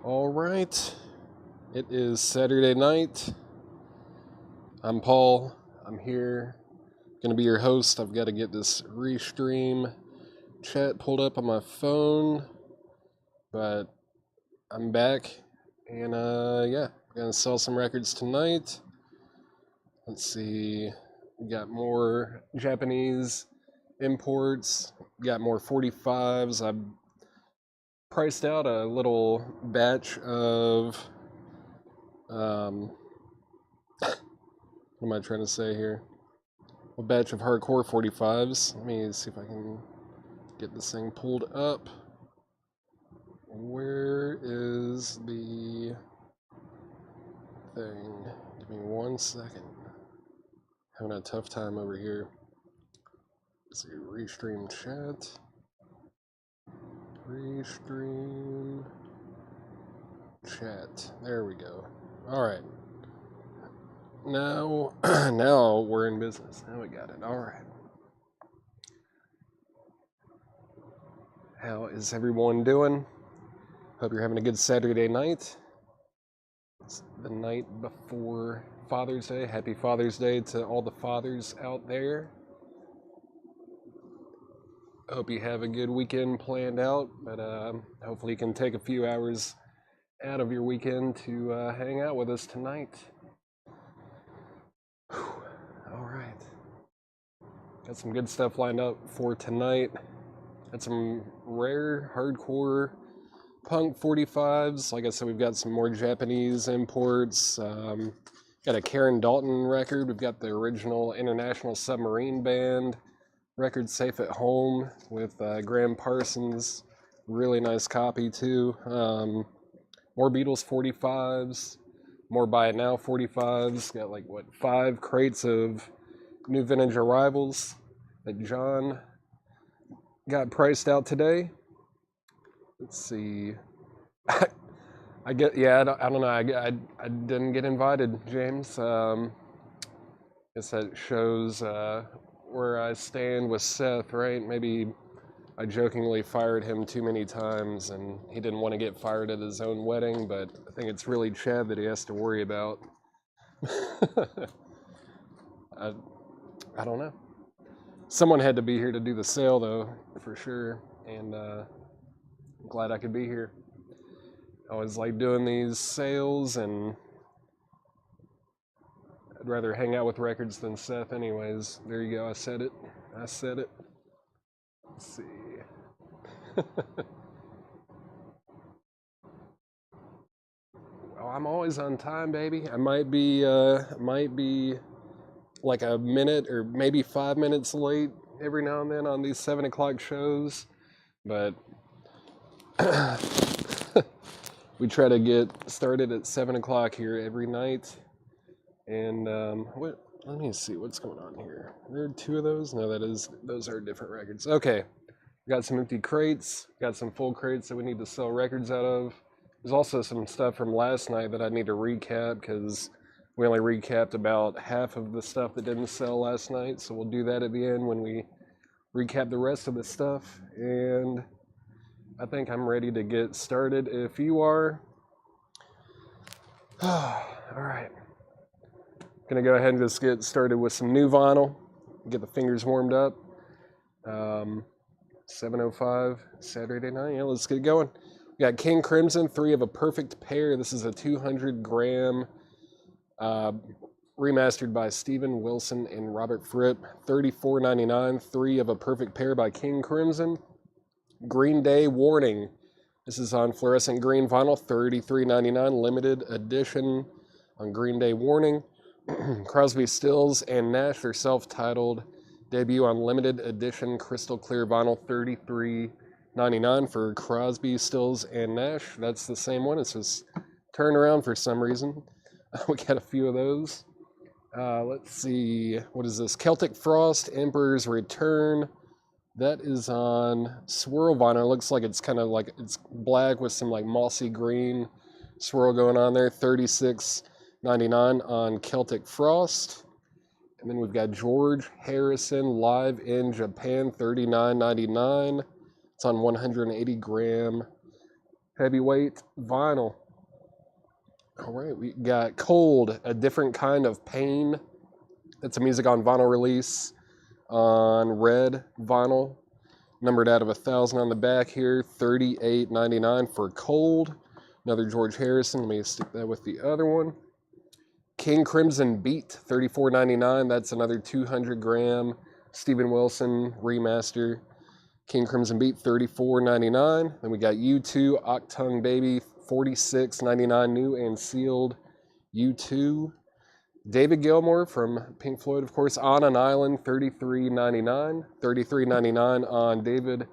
All right, it is Saturday night. I'm Paul. I'm here, gonna be your host. I've got to get this restream chat pulled up on my phone, but I'm back, and yeah, gonna sell some records tonight. Let's see, we got more Japanese imports, got more 45s. I priced out a little batch of what am I trying to say here? A batch of hardcore 45s. Let me see if I can get this thing pulled up. Where is the thing? Give me 1 second. Having a tough time over here. Let's see, restream chat. Restream chat. There we go. All right. Now, now we're in business. Now we got it. All right. How is everyone doing? Hope you're having a good Saturday night. It's the night before Father's Day. Happy Father's Day to all the fathers out there. Hope you have a good weekend planned out, but hopefully you can take a few hours out of your weekend to hang out with us tonight. Whew. All right. Got some good stuff lined up for tonight. Got some rare hardcore punk 45s. Like I said, we've got some more Japanese imports. Got a Karen Dalton record. We've got the original International Submarine Band record, Safe at Home, with Graham Parsons. Really nice copy too. More Beatles 45s. More Buy It Now 45s. Got like 5 crates of new vintage arrivals that John got priced out today. Let's see. I get, yeah, I don't know. I didn't get invited, James. Guess that shows where I stand with Seth, right? Maybe I jokingly fired him too many times, and he didn't want to get fired at his own wedding. But I think it's really Chad that he has to worry about. I don't know. Someone had to be here to do the sale, though, for sure. And I'm glad I could be here. I always like doing these sales, and I'd rather hang out with records than Seth anyways. There you go, I said it. Let's see. Oh, I'm always on time, baby. I might be like a minute or maybe 5 minutes late every now and then on these 7 o'clock shows, but we try to get started at 7 o'clock here every night. And let me see what's going on here. There are 2 of those? No, those are different records. Okay, got some empty crates, got some full crates that we need to sell records out of. There's also some stuff from last night that I need to recap because we only recapped about half of the stuff that didn't sell last night. So we'll do that at the end when we recap the rest of the stuff. And I think I'm ready to get started if you are. All right. Gonna go ahead and just get started with some new vinyl, get the fingers warmed up. 7:05 Saturday night. Yeah, let's get going. We got King Crimson, 3 of a Perfect Pair. This is a 200 gram remastered by Steven Wilson and Robert Fripp. $34.99. 3 of a Perfect Pair by King Crimson. Green Day Warning. This is on fluorescent green vinyl. $33.99. Limited edition on Green Day Warning. Crosby, Stills, and Nash, their self-titled debut on limited edition crystal clear vinyl, $33.99 for Crosby, Stills, and Nash. That's the same one. It's just turned around for some reason. We got a few of those. Let's see. What is this? Celtic Frost, Emperor's Return. That is on swirl vinyl. It looks like it's kind of like it's black with some like mossy green swirl going on there. $36.99 on Celtic Frost. And then we've got George Harrison live in Japan, $39.99. It's on 180 gram heavyweight vinyl. All right, we got Cold, A Different Kind of Pain. That's a Music on Vinyl release on red vinyl. Numbered out of 1,000 on the back here, $38.99 for Cold. Another George Harrison. Let me stick that with the other one. King Crimson Beat, $34.99. That's another 200 gram Steven Wilson remaster. King Crimson Beat, $34.99. Then we got U2 Octung Baby, $46.99, new and sealed U2. David Gilmour from Pink Floyd, of course, On an Island, $33.99. $33.99 on David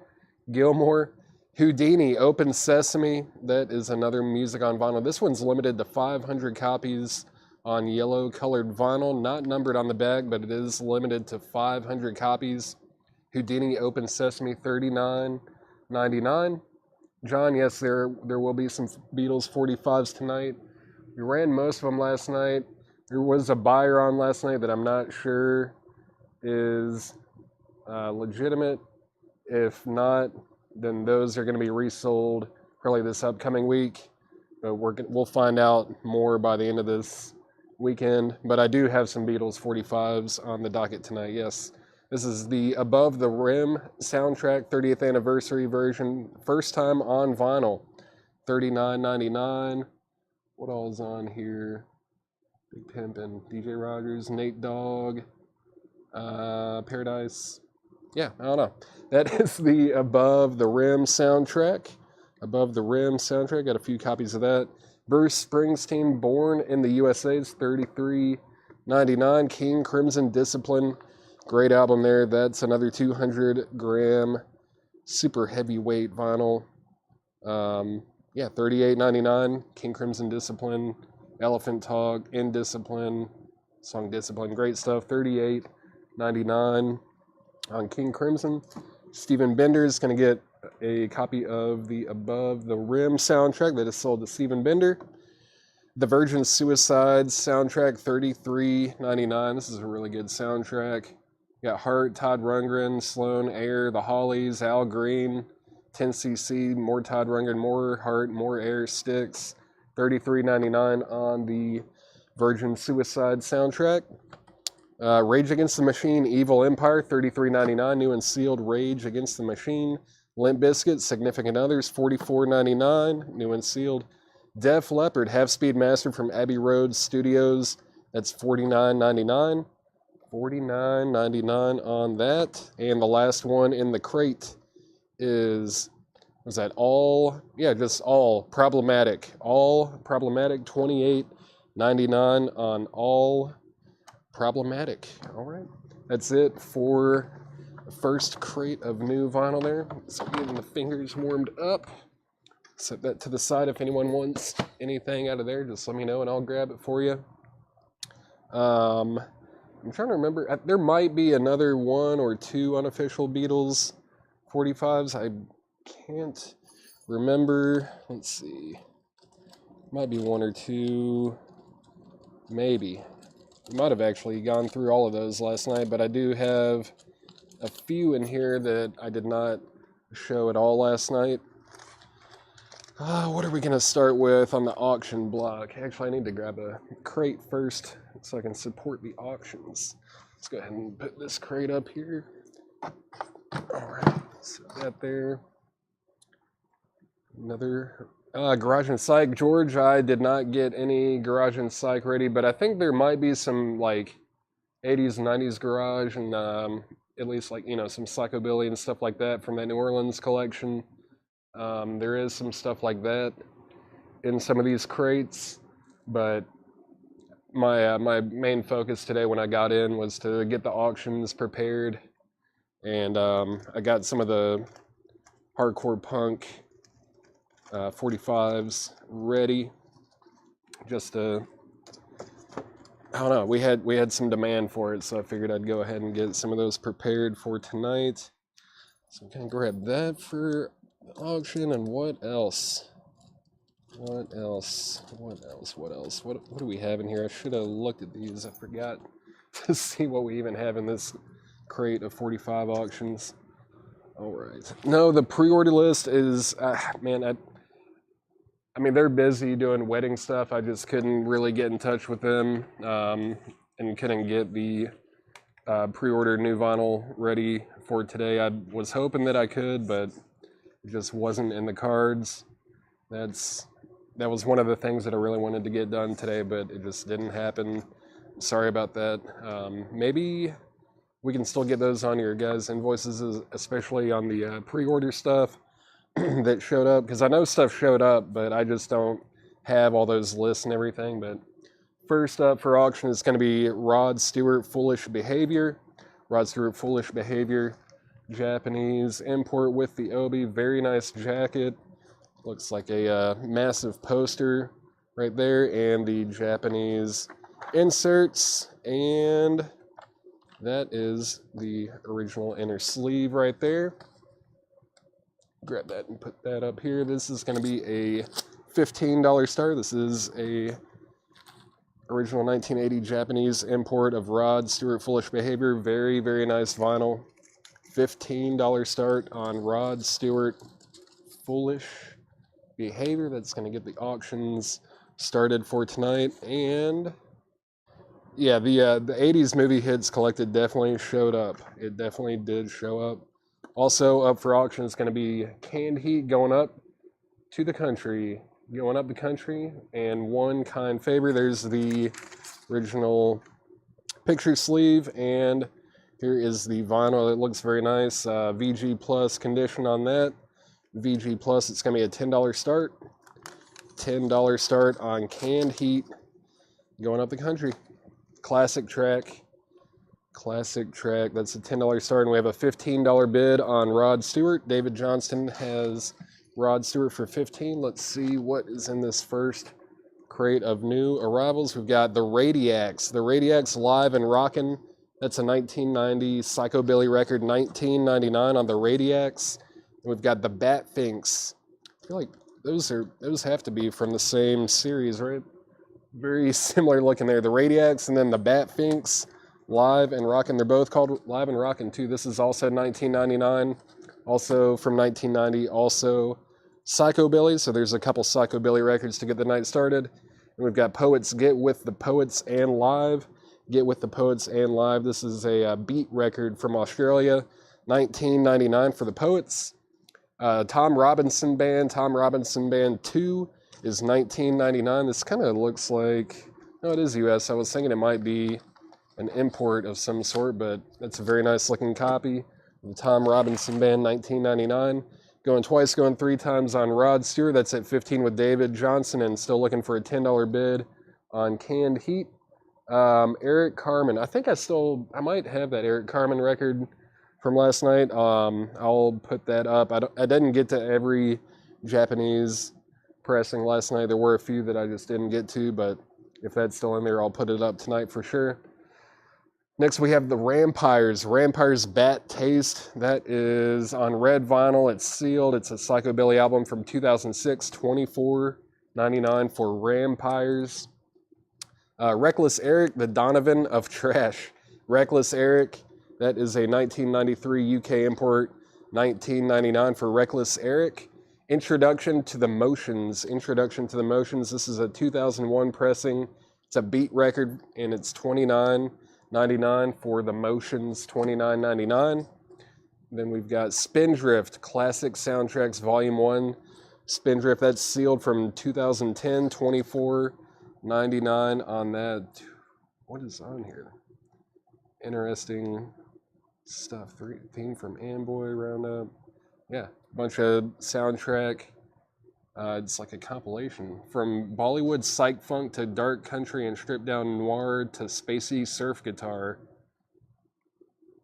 Gilmour. Houdini, Open Sesame, that is another Music on Vinyl. This one's limited to 500 copies on yellow colored vinyl, not numbered on the back, but it is limited to 500 copies. Houdini, Open Sesame, $39.99. John, yes, there will be some Beatles 45s tonight. We ran most of them last night. There was a buyer on last night that I'm not sure is legitimate. If not, then those are going to be resold probably this upcoming week. But we'll find out more by the end of this weekend. But I do have some Beatles 45s on the docket tonight, yes. This is the Above the Rim soundtrack 30th anniversary version. First time on vinyl. $39.99. What all is on here? Big Pimp and DJ Rogers, Nate Dogg, Paradise. Yeah, I don't know. That is the Above the Rim soundtrack. Above the Rim soundtrack. Got a few copies of that. Bruce Springsteen, Born in the USA is $33.99. King Crimson Discipline. Great album there. That's another 200 gram super heavyweight vinyl. Yeah, $38.99. King Crimson Discipline. Elephant Talk, Indiscipline, song Discipline, great stuff. $38.99 on King Crimson. Stephen Bender is going to get a copy of the Above the Rim soundtrack that is sold to Stephen Bender. The Virgin Suicides soundtrack, $33.99. This is a really good soundtrack. You got Hart, Todd Rundgren, Sloan Air, The Hollies, Al Green, 10cc, more Todd Rundgren, more Hart, more Air, Styx. $33.99 on the Virgin Suicide soundtrack. Rage Against the Machine, Evil Empire, $33.99. New and sealed Rage Against the Machine. Limp Bizkit, Significant Others, $44.99. New and sealed. Def Leppard, Half Speed Master from Abbey Road Studios. That's $49.99. $49.99 on that. And the last one in the crate is... Was that all? Yeah, just all Problematic. All Problematic, $28.99 on all Problematic. All right. That's it for the first crate of new vinyl there. So getting the fingers warmed up. Set that to the side. If anyone wants anything out of there, just let me know and I'll grab it for you. I'm trying to remember. There might be another one or two unofficial Beatles 45s. I can't remember. Let's see. Might be one or two. Maybe. Might have actually gone through all of those last night, but I do have a few in here that I did not show at all last night. What are we going to start with on the auction block? Actually, I need to grab a crate first so I can support the auctions. Let's go ahead and put this crate up here. All right. Set that there. Another Garage and Psych. George, I did not get any Garage and Psych ready, but I think there might be some like 80s and 90s garage and at least like, some psychobilly and stuff like that from that New Orleans collection. There is some stuff like that in some of these crates, but my main focus today when I got in was to get the auctions prepared, and I got some of the hardcore punk 45s ready just to, I don't know, we had some demand for it, so I figured I'd go ahead and get some of those prepared for tonight. So I'm gonna grab that for the auction. And what else? What do we have in here? I should have looked at these. I forgot to see what we even have in this crate of 45 auctions. All right. No, the pre-order list is, man, I mean, they're busy doing wedding stuff. I just couldn't really get in touch with them, and couldn't get the pre-order new vinyl ready for today. I was hoping that I could, but it just wasn't in the cards. That was one of the things that I really wanted to get done today, but it just didn't happen. Sorry about that. Maybe we can still get those on your guys' invoices, especially on the pre-order stuff that showed up, because I know stuff showed up, but I just don't have all those lists and everything. But first up for auction is going to be Rod Stewart Foolish Behavior. Rod Stewart Foolish Behavior, Japanese import with the obi. Very nice jacket. Looks like a massive poster right there, and the Japanese inserts, and that is the original inner sleeve right there. Grab that and put that up here. This is going to be a $15 star. This is a original 1980 Japanese import of Rod Stewart Foolish Behavior. Very, very nice vinyl. $15 start on Rod Stewart Foolish Behavior. That's going to get the auctions started for tonight. And yeah, the 80s movie hits collected definitely showed up. It definitely did show up. Also up for auction is going to be Canned Heat going up the country, and one kind favor. There's the original picture sleeve, and here is the vinyl. It looks very nice. VG Plus condition on that. VG Plus, it's going to be a $10 start. $10 start on Canned Heat going up the country. Classic track. That's a $10 start, and we have a $15 bid on Rod Stewart. David Johnston has Rod Stewart for $15. Let's see what is in this first crate of new arrivals. We've got the Radiacs. The Radiacs Live and Rockin'. That's a 1990 Psychobilly record, $19.99 on the Radiacs. And we've got the Batfinks. I feel like those have to be from the same series, right? Very similar looking there. The Radiacs and then the Batfinks. Live and Rockin'. They're both called Live and Rockin' too. This is also 1999, also from 1990, also Psychobilly. So there's a couple Psychobilly records to get the night started. And we've got Poets, Get With the Poets and Live. Get With the Poets and Live. This is a beat record from Australia, 1999 for the Poets. Tom Robinson Band 2 is 1999. This kind of looks like, no, it is US. I was thinking it might be an import of some sort, but that's a very nice looking copy. The Tom Robinson Band, 1999. Going twice, going three times on Rod Stewart. That's at 15 with David Johnson, and still looking for a $10 bid on Canned Heat. Eric Carmen. I think I might have that Eric Carmen record from last night. I'll put that up. I didn't get to every Japanese pressing last night. There were a few that I just didn't get to, but if that's still in there, I'll put it up tonight for sure. Next, we have the Rampires Bat Taste. That is on red vinyl. It's sealed. It's a Psychobilly album from 2006, $24.99 for Rampires. Reckless Eric, the Donovan of Trash. Reckless Eric, that is a 1993 UK import, $19.99 for Reckless Eric. Introduction to the Motions. This is a 2001 pressing. It's a beat record, and it's $29.99 for the Motions, $29.99. Then we've got Spindrift, Classic Soundtracks Volume 1. Spindrift, that's sealed from 2010, $24.99 on that. What is on here? Interesting stuff. Theme from Amboy Roundup. Yeah, a bunch of soundtrack. It's like a compilation from Bollywood psych funk to dark country and stripped down noir to spacey surf guitar.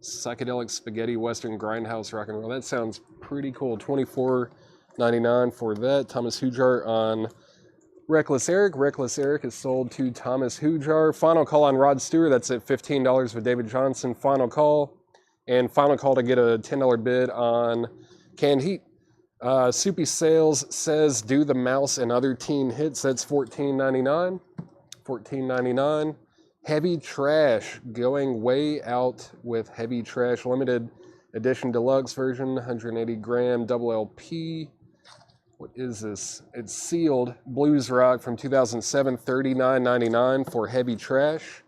Psychedelic spaghetti western grindhouse rock and roll. That sounds pretty cool. $24.99 for that. Thomas Hujar on Reckless Eric. Reckless Eric is sold to Thomas Hujar. Final call on Rod Stewart. That's at $15 with David Johnson. Final call. And final call to get a $10 bid on Canned Heat. Soupy Sales says Do the Mouse and Other Teen Hits. That's $14.99. $14.99. Heavy Trash going way out with Heavy Trash limited edition deluxe version, 180 gram double LP. What is this? It's sealed blues rock from 2007, $39.99 for Heavy Trash.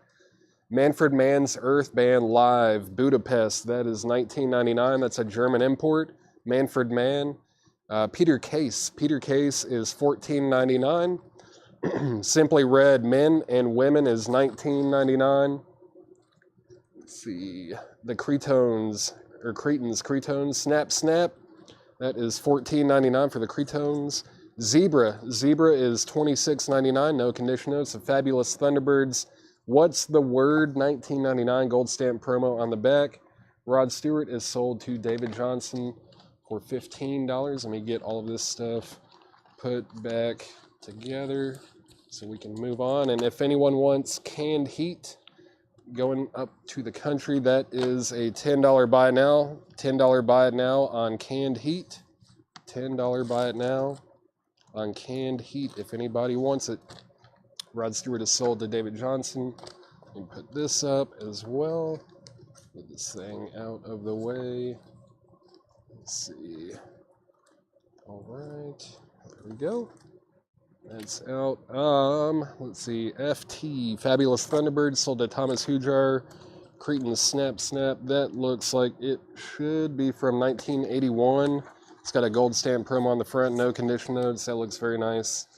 Manfred Mann's Earth Band Live, Budapest. That is $19.99. That's a German import. Manfred Mann. Peter Case. Peter Case is $14.99. Simply Red Men and Women is $19.99. Let's see. The Cretones, Snap Snap. That is $14.99 for the Cretones. Zebra is $26.99. No condition notes. The Fabulous Thunderbirds. What's the Word? $19.99 gold stamp promo on the back. Rod Stewart is sold to David Johnson for $15. Let me get all of this stuff put back together so we can move on. And if anyone wants Canned Heat going up to the country, that is a $10 buy now. $10 buy it now on Canned Heat. $10 buy it now on Canned Heat if anybody wants it. Rod Stewart is sold to David Johnson. And put this up as well. Get this thing out of the way. Let's see. All right, there we go. That's out. Let's see. FT Fabulous Thunderbird sold to Thomas Hujar. Cretan Snap Snap. That looks like it should be from 1981. It's got a gold stamp promo on the front. No condition notes. That looks very nice.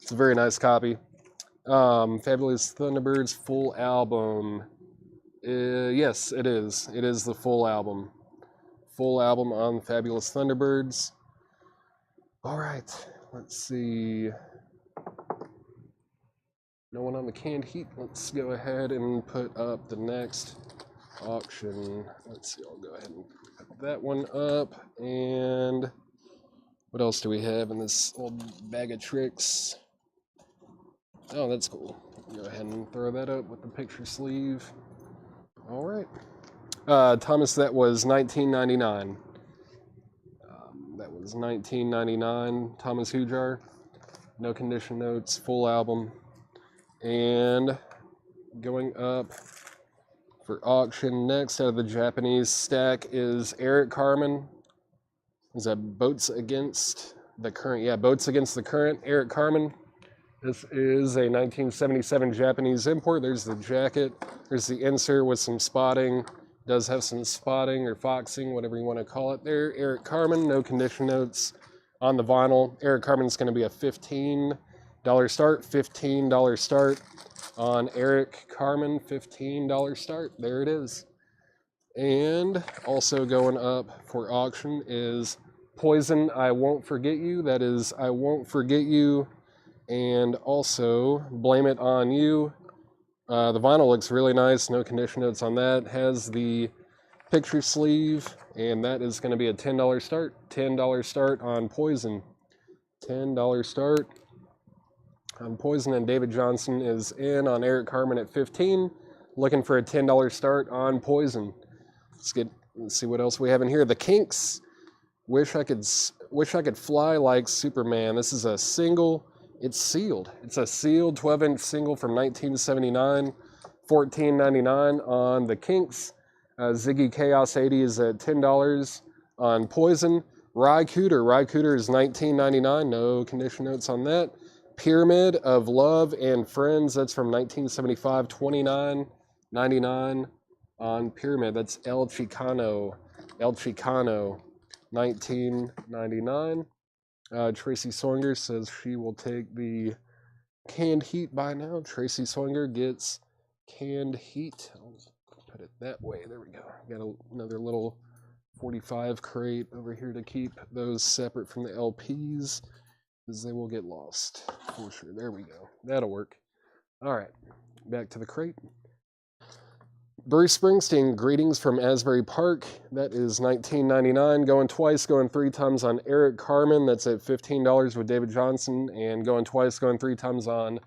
It's a very nice copy. Fabulous Thunderbirds full album. Yes, it is. It is the full album. Full album on Fabulous Thunderbirds. All right, let's see. No one on the Canned Heat. Let's go ahead and put up the next auction. Let's see, I'll go ahead and put that one up. And what else do we have in this old bag of tricks? Oh, that's cool. Go ahead and throw that up with the picture sleeve. All right. Thomas, that was $19.99. That was $19.99. Thomas Hujar. No condition notes. Full album. And going up for auction next out of the Japanese stack is Eric Carmen. Is that Boats Against the Current? Yeah, Boats Against the Current. Eric Carmen. This is a 1977 Japanese import. There's the jacket. There's the insert with some spotting. Does have some spotting or foxing, whatever you want to call it there. Eric Carmen, no condition notes on the vinyl. Eric Carmen's going to be a $15 start. $15 start on Eric Carmen. $15 start. There it is. And also going up for auction is Poison, I Won't Forget You. That is I Won't Forget You. And also Blame It On You. The vinyl looks really nice. No condition notes on that. Has the picture sleeve. And that is going to be a $10 start. $10 start on Poison. $10 start on Poison. And David Johnson is in on Eric Carmen at $15. Looking for a $10 start on Poison. Let's see what else we have in here. The Kinks. Wish I could fly like Superman. This is a single. It's sealed. It's a sealed 12-inch single from 1979. $14.99 on the Kinks. Ziggy Chaos 80 is at $10 on Poison. Rye Cooter is $19.99. No condition notes on that. Pyramid of Love and Friends. That's from 1975. $29.99 on Pyramid. That's El Chicano. $19.99. Tracy Swinger says she will take the Canned Heat by now. Tracy Swinger gets Canned Heat. I'll put it that way. There we go. Got another little 45 crate over here to keep those separate from the LPs, because they will get lost for sure. There we go. That'll work. All right, back to the crate. Bruce Springsteen, Greetings from Asbury Park. That is $19.99. Going twice, going three times on Eric Carmen. That's at $15 with David Johnson. And going twice, going three times on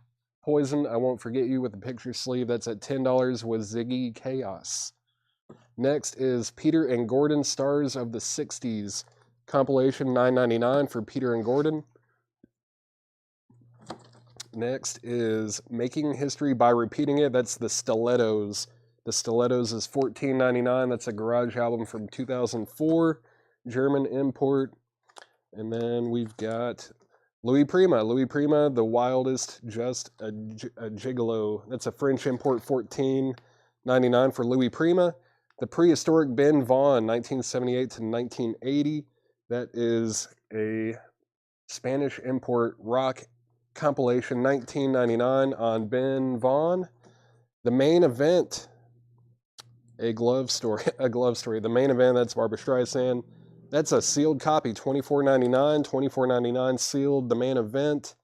Poison, I Won't Forget You with the picture sleeve. That's at $10 with Ziggy Chaos. Next is Peter and Gordon, Stars of the 60s. Compilation, $9.99 for Peter and Gordon. Next is Making History by Repeating It. That's the Stilettos. The Stilettos is $14.99. That's a garage album from 2004. German import. And then we've got Louis Prima, the wildest, just a gigolo. That's a French import, $14.99 for Louis Prima. The prehistoric Ben Vaughn, 1978 to 1980. That is a Spanish import rock compilation, $19.99 on Ben Vaughn. The main event, a glove story. The main event, that's Barbra Streisand. That's a sealed copy, $24.99. $24.99 sealed. The main event.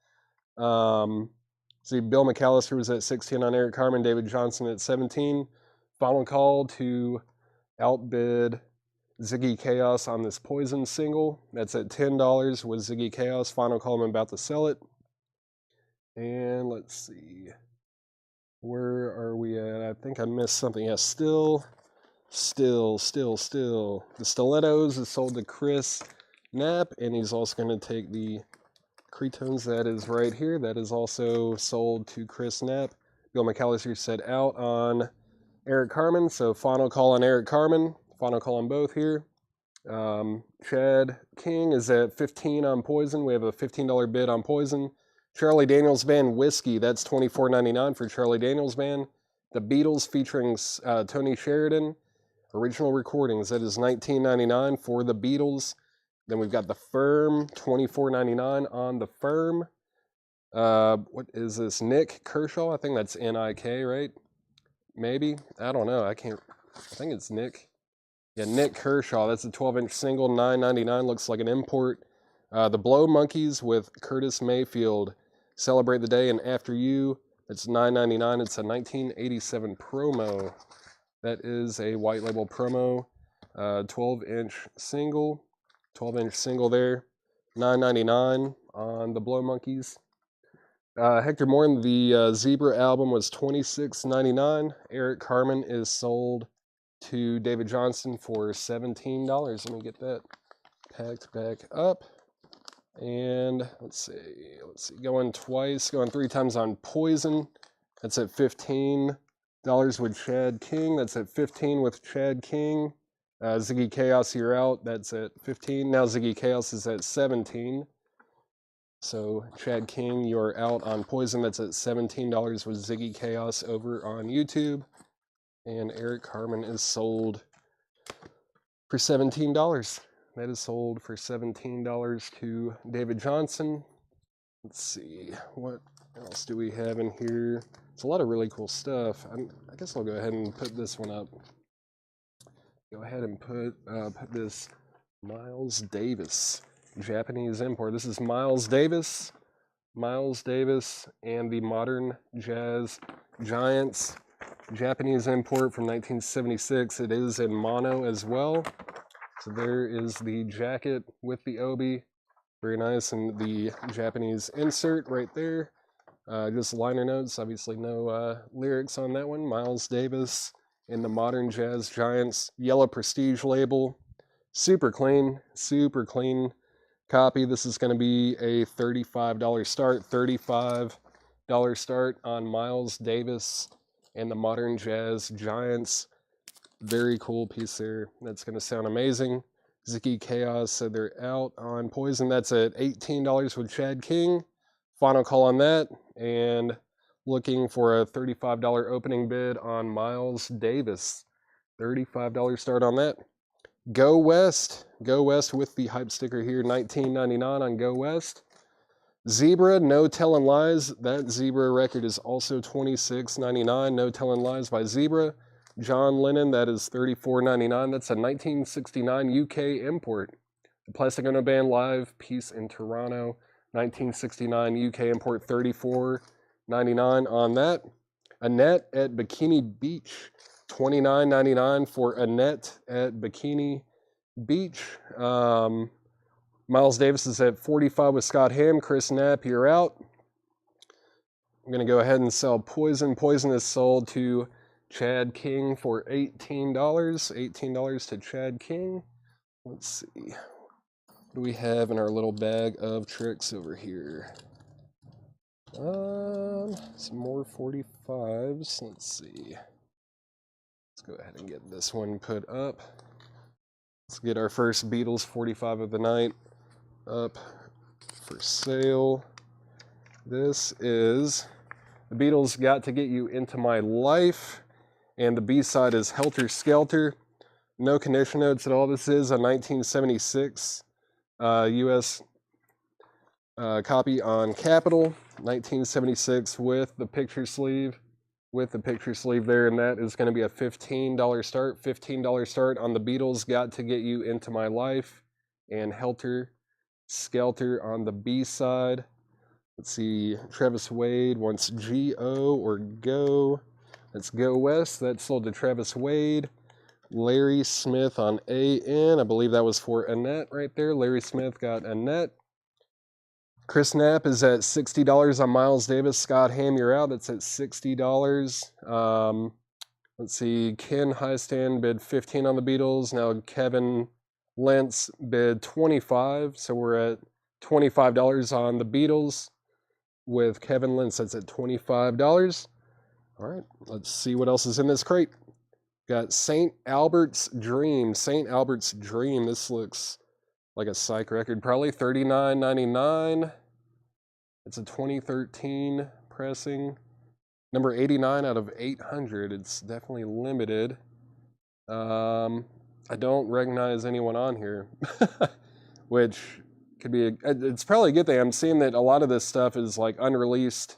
See, Bill McAllister was at 16 on Eric Carmen. David Johnson at 17. Final call to outbid Ziggy Chaos on this Poison single. That's at $10 with Ziggy Chaos. Final call, I'm about to sell it. And let's see. Where are we at? I think I missed something. Yeah, still. The Stilettos is sold to Chris Knapp, and he's also going to take the Cretones. That is right here. That is also sold to Chris Knapp. Bill McAllister said out on Eric Carmen, so final call on Eric Carmen. Final call on both here. Chad King is at 15 on Poison. We have a $15 bid on Poison. Charlie Daniels Band Whiskey, that's $24.99 for Charlie Daniels Band. The Beatles featuring Tony Sheridan. Original recordings, that is $19.99 for the Beatles. Then we've got the Firm, $24.99 on the Firm. What is this? Nick Kershaw? I think that's N-I-K, right? Maybe? I don't know. I think it's Nick. Yeah, Nick Kershaw. That's a 12-inch single, $9.99. Looks like an import. The Blow Monkeys with Curtis Mayfield. Celebrate the Day and After You. It's $9.99. It's a 1987 promo. That is a white label promo, 12-inch single. 12-inch single there, $9.99 on the Blow Monkeys. Hector Moore, the Zebra album was $26.99. Eric Carmen is sold to David Johnson for $17. Let me get that packed back up. And let's see, going three times on Poison. That's at $15 with Chad King. That's at $15 with Chad King. Ziggy Chaos, you're out. That's at $15. Now Ziggy Chaos is at $17. So Chad King, you're out on Poison. That's at $17 with Ziggy Chaos over on YouTube. And Eric Carmen is sold for $17. That is sold for $17 to David Johnson. Let's see, what else do we have in here? It's a lot of really cool stuff. I guess I'll go ahead and put this one up. Go ahead and put this Miles Davis Japanese import. This is Miles Davis and the Modern Jazz Giants Japanese import from 1976. It is in mono as well. So there is the jacket with the obi. Very nice, and the Japanese insert right there. Just liner notes, obviously no lyrics on that one. Miles Davis in the Modern Jazz Giants yellow prestige label. Super clean copy. This is going to be a $35 start. $35 start on Miles Davis and the Modern Jazz Giants. Very cool piece there. That's going to sound amazing. Ziggy Chaos said they're out on Poison. That's at $18 with Chad King. Final call on that. And looking for a $35 opening bid on Miles Davis. $35 start on that. Go West with the hype sticker here, $19.99 on Go West. Zebra, No Telling Lies. That Zebra record is also $26.99. No Telling Lies by Zebra. John Lennon, that is $34.99. That's a 1969 UK import. The Plastic Ono Band live piece in Toronto, 1969 UK import, $34.99 on that. Annette at Bikini Beach, $29.99 for Annette at Bikini Beach. Miles Davis is at $45 with Scott Hamm. Chris Knapp, you're out. I'm going to go ahead and sell Poison. Poison is sold to Chad King for $18. $18 to Chad King. Let's see. What do we have in our little bag of tricks over here? Some more 45s. Let's see. Let's go ahead and get this one put up. Let's get our first Beatles 45 of the night up for sale. This is The Beatles' Got to Get You Into My Life, and the B-side is Helter Skelter. No condition notes at all. This is a 1976 U.S. Copy on Capitol, 1976 with the picture sleeve. With the picture sleeve there, and that is going to be a $15 start. $15 start on The Beatles' Got to Get You Into My Life, and Helter Skelter on the B-side. Let's see, Travis Wade wants G-O or Go. Let's Go West. That sold to Travis Wade. Larry Smith on A-N. I believe that was for Annette right there. Larry Smith got Annette. Chris Knapp is at $60 on Miles Davis. Scott Hamm, you're out. That's at $60. Let's see, Ken Highstand bid $15 on the Beatles. Now Kevin Lentz bid $25. So we're at $25 on the Beatles with Kevin Lentz. That's at $25. All right, let's see what else is in this crate. Got St. Albert's Dream. St. Albert's Dream. This looks like a psych record, probably $39.99. It's a 2013 pressing. Number 89 out of 800. It's definitely limited. I don't recognize anyone on here, which could be, it's probably a good thing. I'm seeing that a lot of this stuff is like unreleased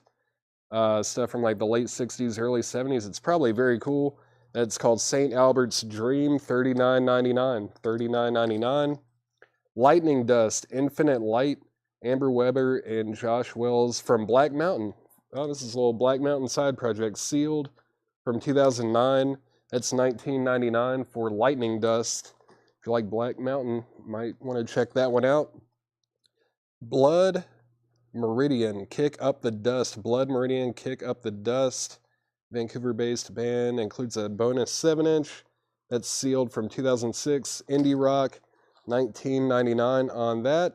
stuff from like the late 60s, early 70s. It's probably very cool. It's called St. Albert's Dream, $39.99. $39.99. Lightning Dust, Infinite Light, Amber Weber and Josh Wells from Black Mountain. Oh, this is a little Black Mountain side project. Sealed from 2009. That's $19.99 for Lightning Dust. If you like Black Mountain, might want to check that one out. Blood Meridian, Kick Up the Dust. Blood Meridian, Kick Up the Dust. Vancouver-based band, includes a bonus 7-inch. That's sealed from 2006. Indie rock. $19.99 on that.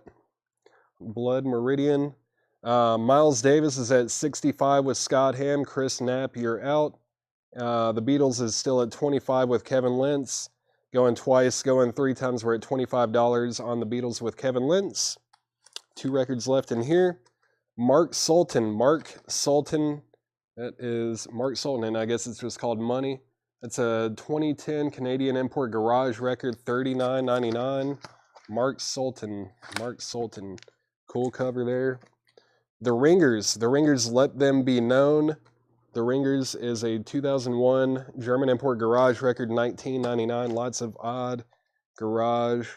Blood Meridian. Miles Davis is at 65 with Scott Hamm. Chris Knapp, you're out. The Beatles is still at 25 with Kevin Lentz. Going twice, going 3 times. We're at $25 on the Beatles with Kevin Lentz. 2 records left in here. Mark Sultan. That is Mark Sultan, and I guess it's just called Money. It's a 2010 Canadian import garage record, $39.99. Mark Sultan. Cool cover there. The Ringers, Let Them Be Known. The Ringers is a 2001 German import garage record, $19.99. Lots of odd garage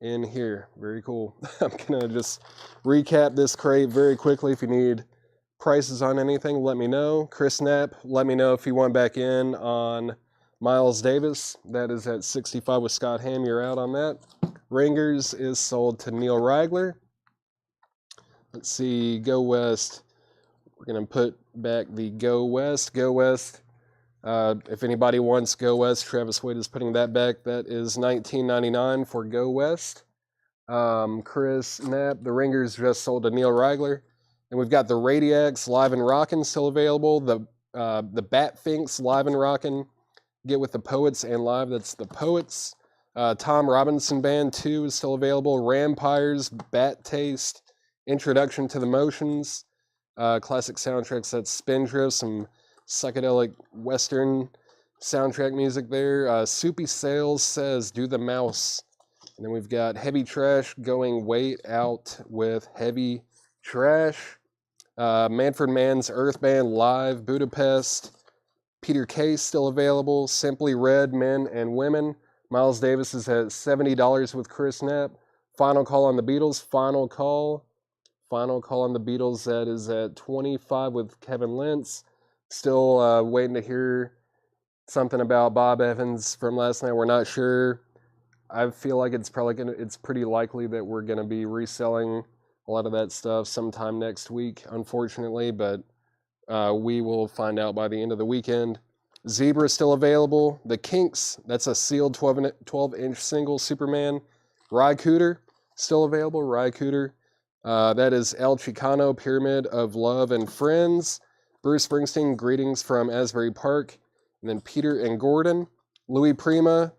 in here. Very cool. I'm going to just recap this crate very quickly. If you need prices on anything, let me know. Chris Knapp, let me know if you want back in on Miles Davis. That is at 65 with Scott Hamm. You're out on that. Ringers is sold to Neil Ragler. Let's see, Go West. We're going to put back the Go West. Go West. If anybody wants Go West, Travis Wade is putting that back. That is $19.99 for Go West. Chris Knapp, the Ringers just sold to Neil Ragler. And we've got the Radiacs Live and Rockin' still available. The Batfinks Live and Rockin'. Get with the Poets and Live. That's the Poets. Tom Robinson Band 2 is still available. Rampires, Bat Taste, Introduction to the Motions. Classic soundtracks. That's Spindrift, some psychedelic Western soundtrack music there. Soupy Sales says Do the Mouse. And then we've got Heavy Trash going Wait Out with Heavy Trash. Manfred Mann's Earth Band Live, Budapest. Peter Case still available. Simply Red, Men and Women. Miles Davis is at $70 with Chris Knapp. Final Call on the Beatles. Final Call on the Beatles. That is at 25 with Kevin Lentz. Still waiting to hear something about Bob Evans from last night. We're not sure. I feel like it's pretty likely that we're gonna be reselling a lot of that stuff sometime next week, unfortunately, but we will find out by the end of the weekend. Zebra is still available. The Kinks, that's a sealed 12-inch single. Superman. Ry Cooder, still available. Ry Cooder. That is El Chicano, Pyramid of Love and Friends. Bruce Springsteen, Greetings from Asbury Park. And then Peter and Gordon. Louis Prima.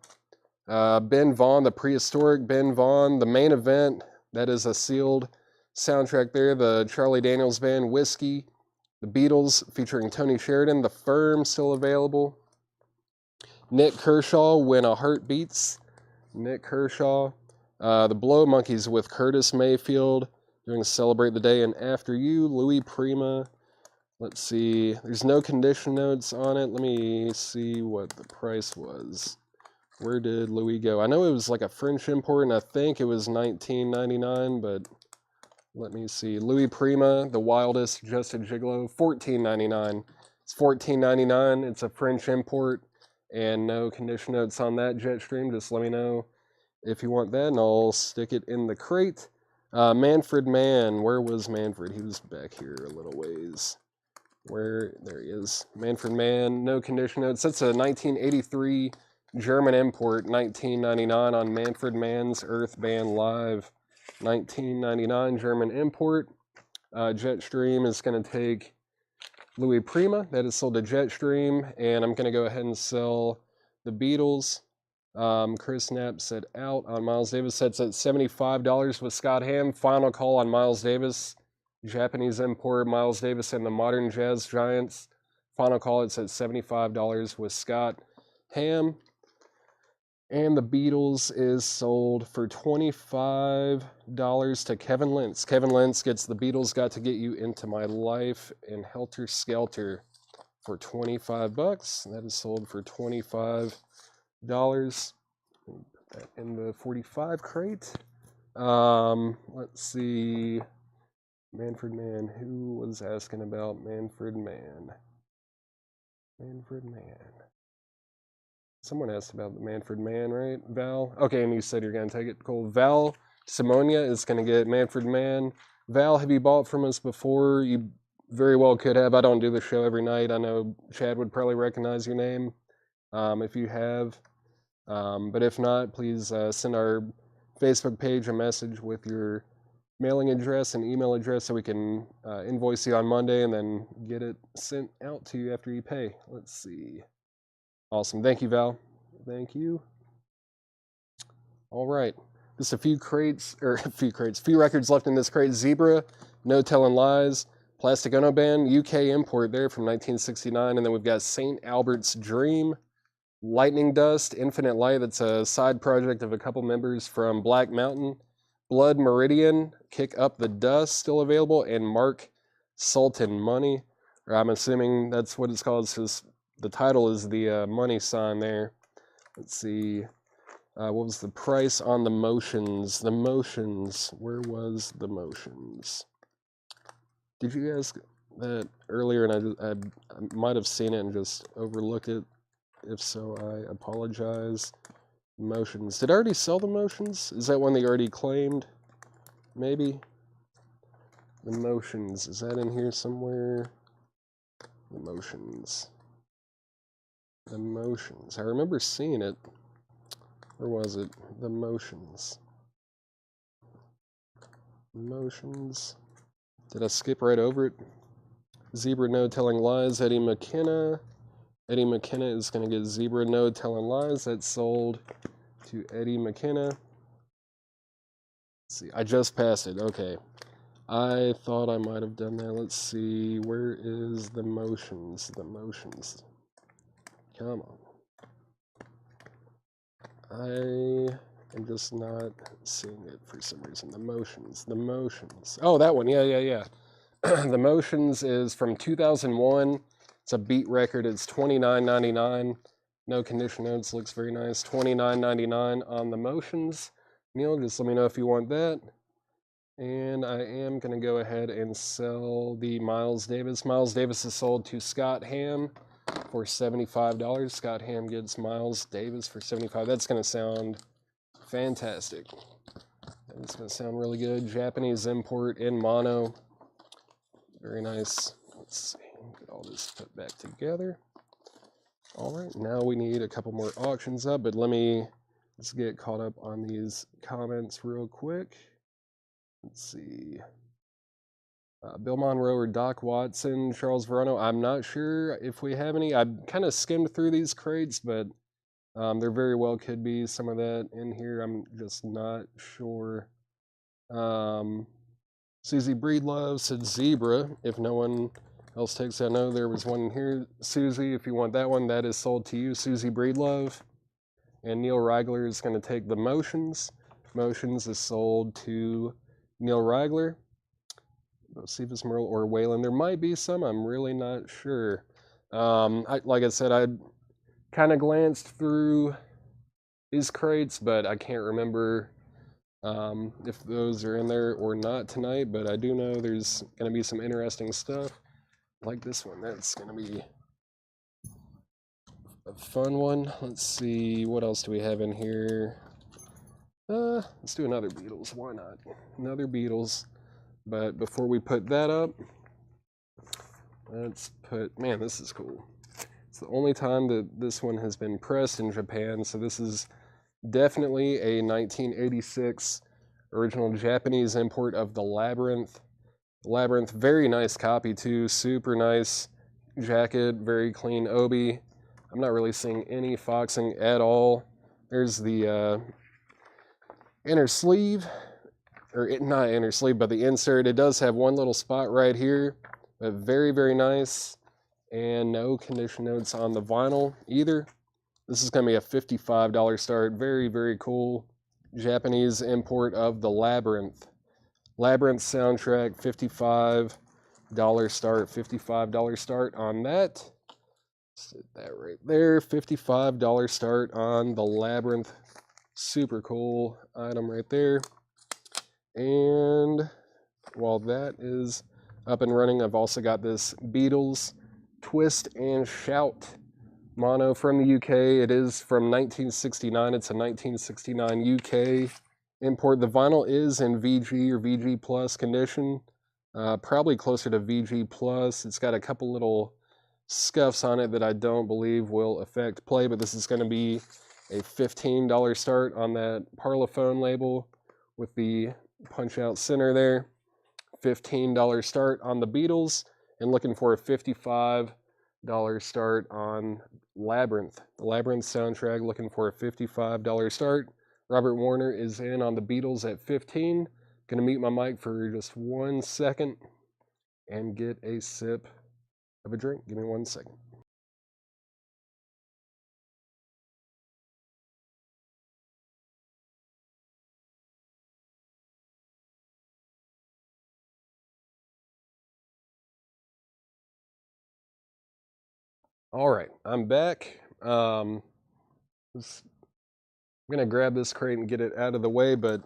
Ben Vaughn, the Prehistoric Ben Vaughn. The Main Event, that is a sealed soundtrack there. The Charlie Daniels Band, Whiskey. The Beatles featuring Tony Sheridan. The Firm, still available. Nick Kershaw, When a Heart Beats. Nick Kershaw. The Blow Monkeys with Curtis Mayfield doing Celebrate the Day and After You. Louis Prima. Let's see. There's no condition notes on it. Let me see what the price was. Where did Louis go? I know it was like a French import, and I think it was $19.99, but let me see. Louis Prima, The Wildest, Just a Gigolo, $14.99. It's $14.99. It's a French import, and no condition notes on that, Jetstream. Just let me know if you want that, and I'll stick it in the crate. Manfred Mann. Where was Manfred? He was back here a little ways. There he is. Manfred Mann, no condition notes. That's a 1983 German import, $19.99 on Manfred Mann's Earth Band Live. $19.99 German import. Jetstream is going to take Louis Prima. That is sold to Jetstream. And I'm going to go ahead and sell the Beatles. Chris Knapp said out on Miles Davis. That's at $75 with Scott Ham. Final call on Miles Davis. Japanese import, Miles Davis and the Modern Jazz Giants. Final call, it's at $75 with Scott Ham. And the Beatles is sold for $25 to Kevin Lentz. Kevin Lentz gets the Beatles Got to Get You Into My Life and Helter Skelter for $25. That is sold for $25. Put that in the 45 crate. Let's see. Manfred Mann. Who was asking about Manfred Mann? Manfred Mann. Someone asked about the Manfred Mann, right? Val? Okay, and you said you're going to take it. Cool. Val Simonia is going to get Manfred Mann. Val, have you bought from us before? You very well could have. I don't do the show every night. I know Chad would probably recognize your name if you have. But if not, please send our Facebook page a message with your mailing address and email address so we can invoice you on Monday and then get it sent out to you after you pay. Let's see. Awesome. Thank you, Val. Thank you. All right. Just a few records left in this crate. Zebra, No Telling Lies, Plastic Ono Band, UK import there from 1969. And then we've got St. Albert's Dream, Lightning Dust, Infinite Light. That's a side project of a couple members from Black Mountain. Blood Meridian, Kick Up the Dust, still available, and Mark Sultan Money. Or I'm assuming that's what it's called. It's just, the title is the money sign there. Let's see. What was the price on the Motions? The Motions. Where was the Motions? Did you guys that earlier? And I might have seen it and just overlooked it. If so, I apologize. Motions. Did I already sell the Motions? Is that one that you already claimed? Maybe? The Motions. Is that in here somewhere? The Motions. The Motions. I remember seeing it. Where was it? The Motions. Motions. Did I skip right over it? Zebra No Telling Lies. Eddie McKenna. Eddie McKenna is going to get Zebra No Telling Lies. That's sold to Eddie McKenna. Let's see, I just passed it. Okay. I thought I might have done that. Let's see. Where is the Motions? The Motions. Come on. I am just not seeing it for some reason. The Motions. The Motions. Oh, that one. Yeah. The Motions is from 2001. It's a beat record. It's $29.99. No condition notes. Looks very nice. $29.99 on the Motions. Neil, just let me know if you want that. And I am going to go ahead and sell the Miles Davis. Miles Davis is sold to Scott Ham for $75. Scott Ham gets Miles Davis for $75. That's going to sound fantastic. That's going to sound really good. Japanese import in mono. Very nice. Let's see. Get all this put back together. All right, now we need a couple more auctions up, but let's get caught up on these comments real quick. Let's see. Bill Monroe or Doc Watson, Charles Verano. I'm not sure if we have any. I kind of skimmed through these crates, but there very well could be some of that in here. I'm just not sure. Susie Breedlove said zebra. If no one else takes it, I know there was one here. Susie, if you want that one, that is sold to you, Susie Breedlove. And Neil Reigler is going to take the Motions. Motions is sold to Neil Reigler. Let's see if it's Merle or Waylon. There might be some. I'm really not sure. Like I said, I kind of glanced through these crates, but I can't remember if those are in there or not tonight. But I do know there's going to be some interesting stuff like this one. That's going to be a fun one. Let's see, what else do we have in here? Let's do another Beatles. Why not? Another Beatles. But before we put that up, let's put, man, this is cool. It's the only time that this one has been pressed in Japan, so this is definitely a 1986 original Japanese import of The Labyrinth. Labyrinth, very nice copy too, super nice jacket, very clean obi. I'm not really seeing any foxing at all. There's the inner sleeve, or not inner sleeve, but the insert. It does have one little spot right here, but very, very nice. And no condition notes on the vinyl either. This is going to be a $55 start. Very, very cool Japanese import of The Labyrinth. Labyrinth soundtrack, $55 start. $55 start on that. Set that right there. $55 start on The Labyrinth. Super cool item right there. And while that is up and running, I've also got this Beatles Twist and Shout mono from the UK. It is from 1969. It's a 1969 UK import. The vinyl is in VG or VG Plus condition, probably closer to VG Plus. It's got a couple little scuffs on it that I don't believe will affect play, but this is going to be a $15 start on that Parlophone label with the punch out center there. $15 start on the Beatles, and looking for a $55 start on Labyrinth. The Labyrinth soundtrack, looking for a $55 start. Robert Warner is in on the Beatles at 15. Gonna mute my mic for just 1 second and get a sip of a drink. Give me 1 second. All right, I'm back. I'm gonna grab this crate and get it out of the way, but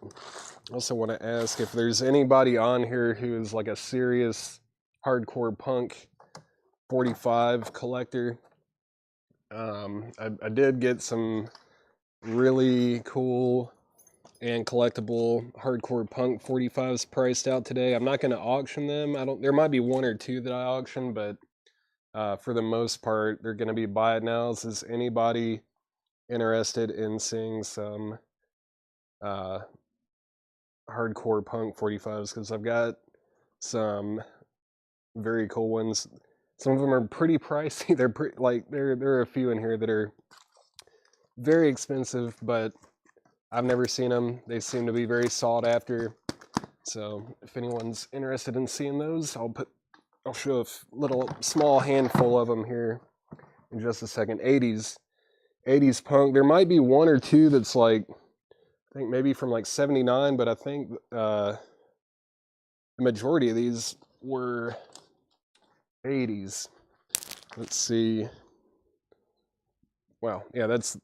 I also want to ask if there's anybody on here who is like a serious hardcore punk 45 collector. I did get some really cool and collectible hardcore punk 45s priced out today. I'm not going to auction them. There might be one or two that I auction, but for the most part, they're going to be buy it nows. Is anybody interested in seeing some hardcore punk 45s? Because I've got some very cool ones. Some of them are pretty pricey. They're pretty, like, there are a few in here that are very expensive, but I've never seen them. They seem to be very sought after. So if anyone's interested in seeing those, I'll show a little small handful of them here in just a second. 80s punk. There might be one or two that's like, I think maybe from like 79, but I think the majority of these were 80s. Let's see. Wow, yeah, that's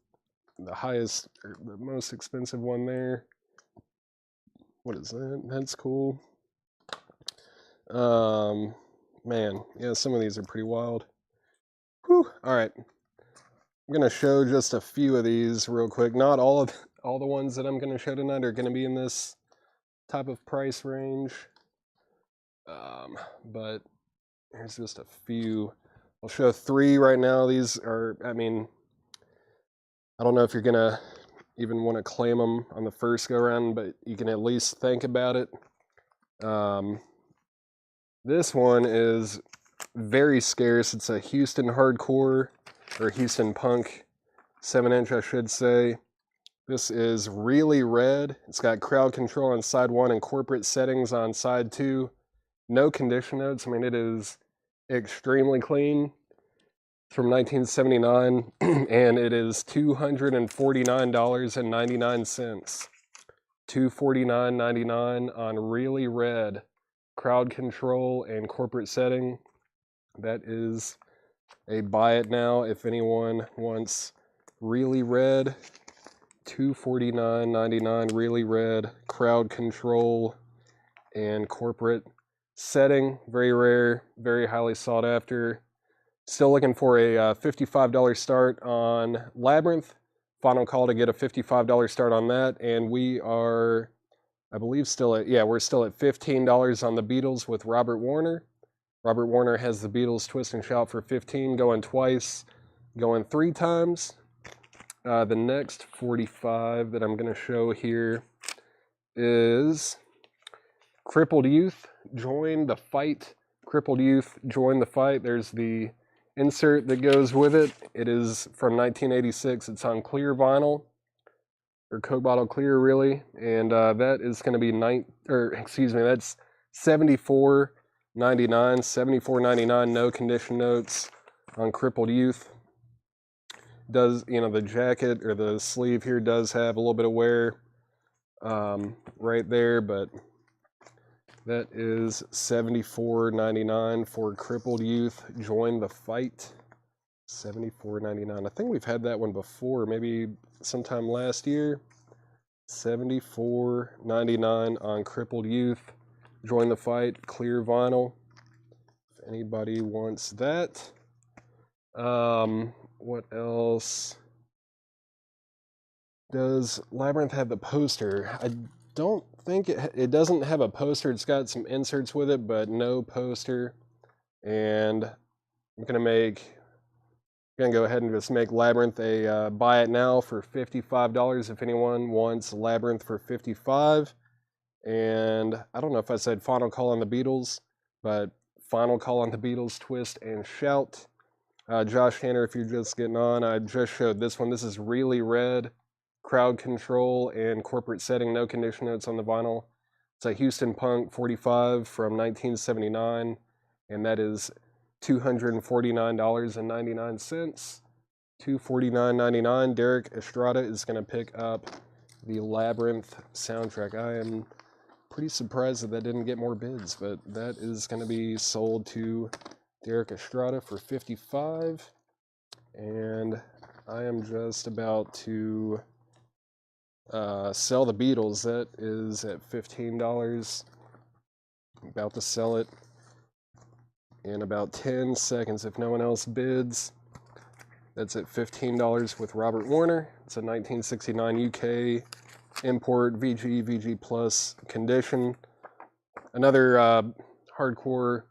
the highest, or the most expensive one there. What is that? That's cool. Man, yeah, some of these are pretty wild. Whew. All right, I'm gonna show just a few of these real quick. Not all the ones that I'm gonna show tonight are gonna be in this type of price range. But here's just a few. I'll show 3 right now. These are, I mean, I don't know if you're gonna even want to claim them on the first go around, but you can at least think about it. This one is very scarce. It's a Houston hardcore, or Houston punk 7-inch, I should say. This is really red. It's got crowd control on side 1 and corporate settings on side 2. No condition notes. I mean, it is extremely clean. It's from 1979, and it is $249.99. $249.99 on really red crowd control and corporate setting. That is a buy it now if anyone wants really red. $249.99 really red crowd control and corporate setting. Very rare, very highly sought after. Still looking for a $55 start on Labyrinth. Final call to get a $55 start on that, and we are, I believe, still at, yeah, we're still at $15 on the Beatles with Robert Warner. Robert Warner has the Beatles Twist and Shout for 15, going twice, going 3 times. The next 45 that I'm going to show here is Crippled Youth, Join the Fight. Crippled Youth, Join the Fight. There's the insert that goes with it. It is from 1986. It's on clear vinyl, or Coke bottle clear, really. And that is going to be that's $74.99. $74.99, no condition notes on Crippled Youth. Does, the jacket or the sleeve here does have a little bit of wear right there, but that is $74.99 for Crippled Youth, Join the Fight. $74.99. I think we've had that one before, maybe sometime last year. $74.99 on Crippled Youth, Join the Fight, clear vinyl. If anybody wants that. What else? Does Labyrinth have the poster? I don't think it doesn't have a poster. It's got some inserts with it, but no poster. And I'm gonna go ahead and just make Labyrinth a buy it now for $55 if anyone wants Labyrinth for $55. And I don't know if I said final call on the Beatles, but final call on the Beatles Twist and Shout. Josh Tanner, if you're just getting on, I just showed this one. This is really red, crowd control and corporate setting, no condition notes on the vinyl. It's a Houston Punk 45 from 1979, and that is $249.99. $249.99. Derek Estrada is going to pick up the Labyrinth soundtrack. I am pretty surprised that didn't get more bids, but that is going to be sold to Derek Estrada for $55, and I am just about to sell the Beatles. That is at $15. I'm about to sell it in about 10 seconds if no one else bids. That's at $15 with Robert Warner. It's a 1969 UK import VG Plus condition. Another hardcore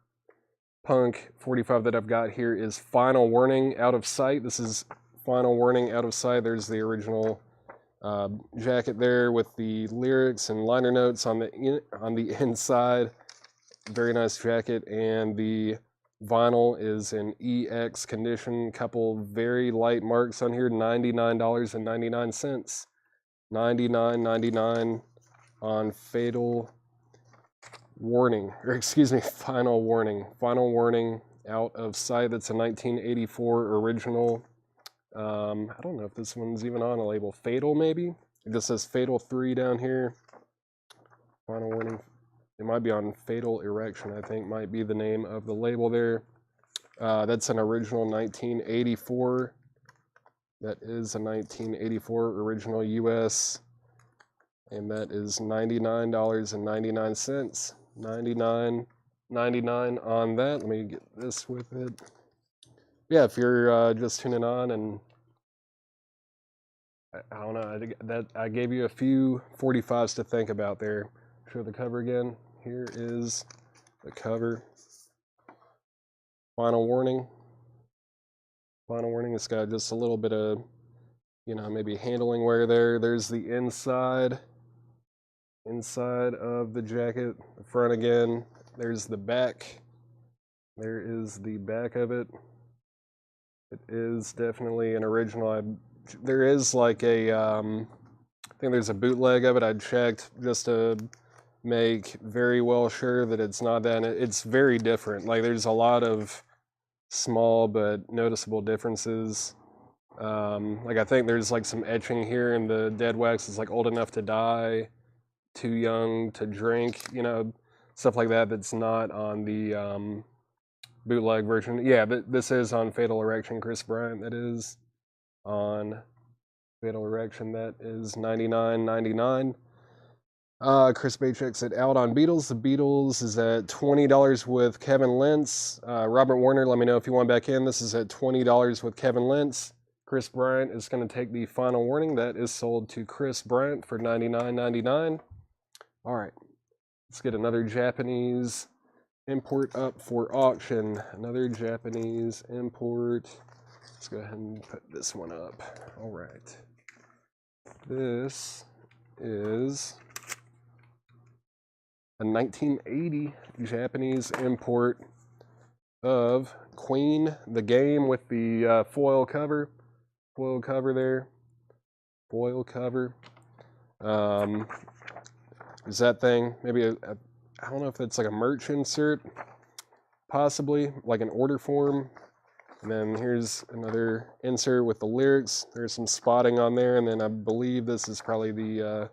punk 45 that I've got here is Final Warning, Out of Sight. This is Final Warning, Out of Sight. There's the original jacket there with the lyrics and liner notes on the inside. Very nice jacket, and the vinyl is in EX condition. Couple very light marks on here. $99.99. $99.99 on Fatal Warning, or excuse me, Final Warning. Final Warning, Out of Sight. That's a 1984 original. I don't know if this one's even on a label. Fatal, maybe? It just says Fatal 3 down here. Final Warning. It might be on Fatal Erection, I think might be the name of the label there. That's an original 1984. That is a 1984 original US. And that is $99.99. $99.99 on that. Let me get this with it. Yeah, if you're just tuning on, and I don't know, I gave you a few 45s to think about there. Show the cover again. Here is the cover. Final Warning. Final Warning. It's got just a little bit of, maybe handling wear there. There's the inside of the jacket. The front again. There's the back. There is the back of it. It is definitely an original. There is like a I think there's a bootleg of it. I checked just to make very well sure that it's not that. And it's very different. Like there's a lot of small but noticeable differences. Like I think there's like some etching here, and the dead wax is like old enough to die, too young to drink, you know, stuff like that. That's not on the bootleg version. Yeah, but this is on Fatal Erection, Chris Bryant. That is on Fatal Erection. That is $99.99. Chris Bay checks it out on Beatles. The Beatles is at $20 with Kevin Lentz. Robert Warner, let me know if you want back in. This is at $20 with Kevin Lentz. Chris Bryant is going to take the final warning. That is sold to Chris Bryant for $99.99. All right, let's get another Japanese import up for auction. Another Japanese import. Let's go ahead and put this one up. All right. This is a 1980 Japanese import of Queen, the game with the foil cover. Foil cover there. Foil cover. Is that thing maybe I don't know if that's like a merch insert, possibly like an order form. And then here's another insert with the lyrics. There's some spotting on there, and then I believe this is probably the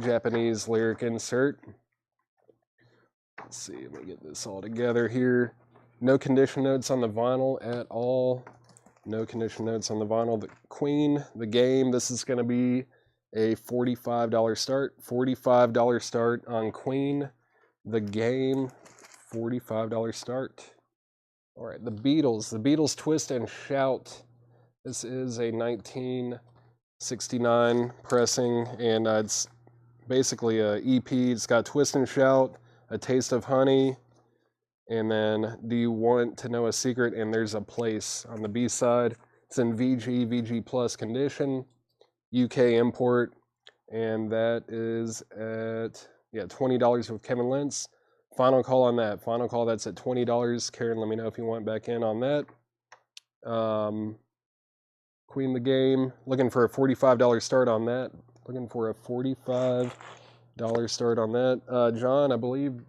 Japanese lyric insert. Let's see, let me get this all together here. No condition notes on the vinyl at all. No condition notes on the vinyl. The Queen, the game, this is going to be a $45 start. $45 start on Queen, the game, $45 start. All right, the Beatles Twist and Shout. This is a 1969 pressing, and it's basically a EP. It's got Twist and Shout, A Taste of Honey, and then Do You Want to Know a Secret? And there's a Place on the B side. It's in VG Plus condition, UK import, and that is at $20 with Kevin Lentz. Final call on that. Final call, that's at $20. Karen, let me know if you want back in on that. Queen the game, looking for a $45 start on that. Looking for a $45 start on that. John, I believe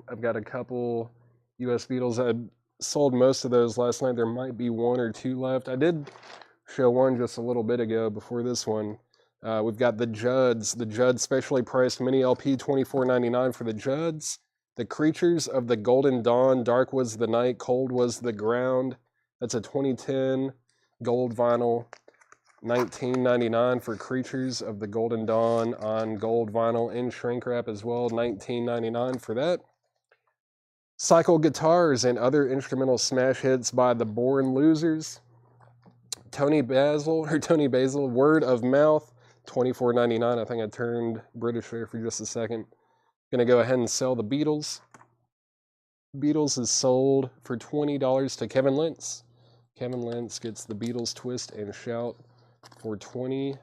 I've got a couple US Beatles. I sold most of those last night. There might be one or two left. I did show one just a little bit ago before this one. We've got the Judds. The Judds specially priced mini LP, $24.99 for the Judds. The Creatures of the Golden Dawn, Dark Was the Night, Cold Was the Ground. That's a 2010 gold vinyl, $19.99 for Creatures of the Golden Dawn on gold vinyl in shrink wrap as well, $19.99 for that. Cycle Guitars and Other Instrumental Smash Hits by the Born Losers. Tony Basil, Word of Mouth, $24.99. I think I turned British there for just a second. Gonna go ahead and sell the Beatles. Beatles is sold for $20 to Kevin Lentz. Kevin Lentz gets the Beatles Twist and Shout for $20.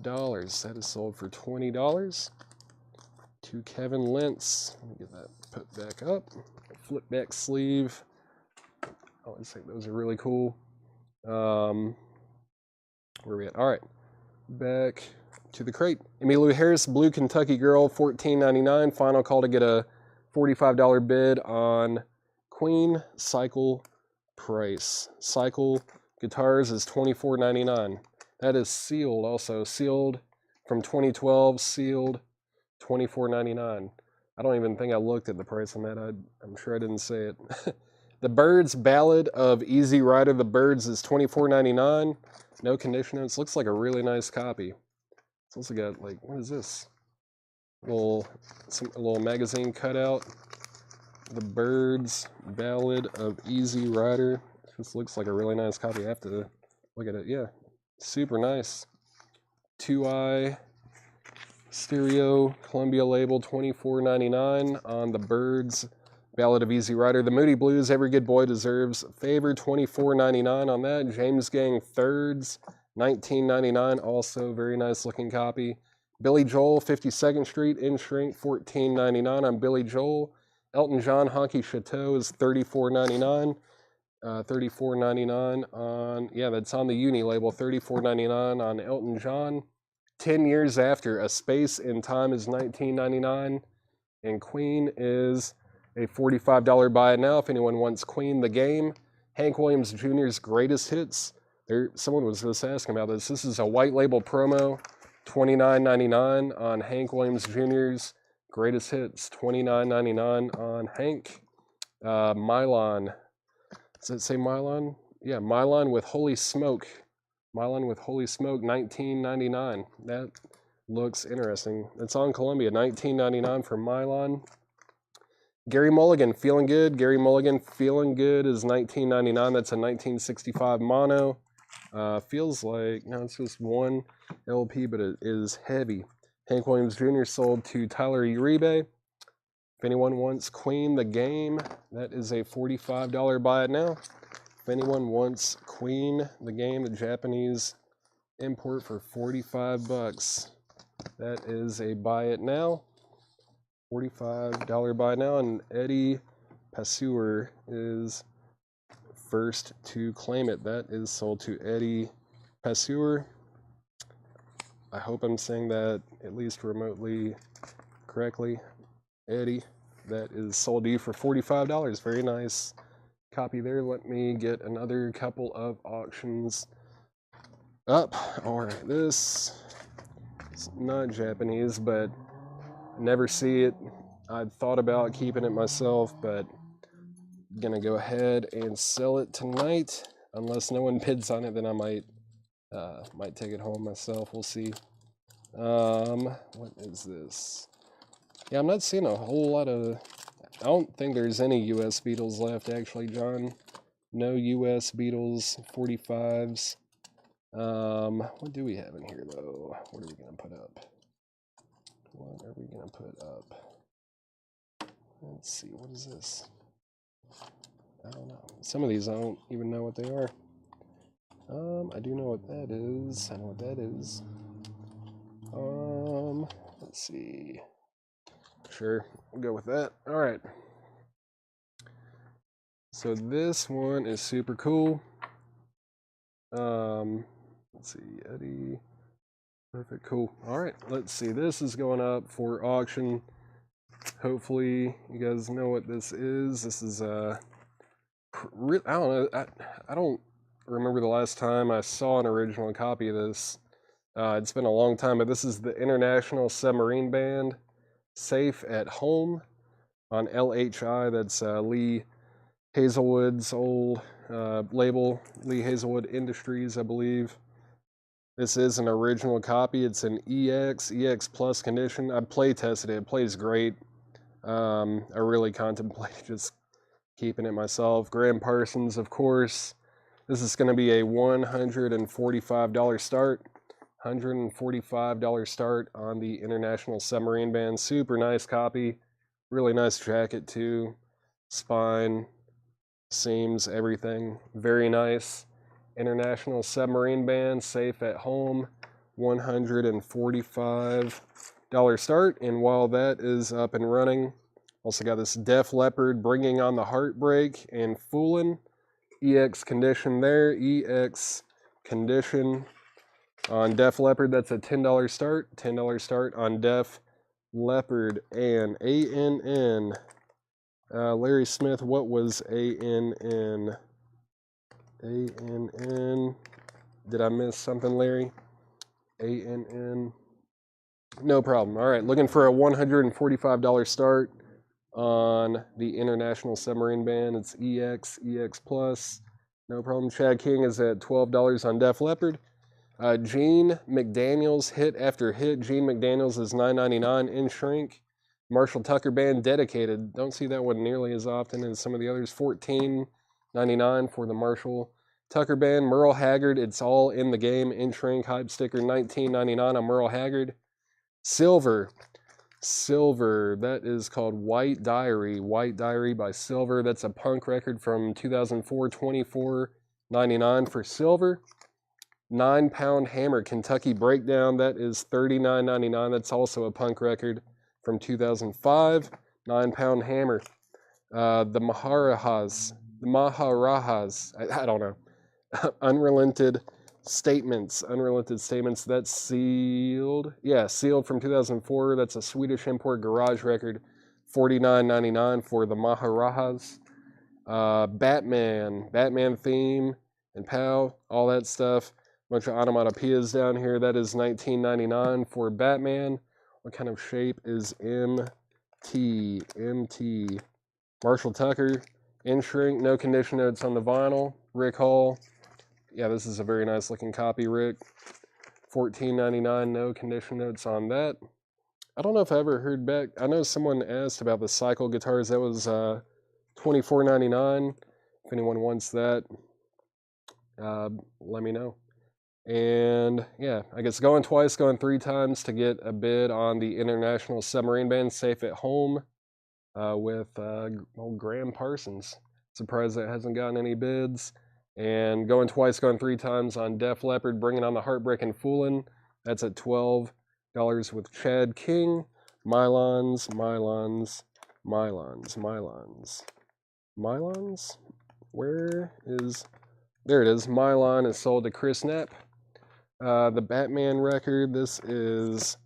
That is sold for $20 to Kevin Lentz. Let me get that put back up. Flip back sleeve. I always think those are really cool. Where are we at? All right, back to the crate. Emmylou Harris, Blue Kentucky Girl, $14.99. Final call to get a $45 bid on Queen. Cycle price. Cycle Guitars is $24.99. That is sealed also. Sealed from 2012, sealed $24.99. I don't even think I looked at the price on that. I'm sure I didn't say it. The Byrds Ballad of Easy Rider. The Byrds is $24.99. No condition notes. Looks like a really nice copy. It's also got, like, what is this? A little magazine cutout. The Byrds Ballad of Easy Rider. This looks like a really nice copy. I have to look at it. Yeah, super nice. 2i stereo Columbia label, $24.99 on the Byrds Ballad of Easy Rider. The Moody Blues, Every Good Boy Deserves Favor, $24.99 on that. James Gang Thirds, $19.99, also very nice looking copy. Billy Joel, 52nd Street in shrink, $14.99 on Billy Joel. Elton John, Honky Chateau is $34.99. $34.99 on, that's on the Uni label, $34.99 on Elton John. 10 years after, A Space in Time is $19.99, and Queen is a $45 buy it now if anyone wants Queen the game. Hank Williams Jr.'s Greatest Hits. Someone was just asking about this. This is a white label promo, $29.99 on Hank Williams Jr.'s Greatest Hits. $29.99 on Hank. Mylon. Does it say Mylon? Yeah, Mylon with Holy Smoke. Mylon with Holy Smoke, $19.99. That looks interesting. It's on Columbia, $19.99 for Mylon. Gary Mulligan, Feeling Good. Gary Mulligan, Feeling Good is $19.99. That's a 1965 mono. Feels like, no, it's just one LP, but it is heavy. Hank Williams Jr. sold to Tyler Uribe. If anyone wants Queen the Game, that is a $45 buy it now. If anyone wants Queen the Game, the Japanese import for $45, that is a buy it now. $45 buy now, and Eddie Passeur is first to claim it. That is sold to Eddie Passeur. I hope I'm saying that at least remotely correctly. Eddie, that is sold to you for $45. Very nice copy there. Let me get another couple of auctions up. All right, this is not Japanese, but I never see it. I'd thought about keeping it myself, but I'm gonna go ahead and sell it tonight. Unless no one bids on it, then I might take it home myself. We'll see. What is this? Yeah, I'm not seeing a whole lot of... I don't think there's any US Beatles left, actually, John. No US Beatles 45s. What do we have in here, though? What are we going to put up? What are we going to put up? Let's see, what is this? I don't know. Some of these I don't even know what they are. I do know what that is. I know what that is. Let's see. Sure, we'll go with that. All right. So this one is super cool. Let's see, Eddie. Perfect, cool. All right, let's see. This is going up for auction. Hopefully, you guys know what this is. This is I don't know. I don't remember the last time I saw an original copy of this. It's been a long time, but this is the International Submarine Band. Safe at Home on LHI. That's Lee Hazelwood's old label, Lee Hazelwood Industries, I believe. This is an original copy. It's an EX Plus condition. I play tested it. It plays great. I really contemplated just keeping it myself. Graham Parsons, of course. This is going to be a $145 start. $145 start on the International Submarine Band. Super nice copy. Really nice jacket too. Spine, seams, everything. Very nice. International Submarine Band, Safe at Home. $145 start. And while that is up and running, also got this Def Leppard, Bringing on the Heartbreak, and Foolin'. EX condition there. EX condition. On Def Leppard, that's a $10 start. $10 start on Def Leppard. And ANN. Larry Smith, what was ANN? ANN. Did I miss something, Larry? ANN. No problem. All right, looking for a $145 start on the International Submarine Band. It's EX Plus. No problem. Chad King is at $12 on Def Leppard. Gene McDaniels, hit after hit. Gene McDaniels is $9.99 in shrink. Marshall Tucker Band, Dedicated. Don't see that one nearly as often as some of the others. $14.99 for the Marshall Tucker Band. Merle Haggard, It's All in the Game in shrink. Hype sticker, $19.99 on Merle Haggard. Silver, that is called White Diary. White Diary by Silver. That's a punk record from 2004, $24.99 for Silver. 9 Pound Hammer, Kentucky Breakdown. That is $39.99. That's also a punk record from 2005. 9 Pound Hammer. The Maharajas. I don't know. Unrelented Statements, Unrelented Statements. That's sealed. Yeah, sealed from 2004. That's a Swedish import garage record. $49.99 for the Maharajas. Batman theme, and POW, all that stuff. Bunch of onomatopoeias down here. That is $19.99 for Batman. What kind of shape is MT? MT. Marshall Tucker, in shrink, no condition notes on the vinyl. Rick Hall. Yeah, this is a very nice looking copy, Rick. $14.99, no condition notes on that. I don't know if I ever heard back. I know someone asked about the Cycle guitars. That was $24.99. If anyone wants that, let me know. And yeah, I guess going twice, going three times to get a bid on the International Submarine Band Safe at Home with old Graham Parsons. Surprised that hasn't gotten any bids. And going twice, going three times on Def Leppard, Bringing on the Heartbreak and Foolin'. That's at $12 with Chad King. Mylons. Where is... There it is. Mylon is sold to Chris Knapp. The Batman record, this is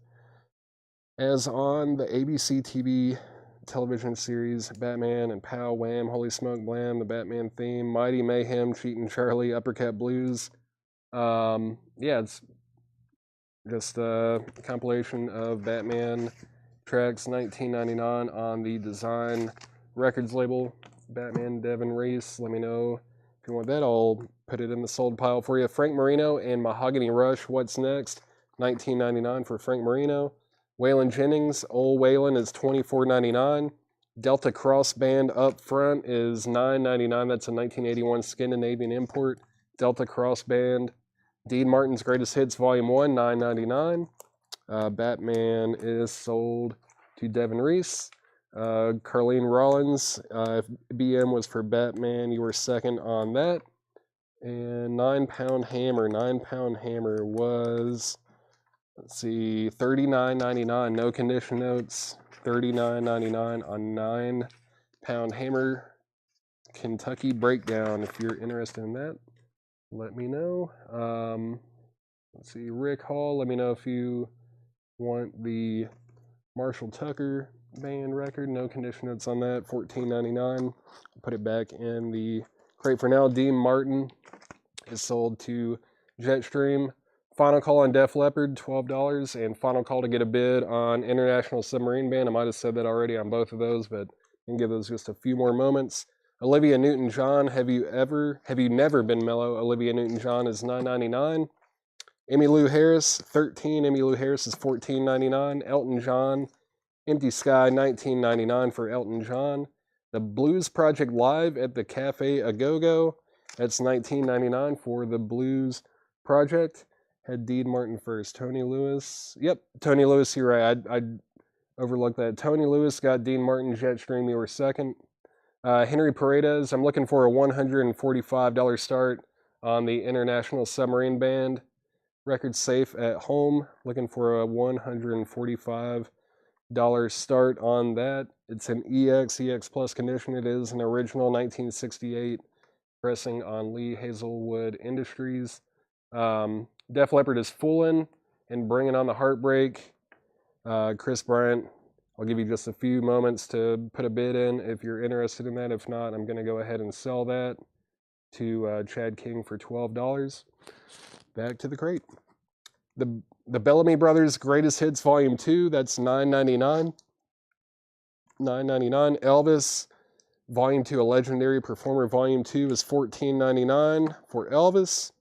as on the ABC TV television series Batman and Pow Wham, Holy Smoke Blam, the Batman theme, Mighty Mayhem, Cheatin' Charlie, Uppercut Blues. Yeah, it's just a compilation of Batman tracks, $19.99 on the Design Records label. Batman Devin Reese, let me know if you want that. I'll put it in the sold pile for you. Frank Marino and Mahogany Rush, What's Next? $19.99 for Frank Marino. Waylon Jennings, Old Waylon is $24.99. Delta Cross Band up front is $9.99. That's a 1981 Scandinavian import. Delta Cross Band. Dean Martin's Greatest Hits Volume 1, $9.99. Batman is sold to Devin Reese. Carlene Rollins, if BM was for Batman, you were second on that. And 9-Pound Hammer. 9-Pound Hammer was, let's see, $39.99. No condition notes. $39.99 on 9-Pound Hammer. Kentucky Breakdown. If you're interested in that, let me know. Let's see, Rick Hall, let me know if you want the Marshall Tucker Band record. No condition notes on that. $14.99. Put it back in the crate for now. Dean Martin is sold to Jetstream. Final call on Def Leppard, $12. And final call to get a bid on International Submarine Band. I might have said that already on both of those, but I can give those just a few more moments. Olivia Newton-John, Have You Never Been Mellow? Olivia Newton-John is $9.99. Emmylou Harris, $13. Emmylou Harris is $14.99. Elton John, Empty Sky, $19.99 for Elton John. The Blues Project Live at the Cafe Agogo, that's $19.99 for the Blues Project. Had Dean Martin first. Tony Lewis, yep, Tony Lewis, you're right. I overlooked that. Tony Lewis got Dean Martin, Jetstream, you were second. Henry Paredes, I'm looking for a $145 start on the International Submarine Band record Safe at Home. Looking for a $145 start on that. It's an EX Plus condition. It is an original 1968 pressing on Lee Hazelwood Industries. Def Leppard is Foolin' and Bringing on the Heartbreak. Chris Bryant, I'll give you just a few moments to put a bid in if you're interested in that. If not, I'm going to go ahead and sell that to Chad King for $12. Back to the crate. The Bellamy Brothers Greatest Hits Volume 2, that's $9.99. $9.99. Elvis Volume 2, A Legendary Performer Volume 2 is $14.99 for Elvis.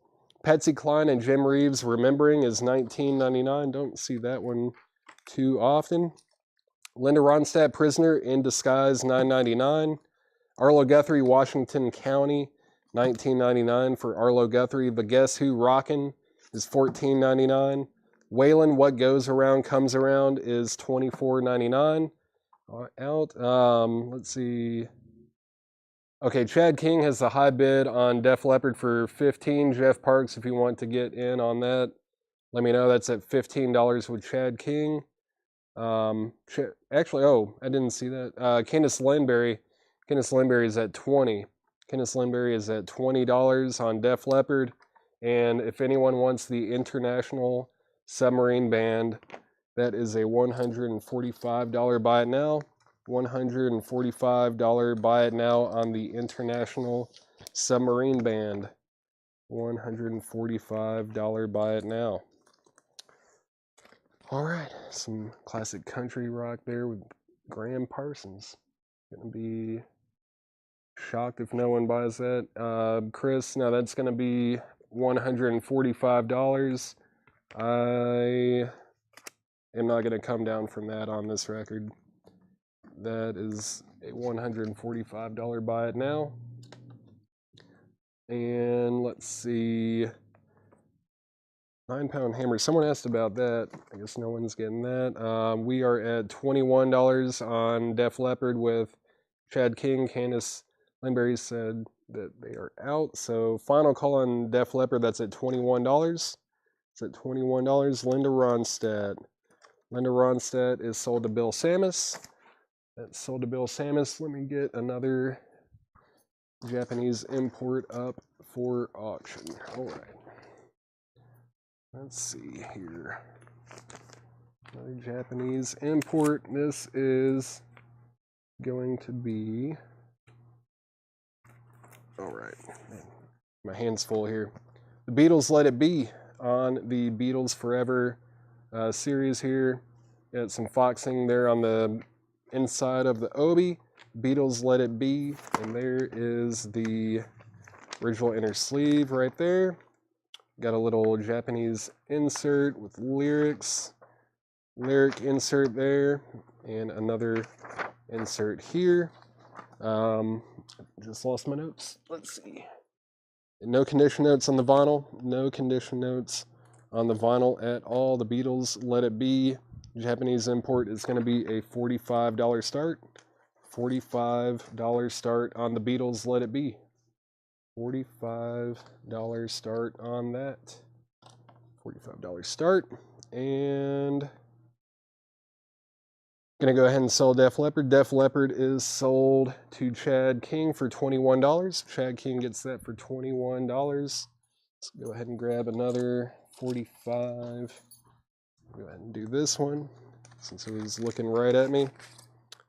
Patsy Cline and Jim Reeves Remembering is $19.99. Don't see that one too often. Linda Ronstadt, Prisoner in Disguise, $9.99. Arlo Guthrie, Washington County, $19.99 for Arlo Guthrie. The Guess Who Rockin' is $14.99. Waylon, What Goes Around Comes Around is $24.99. Let's see. Okay, Chad King has the high bid on Def Leppard for $15. Jeff Parks, if you want to get in on that, let me know. That's at $15 with Chad King. Actually, I didn't see that. Candice Lindberry is at $20. Candice Lindberry is at $20 on Def Leppard. And if anyone wants the International Submarine Band, that is a $145 buy it now. $145 buy it now on the International Submarine Band. $145 buy it now. All right, some classic country rock there with Graham Parsons. Gonna be shocked if no one buys that. Chris, now that's gonna be $145. I am not gonna come down from that on this record. That is a $145 buy it now. And let's see, 9-pound hammer. Someone asked about that. I guess no one's getting that. We are at $21 on Def Leppard with Chad King. Candace Lindberry said that they are out. So final call on Def Leppard. That's at $21. It's at $21. Linda Ronstadt. Linda Ronstadt is sold to Bill Samus. That's sold to Bill Samus. Let me get another Japanese import up for auction. All right. Let's see here. Another Japanese import. This is going to be, all right, man, my hand's full here. The Beatles Let It Be on the Beatles Forever series here. Got some foxing there on the inside of the obi. Beatles Let It Be, and there is the original inner sleeve right there. Got a little Japanese insert with lyrics, lyric insert there, and another insert here. Just lost my notes. Let's see. No condition notes on the vinyl. No condition notes on the vinyl at all. The Beatles Let It Be Japanese import is going to be a $45 start. $45 start on the Beatles Let It Be. $45 start on that. $45 start. And gonna go ahead and sell Def Leppard. Def Leppard is sold to Chad King for $21. Chad King gets that for $21. Let's go ahead and grab another 45. Go ahead and do this one since it was looking right at me.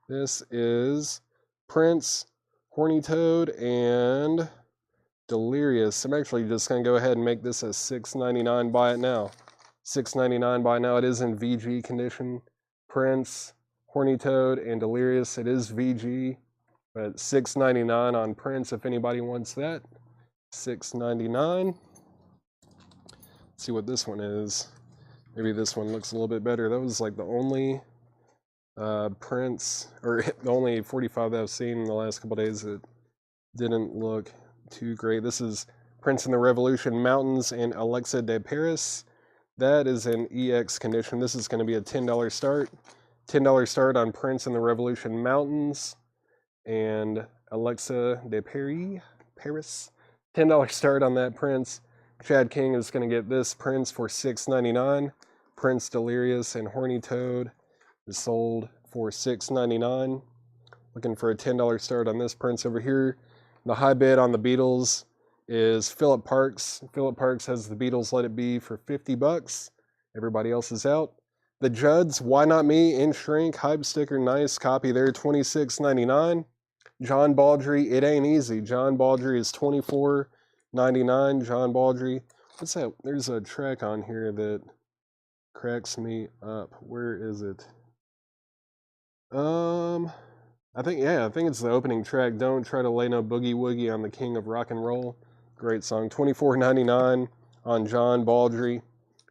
This is Prince, Horny Toad, and Delirious. I'm actually just going to go ahead and make this a $6.99 buy it now. $6.99 buy now. It is in VG condition. Prince, Horny Toad, and Delirious. It is VG, but $6.99 on Prince if anybody wants that. $6.99. Let's see what this one is. Maybe this one looks a little bit better. That was like the only Prince, or the only 45 that I've seen in the last couple days that didn't look too great. This is Prince and the Revolution Mountains and Alexa de Paris. That is an EX condition. This is going to be a $10 start. $10 start on Prince and the Revolution Mountains and Alexa de Paris. $10 start on that Prince. Chad King is going to get this Prince for $6.99. Prince, Delirious, and Horny Toad is sold for $6.99. Looking for a $10 start on this Prince over here. The high bid on the Beatles is Philip Parks. Philip Parks has the Beatles Let It Be for $50. Everybody else is out. The Judds, Why Not Me, in shrink, hype sticker, nice copy there, $26.99. John Baldry, It Ain't Easy. John Baldry is $24.99. John Baldry. What's that? There's a track on here that cracks me up. Where is it? I think it's the opening track. Don't Try to Lay No Boogie Woogie on the King of Rock and Roll. Great song. $24.99 on John Baldry.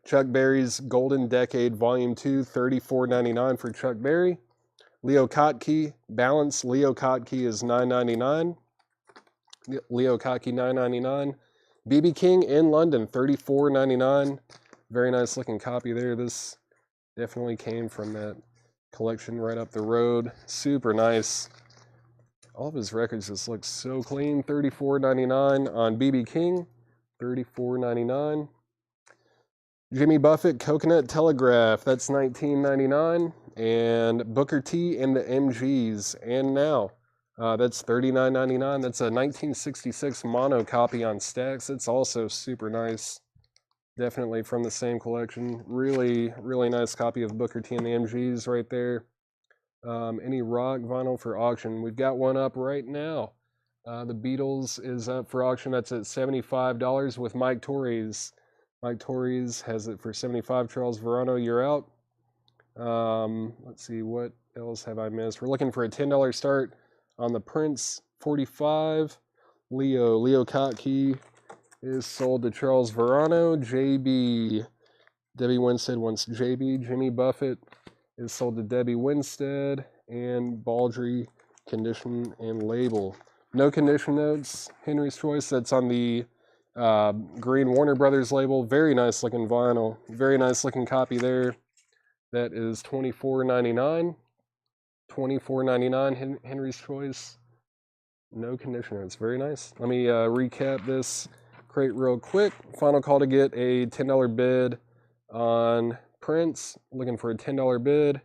Chuck Berry's Golden Decade Volume 2, $34.99 for Chuck Berry. Leo Kottke, Balance. Leo Kottke is $9.99. Leo Kottke, $9.99. BB King in London, $34.99. Very nice looking copy there. This definitely came from that collection right up the road. Super nice. All of his records just look so clean. $34.99 on BB King. $34.99. Jimmy Buffett, Coconut Telegraph. That's $19.99. And Booker T and the MGs. And now, That's $39.99. That's a 1966 mono copy on Stacks. It's also super nice. Definitely from the same collection. Really, really nice copy of Booker T and the MGs right there. Any rock vinyl for auction? We've got one up right now. The Beatles is up for auction. That's at $75 with Mike Torres. Mike Torres has it for $75. Charles Verano, you're out. Let's see, what else have I missed? We're looking for a $10 start on the Prince 45. Leo Kottke is sold to Charles Verano. JB, Debbie Winstead wants JB. Jimmy Buffett is sold to Debbie Winstead. And Baldry, condition and label. No condition notes. Henry's Choice, that's on the green Warner Brothers label. Very nice looking vinyl. Very nice looking copy there. That is $24.99. $24.99, Henry's Choice. No condition notes. Very nice. Let me recap this crate real quick. Final call to get a $10 bid on Prince. Looking for a $10 bid.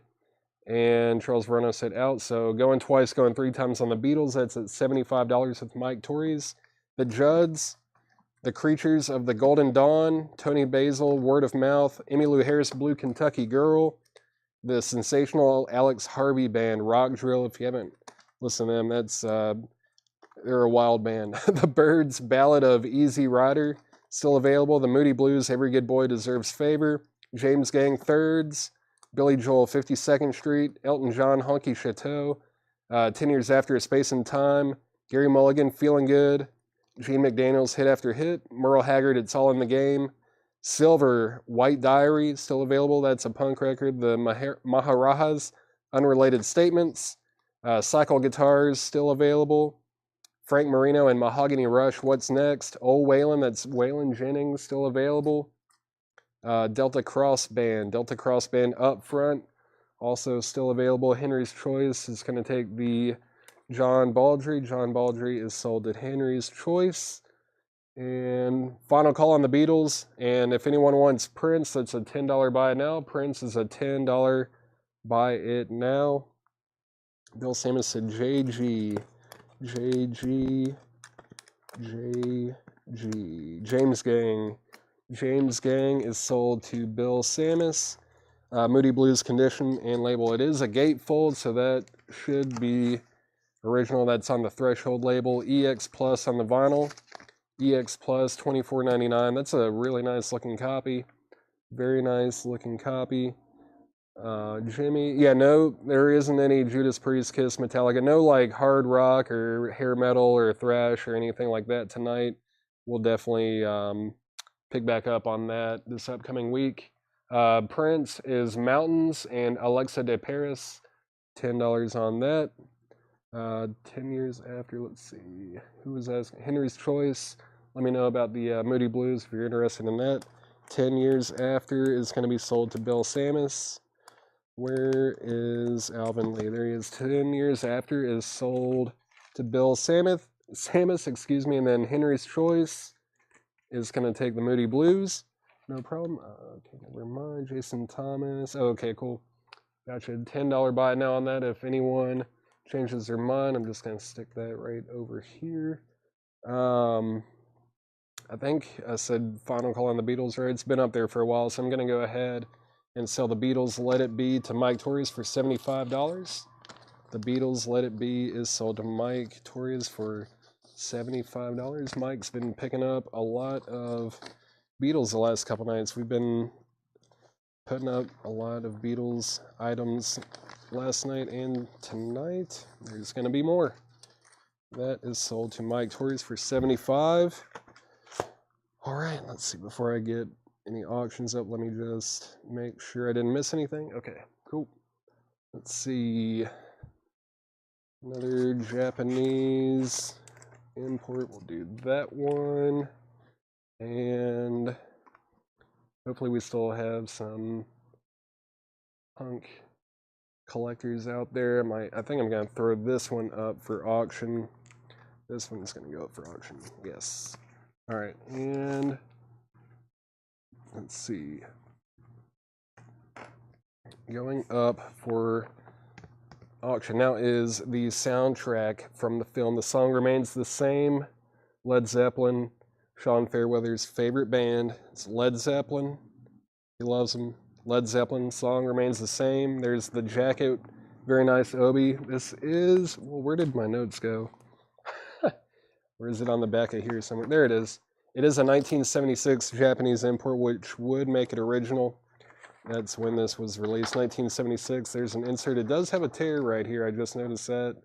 And Charles Verano said out. So going twice, going three times on the Beatles. That's at $75 with Mike Torres. The Judds, The Creatures of the Golden Dawn, Tony Basil, Word of Mouth, Emmylou Harris, Blue Kentucky Girl, the sensational Alex Harvey band, Rock Drill. If you haven't listened to them, that's they're a wild band. The Byrds, Ballad of Easy Rider, still available. The Moody Blues, Every Good Boy Deserves Favor, James Gang Thirds, Billy Joel, 52nd Street, Elton John, Honky Chateau, 10 Years After a Space and Time, Gary Mulligan, Feeling Good, Gene McDaniels, Hit After Hit, Merle Haggard, It's All in the Game, Silver, White Diary, still available. That's a punk record. The Maharajas, Unrelated Statements, Cycle Guitars, still available. Frank Marino and Mahogany Rush, What's Next? Old Waylon, that's Waylon Jennings, still available. Delta Cross Band Up Front, also still available. Henry's Choice is going to take the John Baldry. John Baldry is sold at Henry's Choice. And final call on the Beatles. And if anyone wants Prince, that's a $10 buy it now. Prince is a $10 buy it now. Bill Samus said JG. James Gang. James Gang is sold to Bill Samus. Moody Blues condition and label. It is a gatefold, so that should be original. That's on the Threshold label. EX Plus on the vinyl. EX Plus, $24.99. That's a really nice looking copy. Very nice looking copy. Jimmy, yeah, no, there isn't any Judas Priest, Kiss, Metallica. No like hard rock or hair metal or thrash or anything like that tonight. We'll definitely pick back up on that this upcoming week. Prince is Mountains and Alexa de Paris. $10 on that. 10 years after, let's see. Who was asking? Henry's Choice. Let me know about the Moody Blues if you're interested in that. 10 years after is going to be sold to Bill Samus. Where is Alvin Lee? There he is. 10 years after is sold to Bill Samus, and then Henry's Choice is going to take the Moody Blues. No problem. Okay, never mind. Jason Thomas. Okay, cool. Gotcha. $10 buy now on that. If anyone changes their mind, I'm just going to stick that right over here. I think I said final call on the Beatles, right? It's been up there for a while, so I'm going to go ahead and sell the Beatles Let It Be to Mike Torres for $75. The Beatles Let It Be is sold to Mike Torres for $75. Mike's been picking up a lot of Beatles the last couple nights. We've been putting up a lot of Beatles items last night and tonight. There's going to be more. That is sold to Mike Torres for $75. All right, let's see. Before I get any auctions up, let me just make sure I didn't miss anything. Okay, cool. Let's see. Another Japanese import. We'll do that one. And hopefully we still have some punk collectors out there. I think I'm going to throw this one up for auction. This one's going to go up for auction. Yes. All right, and let's see. Going up for auction now is the soundtrack from the film. The song remains the same. Led Zeppelin, Sean Fairweather's favorite band. It's Led Zeppelin. He loves them. Led Zeppelin song remains the same. There's the jacket. Very nice obi. This is, well, where did my notes go? Where is it on the back of here somewhere? There it is. It is a 1976 Japanese import, which would make it original. That's when this was released, 1976. There's an insert. It does have a tear right here. I just noticed that.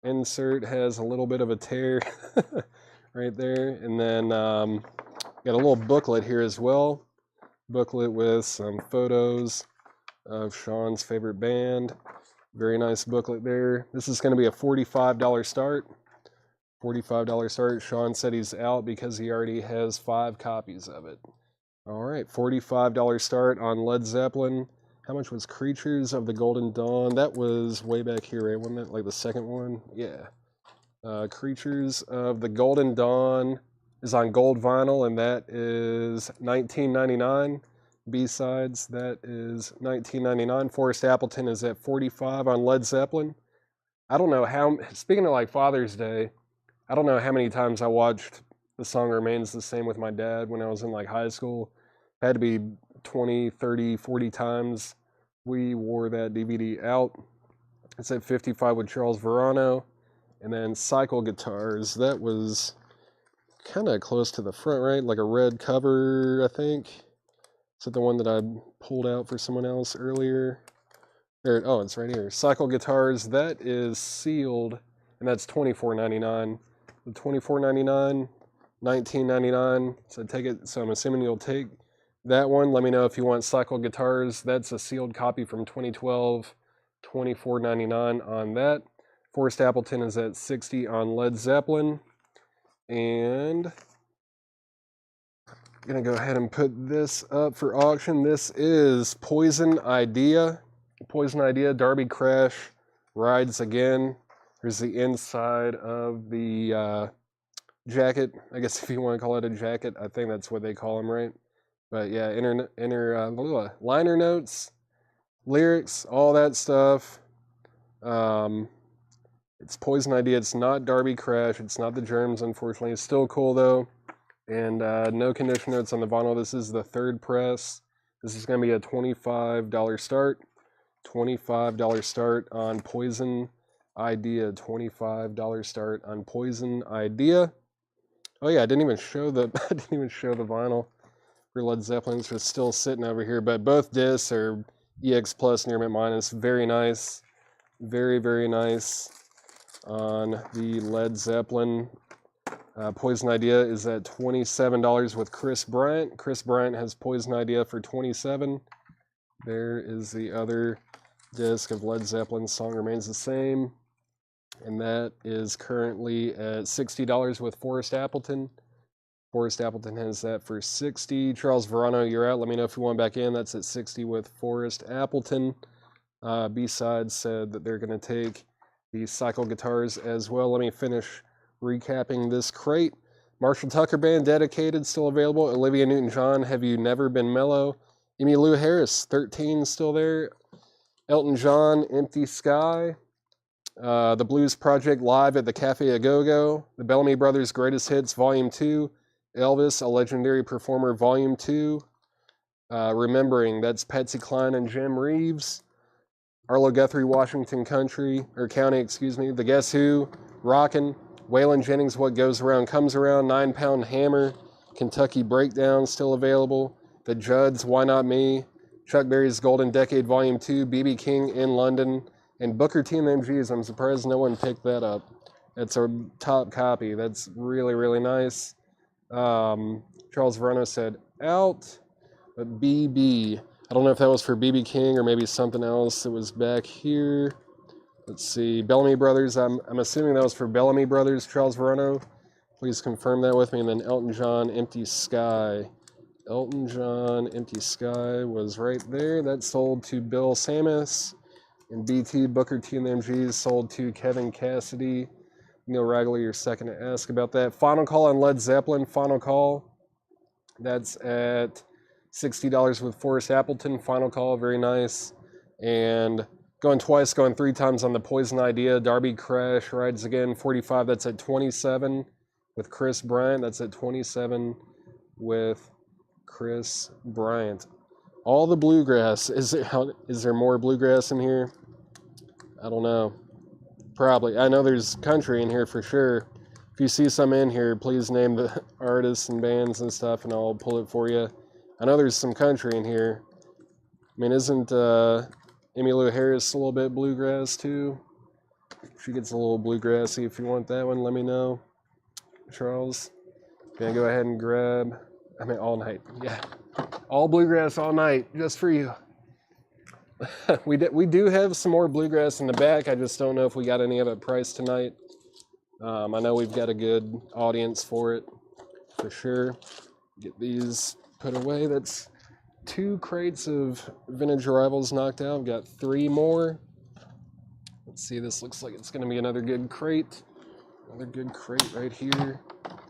Insert has a little bit of a tear right there. And then got a little booklet here as well. Booklet with some photos of Sean's favorite band. Very nice booklet there. This is going to be a $45 start. $45 start. Sean said he's out because he already has 5 copies of it. All right, $45 start on Led Zeppelin. How much was Creatures of the Golden Dawn? That was way back here, right? Wasn't that like the second one? Yeah. Creatures of the Golden Dawn is on gold vinyl, and that is $19.99. B-sides, that is $19.99. Forrest Appleton is at $45 on Led Zeppelin. I don't know how, speaking of like Father's Day, I don't know how many times I watched The Song Remains the Same with my dad when I was in like high school. It had to be 20, 30, 40 times we wore that DVD out. It's at 55 with Charles Verano. And then Cycle Guitars, that was kind of close to the front, right? Like a red cover, I think. Is it the one that I pulled out for someone else earlier? There, oh, it's right here. Cycle Guitars, that is sealed, and that's $24.99. The $24.99, $19.99. So take it. So I'm assuming you'll take that one. Let me know if you want Cycle Guitars. That's a sealed copy from 2012. $24.99 on that. Forrest Appleton is at $60 on Led Zeppelin. And I'm going to go ahead and put this up for auction. This is Poison Idea. Poison Idea, Darby Crash Rides Again. Here's the inside of the jacket. I guess if you want to call it a jacket, I think that's what they call them, right? But yeah, liner notes, lyrics, all that stuff. It's Poison Idea. It's not Darby Crash. It's not the Germs, unfortunately. It's still cool, though. And no condition notes on the vinyl. This is the third press. This is going to be a $25 start. $25 start on Poison Idea. $25 start on Poison Idea. Oh yeah, I didn't even show the vinyl for Led Zeppelin. It's just still sitting over here. But both discs are EX Plus Near Mint Minus. Very nice. Very, very nice on the Led Zeppelin. Poison Idea is at $27 with Chris Bryant. Chris Bryant has Poison Idea for $27. There is the other disc of Led Zeppelin. Song Remains the Same. And that is currently at $60 with Forrest Appleton. Forrest Appleton has that for $60. Charles Verano, you're out. Let me know if you want back in. That's at $60 with Forrest Appleton. B-Sides said that they're going to take the Cycle Guitars as well. Let me finish recapping this crate. Marshall Tucker Band, Dedicated, still available. Olivia Newton-John, Have You Never Been Mellow? Emmylou Harris, 13, still there. Elton John, Empty Sky. The Blues Project, Live at the Cafe A Go-Go. The Bellamy Brothers, Greatest Hits, Volume 2. Elvis, A Legendary Performer, Volume 2. Remembering, that's Patsy Cline and Jim Reeves. Arlo Guthrie, Washington County, The Guess Who, Rockin', Waylon Jennings, What Goes Around Comes Around, 9 Pound Hammer, Kentucky Breakdown, still available, The Judds, Why Not Me, Chuck Berry's Golden Decade Volume 2, B.B. King, In London, and Booker T and the MGs. I'm surprised no one picked that up. That's a top copy. That's really, really nice. Charles Verano said out, but BB. I don't know if that was for B.B. King or maybe something else that was back here. Let's see. Bellamy Brothers. I'm assuming that was for Bellamy Brothers, Charles Verano. Please confirm that with me. And then Elton John, Empty Sky. Elton John, Empty Sky was right there. That sold to Bill Samus. And BT, Booker T and the MGs sold to Kevin Cassidy. Neil Ragley, you're second to ask about that. Final call on Led Zeppelin. Final call. That's at $60 with Forrest Appleton. Final call, very nice. And Going twice, going 3 times on the Poison Idea. Darby Crash rides again, 45. That's at 27 with Chris Bryant. That's at 27 with Chris Bryant. All the bluegrass. Is there more bluegrass in here? I don't know. Probably. I know there's country in here for sure. If you see some in here, please name the artists and bands and stuff, and I'll pull it for you. I know there's some country in here. I mean, isn't Emmylou Harris a little bit bluegrass too? She gets a little bluegrassy. If you want that one, let me know. Charles, gonna go ahead and grab. I mean, all night. Yeah, all bluegrass all night, just for you. we do have some more bluegrass in the back. I just don't know if we got any of it priced tonight. I know we've got a good audience for it, for sure. Get these put away. That's 2 crates of vintage arrivals knocked out. I've got 3 more. Let's see, this looks like it's going to be another good crate. Another good crate right here.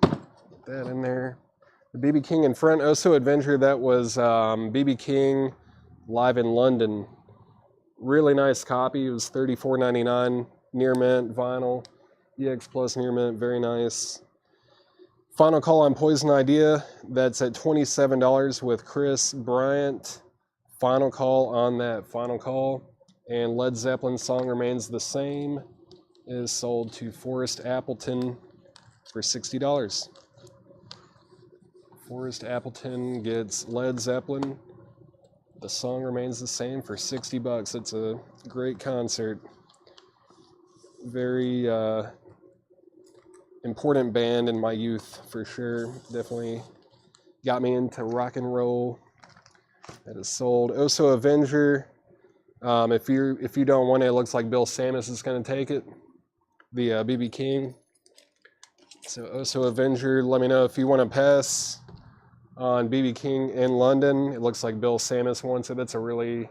Put that in there. The BB King in front. Oso Adventure, that was BB King live in London. Really nice copy. It was $34.99. Near mint vinyl. EX Plus near mint. Very nice. Final call on Poison Idea. That's at $27 with Chris Bryant. Final call on that. Final call. And Led Zeppelin Song Remains the Same is sold to Forrest Appleton for $60. Forrest Appleton gets Led Zeppelin. The Song Remains the Same for $60. It's a great concert. Very important band in my youth, for sure. Definitely got me into rock and roll. That is sold. Oso Avenger. If you don't want it, it looks like Bill Samus is going to take it. The BB King. So Oso Avenger. Let me know if you want to pass on BB King in London. It looks like Bill Samus wants it. That's a really,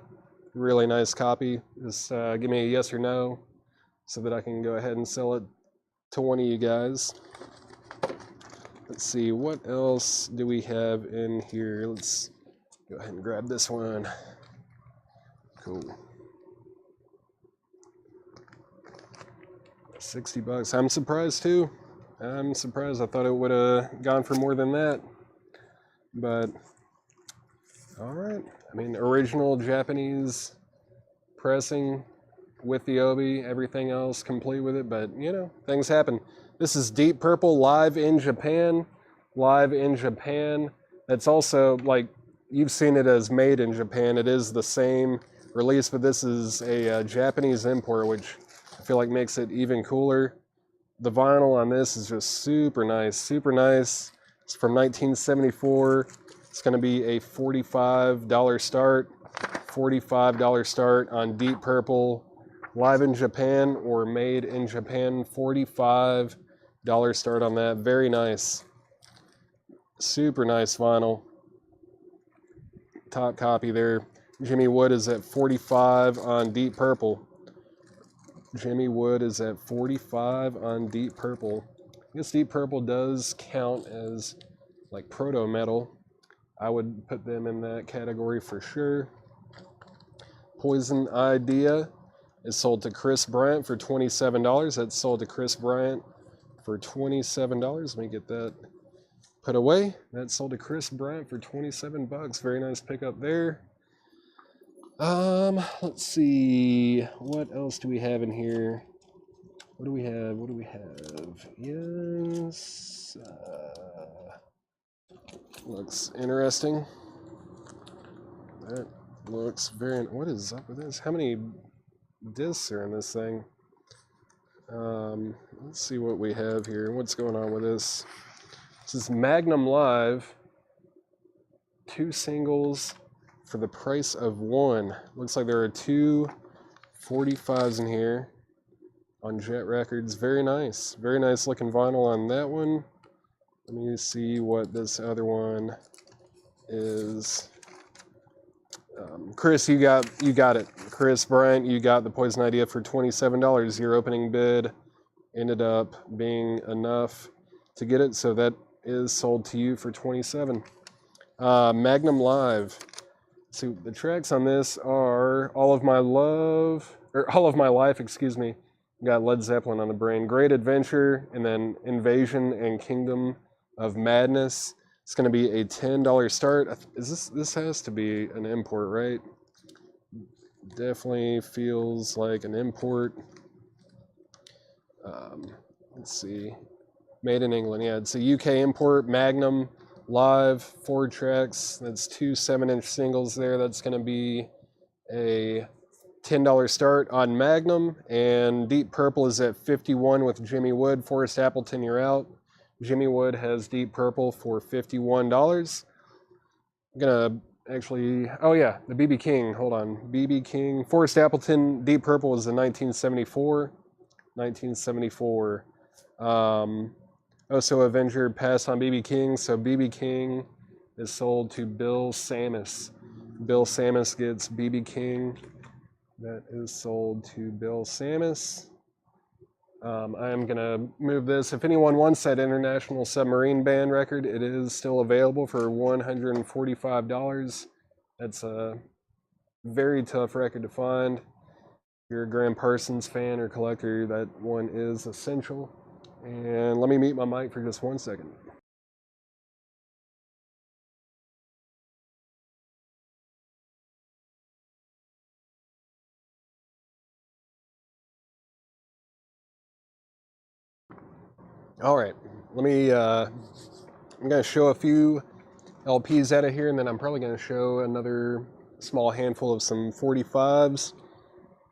really nice copy. Just give me a yes or no so that I can go ahead and sell it to one of you guys. Let's see, what else do we have in here? Let's go ahead and grab this one. Cool. $60. I'm surprised too. I'm surprised. I thought it would have gone for more than that. But, all right. I mean, original Japanese pressing with the obi, everything else complete with it. But, you know, things happen. This is Deep Purple live in Japan. Live in Japan. That's also, like, you've seen it as made in Japan. It is the same release, but this is a Japanese import, which I feel like makes it even cooler. The vinyl on this is just super nice, super nice. It's from 1974. It's going to be a $45 start. $45 start on Deep Purple, live in Japan or made in Japan. $45 start on that. Very nice. Super nice vinyl. Top copy there. Jimmy Wood is at 45 on Deep Purple. Jimmy Wood is at 45 on Deep Purple. I guess Deep Purple does count as like proto metal. I would put them in that category for sure. Poison Idea is sold to Chris Bryant for $27. That's sold to Chris Bryant for $27. Let me get that put away. That's sold to Chris Bryant for $27. Very nice pickup there. Let's see. What else do we have in here? What do we have? What do we have? Yes. Looks interesting. That looks very... What is up with this? How many discs are in this thing? Let's see what we have here. What's going on with this? This is Magnum Live. 2 singles for the price of 1. Looks like there are 2 45s in here on Jet Records. Very nice. Very nice looking vinyl on that one. Let me see what this other one is. Chris, you got it. Chris Bryant, you got the Poison Idea for $27. Your opening bid ended up being enough to get it, so that is sold to you for $27. Magnum Live. So the tracks on this are All of My Love, or All of My Life, excuse me. Got Led Zeppelin on the brain. Great Adventure, and then Invasion and Kingdom of Madness. It's going to be a $10 start. This has to be an import, right? Definitely feels like an import. Let's see. Made in England. Yeah, it's a UK import. Magnum live, 4 tracks. That's 2 7-inch singles there. That's going to be a $10 start on Magnum. And Deep Purple is at 51 with Jimmy Wood. Forrest Appleton, you're out. Jimmy Wood has Deep Purple for $51. I'm gonna actually, oh yeah, the BB King. Hold on, BB King. Forrest Appleton, Deep Purple is in 1974. 1974. Also Avenger passed on BB King, so BB King is sold to Bill Samus. Bill Samus gets BB King. That is sold to Bill Samus. I am going to move this. If anyone wants that International Submarine Band record, it is still available for $145. That's a very tough record to find. If you're a Graham Parsons fan or collector, that one is essential. And let me mute my mic for just 1 second. All right, let me, I'm going to show a few LPs out of here, and then I'm probably going to show another small handful of some 45s,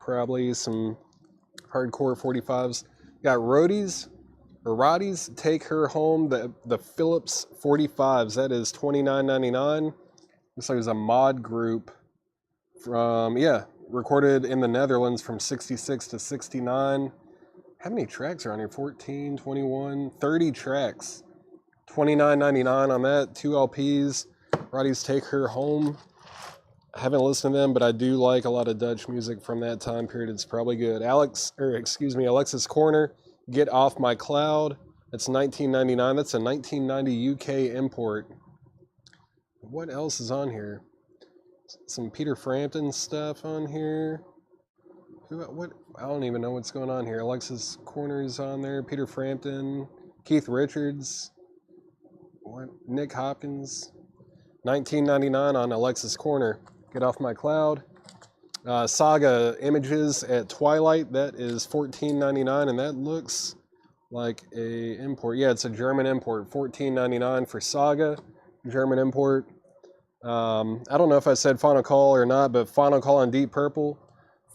probably some hardcore 45s. Got Roddy's Take Her Home, the Philips 45s. That is $29.99. Looks like it was a mod group from, yeah, recorded in the Netherlands from 66 to 69. How many tracks are on here? 14, 21, 30 tracks. $29.99 on that. 2 LPs. Roddy's Take Her Home. I haven't listened to them, but I do like a lot of Dutch music from that time period. It's probably good. Alexis Corner, Get Off My Cloud. That's $19.99. That's a 1990 UK import. What else is on here? Some Peter Frampton stuff on here. What? I don't even know what's going on here. Alexis Corner's on there. Peter Frampton, Keith Richards. What? Nick Hopkins. $19.99 on Alexis Corner. Get Off My Cloud. Saga Images at Twilight. That is $14.99, and that looks like a import. Yeah, it's a German import. $14.99 for Saga, German import. I don't know if I said Final Call or not, but Final Call on Deep Purple.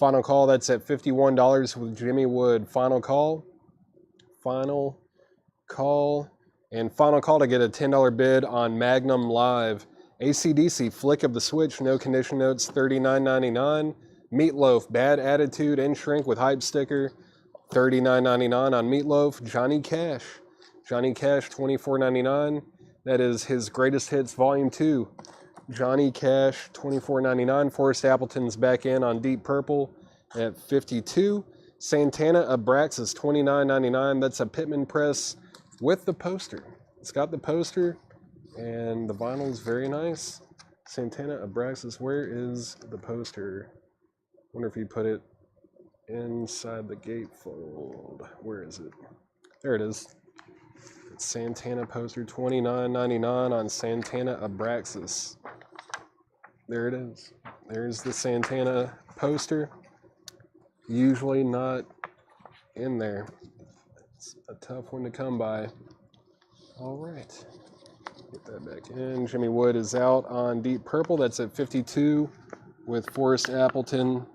Final Call, that's at $51 with Jimmy Wood. Final Call. And Final Call to get a $10 bid on Magnum Live. AC/DC, Flick of the Switch, no condition notes, $39.99. Meatloaf, Bad Attitude and Shrink with hype sticker, $39.99 on Meatloaf. Johnny Cash, $24.99. That is his Greatest Hits Volume 2. Johnny Cash, $24.99. Forrest Appleton's back in on Deep Purple at $52. Santana Abraxas, $29.99. That's a Pittman press with the poster. It's got the poster, and the vinyl is very nice. Santana Abraxas, where is the poster? Wonder if you put it inside the gatefold. Where is it? There it is. It's Santana poster, $29.99 on Santana Abraxas. There it is. There's the Santana poster. Usually not in there. It's a tough one to come by. All right. Get that back in. Jimmy Wood is out on Deep Purple. That's at 52 with Forrest Appleton.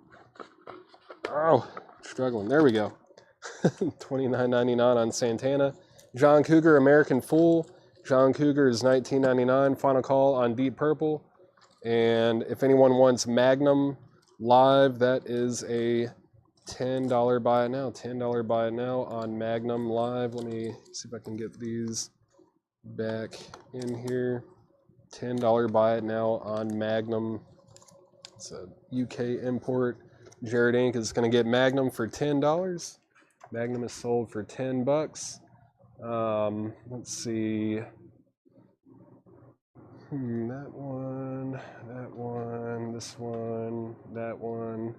Oh, struggling. There we go. $29.99 on Santana. John Cougar, American Fool. John Cougar is $19.99. Final Call on Deep Purple. And if anyone wants Magnum Live, that is a $10 buy it now. $10 buy it now on Magnum Live. Let me see if I can get these back in here. $10 buy it now on Magnum. It's a UK import. Jared Inc. is going to get Magnum for $10. Magnum is sold for $10. Let's see. That one, this one, that one.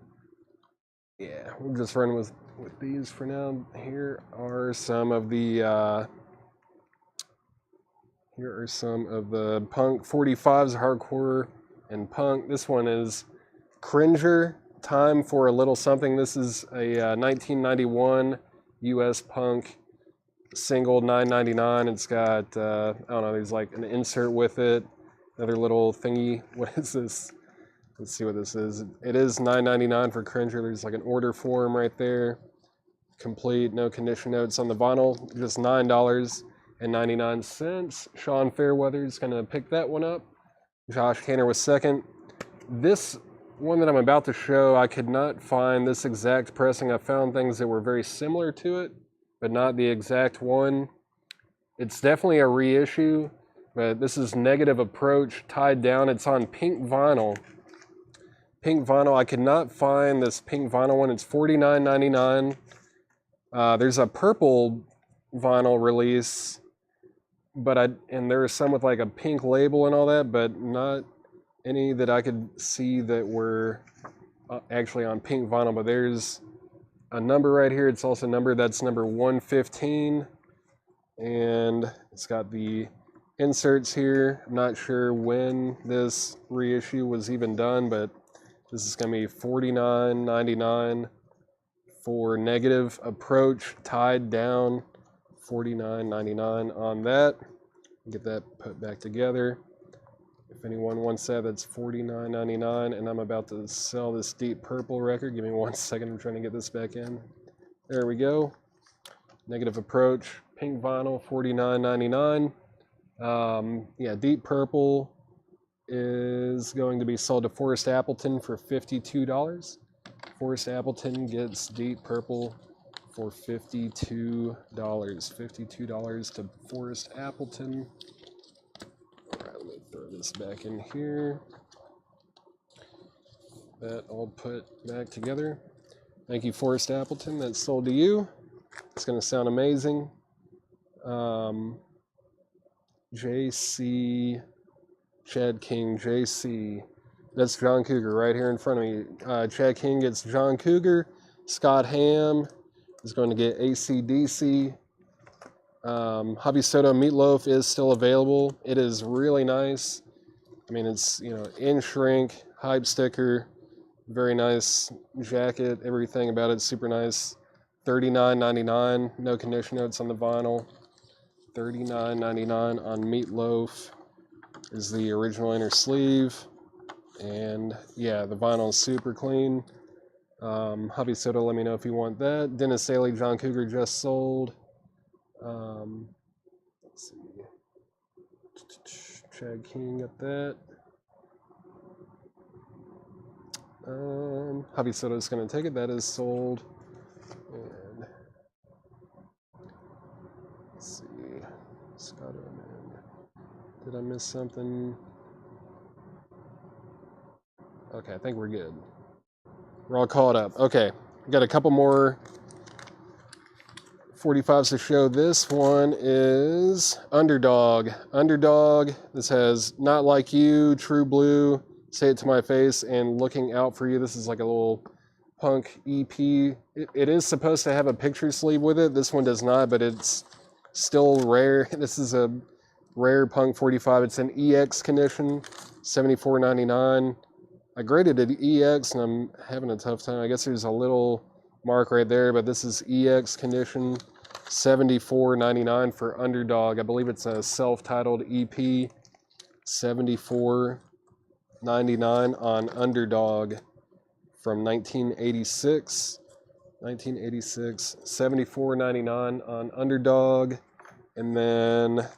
yeah, we'll just run with these for now. Here are some of the Punk 45s, hardcore and punk. This one is Cringer, Time for a Little Something. This is a 1991 US punk single, $9.99. It's got I don't know, there's like an insert with it, another little thingy. What is this? Let's see what this is. It is $9.99 for Cringer. There's like an order form right there. Complete, no condition notes on the vinyl. Just $9.99. Sean Fairweather's gonna pick that one up. Josh Tanner was second. This one that I'm about to show, I could not find this exact pressing. I found things that were very similar to it, but not the exact one. It's definitely a reissue, but this is Negative Approach, tied down. It's on pink vinyl. Pink vinyl, I could not find this pink vinyl one. It's $49.99. There's a purple vinyl release, and there's some with like a pink label and all that, but not any that I could see that were actually on pink vinyl. But there's a number right here. It's also a number that's number 115, and it's got the inserts here. I'm not sure when this reissue was even done, but this is going to be $49.99 for Negative Approach, tied down. $49.99 on that. Get that put back together. If anyone wants that, that's $49.99. And I'm about to sell this Deep Purple record. Give me 1 second. I'm trying to get this back in. There we go. Negative Approach, pink vinyl, $49.99. Yeah, Deep Purple is going to be sold to Forrest Appleton for $52. Forrest Appleton gets Deep Purple for $52. $52 to Forrest Appleton. All right, let me throw this back in here. That all put back together. Thank you, Forrest Appleton. That's sold to you. It's going to sound amazing. JC, Chad King, JC. That's John Cougar right here in front of me. Chad King gets John Cougar. Scott Ham is going to get AC/DC. Hobby Soda Meatloaf is still available. It is really nice. I mean, it's, you know, in shrink, hype sticker, very nice jacket, everything about it super nice. $39.99, no condition notes on the vinyl. $39.99 on Meatloaf is the original inner sleeve. And yeah, the vinyl is super clean. Hobby Soda, let me know if you want that. Dennis Saley, John Cougar just sold. Let's see. Chad King got that. Hobby Soda is going to take it. That is sold. And let's see. Scott Oman. Did I miss something? Okay, I think we're good. We're all caught up. Okay, got a couple more 45s to show. This one is Underdog. Underdog. This has Not Like You, True Blue, Say It to My Face, and Looking Out for You. This is like a little punk EP. It is supposed to have a picture sleeve with it. This one does not, but it's still rare. This is a rare punk 45. It's an EX condition, $74.99. I graded it EX and I'm having a tough time. I guess there's a little mark right there, but this is EX condition, $74.99 for Underdog. I believe it's a self-titled EP, $74.99 on Underdog from 1986. 1986, $74.99 on Underdog. And then the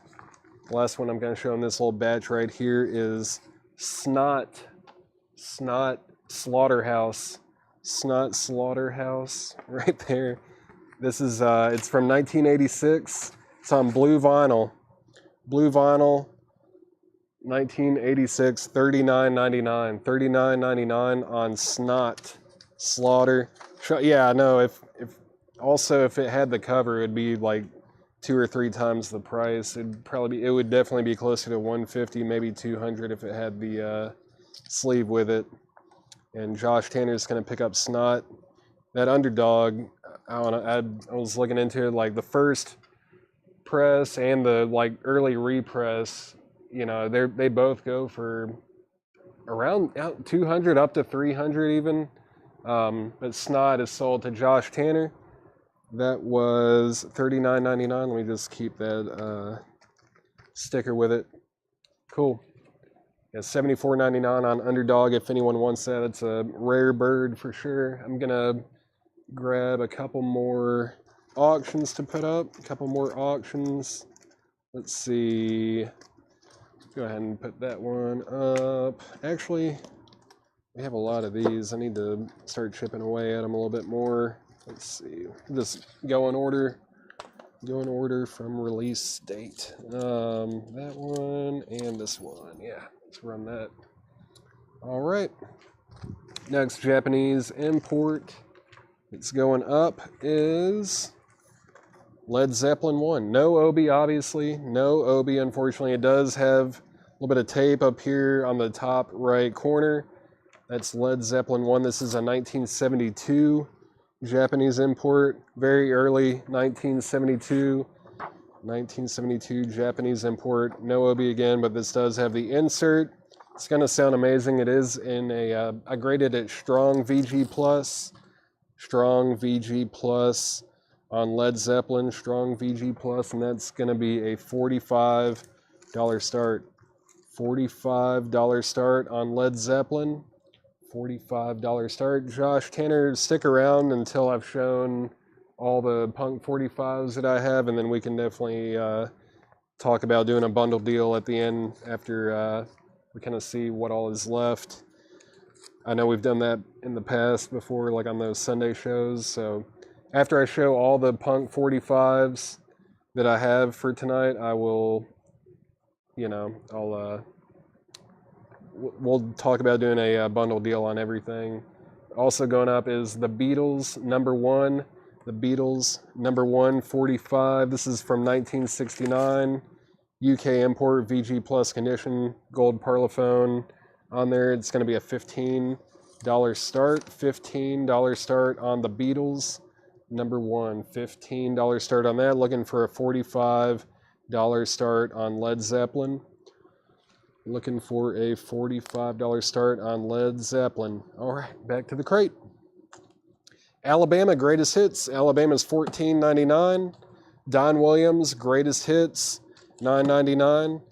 last one I'm going to show in this little batch right here is Snot Slaughterhouse. Snot Slaughterhouse right there. This is it's from 1986. It's on blue vinyl. Blue vinyl, 1986, $39.99. $39.99 on Snot Slaughter. Yeah, I know. If it had the cover, it'd be like 2 or 3 times the price. It would definitely be closer to $150, maybe $200 if it had the sleeve with it. And Josh Tanner's going to pick up Snot. that Underdog, I was looking into it, like the first press and the like early repress, you know, they both go for around 200 up to 300 even. But Snot is sold to Josh Tanner. That was $39.99. Let me just keep that sticker with it. Cool. Yeah, $74.99 on Underdog if anyone wants that. It's a rare bird for sure. I'm gonna grab a couple more auctions to put up. A couple more auctions. Let's see. Go ahead and put that one up. Actually, we have a lot of these. I need to start chipping away at them a little bit more. Let's see. Just go in order. Go in order from release date. That one and this one. Yeah, let's run that. All right. Next Japanese import. It's going up is Led Zeppelin 1. No Obi, obviously. No Obi, unfortunately. It does have a little bit of tape up here on the top right corner. That's Led Zeppelin 1. This is a 1972 Japanese import. Very early 1972. 1972 Japanese import. No Obi again, but this does have the insert. It's going to sound amazing. It is in a, I graded it strong VG+. Strong VG+ on Led Zeppelin, strong VG+, and that's going to be a $45 start. $45 start on Led Zeppelin. $45 start. Josh Tanner, stick around until I've shown all the Punk 45s that I have, and then we can definitely talk about doing a bundle deal at the end after we kind of see what all is left. I know we've done that in the past before, like on those Sunday shows. So after I show all the Punk 45s that I have for tonight, I will, you know, we'll talk about doing a bundle deal on everything. Also going up is the Beatles #1. The Beatles #1 45. This is from 1969. UK import, VG plus condition, gold Parlophone. On there, it's going to be a $15 start. $15 start on the Beatles #1. $15 start on that. Looking for a $45 start on Led Zeppelin. Looking for a $45 start on Led Zeppelin. All right, back to the crate. Alabama Greatest Hits. Alabama's $14.99. Don Williams Greatest Hits, $9.99.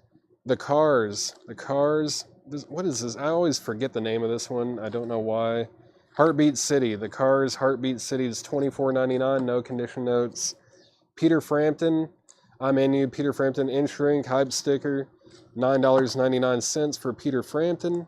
The Cars. What is this? I always forget the name of this one. I don't know why. Heartbeat City. The Cars Heartbeat City is $24.99. No condition notes. Peter Frampton. I'm in you. Peter Frampton in shrink hype sticker. $9.99 for Peter Frampton.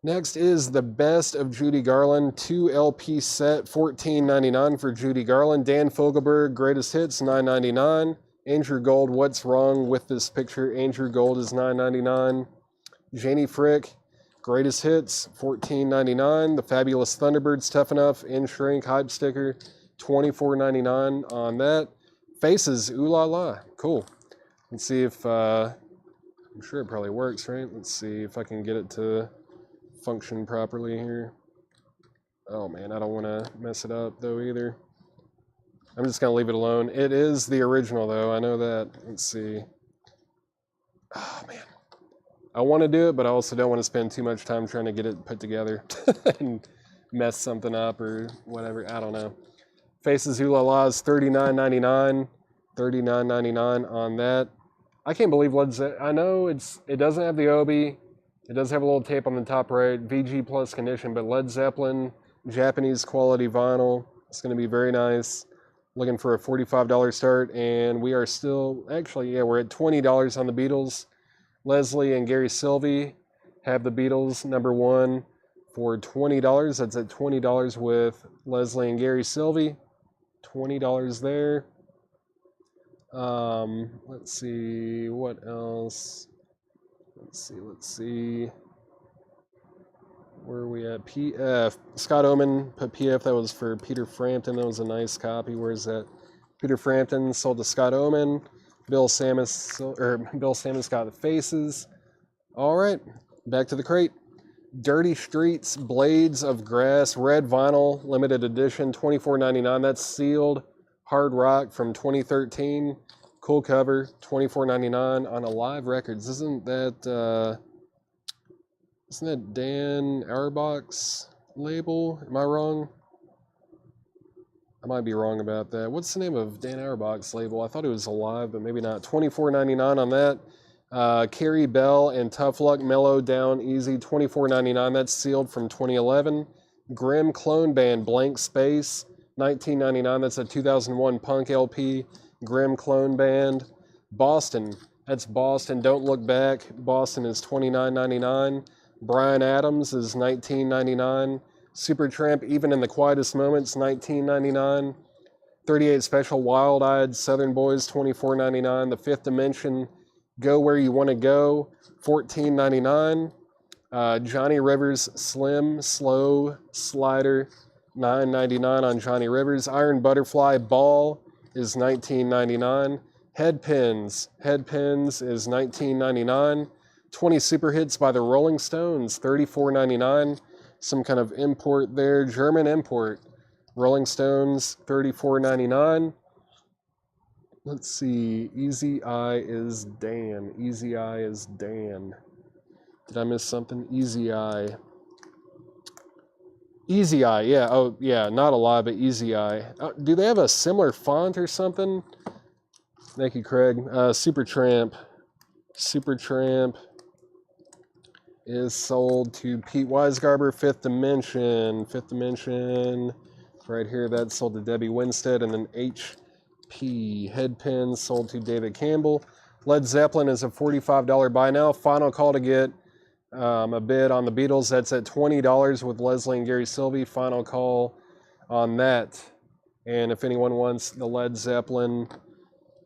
Next is the Best of Judy Garland 2 LP set, $14.99 for Judy Garland. Dan Fogelberg Greatest Hits, $9.99. Andrew Gold, What's Wrong with This Picture? Andrew Gold is $9.99. Janie Frick Greatest Hits, $14.99. The Fabulous Thunderbirds Tough Enough in shrink hype sticker, $24.99 on that. Faces, Ooh La La, cool. Let's see if I'm sure it probably works, right? Let's see if I can get it to function properly here. Oh man, I don't want to mess it up though either. I'm just gonna leave it alone. It is the original though, I know that. Let's see. Oh man, I want to do it, but I also don't want to spend too much time trying to get it put together and mess something up or whatever. I don't know. Faces Ooh La La is $39.99. $39.99 on that. I can't believe Led Zeppelin. I know it doesn't have the Obi. It does have a little tape on the top right, VG plus condition, but Led Zeppelin, Japanese quality vinyl. It's going to be very nice. Looking for a $45 start, and we are still, actually, yeah, we're at $20 on the Beatles. Leslie and Gary Sylvie have the Beatles #1 for $20. That's at $20 with Leslie and Gary Sylvie. $20 there. Let's see, what else? Let's see. Where are we at? PF. Scott Oman put PF. That was for Peter Frampton. That was a nice copy. Where's that? Peter Frampton sold to Scott Oman. Bill Samus got the Faces. All right, back to the crate. Dirty Streets, Blades of Grass, red vinyl, limited edition, $24.99. That's sealed. Hard Rock from 2013. Cool cover, $24.99 on Alive Records. Isn't that Dan Auerbach's label? Am I wrong? I might be wrong about that. What's the name of Dan Auerbach's label? I thought it was Alive, but maybe not. $24.99 on that. Carrie Bell and Tough Luck Mellow Down Easy, $24.99. That's sealed from 2011. Grim Clone Band Blank Space, $19.99. That's a 2001 punk LP. Grim Clone Band. Boston. That's Boston. Don't Look Back. Boston is $29.99. Bryan Adams is $19.99. Supertramp, Even in the Quietest Moments, $19.99. 38 Special, Wild Eyed Southern Boys, $24.99. The Fifth Dimension, Go Where You Want to Go, $14.99. Johnny Rivers, Slim Slow Slider, $9.99 on Johnny Rivers. Iron Butterfly, Ball is $19.99. Headpins is $19.99. 20 Super Hits by the Rolling Stones, $34.99. Some kind of import there, German import. Rolling Stones, $34.99. Let's see, Easy Eye is Dan. Easy Eye is Dan. Did I miss something? Easy Eye. Easy Eye, yeah. Oh, yeah, not Alive, but Easy Eye. Do they have a similar font or something? Thank you, Craig. Supertramp is sold to Pete Weisgarber. Fifth Dimension, right here. That's sold to Debbie Winstead. And then HP Headpins sold to David Campbell. Led Zeppelin is a $45 buy now. Final call to get a bid on the Beatles. That's at $20 with Leslie and Gary Sylvie. Final call on that. And if anyone wants the Led Zeppelin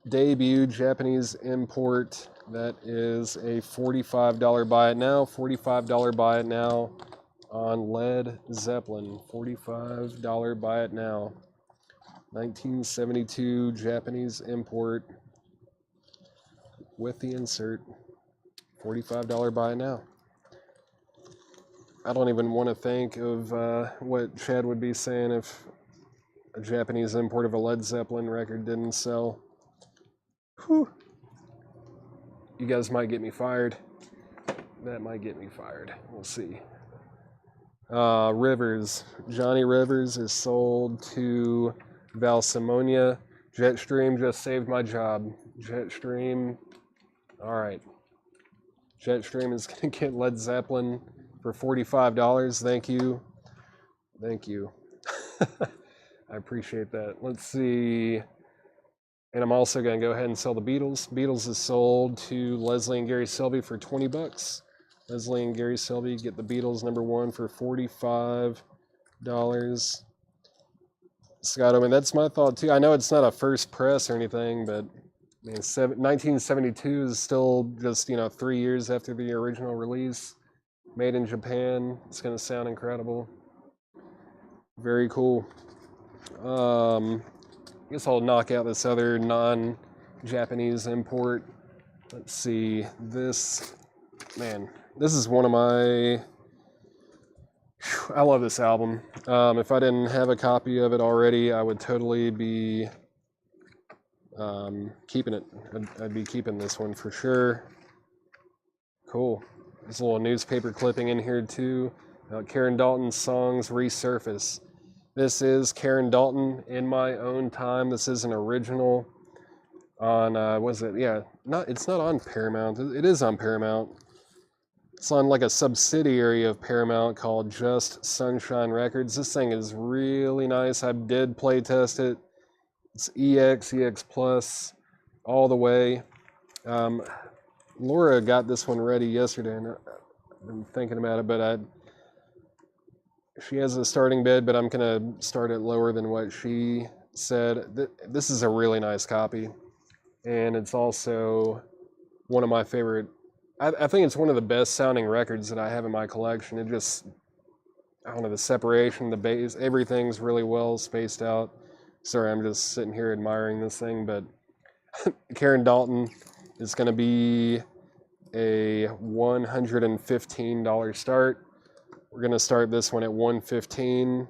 debut Japanese import, that is a $45 buy it now. $45 buy it now on Led Zeppelin. $45 buy it now. 1972 Japanese import with the insert. $45 buy it now. I don't even want to think of what Chad would be saying if a Japanese import of a Led Zeppelin record didn't sell. Whew. You guys might get me fired. That might get me fired. We'll see. Rivers. Johnny Rivers is sold to Valsimonia. Jetstream just saved my job. Jetstream. All right. Jetstream is going to get Led Zeppelin for $45. Thank you. Thank you. I appreciate that. Let's see. And I'm also going to go ahead and sell the Beatles. Beatles is sold to Leslie and Gary Sylvie for $20. Leslie and Gary Sylvie get the Beatles #1 for $45. Scott, I mean, that's my thought too. I know it's not a first press or anything, but I mean, 1972 is still just, 3 years after the original release. Made in Japan. It's going to sound incredible. Very cool. I guess I'll knock out this other non-Japanese import. Let's see. This is one of my... I love this album. If I didn't have a copy of it already, I would totally be keeping it. I'd be keeping this one for sure. Cool. There's a little newspaper clipping in here too. Karen Dalton's songs resurface. This is Karen Dalton, In My Own Time. This is an original on, it's not on Paramount. It is on Paramount. It's on like a subsidiary of Paramount called Just Sunshine Records. This thing is really nice. I did play test it. It's EX Plus, all the way. Laura got this one ready yesterday, and I've been thinking about it, but she has a starting bid, but I'm going to start it lower than what she said. This is a really nice copy, and it's also one of my favorite. I think it's one of the best sounding records that I have in my collection. It just, I don't know, the separation, the bass, everything's really well spaced out. Sorry, I'm just sitting here admiring this thing, but Karen Dalton is going to be a $115 start. We're going to start this one at 115.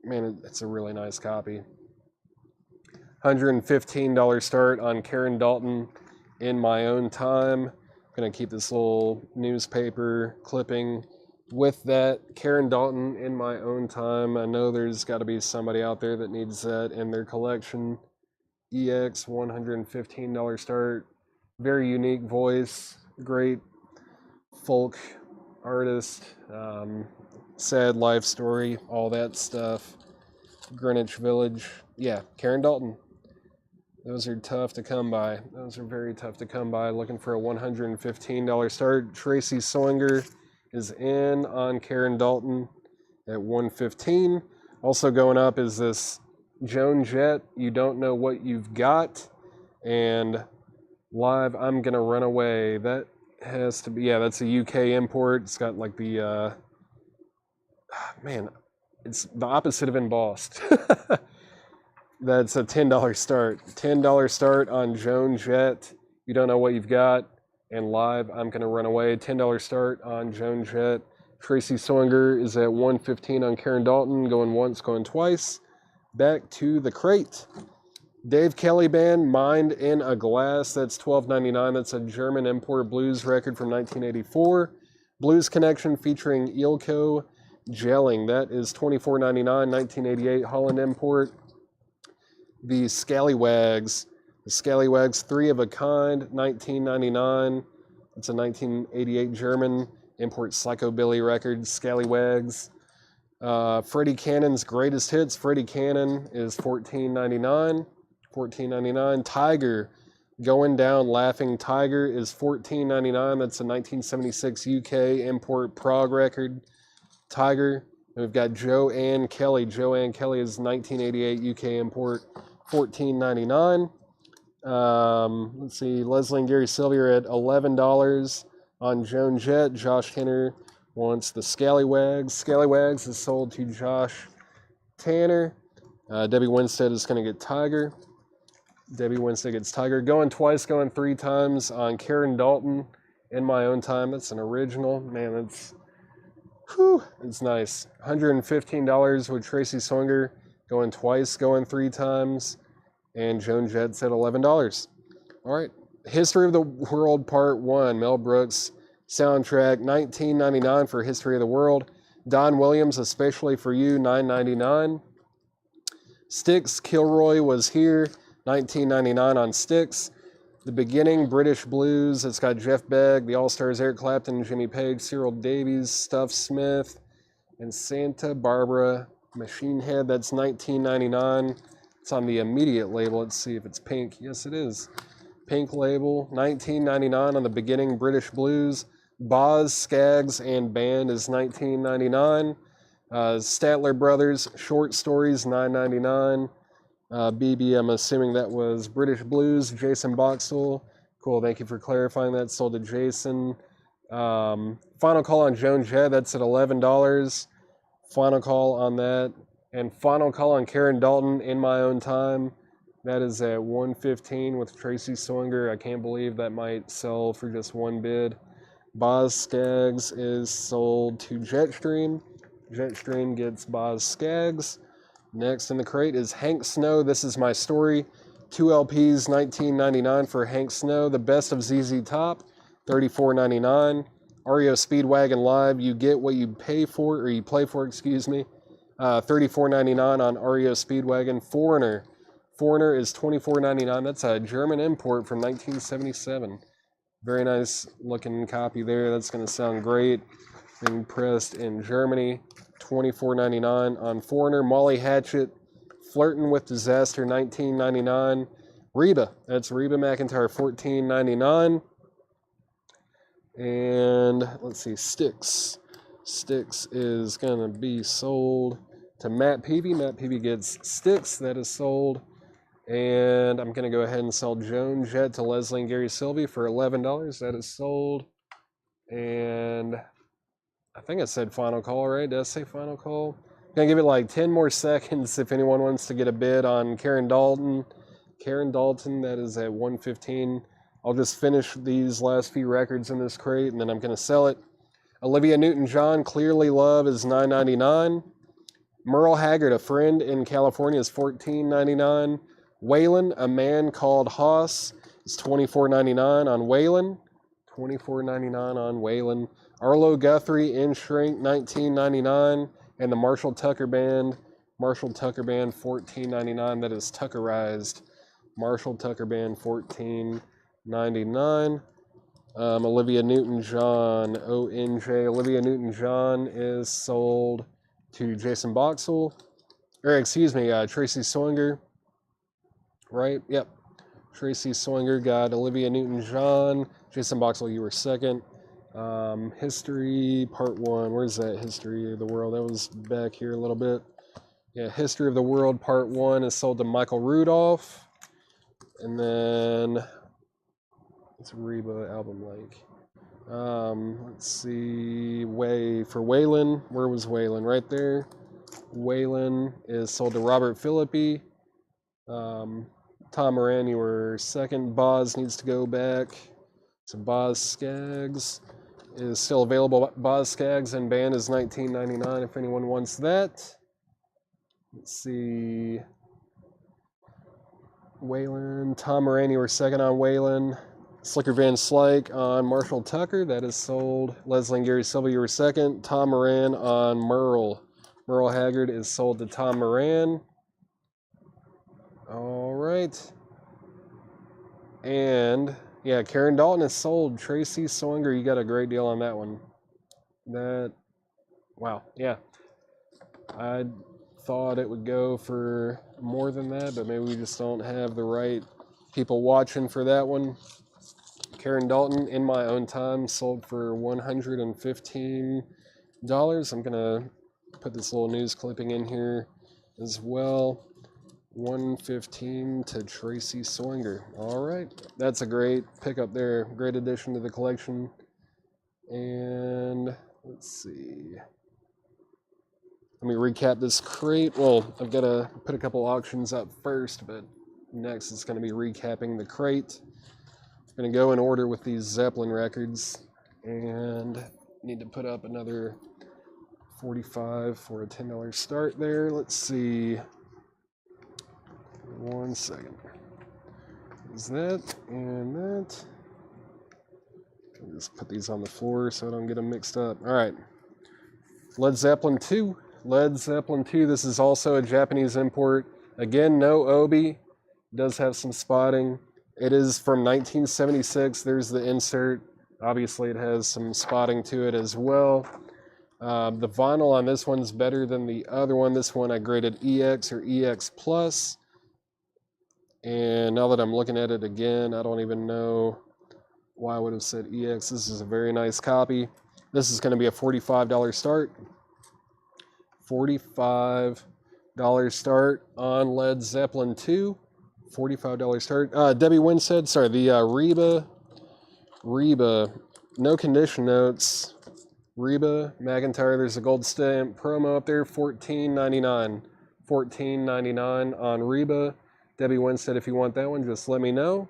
Man, it's a really nice copy. $115 start on Karen Dalton, In My Own Time. I'm going to keep this little newspaper clipping with that. Karen Dalton, In My Own Time. I know there's got to be somebody out there that needs that in their collection. EX, $115 start. Very unique voice. Great folk artist. Sad life story. All that stuff. Greenwich Village. Yeah, Karen Dalton. Those are tough to come by. Those are very tough to come by. Looking for a $115 start. Tracy Soinger is in on Karen Dalton at 115. Also going up is this Joan Jett, You Don't Know What You've Got, and Live, I'm Gonna Run Away. That has to be, yeah, that's a UK import. It's got like the, man, it's the opposite of embossed. That's a $10 start. $10 start on Joan Jett, You Don't Know What You've Got, and Live, I'm Gonna Run Away. $10 start on Joan Jett. Tracy Soinger is at 115 on Karen Dalton, going once, going twice. Back to the crate. Dave Kelly Band, Mind in a Glass. That's $12.99. That's a German import blues record from 1984. Blues Connection featuring Ilko Gelling. That is $24.99. 1988 Holland import. The Scallywags. The Scallywags, Three of a Kind, $19.99. It's a 1988 German import psychobilly record. Scallywags. Freddie Cannon's Greatest Hits. Freddie Cannon is $14.99. $14.99. Tiger, Going Down Laughing Tiger is $14.99. That's a 1976 UK import prog record. Tiger. And we've got Joanne Kelly. Joanne Kelly is 1988 UK import. $14.99. Let's see. Leslie and Gary Sylvia are at $11 on Joan Jett. Josh Tanner wants the Scallywags. Scallywags is sold to Josh Tanner. Debbie Winstead is going to get Tiger. Debbie Winstead gets Tiger. Going twice, going three times on Karen Dalton, In My Own Time. That's an original. Man, that's, whew, it's nice. $115 with Tracy Soinger. Going twice, going three times. And Joan Jett's at $11. All right. History of the World Part 1. Mel Brooks soundtrack, $19.99 for History of the World. Don Williams, Especially for You, $9.99. Styx, Kilroy Was Here, $19.99 on Styx. The Beginning, British Blues. It's got Jeff Beck, the All-Stars, Eric Clapton, Jimmy Page, Cyril Davies, Stuff Smith, and Santa Barbara Machine Head. That's $19.99. It's on the Immediate label. Let's see if it's pink. Yes, it is. Pink label, $19.99 on The Beginning, British Blues. Boz, Skaggs, and Band is $19.99. Statler Brothers, Short Stories, $9.99. BB, I'm assuming that was British Blues. Jason Boxall. Cool, thank you for clarifying that. Sold to Jason. Final Call on Joan Jett, that's at $11. Final Call on that. And Final Call on Karen Dalton, In My Own Time. That is at $115 with Tracy Soinger. I can't believe that might sell for just one bid. Boz Skaggs is sold to Jetstream. Jetstream gets Boz Skaggs. Next in the crate is Hank Snow, This Is My Story. 2 LPs, $19.99 for Hank Snow. The Best of ZZ Top, $34.99. REO Speedwagon Live, You Get What You Pay For, or You Play For, excuse me. $34.99 on REO Speedwagon. Foreigner is $24.99. That's a German import from 1977. Very nice looking copy there. That's going to sound great. Being pressed in Germany. $24.99 on Foreigner. Molly Hatchet, Flirtin' with Disaster, $19.99. Reba, that's Reba McEntire, $14.99. And let's see, Styx. Styx is going to be sold to Matt Peavy. Matt Peavy gets Styx. That is sold. And I'm going to go ahead and sell Joan Jett to Leslie and Gary Sylvie for $11. That is sold. And I think I said Final Call, right? Did I say Final Call? I'm going to give it like 10 more seconds if anyone wants to get a bid on Karen Dalton. Karen Dalton, that is at $115. I'll just finish these last few records in this crate, and then I'm going to sell it. Olivia Newton-John, Clearly Love is $9.99. Merle Haggard, A Friend in California is $14.99. Waylon, A Man Called Hoss is $24.99 on Waylon. $24.99 on Waylon. Arlo Guthrie, In Shrink, $19.99. And the Marshall Tucker Band, $14.99. That is Tuckerized. Marshall Tucker Band, $14.99. Olivia Newton-John, ONJ. Olivia Newton-John is sold to Jason Boxell. Or, excuse me, Tracy Swinger. Right? Yep. Tracy Swinger got Olivia Newton-John. Jason Boxell, you were second. History, part 1. Where's that? History of the World. That was back here a little bit. Yeah, History of the World, part 1 is sold to Michael Rudolph. And then, what's Reba album like? Let's see. For Waylon. Where was Waylon? Right there. Waylon is sold to Robert Philippi. Tom Moran, you were second. Boz needs to go back. So Boz Skaggs is still available. Boz Skaggs and band is $19.99 if anyone wants that. Let's see. Waylon. Tom Moran, you were second on Waylon. Slicker Van Slyke on Marshall Tucker. That is sold. Leslie and Gary Silva, you were second. Tom Moran on Merle. Merle Haggard is sold to Tom Moran. All right. And, yeah, Karen Dalton is sold. Tracy Swinger, you got a great deal on that one. Wow, yeah. I thought it would go for more than that, but maybe we just don't have the right people watching for that one. Karen Dalton, In My Own Time, sold for $115. I'm going to put this little news clipping in here as well. $115 to Tracy Swinger. All right. That's a great pickup there. Great addition to the collection. And let's see. Let me recap this crate. Well, I've got to put a couple auctions up first, but next it's going to be recapping the crate. I'm going to go in order with these Zeppelin records and need to put up another $45 for a $10 start there. Let's see. 1 second. Is that and that? I'll just put these on the floor so I don't get them mixed up. All right. Led Zeppelin 2. Led Zeppelin 2. This is also a Japanese import. Again, no obi. Does have some spotting. It is from 1976. There's the insert. Obviously, it has some spotting to it as well. The vinyl on this one's better than the other one. This one I graded EX or EX Plus. And now that I'm looking at it again, I don't even know why I would have said EX. This is a very nice copy. This is going to be a $45 start. $45 start on Led Zeppelin 2. $45 start. Debbie Winstead, sorry, the Reba, no condition notes. Reba McEntire, there's a gold stamp promo up there, $14.99. $14.99 on Reba. Debbie Winstead, if you want that one, just let me know.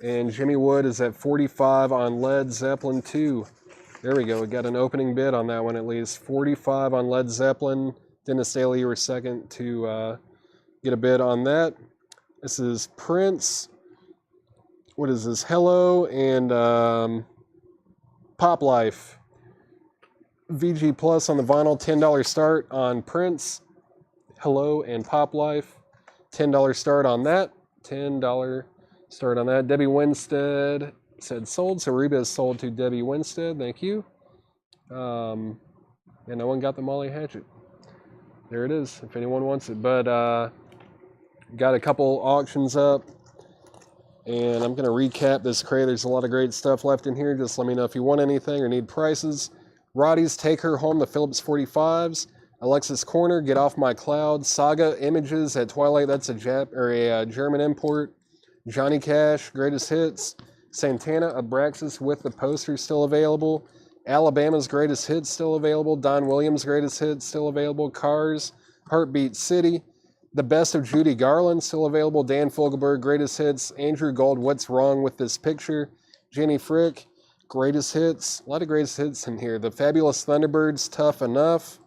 And Jimmy Wood is at $45 on Led Zeppelin 2. There we go. We got an opening bid on that one at least. $45 on Led Zeppelin. Dennis Daly, you were second to get a bid on that. This is Prince. What is this? Hello and Pop Life. VG Plus on the vinyl. $10 start on Prince. Hello and Pop Life. $10 start on that. $10 start on that. Debbie Winstead said sold. So Reba is sold to Debbie Winstead. Thank you. And no one got the Molly Hatchet. There it is, if anyone wants it. But got a couple auctions up. And I'm going to recap this crate. There's a lot of great stuff left in here. Just let me know if you want anything or need prices. Roddy's Take Her Home, the Phillips 45s. Alexis Corner, Get Off My Cloud. Saga Images at Twilight, that's a German import. Johnny Cash, Greatest Hits. Santana, Abraxas with the poster still available. Alabama's Greatest Hits still available. Don Williams' Greatest Hits still available. Cars, Heartbeat City. The Best of Judy Garland still available. Dan Fogelberg, Greatest Hits. Andrew Gold, What's Wrong with This Picture. Jenny Frick. greatest hits. A lot of greatest hits in here. The Fabulous Thunderbirds, Tough Enough.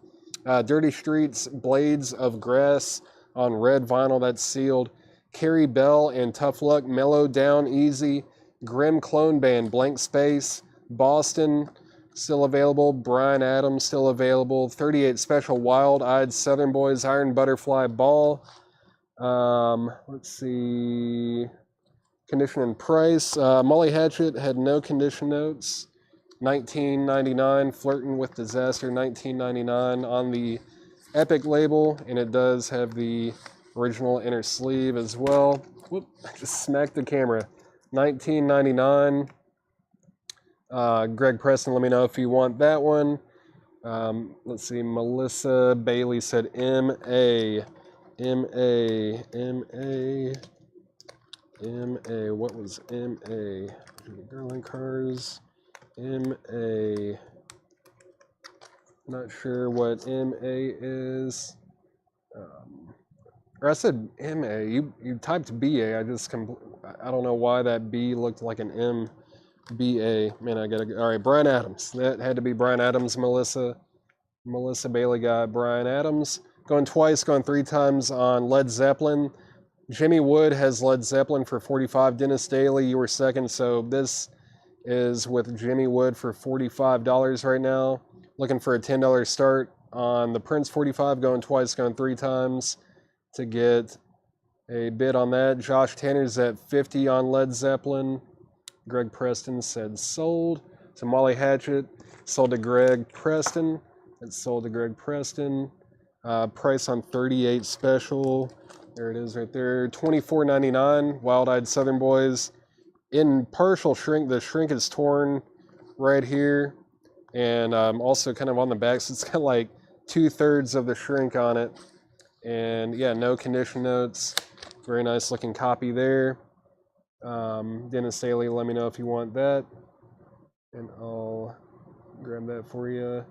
Dirty Streets, Blades of Grass on red vinyl, that's sealed. Carrie Bell and Tough Luck, Mellow Down Easy. Grim Clone Band, Blank Space. Boston, still available. Bryan Adams, still available. 38 Special, Wild Eyed Southern Boys, Iron Butterfly Ball. Let's see. Condition and price. Molly Hatchet had no condition notes. $19.99. Flirting with Disaster, $19.99 on the Epic label, and it does have the original inner sleeve as well. Whoop! I just smacked the camera. $19.99. Greg Preston, let me know if you want that one. Let's see. Melissa Bailey said M.A. M.A. M.A. M.A. What was M.A.? Girling Cars. M.A. Not sure what M.A. is. Or I said M.A. You typed B.A. I don't know why that B looked like an M. B.A. Man, all right, Bryan Adams. That had to be Bryan Adams, Melissa. Melissa Bailey got Bryan Adams. Going twice, going 3 times on Led Zeppelin. Jimmy Wood has Led Zeppelin for $45. Dennis Daly, you were second, so this is with Jimmy Wood for $45 right now. Looking for a $10 start on the Prince 45, going twice, going 3 times to get a bid on that. Josh Tanner's at $50 on Led Zeppelin. Greg Preston said sold. So Molly Hatchet sold to Greg Preston. It's sold to Greg Preston. Price on 38 Special. There it is right there. $24.99. Wild Eyed Southern Boys. In partial shrink, the shrink is torn right here. And also kind of on the back, so it's got like 2/3 of the shrink on it. And yeah, no condition notes. Very nice looking copy there. Dennis Daly, let me know if you want that. And I'll grab that for you.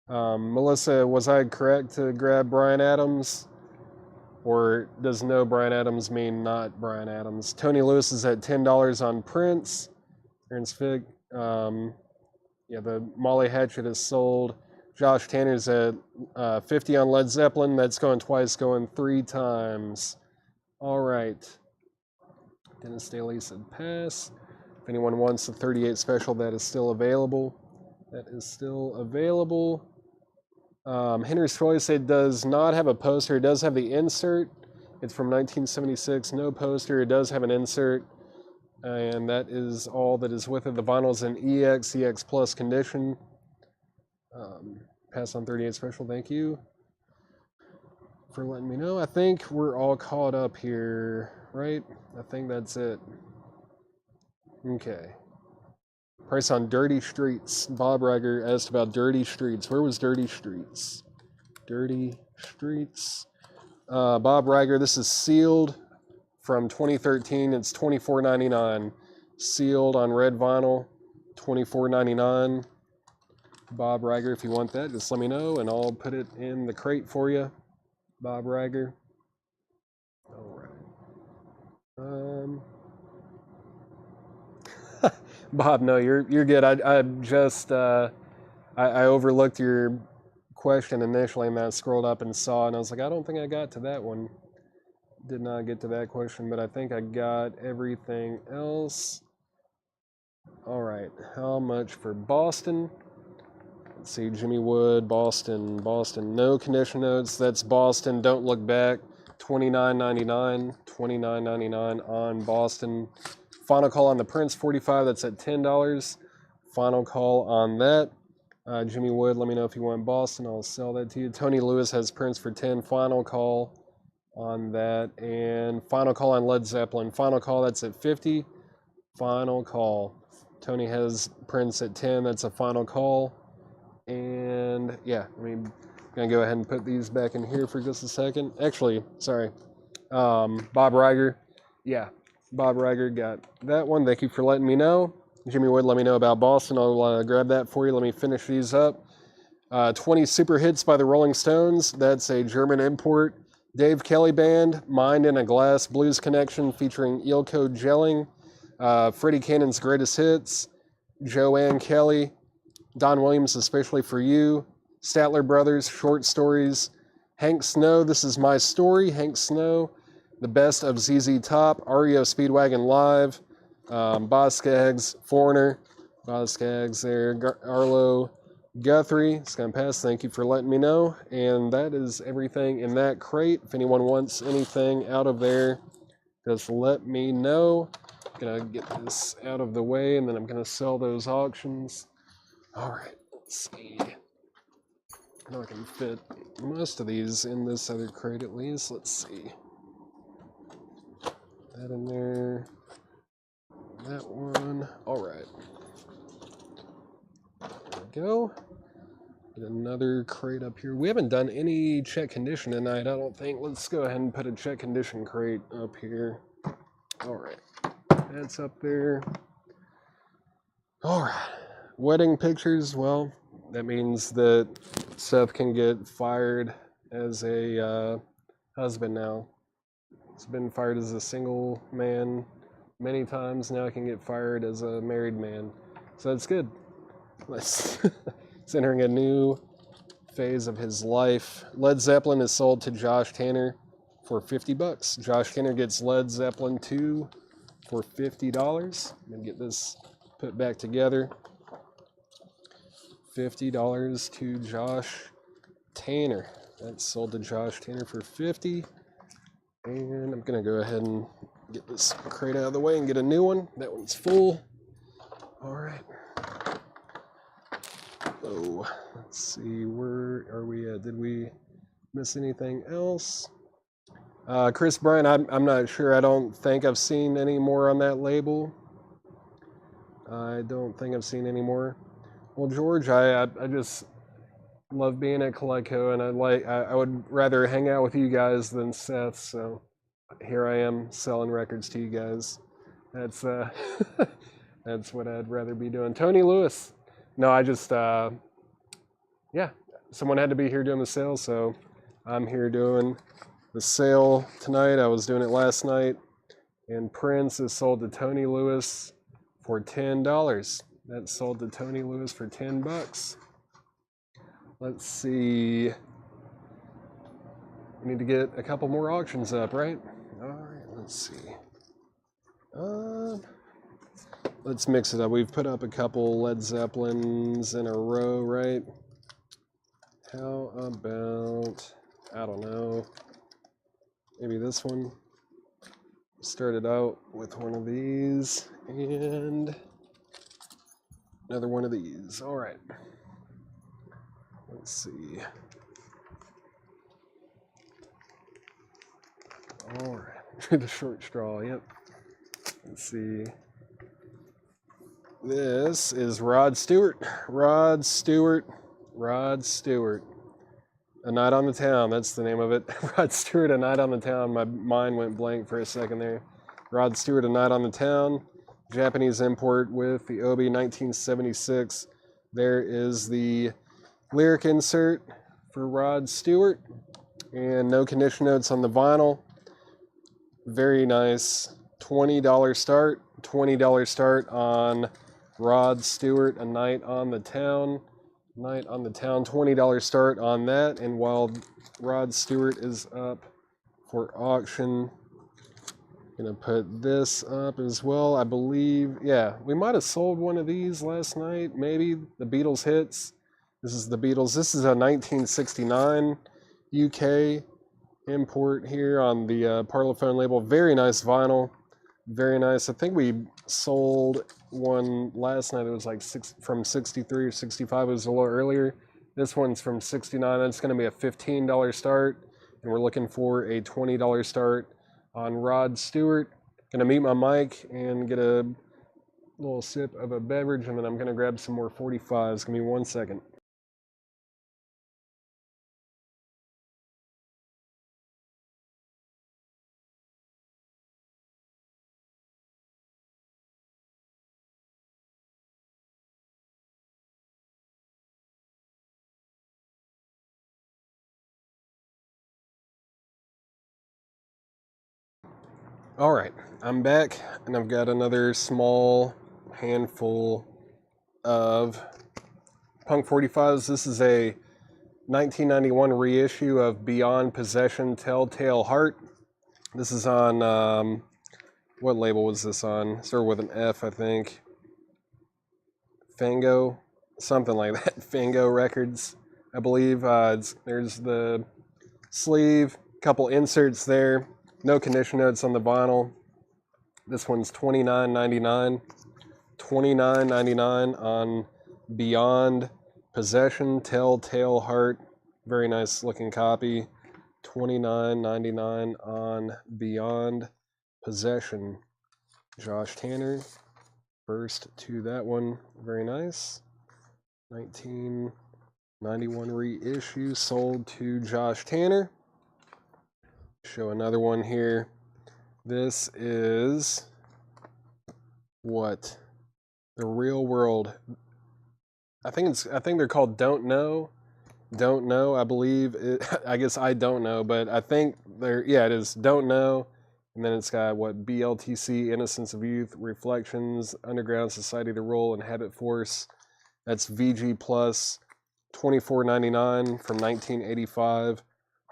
Melissa, was I correct to grab Bryan Adams? Or does no Bryan Adams mean not Bryan Adams? Tony Lewis is at $10 on Prince. Aaron's Fig. Yeah, the Molly Hatchet is sold. Josh Tanner's at $50 on Led Zeppelin. That's going twice, going 3 times. All right. Dennis Daly said pass. If anyone wants the 38 Special, that is still available. That is still available. Henry's Choice, it does not have a poster. It does have the insert. It's from 1976. No poster. It does have an insert. And that is all that is with it. The vinyl is in EX Plus condition. Pass on 38 Special. Thank you for letting me know. I think we're all caught up here, right? I think that's it. Okay. Price on Dirty Streets. Bob Riger asked about Dirty Streets. Where was Dirty Streets? Dirty Streets. Bob Riger, this is sealed from 2013. It's $24.99. Sealed on red vinyl. $24.99. Bob Riger, if you want that, just let me know and I'll put it in the crate for you. Bob Riger. All right. Bob, no, you're good. I just I overlooked your question initially, and then I scrolled up and saw, and I was like, I don't think I got to that one. Did not get to that question, but I think I got everything else. All right, how much for Boston? Let's see, Jimmy Wood, Boston. No condition notes. That's Boston. Don't look back. $29.99. $29.99 on Boston. Final call on the Prince 45. That's at $10. Final call on that. Jimmy Wood, let me know if you want Boston. I'll sell that to you. Tony Lewis has Prince for $10. Final call on that. And final call on Led Zeppelin. Final call, that's at $50. Final call. Tony has Prince at $10. That's a final call. And yeah, I'm gonna go ahead and put these back in here for just a second. Actually, sorry. Bob Riger. Yeah, Bob Riger got that one. Thank you for letting me know. Jimmy Wood, let me know about Boston. I'll grab that for you. Let me finish these up. 20 Super Hits by the Rolling Stones. That's a German import. Dave Kelly Band, Mind in a Glass Blues Connection featuring Eelco Gelling. Freddie Cannon's Greatest Hits. Joanne Kelly, Don Williams, especially for you, Statler Brothers, Short Stories, Hank Snow, This Is My Story, Hank Snow, The Best of ZZ Top, REO Speedwagon Live, Boz Skaggs, Foreigner, Boz Skaggs there, Arlo Guthrie, it's going to pass, thank you for letting me know, and that is everything in that crate. If anyone wants anything out of there, just let me know. I'm going to get this out of the way, and then I'm going to sell those auctions. All right, let's see. I know I can fit most of these in this other crate at least. Let's see. That in there. That one. All right. There we go. Get another crate up here. We haven't done any check condition tonight, I don't think. Let's go ahead and put a check condition crate up here. All right. That's up there. All right. Wedding pictures. Well, that means that Seth can get fired as a husband now. He's been fired as a single man many times. Now he can get fired as a married man. So that's good. He's entering a new phase of his life. Led Zeppelin is sold to Josh Tanner for $50. Josh Tanner gets Led Zeppelin 2 for $50. I'm going to get this put back together. $50 to Josh Tanner. That's sold to Josh Tanner for $50. And I'm going to go ahead and get this crate out of the way and get a new one. That one's full. All right. Oh, let's see. Where are we at? Did we miss anything else? Chris Bryant, I'm not sure. I don't think I've seen any more on that label. I don't think I've seen any more. Well, George, I just love being at Coleco, and I would rather hang out with you guys than Seth. So here I am selling records to you guys. That's that's what I'd rather be doing. Tony Lewis. No, I just yeah, someone had to be here doing the sale, so I'm here doing the sale tonight. I was doing it last night, and Prince is sold to Tony Lewis for $10. That's sold to Tony Lewis for $10. Let's see. We need to get a couple more auctions up, right? All right, let's see. Let's mix it up. We've put up a couple Led Zeppelins in a row, right? How about, I don't know, maybe this one? Started out with one of these and another one of these. All right. Let's see. All right. The short straw, yep. Let's see. This is Rod Stewart. Rod Stewart. A Night on the Town, that's the name of it. Rod Stewart, A Night on the Town. My mind went blank for a second there. Rod Stewart, A Night on the Town. Japanese import with the Obi 1976. There is the lyric insert for Rod Stewart. And no condition notes on the vinyl. Very nice. $20 start. $20 start on Rod Stewart, A Night on the Town. Night on the Town, $20 start on that. And while Rod Stewart is up for auction, I'm going to put this up as well. I believe, yeah, we might have sold one of these last night, maybe. The Beatles hits. This is the Beatles. This is a 1969 UK import here on the Parlophone label. Very nice vinyl. Very nice. I think we sold one last night. It was like from 63 or 65. It was a little earlier. This one's from 69. That's going to be a $15 start. And we're looking for a $20 start on Rod Stewart. Going to mute my mic and get a little sip of a beverage. And then I'm going to grab some more 45s. Give me 1 second. All right, I'm back, and I've got another small handful of Punk 45s. This is a 1991 reissue of Beyond Possession Telltale Heart. This is on, what label was this on? Started with an F, I think. Fango, something like that. Fango Records, I believe. There's the sleeve, couple inserts there. No condition notes on the vinyl. This one's $29.99. $29.99 on Beyond Possession Telltale Heart. Very nice looking copy. $29.99 on Beyond Possession. Josh Tanner. First to that one. Very nice. 1991 reissue, sold to Josh Tanner. Show another one here. This is what? The Real World. I think they're called Don't Know. Don't Know, I believe. I guess I don't know, but I think it is Don't Know. And then it's got what? BLTC, Innocence of Youth, Reflections, Underground Society, The Role, and Habit Force. That's VG Plus, $24.99 from 1985.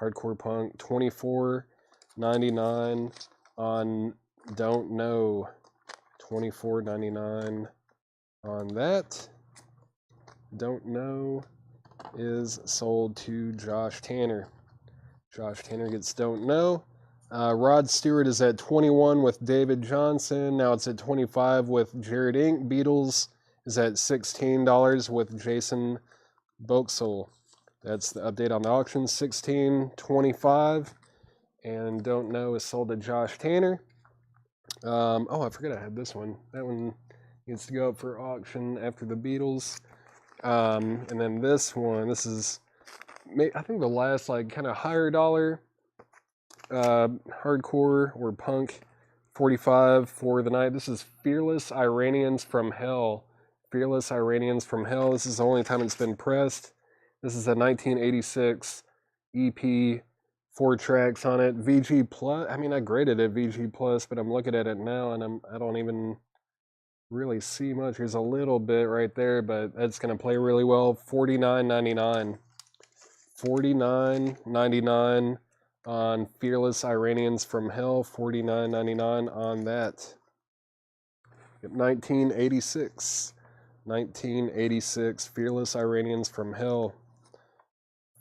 Hardcore Punk, $24.99 on Don't Know. $24.99 on that. Don't Know is sold to Josh Tanner. Josh Tanner gets Don't Know. Rod Stewart is at 21 with David Johnson. Now it's at 25 with Jared Inc. Beatles is at $16 with Jason Boxall. That's the update on the auction. $16.25. And Don't Know is sold to Josh Tanner. I forgot I had this one. That one needs to go up for auction after the Beatles. And then this one, this is, I think, the last kind of higher dollar hardcore or punk 45 for the night. This is Fearless Iranians from Hell. Fearless Iranians from Hell. This is the only time it's been pressed. This is a 1986 EP, 4 tracks on it. VG Plus. I mean, I graded it VG Plus, but I'm looking at it now and I don't even really see much. There's a little bit right there, but that's going to play really well. $49.99. $49.99 on Fearless Iranians from Hell. $49.99 on that. 1986. 1986. Fearless Iranians from Hell.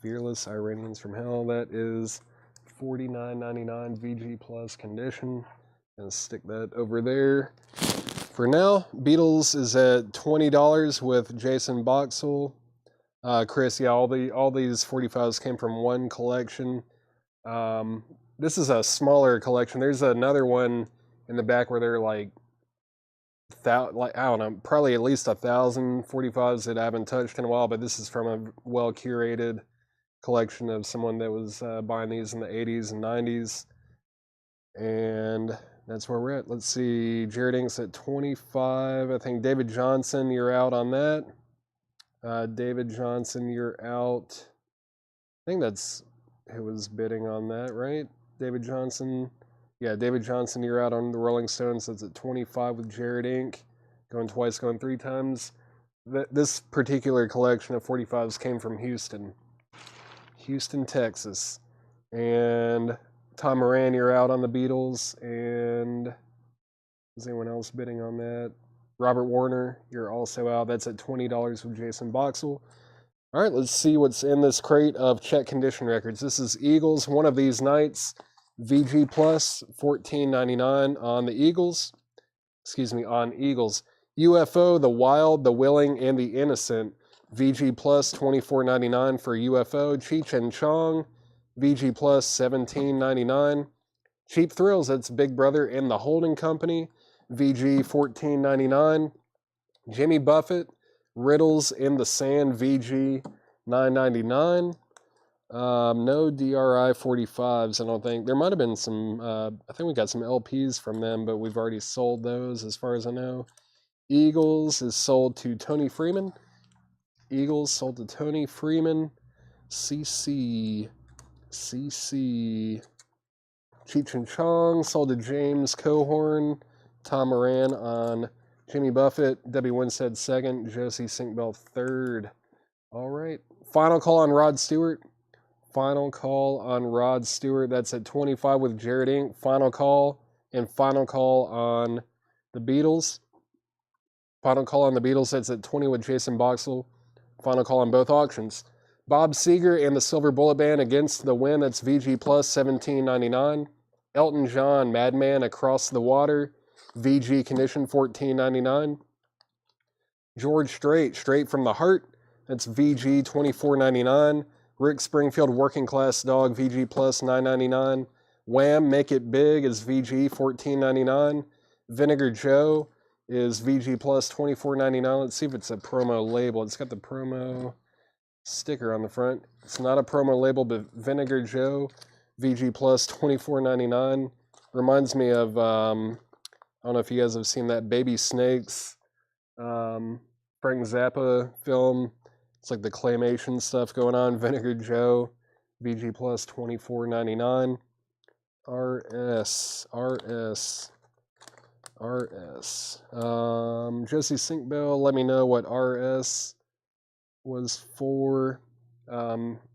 Fearless Iranians from Hell. That is $49.99 VG Plus condition. Gonna stick that over there. For now, Beatles is at $20 with Jason Boxall. Chris, yeah, all these 45s came from one collection. This is a smaller collection. There's another one in the back where they're I don't know, probably at least 1,000 45s that I haven't touched in a while. But this is from a well curated collection of someone that was buying these in the 80s and 90s, and that's where we're at. Let's see, Jared Inks at 25. I think David Johnson, you're out on that. David Johnson, you're out. I think that's who was bidding on that, right? David Johnson. Yeah, David Johnson, you're out on the Rolling Stones. That's at 25 with Jared Inc. Going twice, going 3 times. This particular collection of 45s came from Houston, Texas. And Tom Moran, you're out on the Beatles. And is anyone else bidding on that? Robert Warner, you're also out. That's at $20 with Jason Boxall. All right, let's see what's in this crate of check condition records. This is Eagles, One of These Nights, VG Plus, $14.99 on the Eagles. On Eagles. UFO, The Wild, The Willing, and The Innocent, VG Plus, $24.99 for UFO. Cheech and Chong, VG Plus, $17.99. Cheap Thrills, that's Big Brother and the Holding Company, VG, $14.99. Jimmy Buffett, Riddles in the Sand, VG, $9.99. No DRI 45s, I don't think. There might have been some, I think we got some LPs from them, but we've already sold those as far as I know. Eagles is sold to Tony Freeman. Eagles sold to Tony Freeman. CC. Cheech and Chong sold to James Cohorn. Tom Moran on Jimmy Buffett, Debbie Winstead second, Josie Sinkbell third. All right. Final call on Rod Stewart. Final call on Rod Stewart. That's at 25 with Jared Inc. Final call. And final call on the Beatles. Final call on the Beatles. That's at 20 with Jason Boxell. Final call on both auctions. Bob Seger and the Silver Bullet Band against the win. That's VG plus $17.99. Elton John, Madman Across the Water, VG condition $14.99. George Strait, Straight from the Heart. That's VG $24.99. Rick Springfield, Working Class Dog, VG plus $9.99. Wham, Make It Big is VG $14.99. Vinegar Joe is VG plus $24.99. Let's see if it's a promo label. It's got the promo sticker on the front. It's not a promo label, but Vinegar Joe, VG plus $24.99. Reminds me of, I don't know if you guys have seen that Baby Snakes Frank Zappa film. It's like the claymation stuff going on. Vinegar Joe, VG plus $24.99. RS. Josie Sinkbell, let me know what RS was for.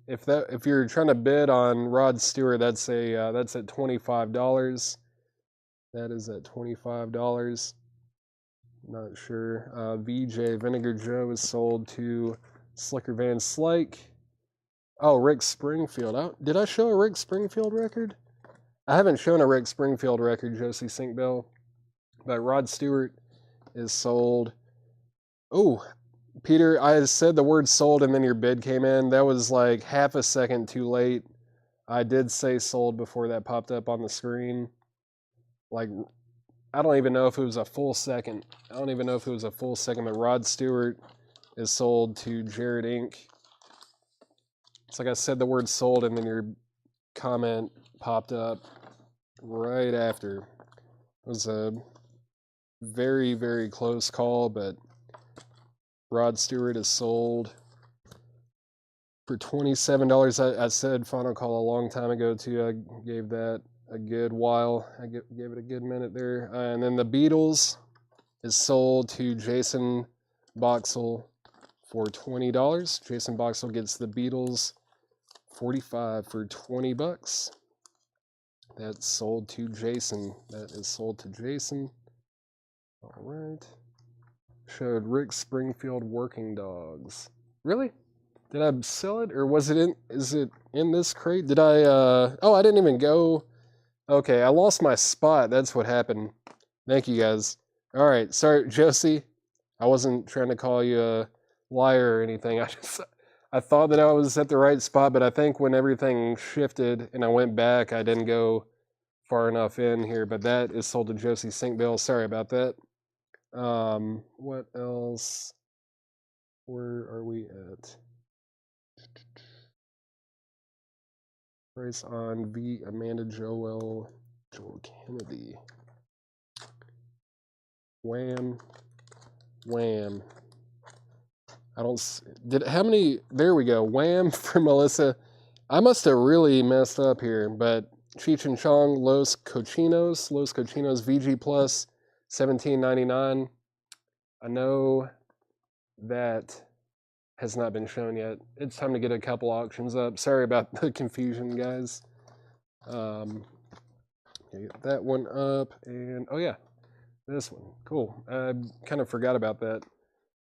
If you're trying to bid on Rod Stewart, that's at $25. That is at $25. Not sure. VJ Vinegar Joe is sold to Slicker Van Slyke. Oh, Rick Springfield. Did I show a Rick Springfield record? I haven't shown a Rick Springfield record, Josie Sinkbell. But Rod Stewart is sold. Oh, Peter, I said the word sold and then your bid came in. That was like half a second too late. I did say sold before that popped up on the screen. Like, I don't even know if it was a full second. But Rod Stewart is sold to Jared Inc. It's like I said the word sold and then your comment popped up right after. It was a very, very close call, but Rod Stewart is sold for $27. I said final call a long time ago, too. I gave that a good while. I gave it a good minute there. And then the Beatles is sold to Jason Boxell for $20. Jason Boxell gets the Beatles 45 for $20. That's sold to Jason. That is sold to Jason. All right. Showed Rick Springfield Working Dogs. Really? Did I sell it, or is it in this crate? Did I, oh, I didn't even go. Okay, I lost my spot. That's what happened. Thank you, guys. All right, sorry, Josie. I wasn't trying to call you a liar or anything. I thought that I was at the right spot, but I think when everything shifted and I went back, I didn't go far enough in here, but that is sold to Josie Sinkbell. Sorry about that. What else? Where are we at? Price on V. Amanda Joel Kennedy. Wham. How many? There we go. Wham for Melissa. I must have really messed up here, but Cheech and Chong, Los Cochinos, VG plus $17.99. I know that has not been shown yet. It's time to get a couple auctions up. Sorry about the confusion, guys. Get that one up, and oh yeah, this one. Cool. I kind of forgot about that.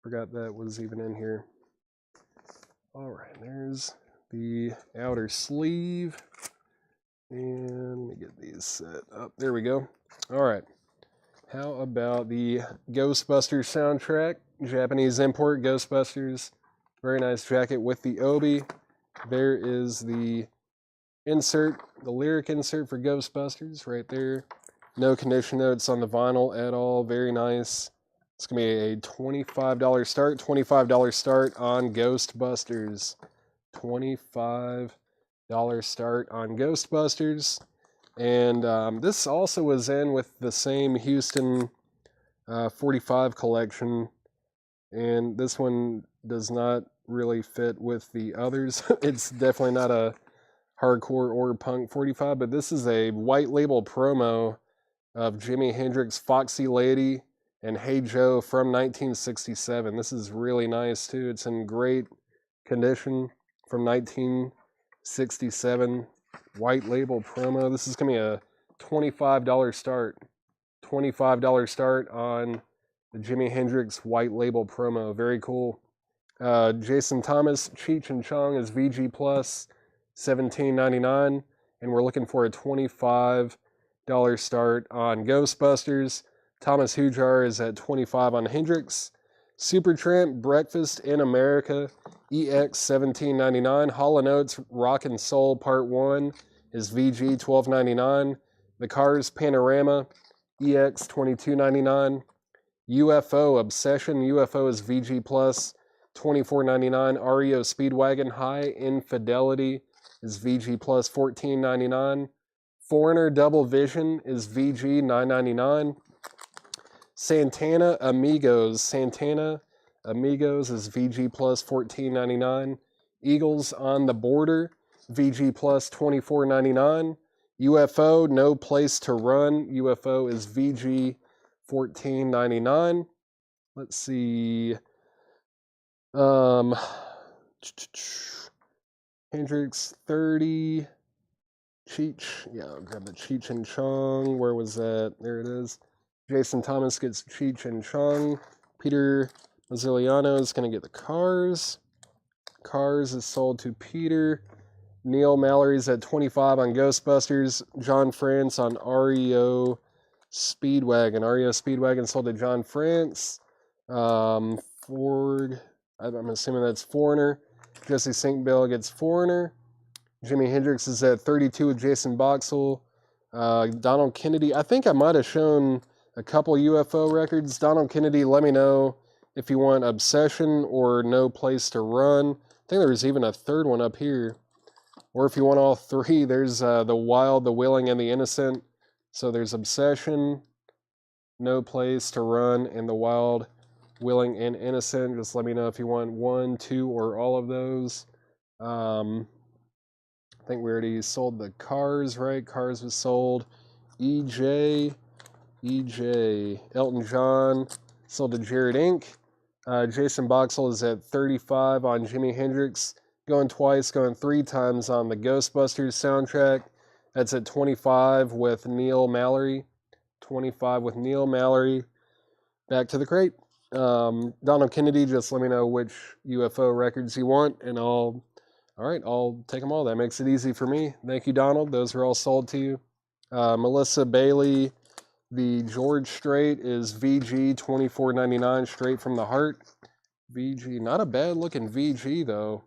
Forgot that was even in here. All right, there's the outer sleeve. And let me get these set up. There we go. All right. How about the Ghostbusters soundtrack? Japanese import Ghostbusters. Very nice jacket with the obi. There is the insert, the lyric insert for Ghostbusters right there. No condition notes on the vinyl at all. Very nice. It's going to be a $25 start. $25 start on Ghostbusters. $25 start on Ghostbusters. And this also was in with the same Houston 45 collection. And this one does not really fit with the others. It's definitely not a hardcore or punk 45, but this is a white label promo of Jimi Hendrix' Foxy Lady and Hey Joe from 1967. This is really nice too. It's in great condition from 1967. White label promo. This is going to be a $25 start. $25 start on the Jimi Hendrix white label promo. Very cool. Jason Thomas, Cheech and Chong is VG Plus, $17.99. And we're looking for a $25 start on Ghostbusters. Thomas Hujar is at $25 on Hendrix. Supertramp, Breakfast in America, EX $17.99. Hall & Oates, Rock and Soul Part 1 is VG $12.99. The Cars Panorama, EX $22.99. UFO Obsession, UFO is VG Plus $24.99. REO Speedwagon, High Infidelity is VG Plus $14.99. Foreigner Double Vision is VG $9.99. Santana Amigos is VG Plus $14.99. Eagles on the Border, VG Plus $24.99. UFO No Place to Run, UFO is VG $14.99. Let's see. Hendrix 30. Cheech. Yeah, I'll grab the Cheech and Chong. Where was that? There it is. Jason Thomas gets Cheech and Chong. Peter Mazziliano is going to get the Cars. Cars is sold to Peter. Neil Mallory's at $25 on Ghostbusters. John France on REO Speedwagon. REO Speedwagon sold to John France. Ford, I'm assuming that's Foreigner. Jesse St. Bill gets Foreigner. Jimi Hendrix is at 32 with Jason Boxell. Donald Kennedy, I think I might have shown a couple UFO records. Donald Kennedy, let me know if you want Obsession or No Place to Run. I think there was even a third one up here. Or if you want all three, there's The Wild, The Willing, and The Innocent. So there's Obsession, No Place to Run, and The Wild, Willing, and Innocent. Just let me know if you want one, two, or all of those. I think we already sold the Cars, right? Cars was sold. EJ, Elton John, sold to Jared Inc. Jason Boxell is at 35 on Jimi Hendrix. Going twice, going three times on the Ghostbusters soundtrack. That's at 25 with Neil Mallory. 25 with Neil Mallory. Back to the crate. Donald Kennedy, just let me know which UFO records you want, and I'll take them all. That makes it easy for me. Thank you, Donald. Those are all sold to you. Melissa Bailey, the George Strait is VG $24.99, straight from the heart. VG, not a bad looking VG though.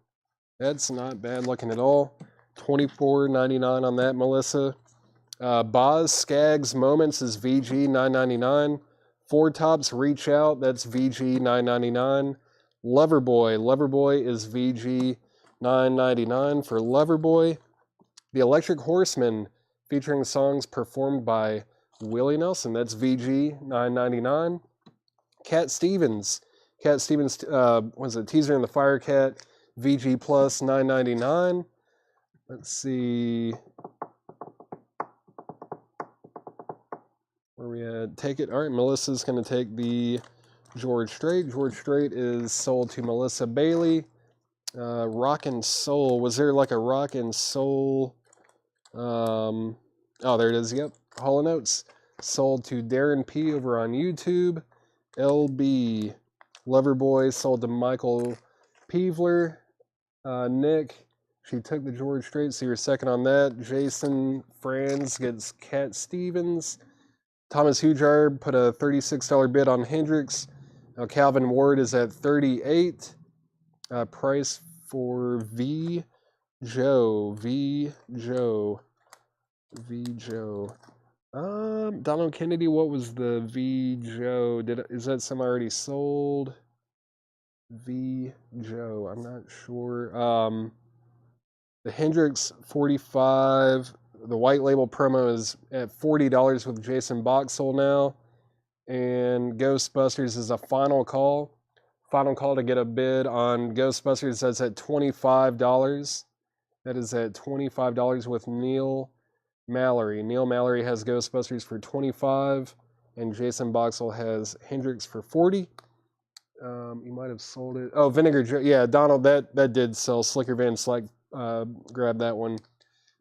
That's not bad looking at all. $24.99 on that, Melissa. Boz Skaggs Moments is VG $9.99. Four Tops Reach Out, that's VG $9.99. Loverboy is VG $9.99 for Loverboy. The Electric Horseman, featuring songs performed by Willie Nelson, that's VG $9.99. Cat Stevens was a Teaser in the Fire Cat, VG Plus $9.99. Let's see. Where we at? Take it. All right, Melissa's going to take the George Strait. George Strait is sold to Melissa Bailey. Rock and Soul. Was there like a Rock and Soul? Oh, there it is. Yep. Hall & Oates. Sold to Darren P. over on YouTube. LB. Loverboy sold to Michael Peevler. Nick. She took the George Strait, so you're second on that. Jason Franz gets Cat Stevens. Thomas Hujar put a $36 bid on Hendrix. Calvin Ward is at 38. Price for V. Joe. Donald Kennedy, what was the V. Joe? Is that some already sold? V. Joe, I'm not sure. The Hendrix 45, the white label promo is at $40 with Jason Boxell now. And Ghostbusters is a final call. Final call to get a bid on Ghostbusters. That's at $25. That is at $25 with Neil Mallory. Neil Mallory has Ghostbusters for $25. And Jason Boxell has Hendrix for 40. You might have sold it. Oh, Vinegar Joe. Yeah, Donald, that did sell. Slicker Van Slack grabbed that one.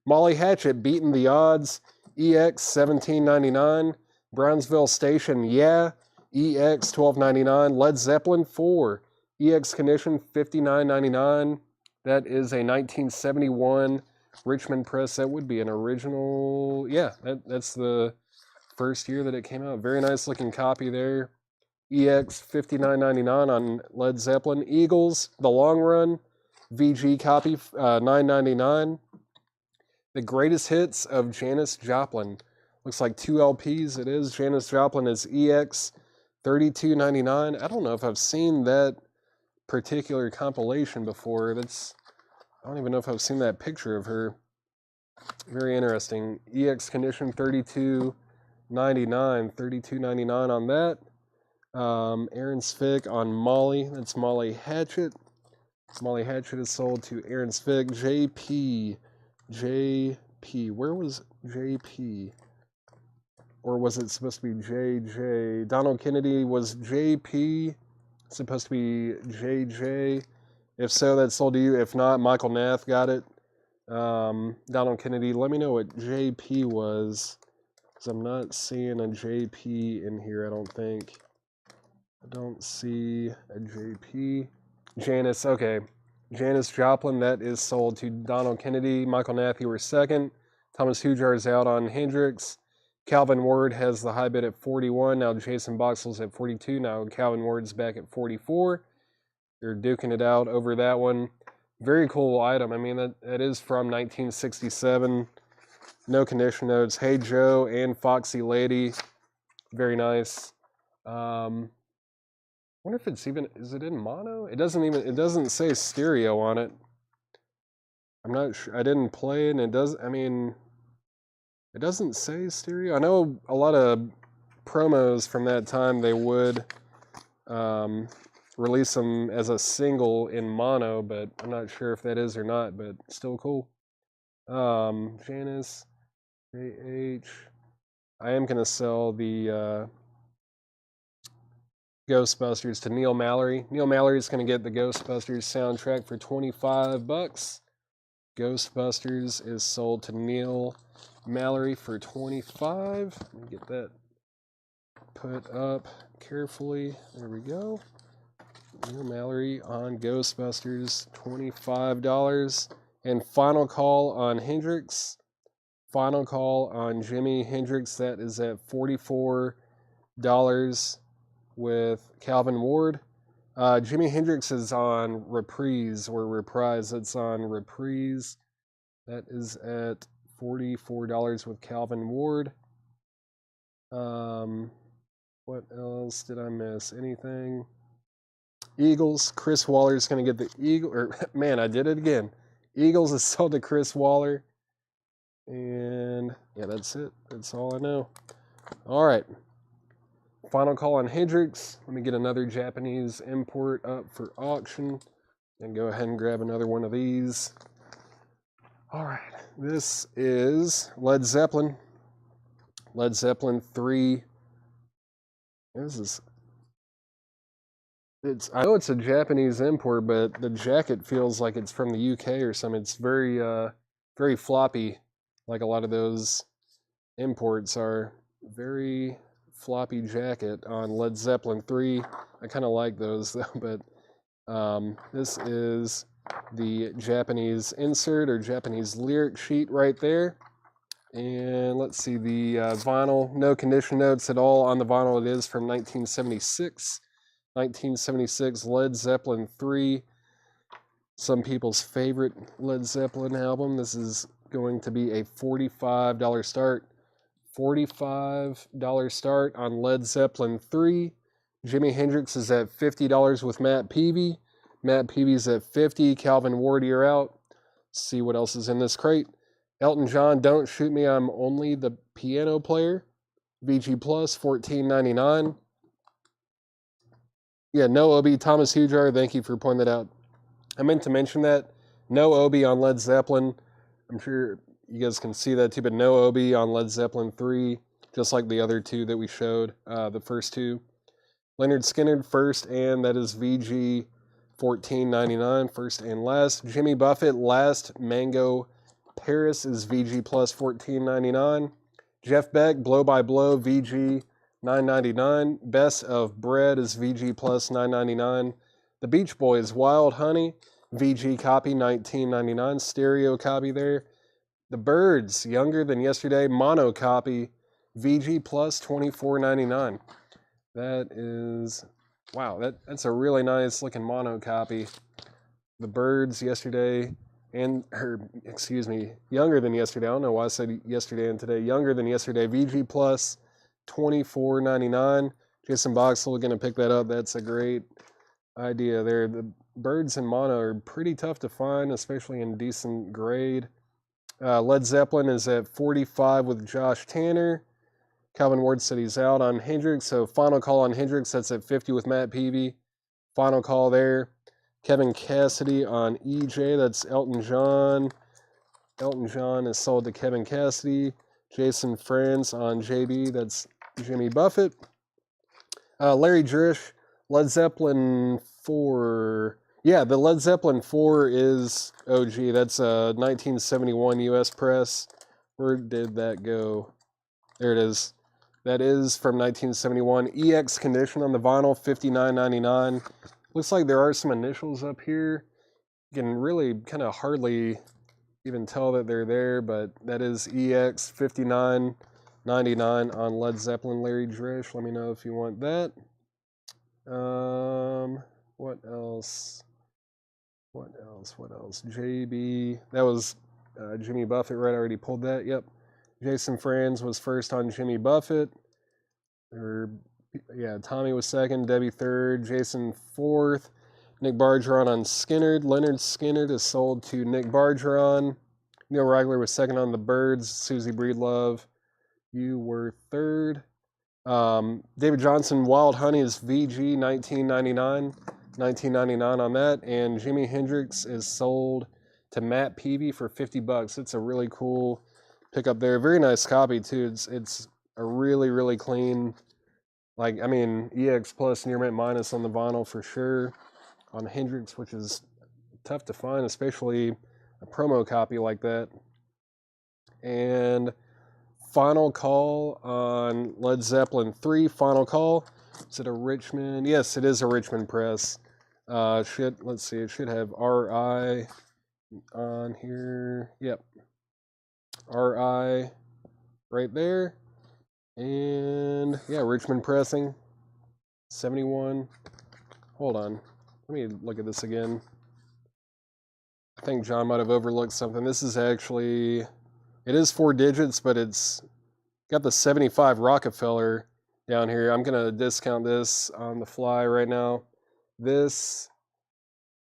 Molly Hatchet beating the odds. EX $17.99. Brownsville Station, yeah. EX $12.99. Led Zeppelin 4. EX Condition $59.99. That is a 1971 Richmond press. That would be an original. Yeah, that's the first year that it came out. Very nice looking copy there. EX $59.99 on Led Zeppelin. Eagles, The Long Run, VG copy $9.99. The Greatest Hits of Janis Joplin. Looks like 2 LPs. It is. Janis Joplin is EX $32.99. I don't know if I've seen that particular compilation before. I don't even know if I've seen that picture of her. Very interesting. EX Condition $32.99. $32.99 on that. Aaron Svick on Molly. That's Molly Hatchet. Molly Hatchet is sold to Aaron Svick. JP. Where was JP? Or was it supposed to be JJ? Donald Kennedy was JP. Supposed to be JJ. If so, that's sold to you. If not, Michael Nath got it. Donald Kennedy, let me know what JP was. Because I'm not seeing a JP in here, I don't think. I don't see a JP. Janis, okay. Janis Joplin, that is sold to Donald Kennedy. Michael Nath, you were second. Thomas Hujar is out on Hendrix. Calvin Ward has the high bid at 41. Now Jason Boxell's at 42. Now Calvin Ward's back at 44. They're duking it out over that one. Very cool item. I mean, that is from 1967. No condition notes. Hey Joe and Foxy Lady. Very nice. Wonder if it's even, is it in mono? It doesn't say stereo on it. I'm not sure. I didn't play it, and it doesn't say stereo. I know a lot of promos from that time, they would release them as a single in mono, but I'm not sure if that is or not, but still cool. Janis, JH. I am going to sell the Ghostbusters to Neil Mallory. Neil Mallory is going to get the Ghostbusters soundtrack for $25. Ghostbusters is sold to Neil Mallory for $25. Let me get that put up carefully. There we go. Neil Mallory on Ghostbusters, $25. And final call on Hendrix. Final call on Jimi Hendrix. That is at $44 with Calvin Ward. Jimi Hendrix is on Reprise or Reprise. It's on Reprise. That is at $44 with Calvin Ward. What else did I miss? Anything? Eagles. Chris Waller is going to get the Eagle. Man, I did it again. Eagles is sold to Chris Waller. And yeah, that's it. That's all I know. All right. Final call on Hendrix. Let me get another Japanese import up for auction and go ahead and grab another one of these. All right. This is Led Zeppelin. Led Zeppelin 3. I know it's a Japanese import, but the jacket feels like it's from the UK or something. It's very, very floppy, like a lot of those imports are. Very floppy jacket on Led Zeppelin 3. I kind of like those though, but this is the Japanese insert or Japanese lyric sheet right there. And let's see, the vinyl, no condition notes at all on the vinyl. It is from 1976. 1976 Led Zeppelin 3. Some people's favorite Led Zeppelin album. This is going to be a $45 start. $45 start on Led Zeppelin 3. Jimi Hendrix is at $50 with Matt Peavy. Matt Peavy's at $50. Calvin Ward, you're out. Let's see what else is in this crate. Elton John, Don't Shoot Me, I'm Only the Piano Player. VG Plus, $14.99. Yeah, no Obi. Thomas Hujar, thank you for pointing that out. I meant to mention that. No Obi on Led Zeppelin. I'm sure you guys can see that too, but no Obi on Led Zeppelin 3. just like the other two that we showed, the first two. Leonard Skinner first, and that is VG 14.99, first and last. Jimmy Buffett last. Mango Paris is VG plus 14.99. Jeff Beck Blow by Blow VG 9.99. Best of Bread is VG plus 9.99. The Beach Boys Wild Honey VG copy 19.99. Stereo copy there. The Birds Younger Than Yesterday mono copy VG plus 24.99. That is, wow, that's a really nice looking mono copy. The Birds yesterday, Younger Than Yesterday. I don't know why I said yesterday and today. Younger Than Yesterday, VG plus 24.99. Jason Boxell going to pick that up. That's a great idea there. The Birds in mono are pretty tough to find, especially in decent grade. Led Zeppelin is at 45 with Josh Tanner. Calvin Ward said he's out on Hendrix, so final call on Hendrix. That's at 50 with Matt Peavy. Final call there. Kevin Cassidy on EJ. That's Elton John. Elton John is sold to Kevin Cassidy. Jason Franz on JB. That's Jimmy Buffett. Larry Drish, Led Zeppelin 4. Yeah, the Led Zeppelin 4 is OG. That's a 1971 US press. Where did that go? There it is. That is from 1971. EX condition on the vinyl, $59.99. Looks like there are some initials up here. You can really kind of hardly even tell that they're there, but that is EX, $59.99 on Led Zeppelin. Larry Drish, let me know if you want that. What else? What else? JB, that was Jimmy Buffett, right? I already pulled that, yep. Jason Franz was first on Jimmy Buffett. Tommy was second, Debbie third, Jason fourth, Nick Bargeron on Skinner. Leonard Skinner is sold to Nick Bargeron. Neil Ragler was second on the Birds. Susie Breedlove, you were third. David Johnson, Wild Honey is VG 19.99 on that, and Jimi Hendrix is sold to Matt Peavy for $50. It's a really cool pickup there. Very nice copy too. It's a really, really clean, EX plus near mint minus on the vinyl for sure on Hendrix, which is tough to find, especially a promo copy like that. And final call on Led Zeppelin 3. Final call. Is it a Richmond? Yes, it is a Richmond press. Let's see. It should have RI on here. Yep. RI right there. And yeah, Richmond pressing. 71. Hold on. Let me look at this again. I think John might have overlooked something. This is actually, it is 4 digits, but it's got the 75 Rockefeller down here. I'm going to discount this on the fly right now. This,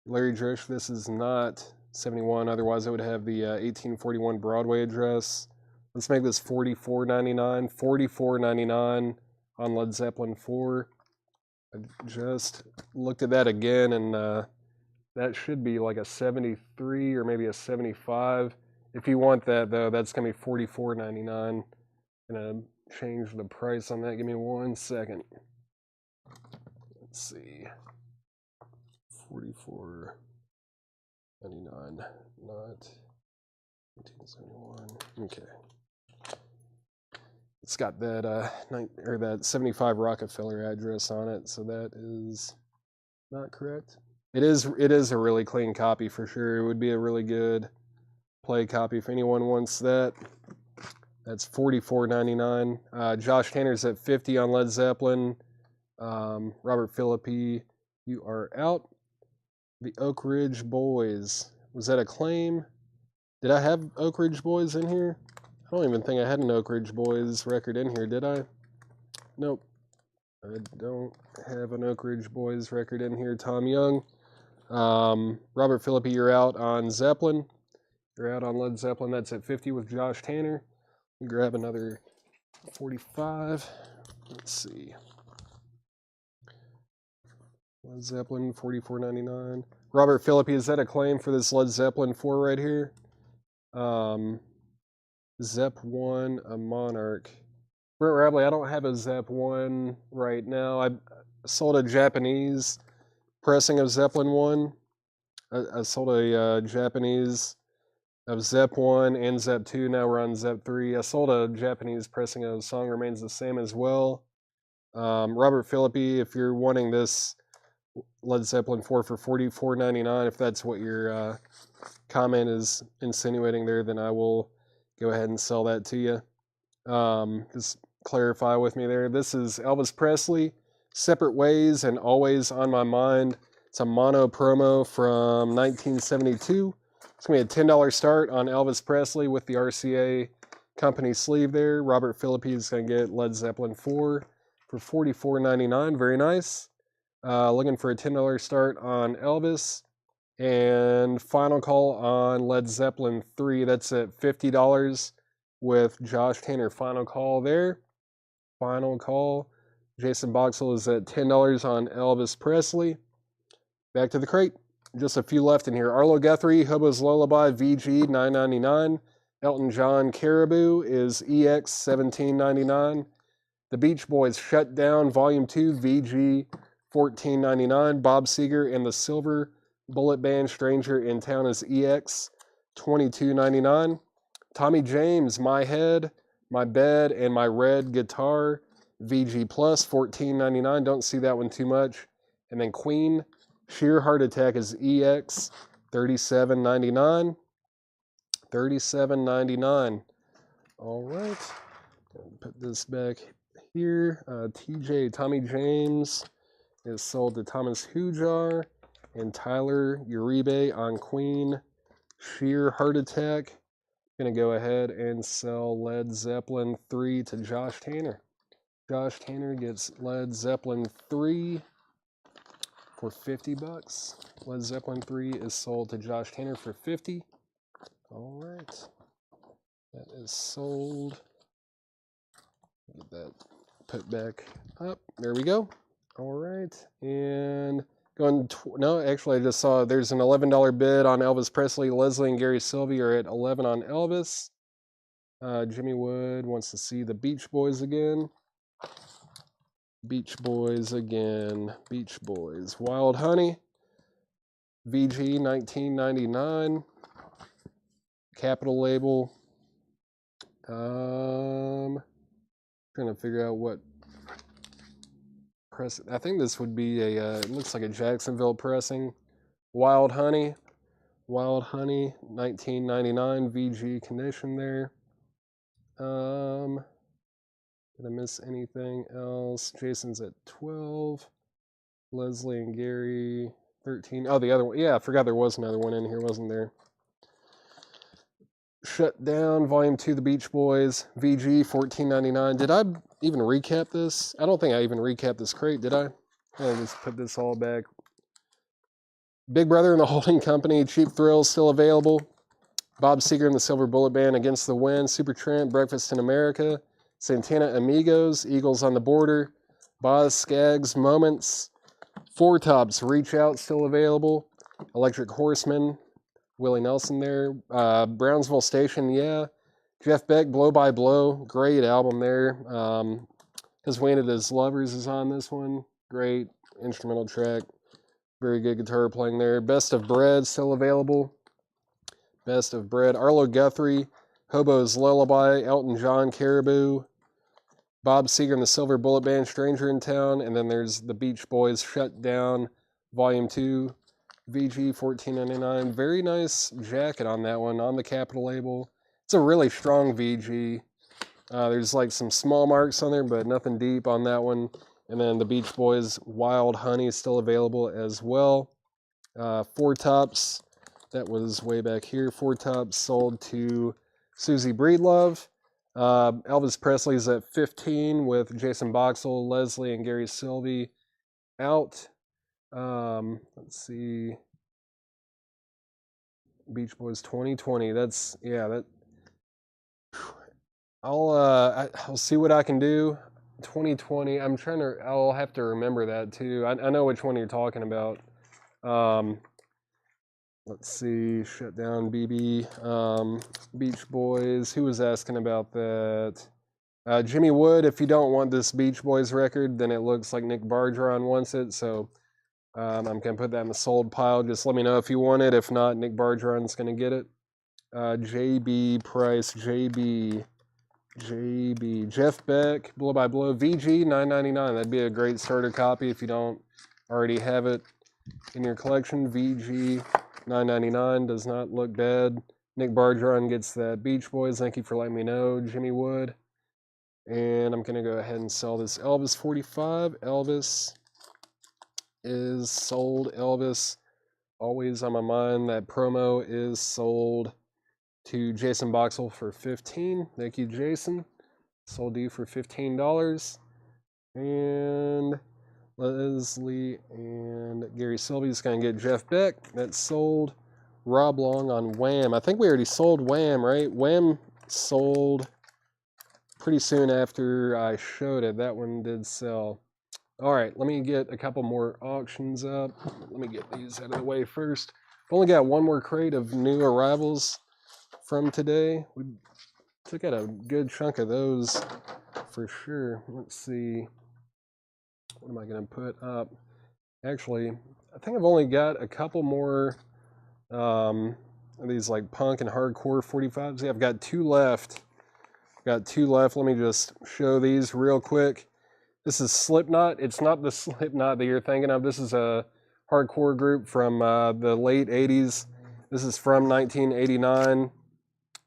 Larry Drish, this is not 71. Otherwise, it would have the 1841 Broadway address. Let's make this $44.99. $44.99 on Led Zeppelin 4. I just looked at that again, and that should be like a 73 or maybe a 75. If you want that, though, that's going to be $44.99. I'm going to change the price on that. Give me 1 second. Let's see. $44.99, not 1971. Okay. It's got that that 75 Rockefeller address on it, so that is not correct. It is a really clean copy for sure. It would be a really good play copy if anyone wants that. That's $44.99. Josh Tanner's at 50 on Led Zeppelin. Robert Philippi, you are out. The Oak Ridge Boys. Was that a claim? Did I have Oak Ridge Boys in here? I don't even think I had an Oak Ridge Boys record in here, did I? Nope. I don't have an Oak Ridge Boys record in here. Tom Young. Robert Philippi, you're out on Zeppelin. You're out on Led Zeppelin. That's at 50 with Josh Tanner. Grab another 45. Let's see. Led Zeppelin, $44.99. Robert Philippi, is that a claim for this Led Zeppelin 4 right here? Zep 1, a Monarch. Brent Rabley, I don't have a Zep 1 right now. I sold a Japanese pressing of Zeppelin 1. I sold a Japanese of Zep 1 and Zep 2. Now we're on Zep 3. I sold a Japanese pressing of Song Remains the Same as well. Robert Philippi, if you're wanting this Led Zeppelin 4 for $44.99, if that's what your comment is insinuating there, then I will go ahead and sell that to you. Just clarify with me there. This is Elvis Presley, Separate Ways and Always on My Mind. It's a mono promo from 1972. It's going to be a $10 start on Elvis Presley with the RCA company sleeve there. Robert Philippi is going to get Led Zeppelin 4 for $44.99. Very nice. Looking for a $10 start on Elvis. And final call on Led Zeppelin 3. That's at $50 with Josh Tanner. Final call there. Final call. Jason Boxell is at $10 on Elvis Presley. Back to the crate. Just a few left in here. Arlo Guthrie, Hobo's Lullaby, VG, $9.99. Elton John, Caribou is EX, $17.99. The Beach Boys, Shut Down, Volume 2, VG, $14.99. Bob Seger and the Silver Bullet Band, Stranger in Town is EX, $22.99. Tommy James, My Head, My Bed, and My Red Guitar, VG Plus, $14.99. Don't see that one too much. And then Queen, Sheer Heart Attack is EX, $37.99. $37.99. All right. Put this back here. TJ, Tommy James is sold to Thomas Hujar and Tyler Uribe on Queen, Sheer Heart Attack. Going to go ahead and sell Led Zeppelin 3 to Josh Tanner. Josh Tanner gets Led Zeppelin 3 for $50. Led Zeppelin 3 is sold to Josh Tanner for $50. All right. That is sold. Get that put back up. There we go. All right. And going, no, actually I just saw there's an $11 bid on Elvis Presley. Leslie and Gary Sylvie are at 11 on Elvis. Jimmy Wood wants to see the Beach Boys again. Beach Boys again. Beach Boys. Wild Honey. VG, $19.99. Capital label. Trying to figure out what press. I think this would be a. It looks like a Jacksonville pressing. Wild Honey. Wild Honey, $19.99. VG condition there. Did I miss anything else? Jason's at 12. Leslie and Gary, 13. Oh, the other one. Yeah, I forgot there was another one in here, wasn't there? Shut Down, Volume 2, The Beach Boys, VG, $14.99. Did I even recap this? I don't think I even recapped this crate, did I? I'll just put this all back. Big Brother and the Holding Company, Cheap Thrills, still available. Bob Seger and the Silver Bullet Band, Against the Wind, Super Trent, Breakfast in America, Santana Amigos, Eagles on the Border, Boz Skaggs, Moments, Four Tops, Reach Out, still available. Electric Horseman, Willie Nelson there. Brownsville Station, yeah. Jeff Beck, Blow by Blow, great album there. His Waited as Lovers is on this one. Great instrumental track. Very good guitar playing there. Best of Bread, still available. Best of Bread. Arlo Guthrie, Hobo's Lullaby, Elton John, Caribou, Bob Seger and the Silver Bullet Band, Stranger in Town, and then there's the Beach Boys, Shut Down, Volume 2, VG, $14.99. Very nice jacket on that one, on the Capitol label. It's a really strong VG. There's like some small marks on there, but nothing deep on that one. And then the Beach Boys, Wild Honey is still available as well. Four Tops, that was way back here. Four Tops sold to Susie Breedlove. Elvis Presley's at 15 with Jason Boxell, Leslie, and Gary Sylvie out. Let's see. Beach Boys 2020. That's, yeah, that. I'll see what I can do. 2020. I'll have to remember that too. I know which one you're talking about. Let's see. Shut Down, BB. Beach Boys. Who was asking about that? Jimmy Wood, if you don't want this Beach Boys record, then it looks like Nick Bargeron wants it, so I'm going to put that in the sold pile. Just let me know if you want it. If not, Nick Bargeron's going to get it. JB Price, JB, Jeff Beck, Blow by Blow, VG, $9.99. That'd be a great starter copy if you don't already have it in your collection. VG, $9.99, does not look bad. Nick Bargeron gets that Beach Boys. Thank you for letting me know, Jimmy Wood. And I'm going to go ahead and sell this Elvis 45. Elvis is sold. Elvis, always on my mind. That promo is sold to Jason Boxell for $15. Thank you, Jason. Sold to you for $15. And Leslie and Gary Sylvie's going to get Jeff Beck. That's sold. Rob Long on Wham. I think we already sold Wham, right? Wham sold pretty soon after I showed it. That one did sell. All right, let me get a couple more auctions up. Let me get these out of the way first. I've only got one more crate of new arrivals from today. We took out a good chunk of those for sure. Let's see. What am I going to put up? Actually, I think I've only got a couple more of these like punk and hardcore 45s. Yeah, I've got two left. Got two left. Let me just show these real quick. This is Slipknot. It's not the Slipknot that you're thinking of. This is a hardcore group from the late 80s. This is from 1989.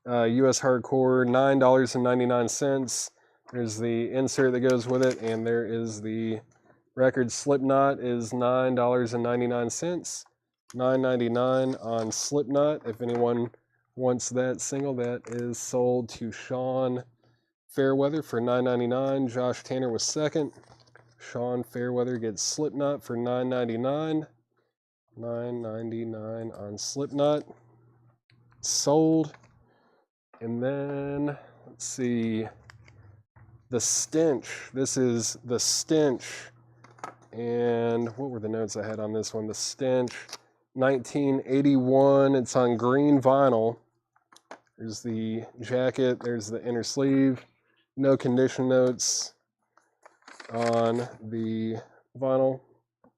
US Hardcore, $9.99. There's the insert that goes with it, and there is the record. Slipknot is $9.99. $9.99 on Slipknot. If anyone wants that single, that is sold to Sean Fairweather for $9.99. Josh Tanner was second. Sean Fairweather gets Slipknot for $9.99. $9.99 on Slipknot. Sold. And then, let's see, The Stench. This is The Stench. And what were the notes I had on this one? The Stench, 1981. It's on green vinyl. There's the jacket. There's the inner sleeve. No condition notes on the vinyl.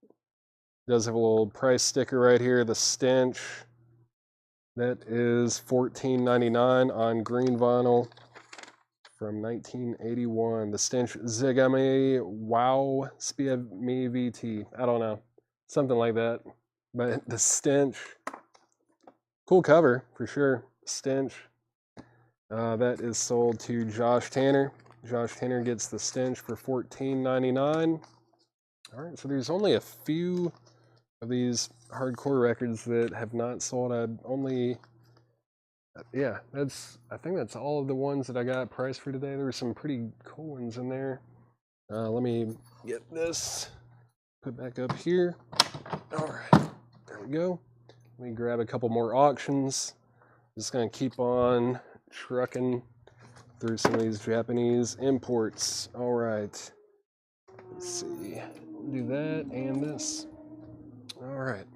It does have a little price sticker right here. The Stench. That is $14.99 on green vinyl from 1981. The Stench Zigame Wow Spiami VT. I don't know. Something like that. But The Stench. Cool cover for sure. Stench. That is sold to Josh Tanner. Josh Tanner gets The Stench for $14.99. All right, so there's only a few of these hardcore records that have not sold. I think that's all of the ones that I got priced for today. There were some pretty cool ones in there. Let me get this put back up here. All right, there we go. Let me grab a couple more auctions. Just gonna keep on trucking through some of these Japanese imports. All right, let's see. Do that and this. All right.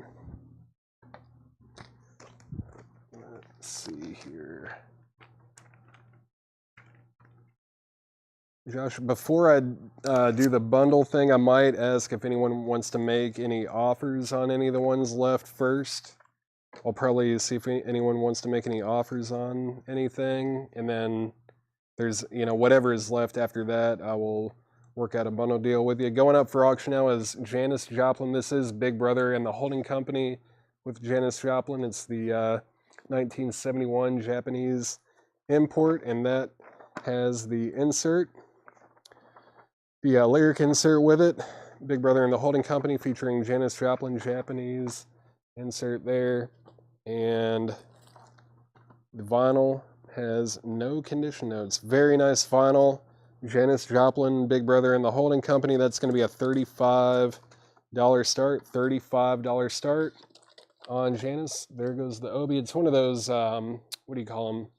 Let's see here. Josh, before I do the bundle thing, I might ask if anyone wants to make any offers on any of the ones left first. I'll probably see if anyone wants to make any offers on anything, and then there's, whatever is left after that, I will work out a bundle deal with you. Going up for auction now is Janis Joplin. This is Big Brother and the Holding Company with Janis Joplin. It's the 1971 Japanese import, and that has the insert, the lyric insert with it. Big Brother and the Holding Company featuring Janis Joplin, Japanese insert there. And the vinyl has no condition notes. Very nice vinyl. Janis Joplin, Big Brother and the Holding Company. That's going to be a $35 start. $35 start on Janis. There goes the Obi. It's one of those, what do you call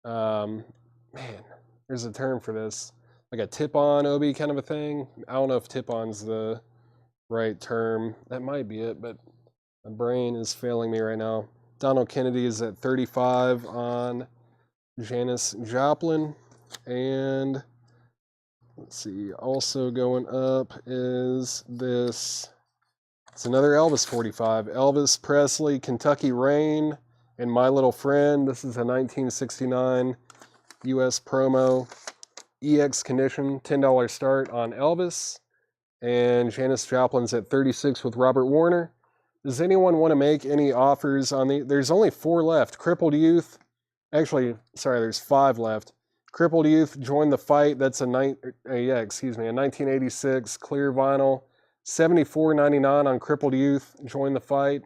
them? Man, there's a term for this. Like a tip-on Obi kind of a thing. I don't know if tip-on's the right term. That might be it, but my brain is failing me right now. Donald Kennedy is at 35 on Janis Joplin. And Let's see. Also going up is this. It's another Elvis 45. Elvis Presley, Kentucky Rain, and My Little Friend. This is a 1969 US promo. EX condition, $10 start on Elvis. And Janis Joplin's at 36 with Robert Warner. Does anyone want to make any offers on the... There's only 4 left. Crippled Youth. Actually, sorry, there's 5 left. Crippled Youth, Join the Fight. That's a 1986 clear vinyl. $74.99 on Crippled Youth, Join the Fight.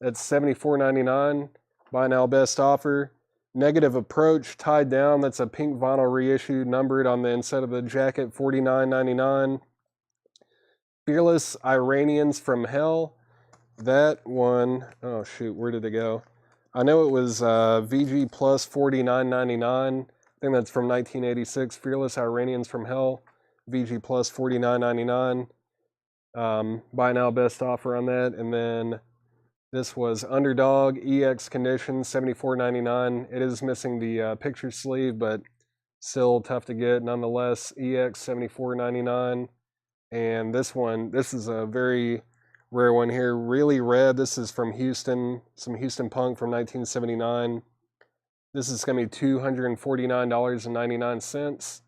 That's $74.99. Buy now, best offer. Negative Approach, Tied Down. That's a pink vinyl reissue, numbered on the inside of the jacket, $49.99. Fearless Iranians from Hell. That one, oh shoot, where did it go? I know it was VG Plus $49.99. I think that's from 1986. Fearless Iranians from Hell, VG Plus $49.99. Buy now, best offer on that. And then this was Underdog EX condition, $74.99. It is missing the picture sleeve, but still tough to get nonetheless. EX $74.99. And this one, this is a very rare one here. Really Red. This is from Houston, some Houston punk from 1979. This is going to be $249.99.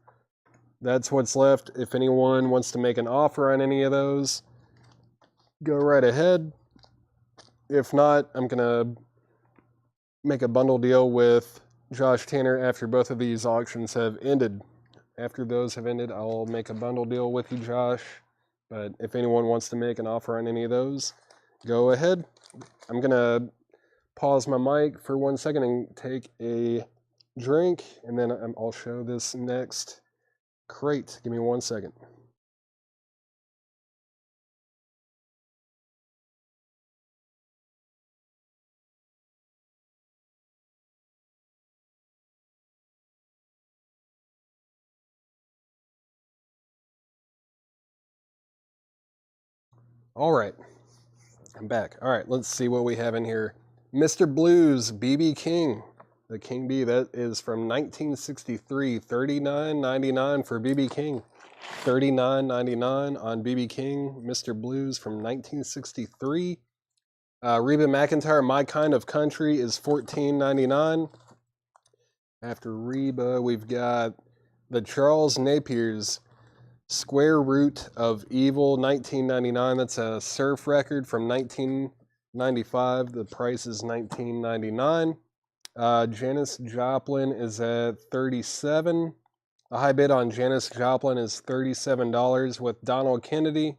That's what's left. If anyone wants to make an offer on any of those, go right ahead. If not, I'm going to make a bundle deal with Josh Tanner after both of these auctions have ended. After those have ended, I'll make a bundle deal with you, Josh. But if anyone wants to make an offer on any of those, go ahead. I'm going to pause my mic for 1 second and take a drink, and then I'll show this next crate. Give me 1 second. All right, I'm back. All right, let's see what we have in here. Mr. Blues, BB King, the King Bee. That is from 1963, $39.99 for BB King. $39.99 on BB King, Mr. Blues from 1963. Reba McEntire, My Kind of Country is $14.99. After Reba, we've got the Charles Napier's Square Root of Evil, $19.99. That's a surf record from 1995. The price is $19.99. Janis Joplin is at $37. The high bid on Janis Joplin is $37 with Donald Kennedy.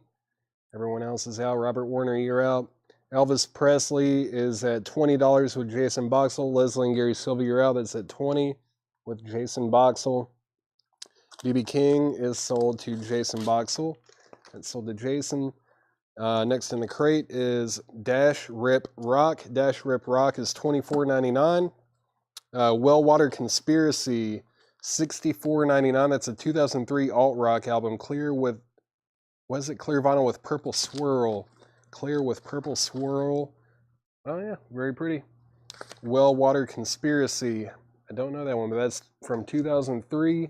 Everyone else is out. Robert Warner, you're out. Elvis Presley is at $20 with Jason Boxell. Leslie and Gary Silva, you're out. That's at $20 with Jason Boxell. BB King is sold to Jason Boxell. That's sold to Jason. Next in the crate is Dash Rip Rock. Dash Rip Rock is $24.99. Wellwater Conspiracy, $64.99. That's a 2003 alt-rock album. Clear with, what is it? Clear vinyl with purple swirl. Clear with purple swirl. Oh yeah, very pretty. Wellwater Conspiracy. I don't know that one, but that's from 2003.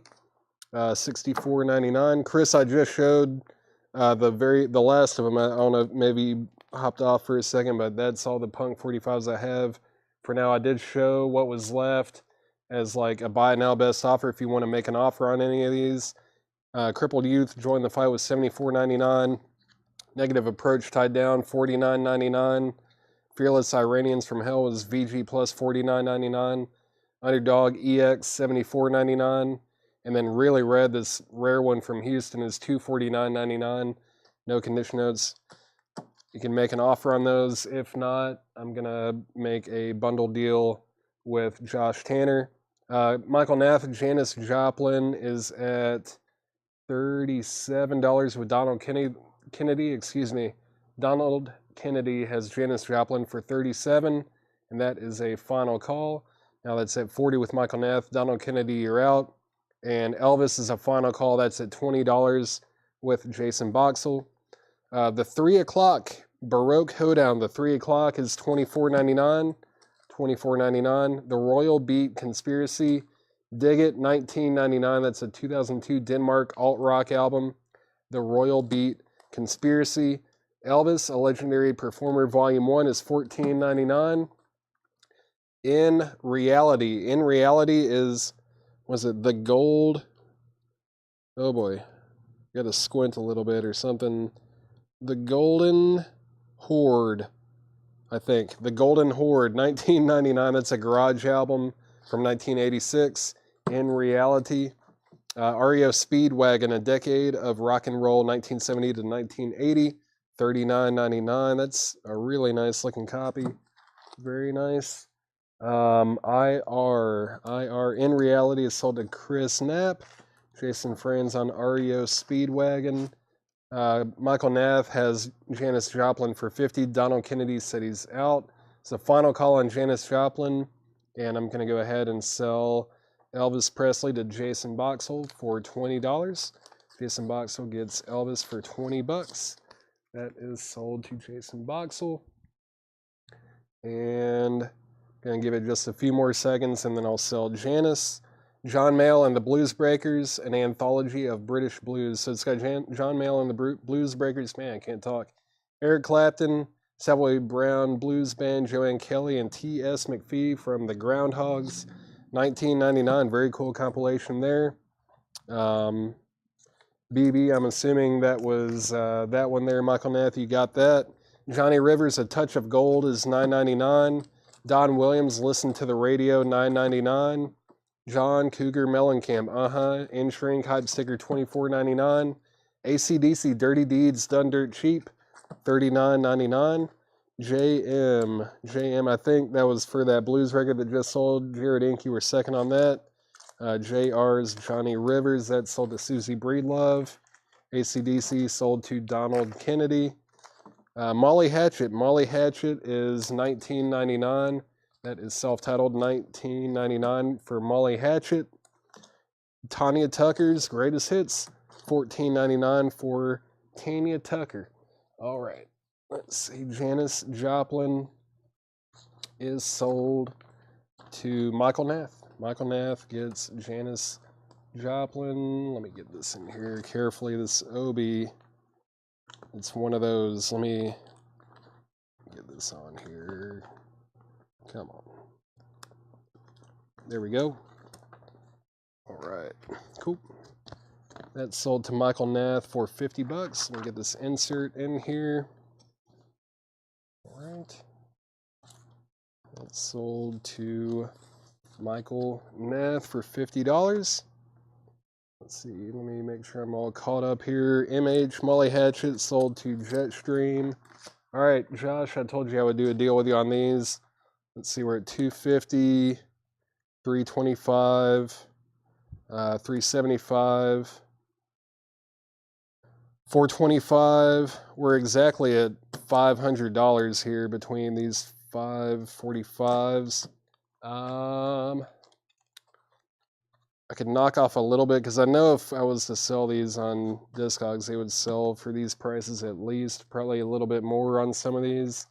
$64.99. Chris, I just showed the last of them. I don't know, maybe hopped off for a second, but that's all the Punk 45s I have for now. I did show what was left as like a buy now best offer if you want to make an offer on any of these. Crippled Youth, Join the Fight was $74.99. Negative Approach, Tied Down, $49.99. Fearless Iranians from Hell was VG Plus $49.99. Underdog EX $74.99. And then Really Red, this rare one from Houston, is $249.99. No condition notes. You can make an offer on those. If not, I'm going to make a bundle deal with Josh Tanner. Michael Nath, Janis Joplin is at $37 with Donald Kennedy. Excuse me. Donald Kennedy has Janis Joplin for $37, and that is a final call. Now that's at $40 with Michael Nath. Donald Kennedy, you're out. And Elvis is a final call. That's at $20 with Jason Boxell. The 3 o'clock Baroque Hoedown, the 3 o'clock is $24.99. $24.99. The Royal Beat Conspiracy Dig It, 1999. That's a 2002 Denmark alt-rock album. The Royal Beat, Conspiracy. Elvis, A Legendary Performer, Volume 1 is $14.99. In Reality. In Reality is, was it The Gold? Oh boy. Got to squint a little bit or something. The Golden Horde, I think. The Golden Horde, 1999. That's a garage album from 1986. In Reality. REO Speedwagon, A Decade of Rock and Roll, 1970 to 1980. $39.99. That's a really nice looking copy. Very nice. IR In Reality is sold to Chris Knapp. Jason Franz on REO Speedwagon. Michael Nath has Janis Joplin for $50. Donald Kennedy said he's out. It's a final call on Janis Joplin, and I'm going to go ahead and sell Elvis Presley to Jason Boxell for $20. Jason Boxell gets Elvis for $20. That is sold to Jason Boxell. And going to give it just a few more seconds, and then I'll sell Janis. John Mayall and the Blues Breakers, an anthology of British blues. So it's got John Mayall and the Blues Breakers. Man, I can't talk. Eric Clapton, Savoy Brown Blues Band, Joanne Kelly, and T.S. McPhee from the Groundhogs. 1999, very cool compilation there. BB, I'm assuming that was that one there. Michael Nath, you got that. Johnny Rivers, A Touch of Gold is $9.99. Don Williams, Listen to the Radio, $9.99. John Cougar Mellencamp, In Shrink, Hype Sticker, $24.99. AC/DC, Dirty Deeds, Done Dirt Cheap, $39.99. JM, I think that was for that blues record that just sold. Jared Inc., you were second on that. JR's Johnny Rivers, that sold to Susie Breedlove. AC/DC sold to Donald Kennedy. Molly Hatchet is $19.99. That is self-titled, $19.99 for Molly Hatchet. Tanya Tucker's Greatest Hits, $14.99 for Tanya Tucker. All right, let's see. Janis Joplin is sold to Michael Nath. Michael Nath gets Janis Joplin. Let me get this in here carefully. This Obi, it's one of those. Let me get this on here. Come on. There we go. All right, cool. That's sold to Michael Nath for $50. Let me get this insert in here. All right. That's sold to Michael Nath for $50. Let's see, let me make sure I'm all caught up here. MH Molly Hatchet sold to Jetstream. All right, Josh, I told you I would do a deal with you on these. Let's see, we're at $250, $325, $375, $425. We're exactly at $500 here between these 545s. I could knock off a little bit because I know if I was to sell these on Discogs, they would sell for these prices at least, probably a little bit more on some of these.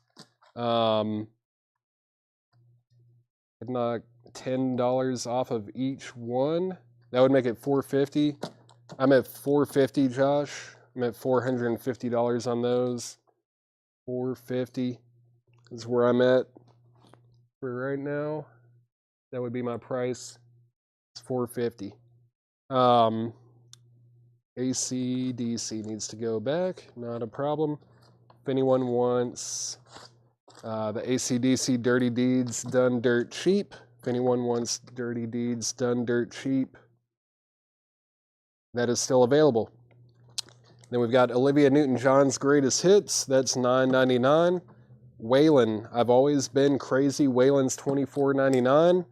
Could knock $10 off of each one. That would make it $450. I'm at $450, Josh. I'm at $450 on those. $450 is where I'm at for right now. That would be my price. It's $450. AC/DC needs to go back. Not a problem. If anyone wants the AC/DC Dirty Deeds Done Dirt Cheap. If anyone wants Dirty Deeds Done Dirt Cheap, that is still available. Then we've got Olivia Newton-John's Greatest Hits. That's $9.99. Waylon, I've Always Been Crazy. Waylon's $24.99.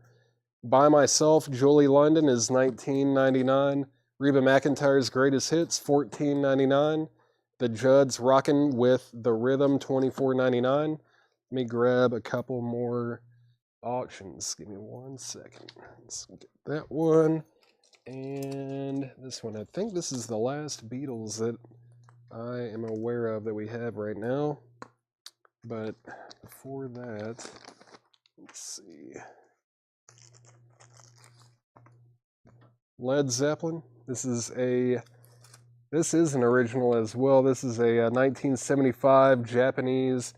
By Myself, Julie London is $19.99. Reba McEntire's Greatest Hits, $14.99. The Judds Rockin' with the Rhythm, $24.99. Let me grab a couple more auctions. Give me 1 second. Let's get that one. And this one. I think this is the last Beatles that I am aware of that we have right now. But before that, let's see. Led Zeppelin. This is an original as well. This is a 1975 Japanese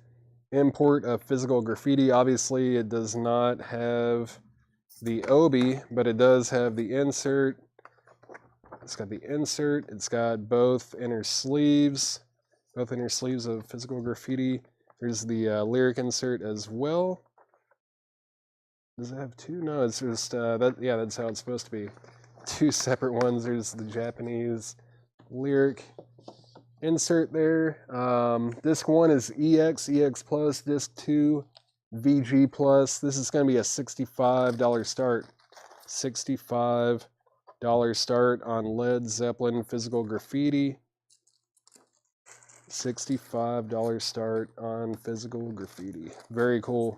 import of Physical Graffiti. Obviously, it does not have the obi, but it does have the insert. It's got the insert. It's got both inner sleeves of Physical Graffiti. There's the lyric insert as well. Does it have two? No, it's just that's how it's supposed to be. Two separate ones. There's the Japanese lyric insert there. Disc 1 is EX Plus. Disc 2, VG Plus. This is going to be a $65 start. $65 start on Led Zeppelin Physical Graffiti. $65 start on Physical Graffiti. Very cool.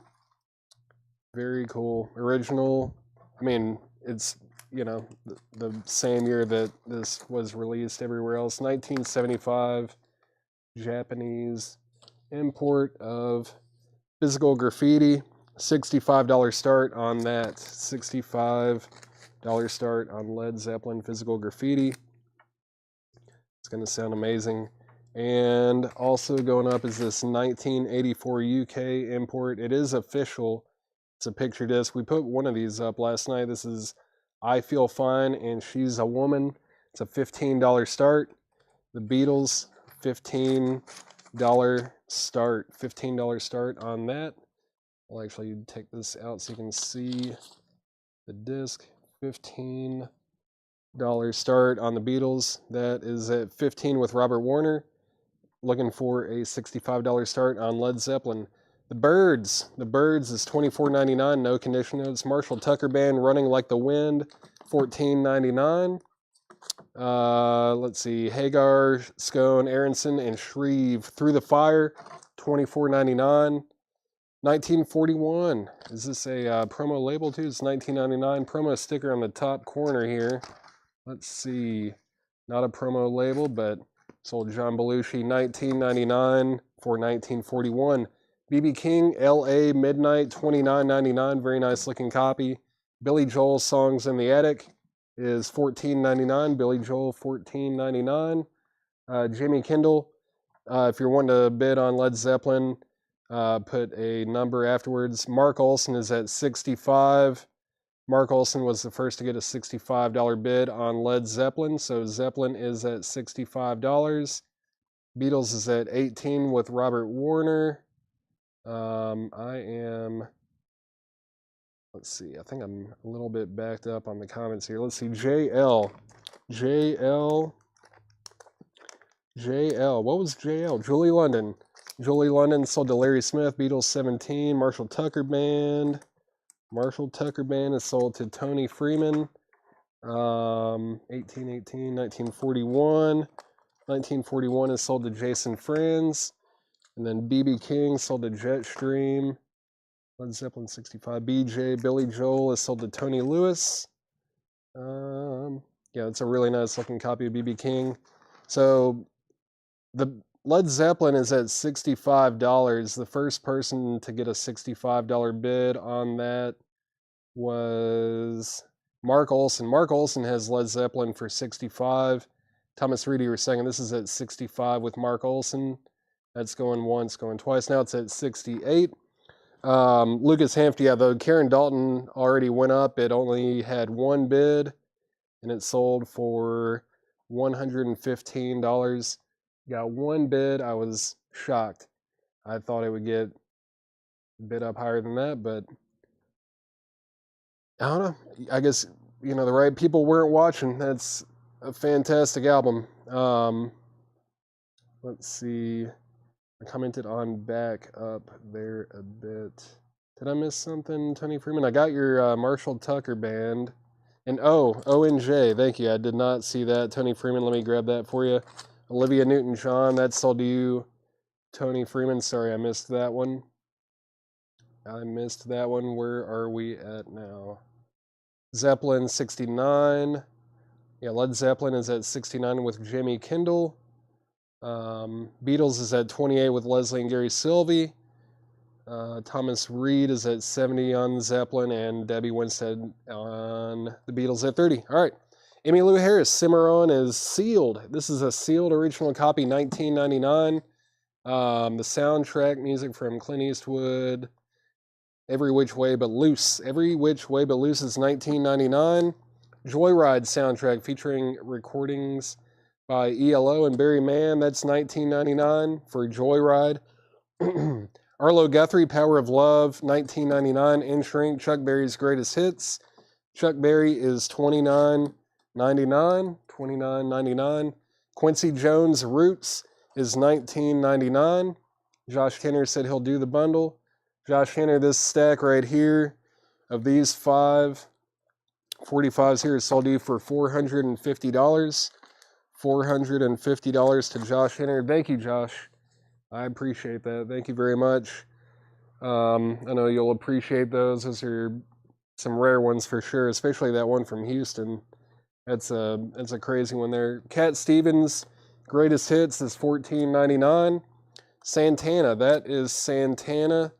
Very cool. Original. I mean, it's, the same year that this was released everywhere else. 1975 Japanese import of Physical Graffiti. $65 start on that. $65 start on Led Zeppelin Physical Graffiti. It's going to sound amazing. And also going up is this 1984 UK import. It is official. It's a picture disc. We put one of these up last night. This is I Feel Fine and She's a Woman. It's a $15 start. The Beatles, $15 start. $15 start on that. I'll actually take this out so you can see the disc. $15 start on the Beatles. That is at 15 with Robert Warner. Looking for a $65 start on Led Zeppelin. The Birds is $24.99, no condition notes. Marshall Tucker Band, Running Like the Wind, $14.99. Let's see, Hagar, Scone, Aronson, and Shreve, Through the Fire, $24.99. 1941, is this a promo label too? It's $19.99. Promo sticker on the top corner here. Let's see, not a promo label, but sold John Belushi, $19.99 for 1941. B.B. King, L.A. Midnight, $29.99. Very nice looking copy. Billy Joel, Songs in the Attic is $14.99. Billy Joel, $14.99. Jimmy Kindle, if you're wanting to bid on Led Zeppelin, put a number afterwards. Mark Olson is at $65. Mark Olson was the first to get a $65 bid on Led Zeppelin, so Zeppelin is at $65. Beatles is at $18 with Robert Warner. Let's see, I think I'm a little bit backed up on the comments here. Let's see, JL, what was JL? Julie London sold to Larry Smith, Beatles 17, Marshall Tucker Band is sold to Tony Freeman, 1941 is sold to Jason Friends. And then B.B. King sold to Jetstream. Led Zeppelin 65. BJ, Billy Joel is sold to Tony Lewis. Yeah, it's a really nice looking copy of B.B. King. So the Led Zeppelin is at $65. The first person to get a $65 bid on that was Mark Olson. Mark Olson has Led Zeppelin for $65. Thomas Reedy was saying this is at $65 with Mark Olson. That's going once, going twice. Now it's at $68. Lucas Hampton, though Karen Dalton already went up. It only had one bid, and it sold for $115. Got one bid. I was shocked. I thought it would get a bit up higher than that, but I don't know. I guess, the right people weren't watching. That's a fantastic album. Let's see. I commented on Back Up there a bit. Did I miss something, Tony Freeman? I got your Marshall Tucker Band. And O&J, thank you. I did not see that. Tony Freeman, let me grab that for you. Olivia Newton-John, that's sold to you. Tony Freeman, sorry, I missed that one. Where are we at now? Zeppelin, 69. Yeah, Led Zeppelin is at 69 with Jimmy Kindle. Beatles is at 28 with Leslie and Gary Sylvie. Thomas Reed is at 70 on Zeppelin, and Debbie Winstead on the Beatles at 30. All right. Emmylou Harris, Cimarron is sealed. This is a sealed original copy, 1999. The soundtrack music from Clint Eastwood, Every Which Way But Loose. Every Which Way But Loose is 1999. Joyride soundtrack featuring recordings by ELO and Barry Mann. That's 1999 for Joyride. Arlo Guthrie, Power of Love, 1999. In Shrink, Chuck Berry's Greatest Hits. Chuck Berry is $29.99. $29.99. Quincy Jones, Roots is $19.99. Josh Tanner said he'll do the bundle. Josh Tanner, this stack right here of these 45s here is sold to you for $450. $450 to Josh Tanner. Thank you, Josh. I appreciate that. Thank you very much. I know you'll appreciate those. Those are some rare ones for sure, especially that one from Houston. That's a crazy one there. Cat Stevens, Greatest Hits is $14.99. Santana, that is Santana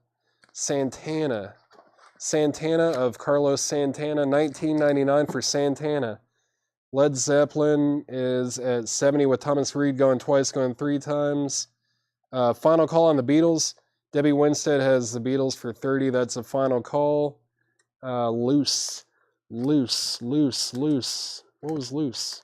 of Carlos Santana, $19.99 for Santana. Led Zeppelin is at $70 with Thomas Reed going twice, going 3 times. Final Call on the Beatles. Debbie Winstead has the Beatles for $30. That's a final call. Loose. What was Loose?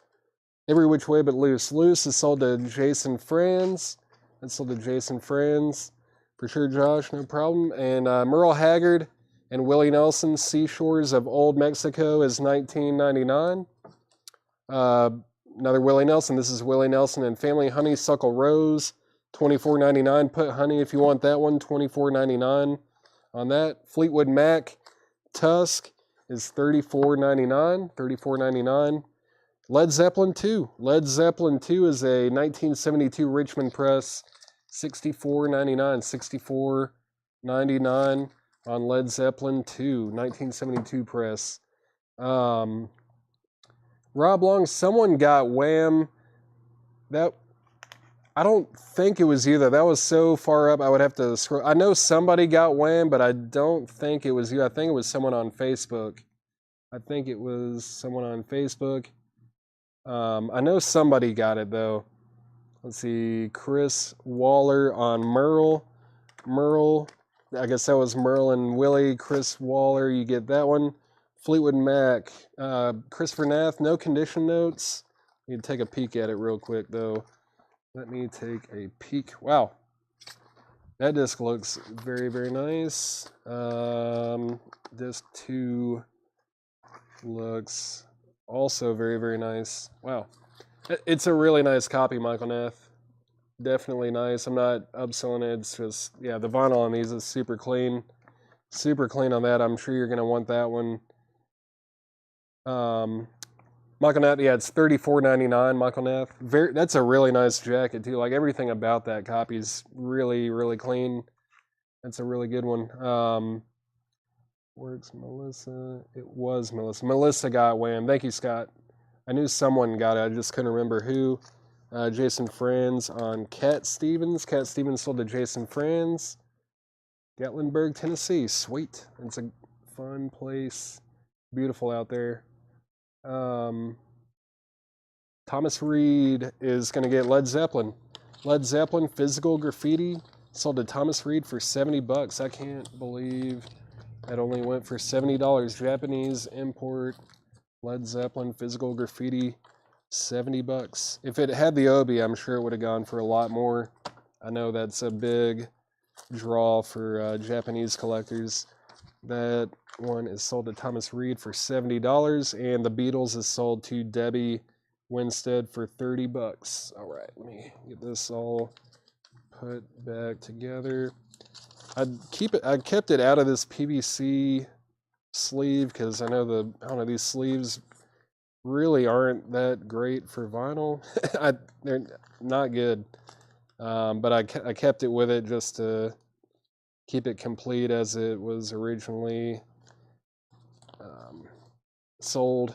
Every Which Way But Loose. Loose is sold to Jason Franz. That's sold to Jason Franz. For sure, Josh, no problem. And Merle Haggard and Willie Nelson, Seashores of Old Mexico is $19.99. Another Willie Nelson. This is Willie Nelson and Family Honeysuckle Rose, $24.99. Put honey if you want that one, $24.99 on that. Fleetwood Mac, Tusk is $34.99. Led Zeppelin 2. Led Zeppelin 2 is a 1972 Richmond press, $64.99. $64.99 on Led Zeppelin 2, 1972 press. Rob Long, someone got Wham. That, I don't think it was you though. That was so far up I would have to scroll. I know somebody got Wham, but I don't think it was you. I think it was someone on Facebook. I know somebody got it though. Let's see. Chris Waller on Merle. I guess that was Merle and Willie. Chris Waller, you get that one. Fleetwood Mac. Christopher Nath, no condition notes. You can take a peek at it real quick though. Let me take a peek. Wow. That disc looks very, very nice. Disc 2 looks also very, very nice. Wow. It's a really nice copy, Michael Nath. Definitely nice. I'm not upselling it. It's just, yeah, the vinyl on these is super clean. Super clean on that. I'm sure you're going to want that one. Michael Nath, yeah, it's $34.99, Michael Nath. That's a really nice jacket, too. Like, everything about that copy is really, really clean. That's a really good one. Where's Melissa? It was Melissa. Melissa got Wham. Thank you, Scott. I knew someone got it. I just couldn't remember who. Jason Franz on Cat Stevens. Cat Stevens sold to Jason Franz. Gatlinburg, Tennessee. Sweet. It's a fun place. Beautiful out there. Thomas Reed is going to get Led Zeppelin. Led Zeppelin, Physical Graffiti. Sold to Thomas Reed for $70. I can't believe that only went for $70. Japanese import. Led Zeppelin, Physical Graffiti. $70. If it had the Obi, I'm sure it would have gone for a lot more. I know that's a big draw for Japanese collectors. That one is sold to Thomas Reed for $70, and the Beatles is sold to Debbie Winstead for $30. All right, let me get this all put back together. I kept it out of this PVC sleeve because I know these sleeves really aren't that great for vinyl. They're not good. But I kept it with it just to keep it complete as it was originally sold.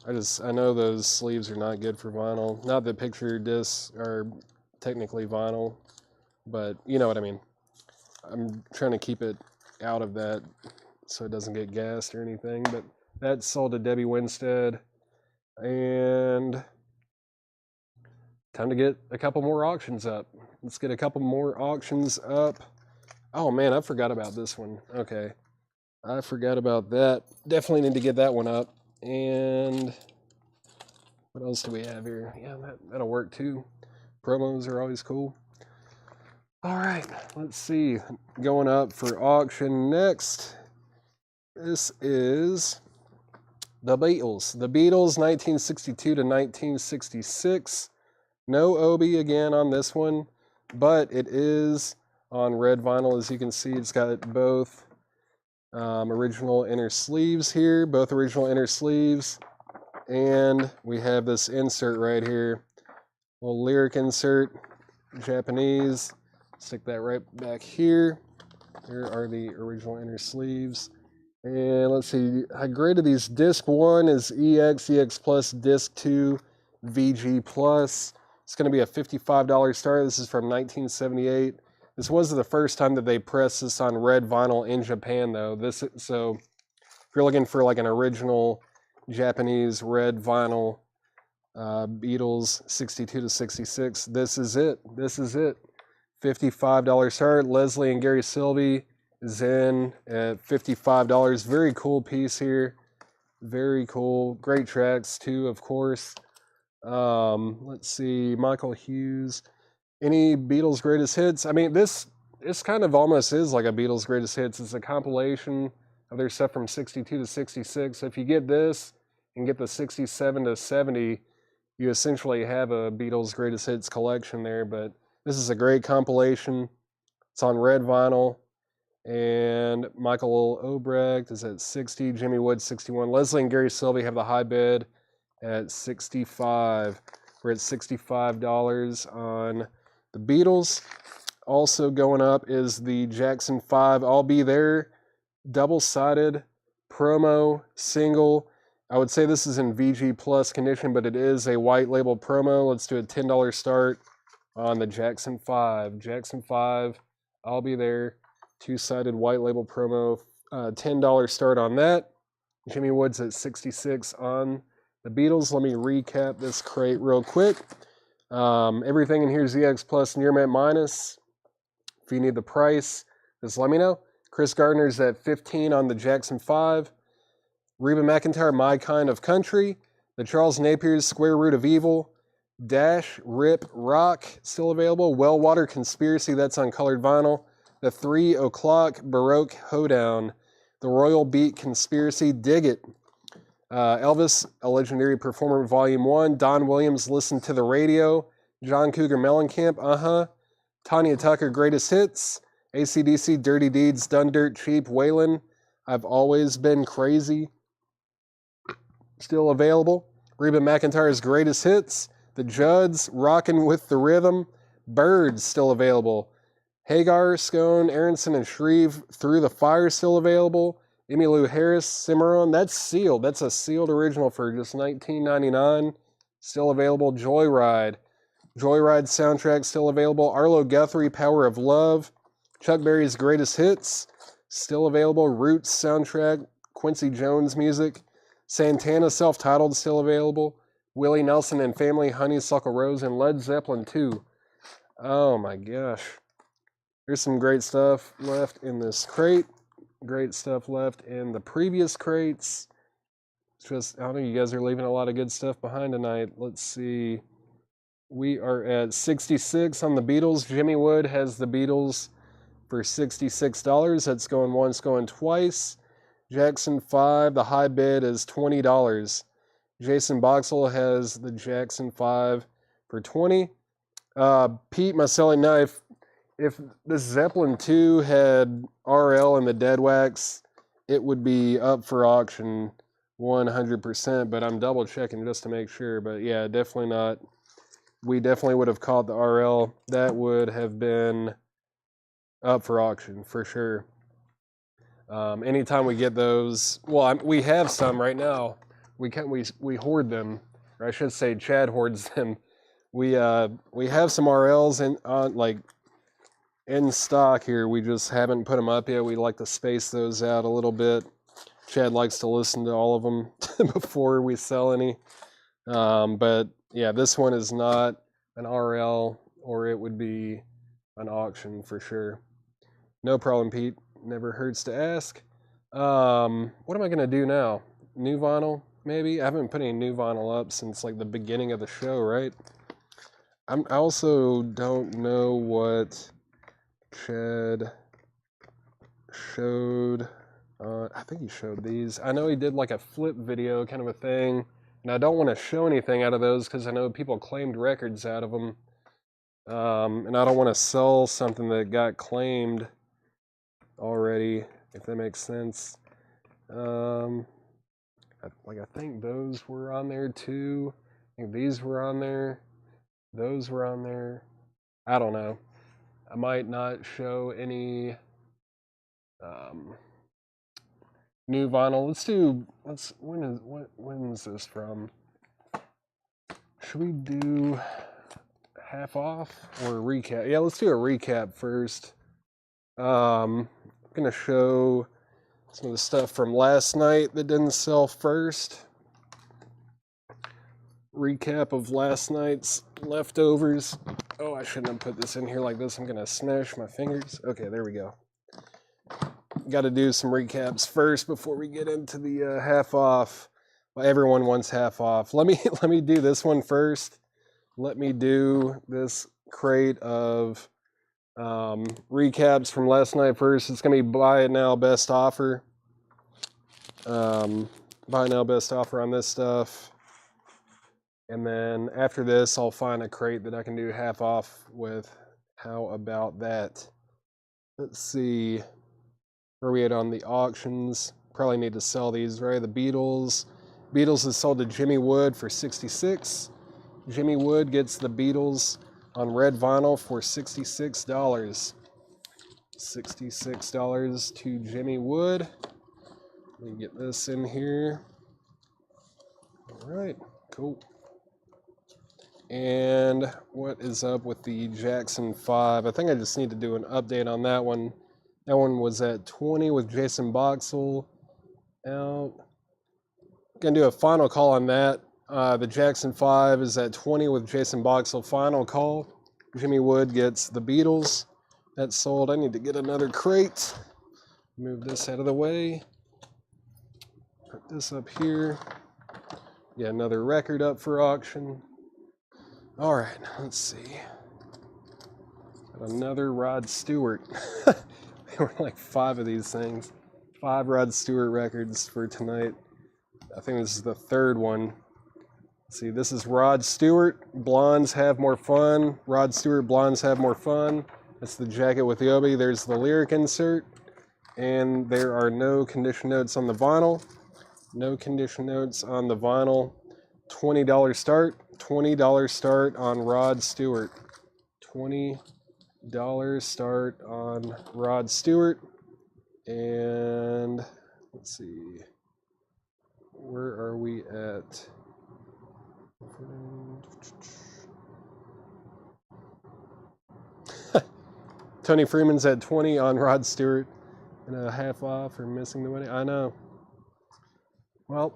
I know those sleeves are not good for vinyl. Not that picture discs are technically vinyl, but you know what I mean. I'm trying to keep it out of that so it doesn't get gassed or anything, but that's sold to Debbie Winstead. And time to get a couple more auctions up. Let's get a couple more auctions up. Oh man, I forgot about this one. Okay. I forgot about that. Definitely need to get that one up. And what else do we have here? Yeah, that'll work too. Promos are always cool. All right, let's see. Going up for auction next. This is the Beatles. The Beatles, 1962 to 1966. No Obi again on this one, but it is on red vinyl. As you can see, it's got both original inner sleeves here, both original inner sleeves. And we have this insert right here, little lyric insert, Japanese. Stick that right back here. Here are the original inner sleeves. And let's see, I graded these. Disc 1 is EX, EX Plus, Disc 2, VG Plus. It's going to be a $55 start. This is from 1978. This wasn't the first time that they pressed this on red vinyl in Japan, though. So if you're looking for like an original Japanese red vinyl Beatles 62 to 66, this is it. This is it. $55 start. Leslie and Gary Sylvie is in at $55. Very cool piece here. Very cool. Great tracks too, of course. Let's see, Michael Hughes. Any Beatles greatest hits? I mean, this kind of almost is like a Beatles greatest hits. It's a compilation of their stuff from 62 to 66. If you get this and get the 67 to 70, you essentially have a Beatles greatest hits collection there. But this is a great compilation. It's on red vinyl. And Michael Obrecht is at 60, Jimmy Wood 61. Leslie and Gary Sylvie have the high bid at 65. We're at $65 on the Beatles. Also going up is the Jackson 5 I'll Be There double-sided promo single. I would say this is in VG Plus condition, but it is a white label promo. Let's do a $10 start on the Jackson 5. Jackson 5 I'll Be There, two-sided white label promo. $10 start on that. Jimmy Wood's at 66 on the Beatles. Let me recap this crate real quick. Everything in here is EX Plus near mint minus. If you need the price, just let me know. Chris Gardner's at 15 on the Jackson 5. Reba McEntire, My Kind of Country. The Charles Napier's Square Root of Evil. Dash, Rip, Rock, still available. Wellwater Conspiracy, that's on colored vinyl. The 3 O'Clock Baroque Hoedown. The Royal Beat Conspiracy, Dig It. Elvis, A Legendary Performer, Volume 1. Don Williams, Listen to the Radio. John Cougar Mellencamp, Tanya Tucker, Greatest Hits. AC/DC, Dirty Deeds, Done Dirt Cheap, Waylon, I've Always Been Crazy, still available. Reba McEntire's Greatest Hits. The Judds, Rockin' with the Rhythm. Birds, still available. Hagar, Scone, Aronson, and Shreve, Through the Fire, still available. Emmylou Harris, Cimarron, that's sealed. That's a sealed original for just $19.99. Still available. Joyride. Joyride soundtrack, still available. Arlo Guthrie, Power of Love. Chuck Berry's Greatest Hits, still available. Roots soundtrack, Quincy Jones music. Santana, self-titled, still available. Willie Nelson and Family, Honeysuckle Rose, and Led Zeppelin 2. Oh my gosh. There's some great stuff left in this crate. Great stuff left in the previous crates. It's just, I don't know, you guys are leaving a lot of good stuff behind tonight. Let's see. We are at 66 on the Beatles. Jimmy Wood has the Beatles for $66. That's going once, going twice. Jackson 5, the high bid is $20. Jason Boxell has the Jackson 5 for $20. Pete Maselli, now if this Zeppelin 2 had RL and the Dead Wax, it would be up for auction 100%, but I'm double checking just to make sure. But yeah, definitely not. We definitely would have caught the RL. That would have been up for auction for sure. Anytime we get those, well, we have some right now. We hoard them, or I should say, Chad hoards them. We have some RLs in stock here. We just haven't put them up yet. We like to space those out a little bit. Chad likes to listen to all of them before we sell any. But yeah, this one is not an RL, or it would be an auction for sure. No problem, Pete. Never hurts to ask. What am I gonna do now? New vinyl, maybe? I haven't put any new vinyl up since like the beginning of the show, right? I also don't know what Chad showed. I think he showed these. I know he did like a flip video kind of a thing, and I don't want to show anything out of those because I know people claimed records out of them, and I don't want to sell something that got claimed already, if that makes sense. I think those were on there too. I think these were on there. Those were on there. I don't know. I might not show any new vinyl. When is this from? Should we do half off or a recap? Yeah, let's do a recap first. I'm gonna show some of the stuff from last night that didn't sell first. Recap of last night's leftovers. Oh, I shouldn't have put this in here like this. I'm gonna smash my fingers. Okay, there we go. Got to do some recaps first before we get into the half off. Well, everyone wants half off. Let me do this one first. Let me do this crate of recaps from last night first. It's gonna be buy it now, best offer. Buy now, best offer on this stuff. And then after this, I'll find a crate that I can do half off with. How about that? Let's see. Where are we at on the auctions? Probably need to sell these, right? The Beatles. Beatles is sold to Jimmy Wood for $66. Jimmy Wood gets the Beatles on red vinyl for $66. $66 to Jimmy Wood. Let me get this in here. All right, cool. And what is up with the Jackson 5? I think I just need to do an update on that one. That one was at 20 with Jason Boxell out. Gonna do a final call on that. The Jackson 5 is at 20 with Jason Boxell. Final call. Jimmy Wood gets the Beatles. That's sold. I need to get another crate. Move this out of the way. Put this up here. Get another record up for auction. All right, let's see. Got another Rod Stewart. There were like 5 of these things. 5 Rod Stewart records for tonight. I think this is the 3rd one. Let's see, this is Rod Stewart. Blondes have more fun. Rod Stewart, blondes have more fun. That's the jacket with the obi. There's the lyric insert. And there are no condition notes on the vinyl. No condition notes on the vinyl. $20 start. $20 start on Rod Stewart. $20 start on Rod Stewart. And let's see. Where are we at? Tony Freeman's at 20 on Rod Stewart. And a half off or missing the money. I know. Well,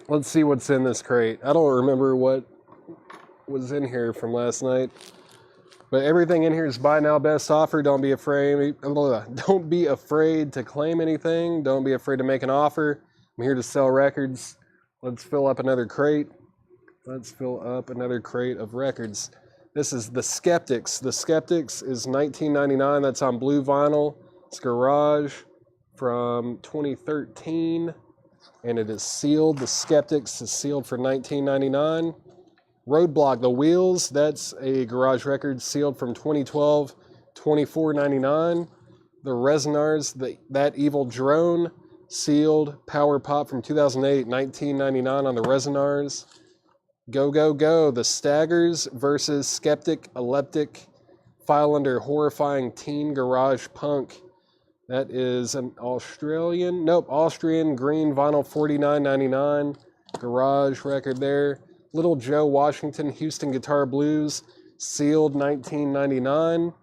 let's see what's in this crate. I don't remember what was in here from last night. But everything in here is buy now, best offer. Don't be afraid. Don't be afraid to claim anything. Don't be afraid to make an offer. I'm here to sell records. Let's fill up another crate. Let's fill up another crate of records. This is The Skeptics. The Skeptics is $19.99. That's on blue vinyl. It's Garage from 2013. And it is sealed. The Skeptics is sealed for $19.99. Roadblock, The Wheels, that's a Garage record sealed from 2012, $24.99. The Resonars, That Evil Drone, sealed Power Pop from 2008, $19.99 on the Resonars. Go, Go, Go, The Staggers versus Skeptic Eleptic, file under Horrifying Teen Garage Punk. That is an Austrian green vinyl, $49.99. Garage record there. Little Joe Washington, Houston Guitar Blues, sealed $19.99.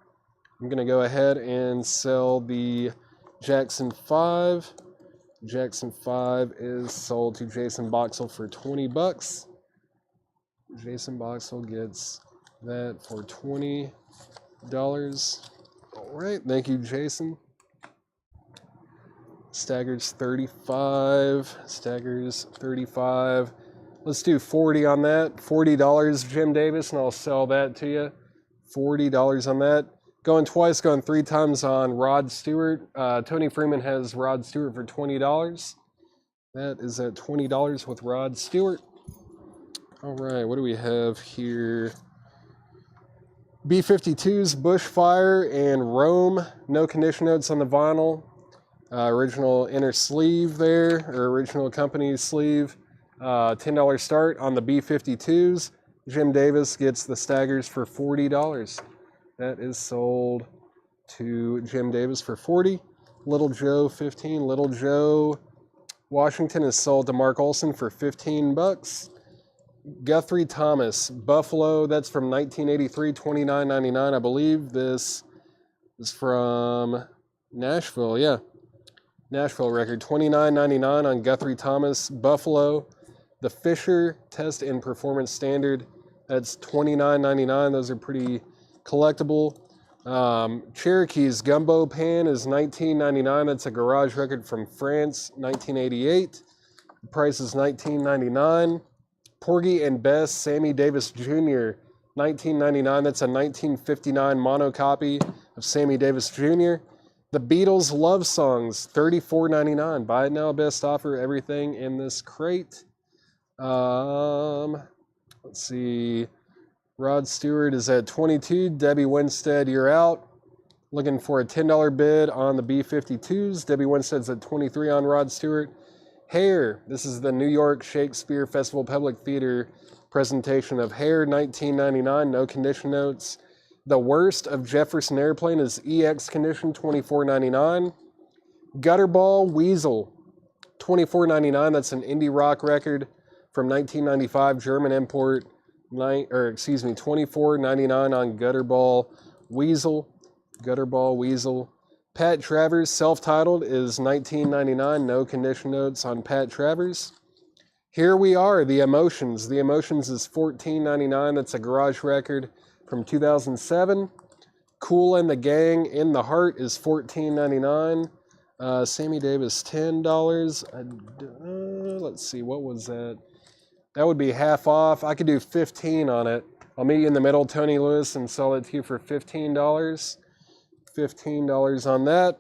I'm going to go ahead and sell the Jackson 5. Jackson 5 is sold to Jason Boxell for 20 bucks. Jason Boxell gets that for $20. All right, thank you, Jason. Staggers 35. Staggers 35. Let's do 40 on that. $40, Jim Davis, and I'll sell that to you. $40 on that. Going twice, going 3 times on Rod Stewart. Tony Freeman has Rod Stewart for $20. That is at $20 with Rod Stewart. All right, what do we have here? B-52s, Bushfire, and Rome. No condition notes on the vinyl. Original inner sleeve there, or original company sleeve. $10 start on the B-52s. Jim Davis gets the staggers for $40. That is sold to Jim Davis for $40. Little Joe 15. Little Joe Washington is sold to Mark Olson for 15 bucks. Guthrie Thomas Buffalo, that's from 1983, $29.99. I believe this is from Nashville. Yeah, Nashville record, $29.99 on Guthrie Thomas Buffalo. The Fisher Test and Performance Standard, that's $29.99. Those are pretty collectible. Cherokee's Gumbo Pan is $19.99. That's a garage record from France, 1988. The price is $19.99. Porgy and Bess Sammy Davis Jr., $19.99. That's a 1959 mono copy of Sammy Davis Jr. The Beatles Love Songs, $34.99. Buy it now, best offer, everything in this crate. Let's see. Rod Stewart is at $22. Debbie Winstead, you're out. Looking for a $10 bid on the B-52s. Debbie Winstead's at $23 on Rod Stewart. Hair. This is the New York Shakespeare Festival Public Theater presentation of Hair, $19.99. No condition notes. The Worst of Jefferson Airplane is EX condition, $24.99. Gutterball Weasel, $24.99. That's an indie rock record from 1995, German import. $24.99 on Gutterball Weasel. Gutterball Weasel. Pat Travers, self-titled, is $19.99. No condition notes on Pat Travers. Here we are, The Emotions. The Emotions is $14.99. That's a garage record from 2007. Kool and the Gang, In the Heart, is $14.99. Sammy Davis, $10. Let's see, what was that? That would be half off. I could do 15 on it. I'll meet you in the middle, Tony Lewis, and sell it to you for $15. $15 on that.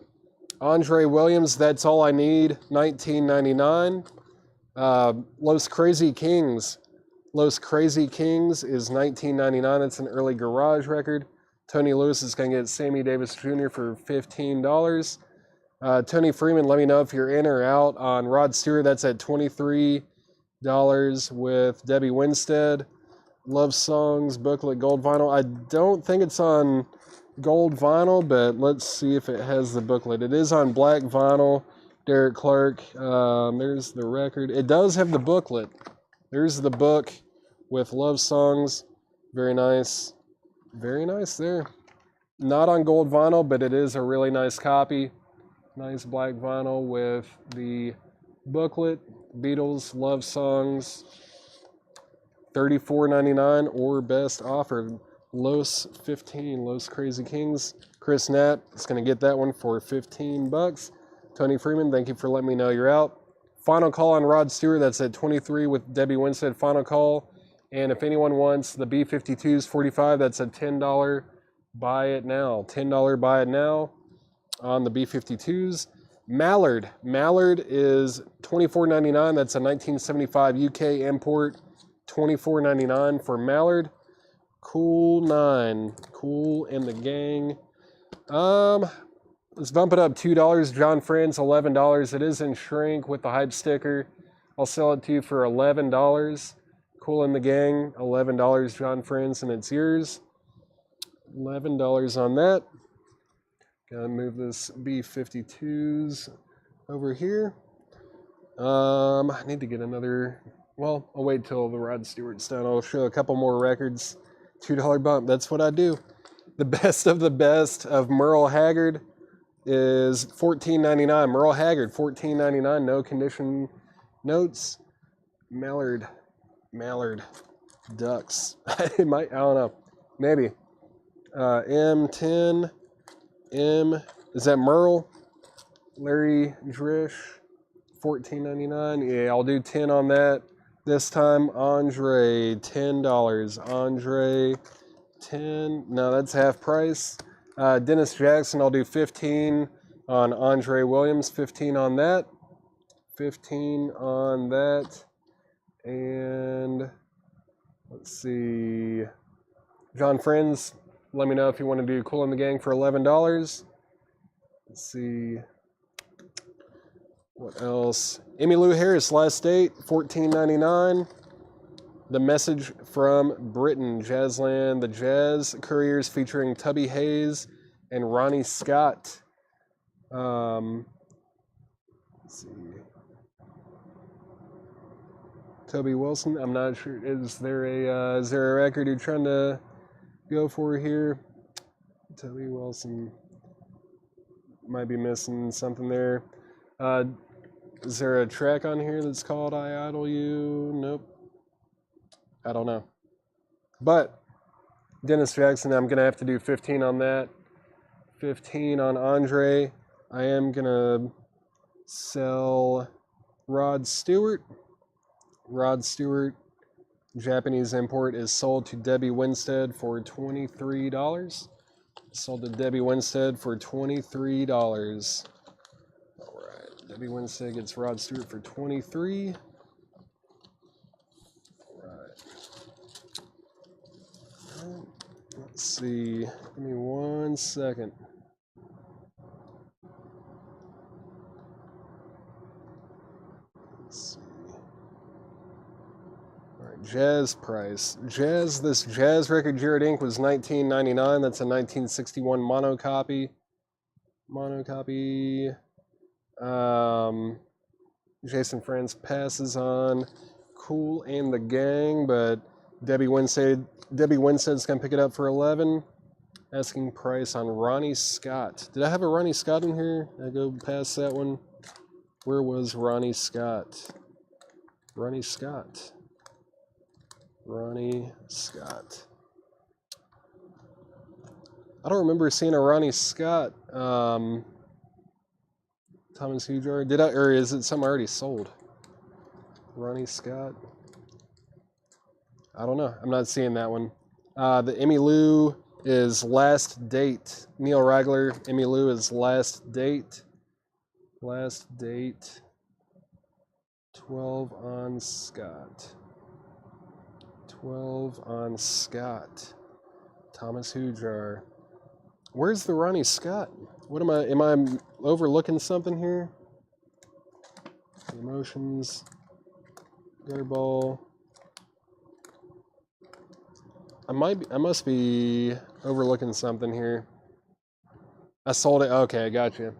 Andre Williams, That's All I Need, $19.99. Los Crazy Kings. Los Crazy Kings is $19.99. That's an early garage record. Tony Lewis is going to get Sammy Davis Jr. for $15. Tony Freeman, let me know if you're in or out on Rod Stewart. That's at $23 with Debbie Winstead. Love Songs booklet, gold vinyl. I don't think it's on gold vinyl, but let's see if it has the booklet. It is on black vinyl. Derek Clark. There's the record. It does have the booklet. There's the book with Love Songs. Very nice. Very nice there. Not on gold vinyl, but it is a really nice copy. Nice black vinyl with the booklet. Beatles Love Songs. $34.99 or best offer. Los 15, Los Crazy Kings. Chris Knapp is going to get that one for 15 bucks. Tony Freeman, thank you for letting me know you're out. Final call on Rod Stewart. That's at 23 with Debbie Winstead. Final call. And if anyone wants the B-52s 45, that's a $10 buy it now. $10 buy it now on the B-52s. Mallard. Mallard is $24.99. That's a 1975 UK import. $24.99 for Mallard. Cool 9. Kool and the Gang. Let's bump it up $2. John Friends, $11. It is in shrink with the hype sticker. I'll sell it to you for $11. Kool and the Gang, $11. John Friends, and it's yours. $11 on that. Gotta move this B-52s over here. I need to get another. Well, I'll wait till the Rod Stewart's done. I'll show a couple more records. $2 bump. That's what I do. The best of Merle Haggard. is $14.99. Merle Haggard, $14.99. No condition notes. Mallard Ducks. It might, I don't know. Maybe. M10. Is that Merle? Larry Drish, $14.99. Yeah, I'll do 10 on that. This time, Andre, $10. Andre, 10. No, that's half price. Dennis Jackson, I'll do 15 on Andre Williams. 15 on that. 15 on that. And let's see. John Friends, let me know if you want to do Cool in the Gang for $11. Let's see. What else? Emmylou Harris, last date, $14.99. The Message from Britain, Jazzland, the Jazz Couriers featuring Tubby Hayes and Ronnie Scott. Let's see. Toby Wilson, I'm not sure. Is there a record you're trying to go for here? Toby Wilson might be missing something there. Is there a track on here that's called I Idol You? Nope. I don't know. But Dennis Jackson, I'm going to have to do 15 on that. 15 on Andre. I am going to sell Rod Stewart. Rod Stewart, Japanese import, is sold to Debbie Winstead for $23. Sold to Debbie Winstead for $23. All right. Debbie Winstead gets Rod Stewart for $23. Let's see. Give me 1 second. Let's see. All right, Jazz price. This Jazz record, Jared Inc. was $19.99. That's a 1961 monocopy. Jason France passes on Cool and the Gang, but Debbie Winstead's gonna pick it up for $11. Asking price on Ronnie Scott. Did I have a Ronnie Scott in here? Did I go past that one? Where was Ronnie Scott? Ronnie Scott. I don't remember seeing a Ronnie Scott. Thomas Hujar. Did I, or is it something I already sold? Ronnie Scott. I don't know. I'm not seeing that one. The Emmylou is last date. Neil Ragler, Emmylou is last date. 12 on Scott. Thomas Hujar. Where's the Ronnie Scott? What am I overlooking something here? Emotions. Gutterball. I must be overlooking something here. I sold it. Okay, I got you.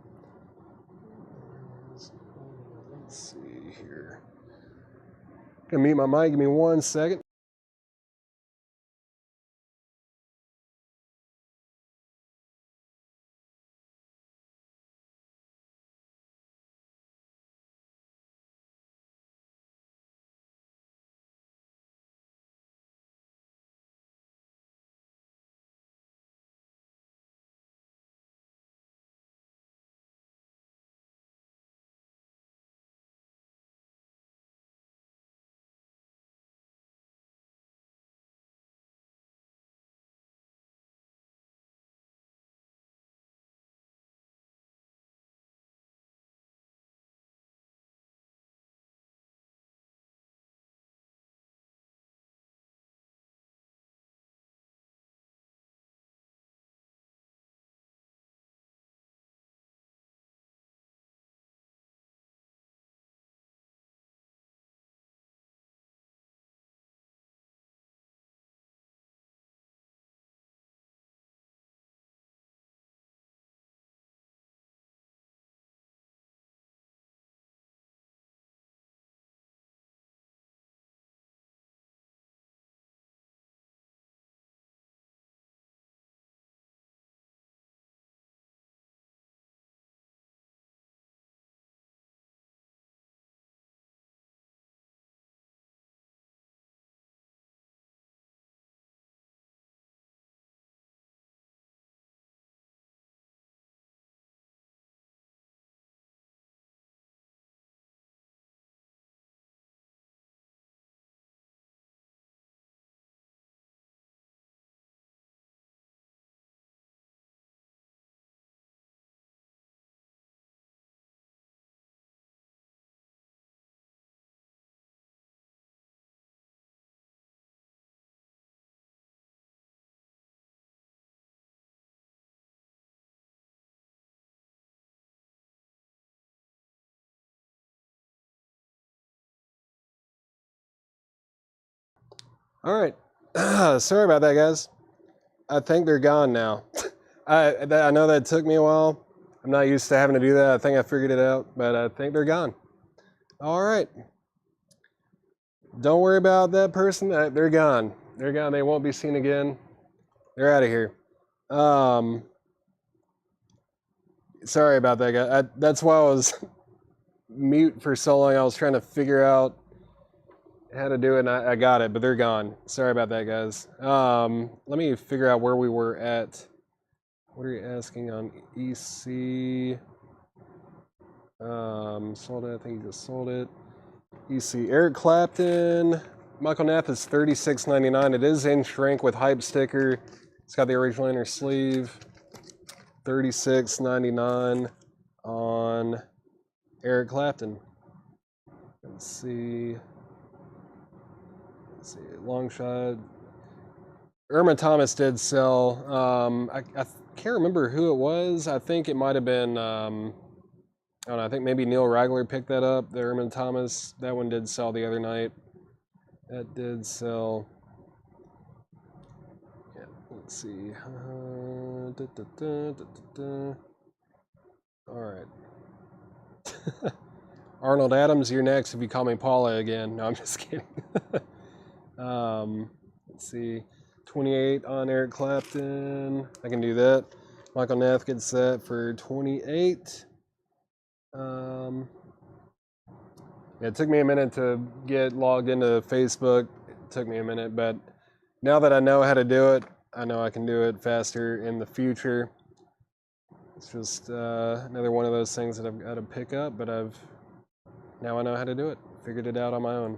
Let's see here. Gonna mute my mic. Give me 1 second. All right. Sorry about that, guys. I think they're gone now. I know that took me a while. I'm not used to having to do that. I think I figured it out, but I think they're gone. All right. Don't worry about that person. They're gone. They're gone. They won't be seen again. They're out of here. Sorry about that, guy. That's why I was mute for so long. I was trying to figure out how to do it, and I got it, but they're gone. Sorry about that, guys. Let me figure out where we were at. What are you asking on EC? Sold it. I think you just sold it. EC. Eric Clapton. Michael Knapp is $36.99. It is in shrink with hype sticker. It's got the original inner sleeve. $36.99 on Eric Clapton. Let's see. Long shot. Irma Thomas did sell. I can't remember who it was. I think it might have been. I don't know. I think maybe Neil Ragler picked that up. The Irma Thomas. That one did sell the other night. That did sell. Yeah. Let's see. All right. Arnold Adams, you're next if you call me Paula again. No, I'm just kidding. Let's see. 28 on Eric Clapton. I can do that. Michael Knapp gets that for 28. Yeah, it took me a minute to get logged into Facebook. It took me a minute, but now that I know how to do it, I know I can do it faster in the future. It's just another one of those things that I've got to pick up, but now I know how to do it. Figured it out on my own.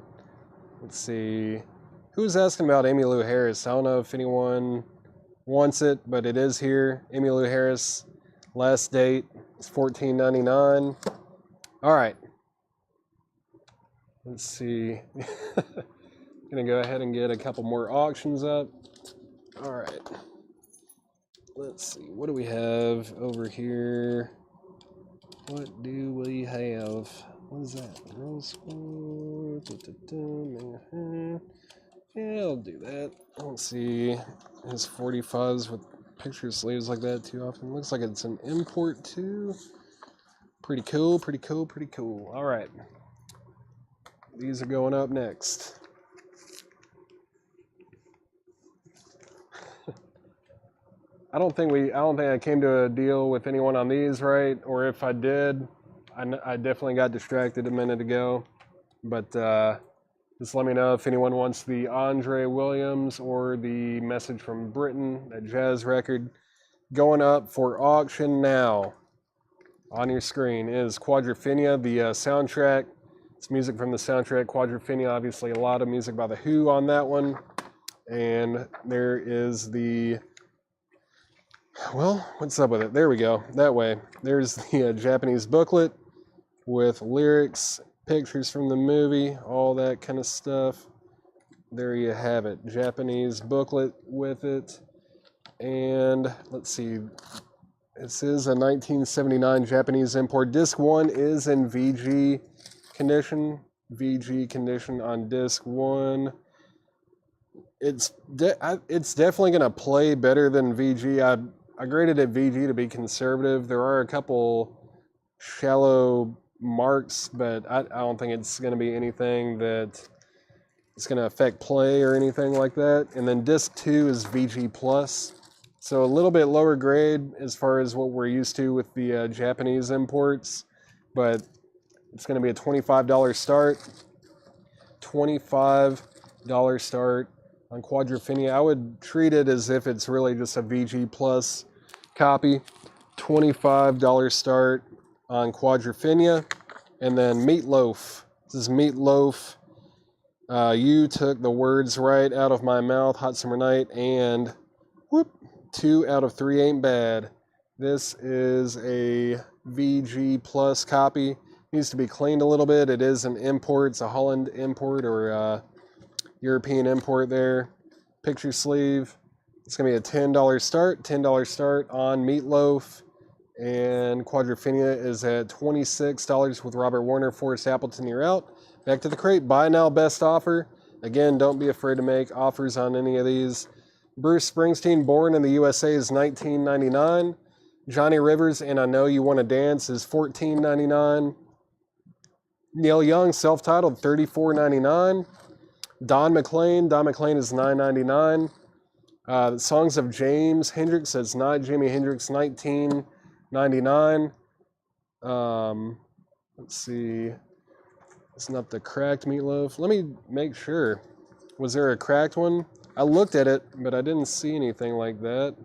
Let's see. Who was asking about Emmylou Harris? I don't know if anyone wants it, but it is here. Emmylou Harris, last date is $14.99. All right. Let's see. Gonna go ahead and get a couple more auctions up. All right. Let's see. What do we have over here? What do we have? What is that? Rose score. Yeah, I'll do that. I don't see his 45s with picture sleeves like that too often. Looks like it's an import too. Pretty cool, pretty cool, pretty cool. All right. These are going up next. I don't think I came to a deal with anyone on these, right? Or if I did, I definitely got distracted a minute ago. But just let me know if anyone wants the Andre Williams or the Message from Britain, that jazz record. Going up for auction now on your screen is Quadrophenia, the soundtrack. It's music from the soundtrack. Quadrophenia, obviously a lot of music by The Who on that one. And there is the... Well, what's up with it? There we go. That way. There's the Japanese booklet with lyrics, pictures from the movie, all that kind of stuff. There you have it. Japanese booklet with it. And let's see. This is a 1979 Japanese import. Disc 1 is in VG condition. VG condition on disc 1. It's definitely going to play better than VG. I graded it VG to be conservative. There are a couple shallow marks, but I don't think it's going to be anything that is going to affect play or anything like that. And then disc 2 is VG plus, so a little bit lower grade as far as what we're used to with the Japanese imports, but it's going to be a $25 start. $25 start on Quadrophenia. I would treat it as if it's really just a VG plus copy. $25 start on Quadrophenia. And then Meatloaf. This is Meatloaf. You took the words right out of my mouth. Hot Summer Night. And whoop, 2 out of 3 ain't bad. This is a VG plus copy. Needs to be cleaned a little bit. It is an import. It's a Holland import or European import there. Picture sleeve. It's going to be a $10 start. $10 start on Meatloaf. And Quadrophenia is at $26 with Robert Warner. Forrest Appleton, you're out. Back to the crate. Buy now, best offer. Again, don't be afraid to make offers on any of these. Bruce Springsteen, Born in the USA, is $19.99. Johnny Rivers, And I Know You Want to Dance, is $14.99. Neil Young, self-titled, $34.99. Don McLean is $9.99. The Songs of James Hendrix, that's not Jimi Hendrix, $19.99. Let's see. It's not the cracked meatloaf. Let me make sure. Was there a cracked one? I looked at it, but I didn't see anything like that.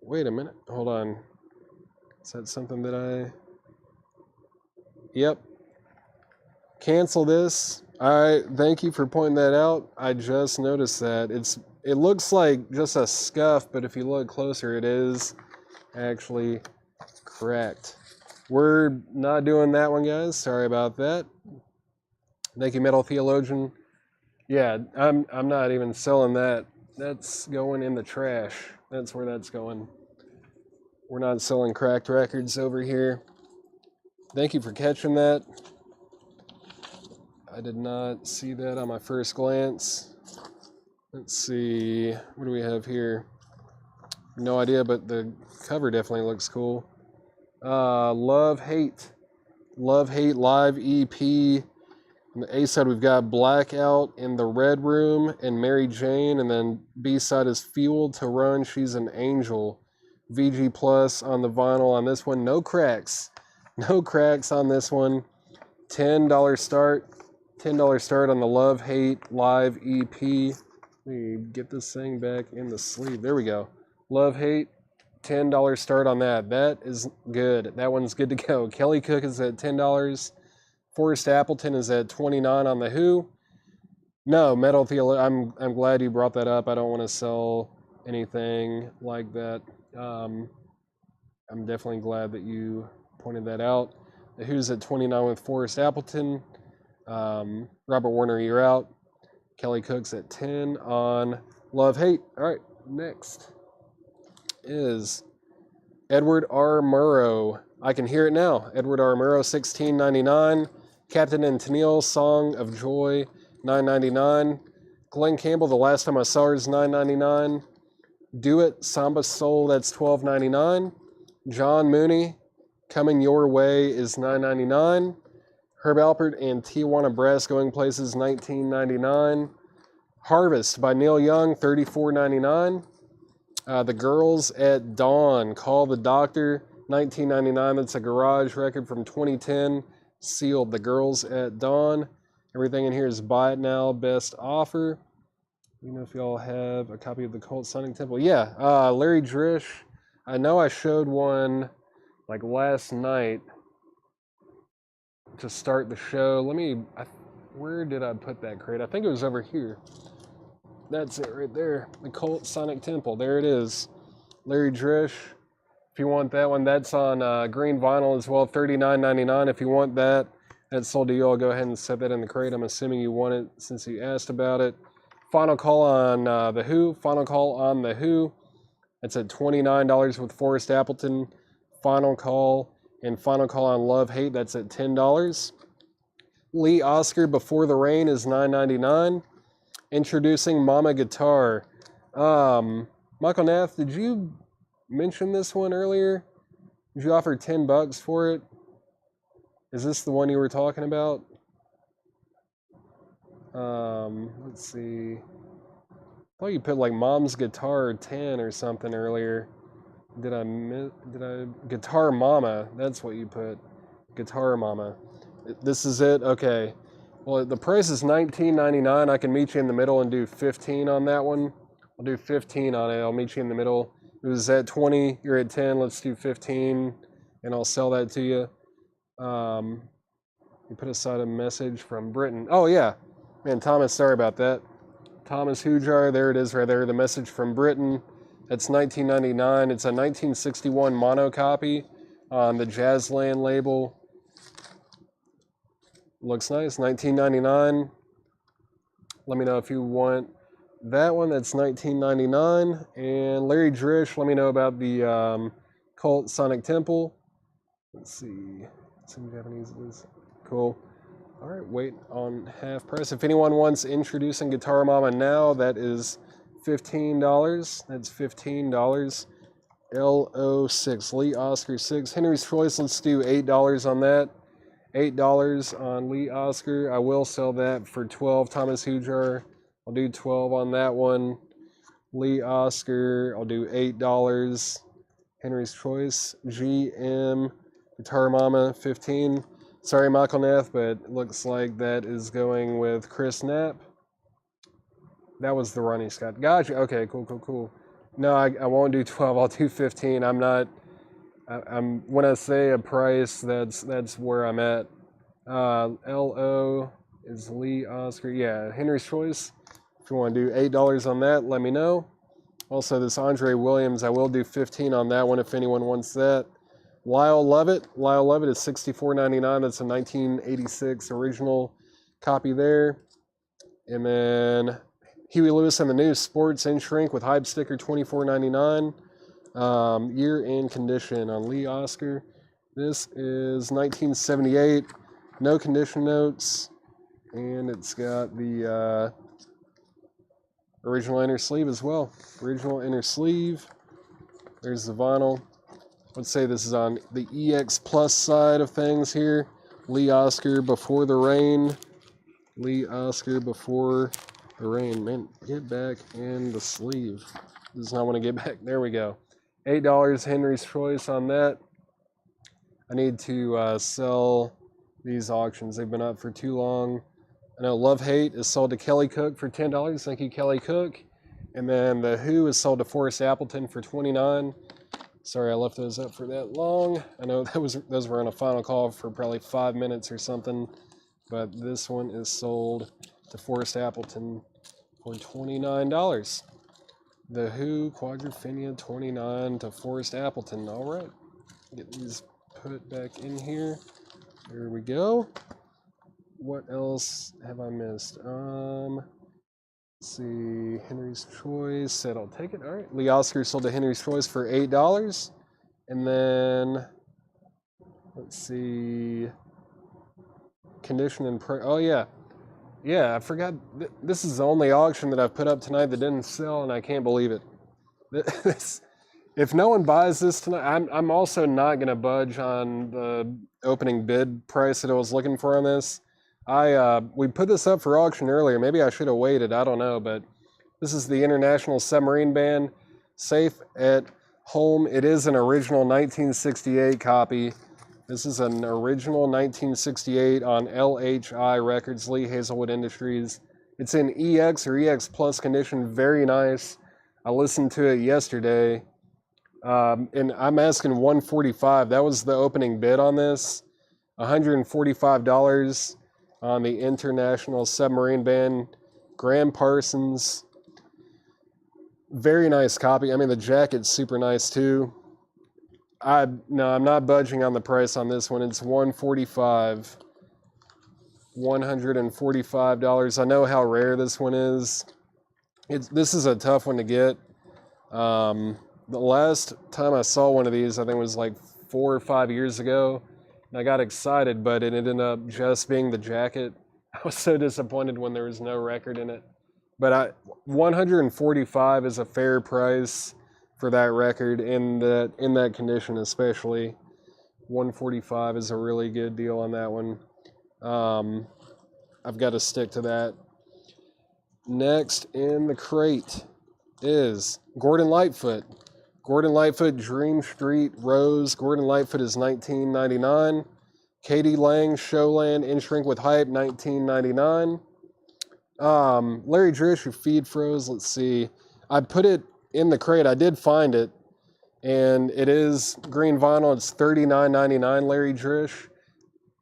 Wait a minute. Hold on. Is that something that I... Yep. Cancel this. All right. Thank you for pointing that out. I just noticed that. It looks like just a scuff, but if you look closer, it is actually cracked. We're not doing that one, guys. Sorry about that. Thank you, Metal Theologian. Yeah, I'm not even selling that. That's going in the trash. That's where that's going. We're not selling cracked records over here. Thank you for catching that. I did not see that on my first glance. Let's see. What do we have here? No idea, but the cover definitely looks cool. Love Hate live EP. On the A side, we've got Blackout in the Red Room and Mary Jane, and then B side is Fueled to Run, She's an Angel. VG Plus on the vinyl on this one. No cracks on this one. $10 start. $10 start on the Love Hate live EP. Let me get this thing back in the sleeve. There we go. Love Hate. $10 start on that. That is good. That one's good to go. Kelly Cook is at $10. Forrest Appleton is at $29 on the Who. No, Metal Theologian. I'm glad you brought that up. I don't want to sell anything like that. I'm definitely glad that you pointed that out. The Who's at $29 with Forrest Appleton. Robert Warner, you're out. Kelly Cook's at $10 on Love Hate. All right, next is Edward R. Murrow. I Can Hear It Now. Edward R. Murrow, $16.99. Captain and Tennille, Song of Joy, $9.99. Glenn Campbell, The Last Time I Saw Her, is $9.99. Do It, Samba Soul, that's $12.99. John Mooney, Coming Your Way, is $9.99. Herb Alpert and Tijuana Brass, Going Places, $19.99. Harvest by Neil Young, $34.99. The Girls at Dawn, Call the Doctor, $19.99. That's a garage record from 2010. Sealed. The Girls at Dawn. Everything in here is buy it now, best offer. You know if y'all have a copy of the Cult Sonic Temple. Yeah, Larry Drish. I know I showed one like last night to start the show. Where did I put that crate? I think it was over here. That's it right there. The Cult Sonic Temple. There it is. Larry Drish. If you want that one, that's on green vinyl as well, $39.99. If you want that, that's sold to you. I'll go ahead and set that in the crate. I'm assuming you want it since you asked about it. Final Call on The Who. Final Call on The Who. That's at $29 with Forrest Appleton. Final Call and Final Call on Love Hate. That's at $10. Lee Oscar, Before the Rain, is $9.99. Introducing Mama Guitar. Michael Nath, did you mention this one earlier? Did you offer $10 for it? Is this the one you were talking about? Let's see. I thought you put like Mom's Guitar 10 or something earlier. Did I? Guitar Mama. That's what you put. Guitar Mama. This is it? Okay. Well, the price is $19.99. I can meet you in the middle and do 15 on that one. I'll do 15 on it. I'll meet you in the middle. It was at 20. You're at 10. Let's do 15, and I'll sell that to you. You put aside a message from Britain. Oh, yeah. Man, Thomas, sorry about that. Thomas Hujar, there it is right there. The message from Britain. That's $19.99. It's a 1961 mono copy on the Jazzland label. Looks nice. $19.99. Let me know if you want that one. That's $19.99. And Larry Drish, let me know about the Cult Sonic Temple. Let's see. Some Japanese it is. Cool. All right, wait on half price. If anyone wants Introducing Guitar Mama now, that is $15. That's $15. LO6, Lee Oscar 6. Henry's Choice, let's do $8 on that. $8 on Lee Oscar. I will sell that for 12. Thomas Hujar, I'll do 12 on that one. Lee Oscar, I'll do $8. Henry's Choice, GM, Guitar Mama, 15. Sorry, Michael Nath, but it looks like that is going with Chris Knapp. That was the Ronnie Scott. Gotcha. Okay, cool. No, I won't do 12. I'll do 15. I'm not. I'm when I say a price, that's where I'm at. LO is Lee Oscar. Yeah, Henry's Choice. If you want to do $8 on that, let me know. Also, this Andre Williams, I will do 15 on that one if anyone wants that. Lyle Lovett. Lyle Lovett is $64.99. That's a 1986 original copy there. And then Huey Lewis and the News Sports in Shrink with Hype Sticker, $24.99. Year and condition on Lee Oscar. This is 1978. No condition notes. And it's got the original inner sleeve as well. Original inner sleeve. There's the vinyl. Let's say this is on the EX Plus side of things here. Lee Oscar Before the Rain. Lee Oscar Before the Rain. Man, get back in the sleeve. Does not want to get back. There we go. $8 Henry's Choice on that. I need to sell these auctions. They've been up for too long. I know Love Hate is sold to Kelly Cook for $10. Thank you, Kelly Cook. And then The Who is sold to Forrest Appleton for $29. Sorry, I left those up for that long. I know those were on a final call for probably 5 minutes or something. But this one is sold to Forrest Appleton for $29. The Who, Quadrophenia, $29 to Forrest Appleton. All right. Get these put back in here. There we go. What else have I missed? Let's see. Henry's Choice said I'll take it. All right. Lee Oscar sold to Henry's Choice for $8. And then, let's see. Condition and oh yeah. Yeah, I forgot. This is the only auction that I've put up tonight that didn't sell, and I can't believe it. If no one buys this tonight, I'm also not going to budge on the opening bid price that I was looking for on this. We put this up for auction earlier. Maybe I should have waited. I don't know, but this is the International Submarine Band. Safe at home. It is an original 1968 copy. This is an original 1968 on LHI Records, Lee Hazelwood Industries. It's in EX or EX Plus condition. Very nice. I listened to it yesterday. And I'm asking $145. That was the opening bid on this. $145 on the International Submarine Band. Graham Parsons. Very nice copy. I mean, the jacket's super nice too. No, I'm not budging on the price on this one. It's $145. $145. I know how rare this one is. This is a tough one to get. The last time I saw one of these, I think it was like 4 or 5 years ago. And I got excited, but it ended up just being the jacket. I was so disappointed when there was no record in it. But $145 is a fair price for that record in that condition, especially. $145 is a really good deal on that one. I've got to stick to that. Next in the crate is Gordon Lightfoot. Gordon Lightfoot, Dream Street Rose. Gordon Lightfoot is $19.99. Katie Lang, Showland, In Shrink with Hype, $19.99. Larry Drish, your feed froze. Let's see. I put it in the crate. I did find it, and it is green vinyl. It's $39.99, Larry Drish.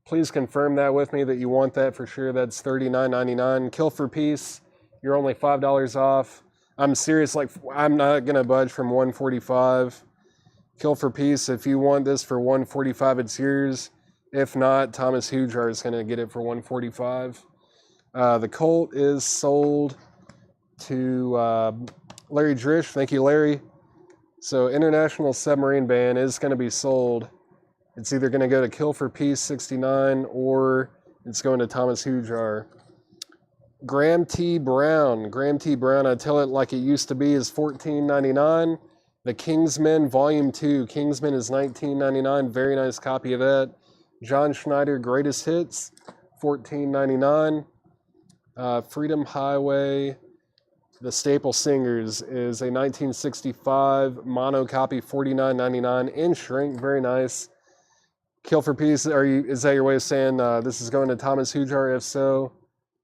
Please confirm that with me that you want that for sure. That's $39.99. Kill for Peace, you're only $5 off. I'm serious, like, I'm not going to budge from $145. Kill for Peace, if you want this for $145, it's yours. If not, Thomas Hujar is going to get it for $145. The Colt is sold to Larry Drish. Thank you, Larry. So International Submarine Band is going to be sold. It's either going to go to Kill for Peace 69 or It's going to Thomas Hujar. Graham T. Brown. Graham T. Brown, I tell it like it used to be, is $14.99. The Kingsmen Volume 2. Kingsmen is $19.99. Very nice copy of that. John Schneider Greatest Hits, $14.99. Freedom Highway, The Staple Singers is a 1965 mono copy, $49.99 in shrink. Very nice. Kill for Peace. Is that your way of saying this is going to Thomas Hujar? If so,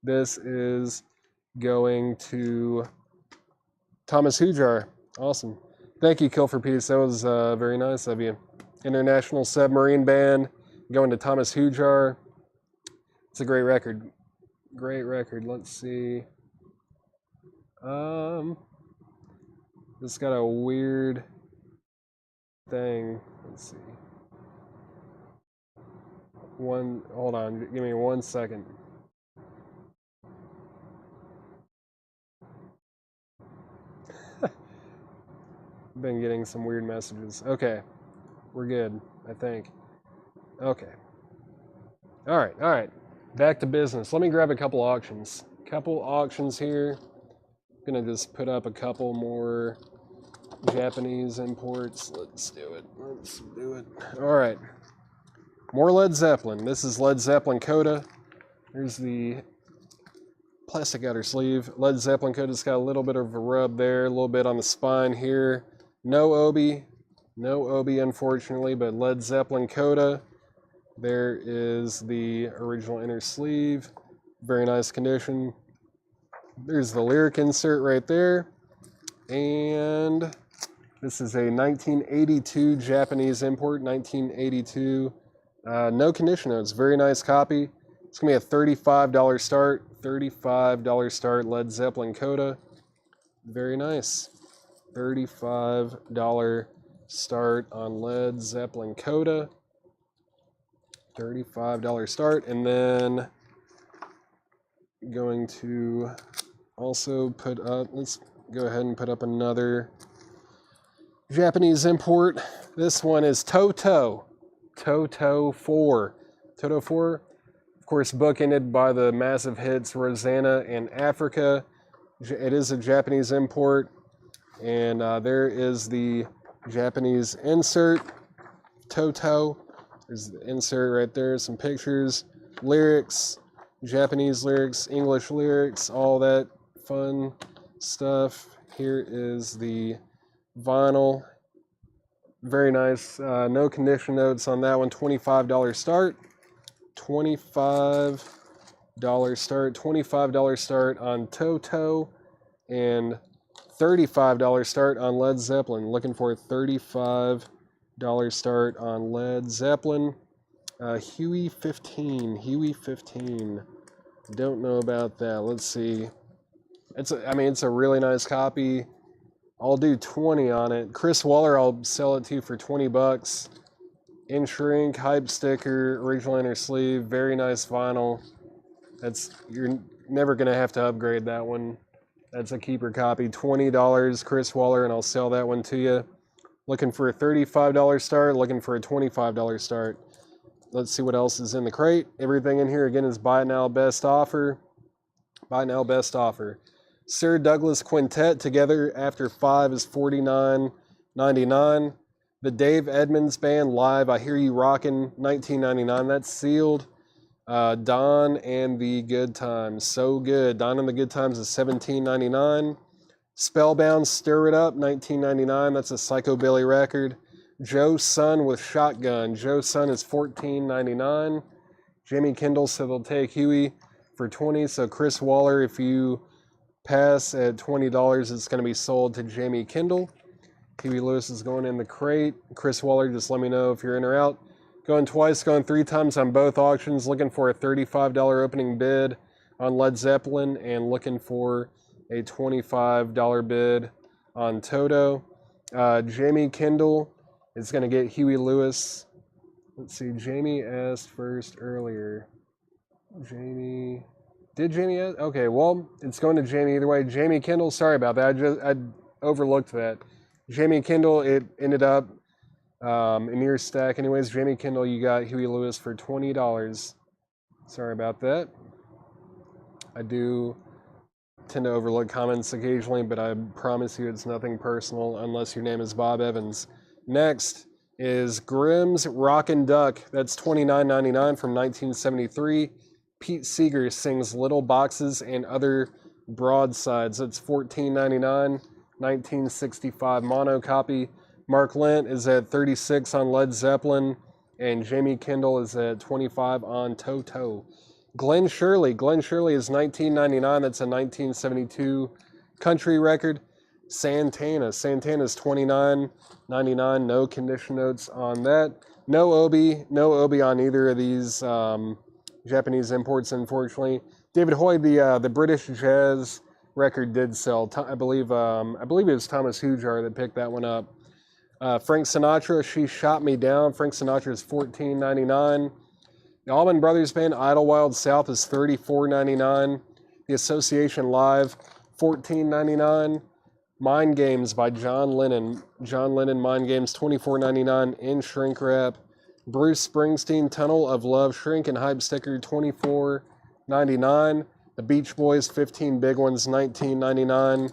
this is going to Thomas Hujar. Awesome. Thank you, Kill for Peace. That was very nice of you. International Submarine Band going to Thomas Hujar. It's a great record. Great record. Let's see. This got a weird thing. Let's see. Hold on. Give me 1 second. Been getting some weird messages. Okay. We're good, I think. Okay. All right. Back to business. Let me grab a couple auctions. Couple auctions here. Gonna just put up a couple more Japanese imports. Let's do it. All right. More Led Zeppelin. This is Led Zeppelin Coda. Here's the plastic outer sleeve. Led Zeppelin Coda's got a little bit of a rub there, a little bit on the spine here. No obi, unfortunately, but Led Zeppelin Coda. There is the original inner sleeve. Very nice condition. There's the lyric insert right there. And this is a 1982 Japanese import, 1982. No condition notes. Very nice copy. It's going to be a $35 start. $35 start, Led Zeppelin Coda. Very nice. $35 start on Led Zeppelin Coda. $35 start. And then going to also put up, let's go ahead and put up another Japanese import. This one is Toto 4. Toto 4, of course, bookended by the massive hits Rosanna and Africa. It is a Japanese import, and there is the Japanese insert, Toto. There's the insert right there, some pictures, lyrics, Japanese lyrics, English lyrics, all that fun stuff. Here is the vinyl. Very nice. No condition notes on that one. $25 start. $25 start. $25 start on Toto. And $35 start on Led Zeppelin. Looking for a $35 start on Led Zeppelin. Huey 15. Don't know about that. Let's see. It's a really nice copy. I'll do 20 on it. Chris Waller, I'll sell it to you for $20. In shrink, hype sticker, original inner sleeve, very nice vinyl. You're never gonna have to upgrade that one. That's a keeper copy. $20, Chris Waller, and I'll sell that one to you. Looking for a $35 start, looking for a $25 start. Let's see what else is in the crate. Everything in here, again, is buy now, best offer. Buy now, best offer. Sir Douglas Quintet together after 5 is $49.99. The Dave Edmunds Band live, I Hear You Rockin', $19.99. That's sealed. Don and the Good Times, so good. Don and the Good Times is $17.99. Spellbound, Stir It Up, $19.99. That's a Psychobilly record. Joe Sun with Shotgun. Joe Sun is $14.99. Jimmy Kindle said they'll take Huey for $20. So Chris Waller, if you pass at $20, it's going to be sold to Jamie Kindle. Huey Lewis is going in the crate. Chris Waller, just let me know if you're in or out. Going twice, going 3 times on both auctions. Looking for a $35 opening bid on Led Zeppelin and looking for a $25 bid on Toto. Jamie Kindle is going to get Huey Lewis. Let's see, Jamie asked first earlier. Did Jamie ask? Okay, well, it's going to Jamie either way. Jamie Kindle, sorry about that. I overlooked that. Jamie Kindle, it ended up in your stack anyways. Jamie Kindle, you got Huey Lewis for $20. Sorry about that. I do tend to overlook comments occasionally, but I promise you it's nothing personal unless your name is Bob Evans. Next is Grimm's Rockin' Duck. That's $29.99 from 1973. Pete Seeger sings Little Boxes and Other Broadsides. That's $14.99, 1965 mono copy. Mark Lent is at 36 on Led Zeppelin, and Jamie Kendall is at 25 on Toto. Glenn Shirley is $19.99. That's a 1972 country record. Santana is $29.99. No condition notes on that. No Obi on either of these Japanese imports, unfortunately. David Hoy, the British jazz record did sell. I believe it was Thomas Hujar that picked that one up. Frank Sinatra, She Shot Me Down. Frank Sinatra is $14.99. The Allman Brothers Band, Idlewild South, is $34.99. The Association Live, $14.99. Mind Games by John Lennon. John Lennon Mind Games, $24.99 in shrink wrap. Bruce Springsteen, Tunnel of Love, shrink and hype sticker, $24.99. The Beach Boys, 15 big ones, $19.99.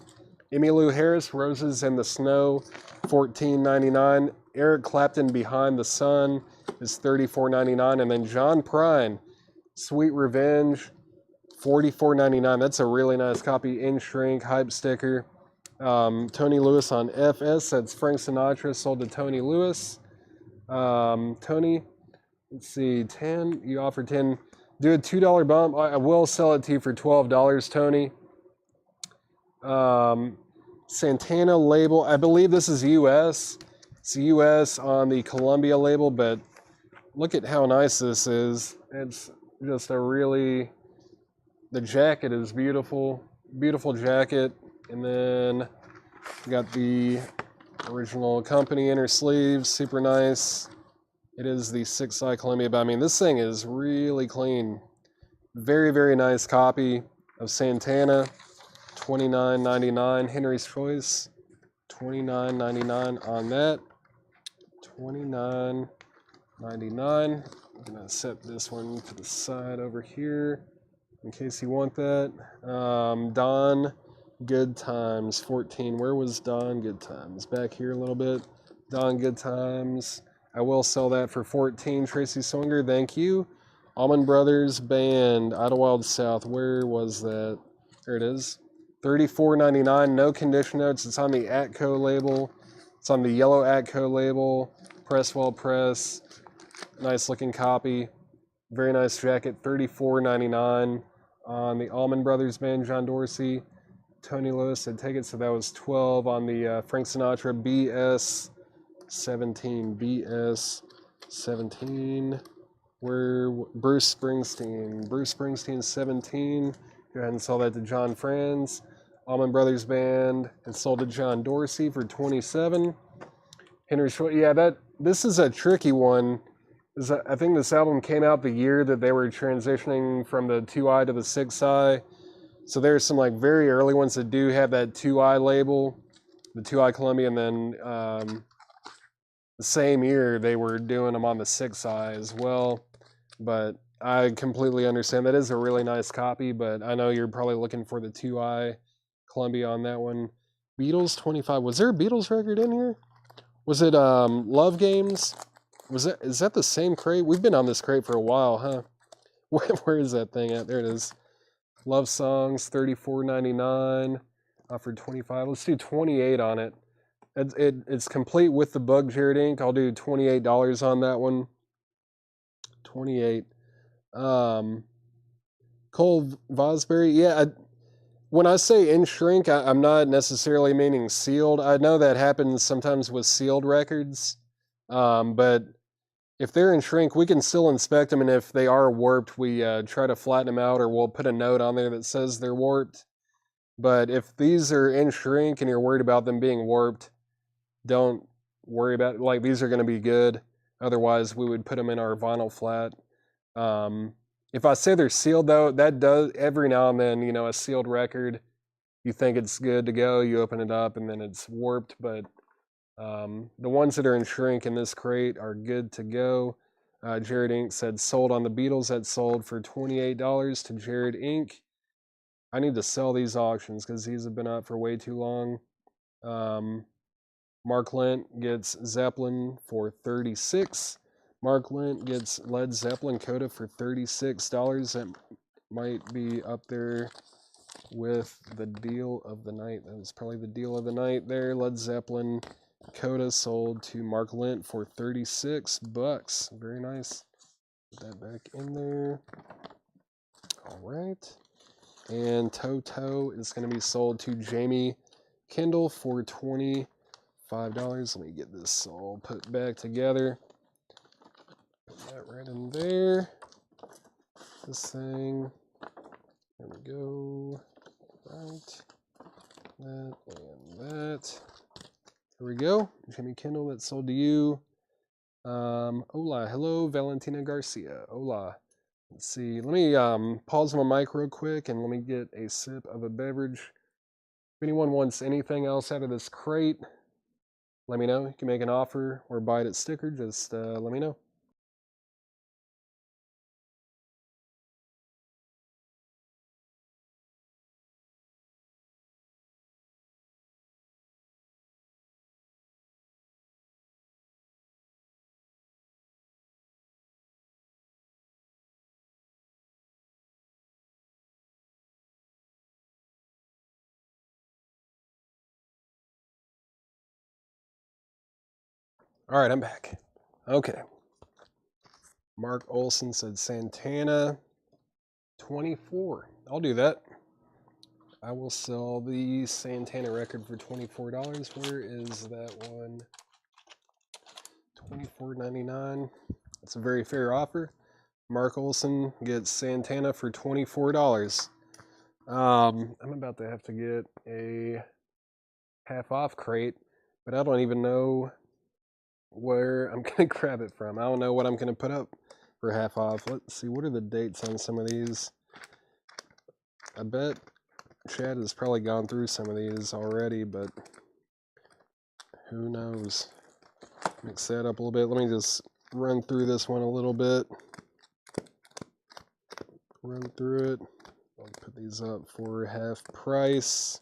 Emmylou Harris, Roses in the Snow, $14.99. Eric Clapton, Behind the Sun, is $34.99. And then John Prine, Sweet Revenge, $44.99. That's a really nice copy in shrink, hype sticker. Tony Lewis on FS, that's Frank Sinatra, sold to Tony Lewis. Tony, let's see, 10, you offered 10. Do a $2 bump. I will sell it to you for $12, Tony. Santana label, I believe this is US. It's US on the Columbia label, but look at how nice this is. It's just a really, the jacket is beautiful, beautiful jacket. And then we got the original company inner sleeves, super nice. It is the 6-eye Columbia, but I mean, this thing is really clean. Very, very nice copy of Santana, $29.99. Henry's Choice, $29.99 on that. $29.99. I'm gonna set this one to the side over here in case you want that. Don Good Times, 14. Where was Don Good Times? Back here a little bit. Don Good Times. I will sell that for 14. Tracy Swinger, thank you. Allman Brothers Band, Idlewild South. Where was that? There it is. $34.99. No condition notes. It's on the Atco label. It's on the yellow Atco label. Presswell Press. Nice looking copy. Very nice jacket. $34.99 on the Allman Brothers Band, John Dorsey. Tony Lewis said take it, so that was 12 on the Frank Sinatra BS 17. BS 17. Where Bruce Springsteen 17. Go ahead and sell that to John Franz. Allman Brothers Band, and sold to John Dorsey for 27. Henry Schwartz, yeah, this is a tricky one. I think this album came out the year that they were transitioning from the 2i to the 6i. So there's some like very early ones that do have that 2i label, the 2i Columbia, and then the same year they were doing them on the 6i as well. But I completely understand. That is a really nice copy, but I know you're probably looking for the 2i Columbia on that one. Beatles 25. Was there a Beatles record in here? Was it Love Games? Is that the same crate? We've been on this crate for a while, huh? Where is that thing at? There it is. Love Songs, $34.99. Offered 25. Let's do 28 on it. It's complete with the Bug Jared ink. I'll do $28 on that one. 28. Cole Vosbury. Yeah, when I say in shrink, I'm not necessarily meaning sealed. I know that happens sometimes with sealed records. But if they're in shrink, we can still inspect them, and if they are warped, we try to flatten them out, or we'll put a note on there that says they're warped. But if these are in shrink and you're worried about them being warped, don't worry about it. Like, these are going to be good. Otherwise, we would put them in our vinyl flat. If I say they're sealed, though, that does, every now and then, a sealed record, you think it's good to go, you open it up, and then it's warped. But the ones that are in shrink in this crate are good to go. Jared Inc. said sold on the Beatles. That sold for $28 to Jared Inc. I need to sell these auctions because these have been up for way too long. Mark Lent gets Zeppelin for $36. Mark Lent gets Led Zeppelin Coda for $36. That might be up there with the deal of the night. That was probably the deal of the night there. Led Zeppelin Coda sold to Mark Lent for $36. Very nice. Put that back in there. All right. And Toto is going to be sold to Jamie Kindle for $25. Let me get this all put back together. Put that right in there. This thing. There we go. Right. That and that. There we go. Jamie Kindle, that's sold to you. Hola. Hello, Valentina Garcia. Hola. Let's see. Let me pause my mic real quick and let me get a sip of a beverage. If anyone wants anything else out of this crate, let me know. You can make an offer or buy it at sticker. Just let me know. All right, I'm back. Okay. Mark Olson said Santana 24. I'll do that. I will sell the Santana record for $24. Where is that one? $24.99. That's a very fair offer. Mark Olson gets Santana for $24. I'm about to have to get a half off crate, but I don't even know where I'm going to grab it from. I don't know what I'm going to put up for half off. Let's see, what are the dates on some of these? I bet Chad has probably gone through some of these already, but who knows? Mix that up a little bit. Let me just run through this one a little bit. Run through it. I'll put these up for half price.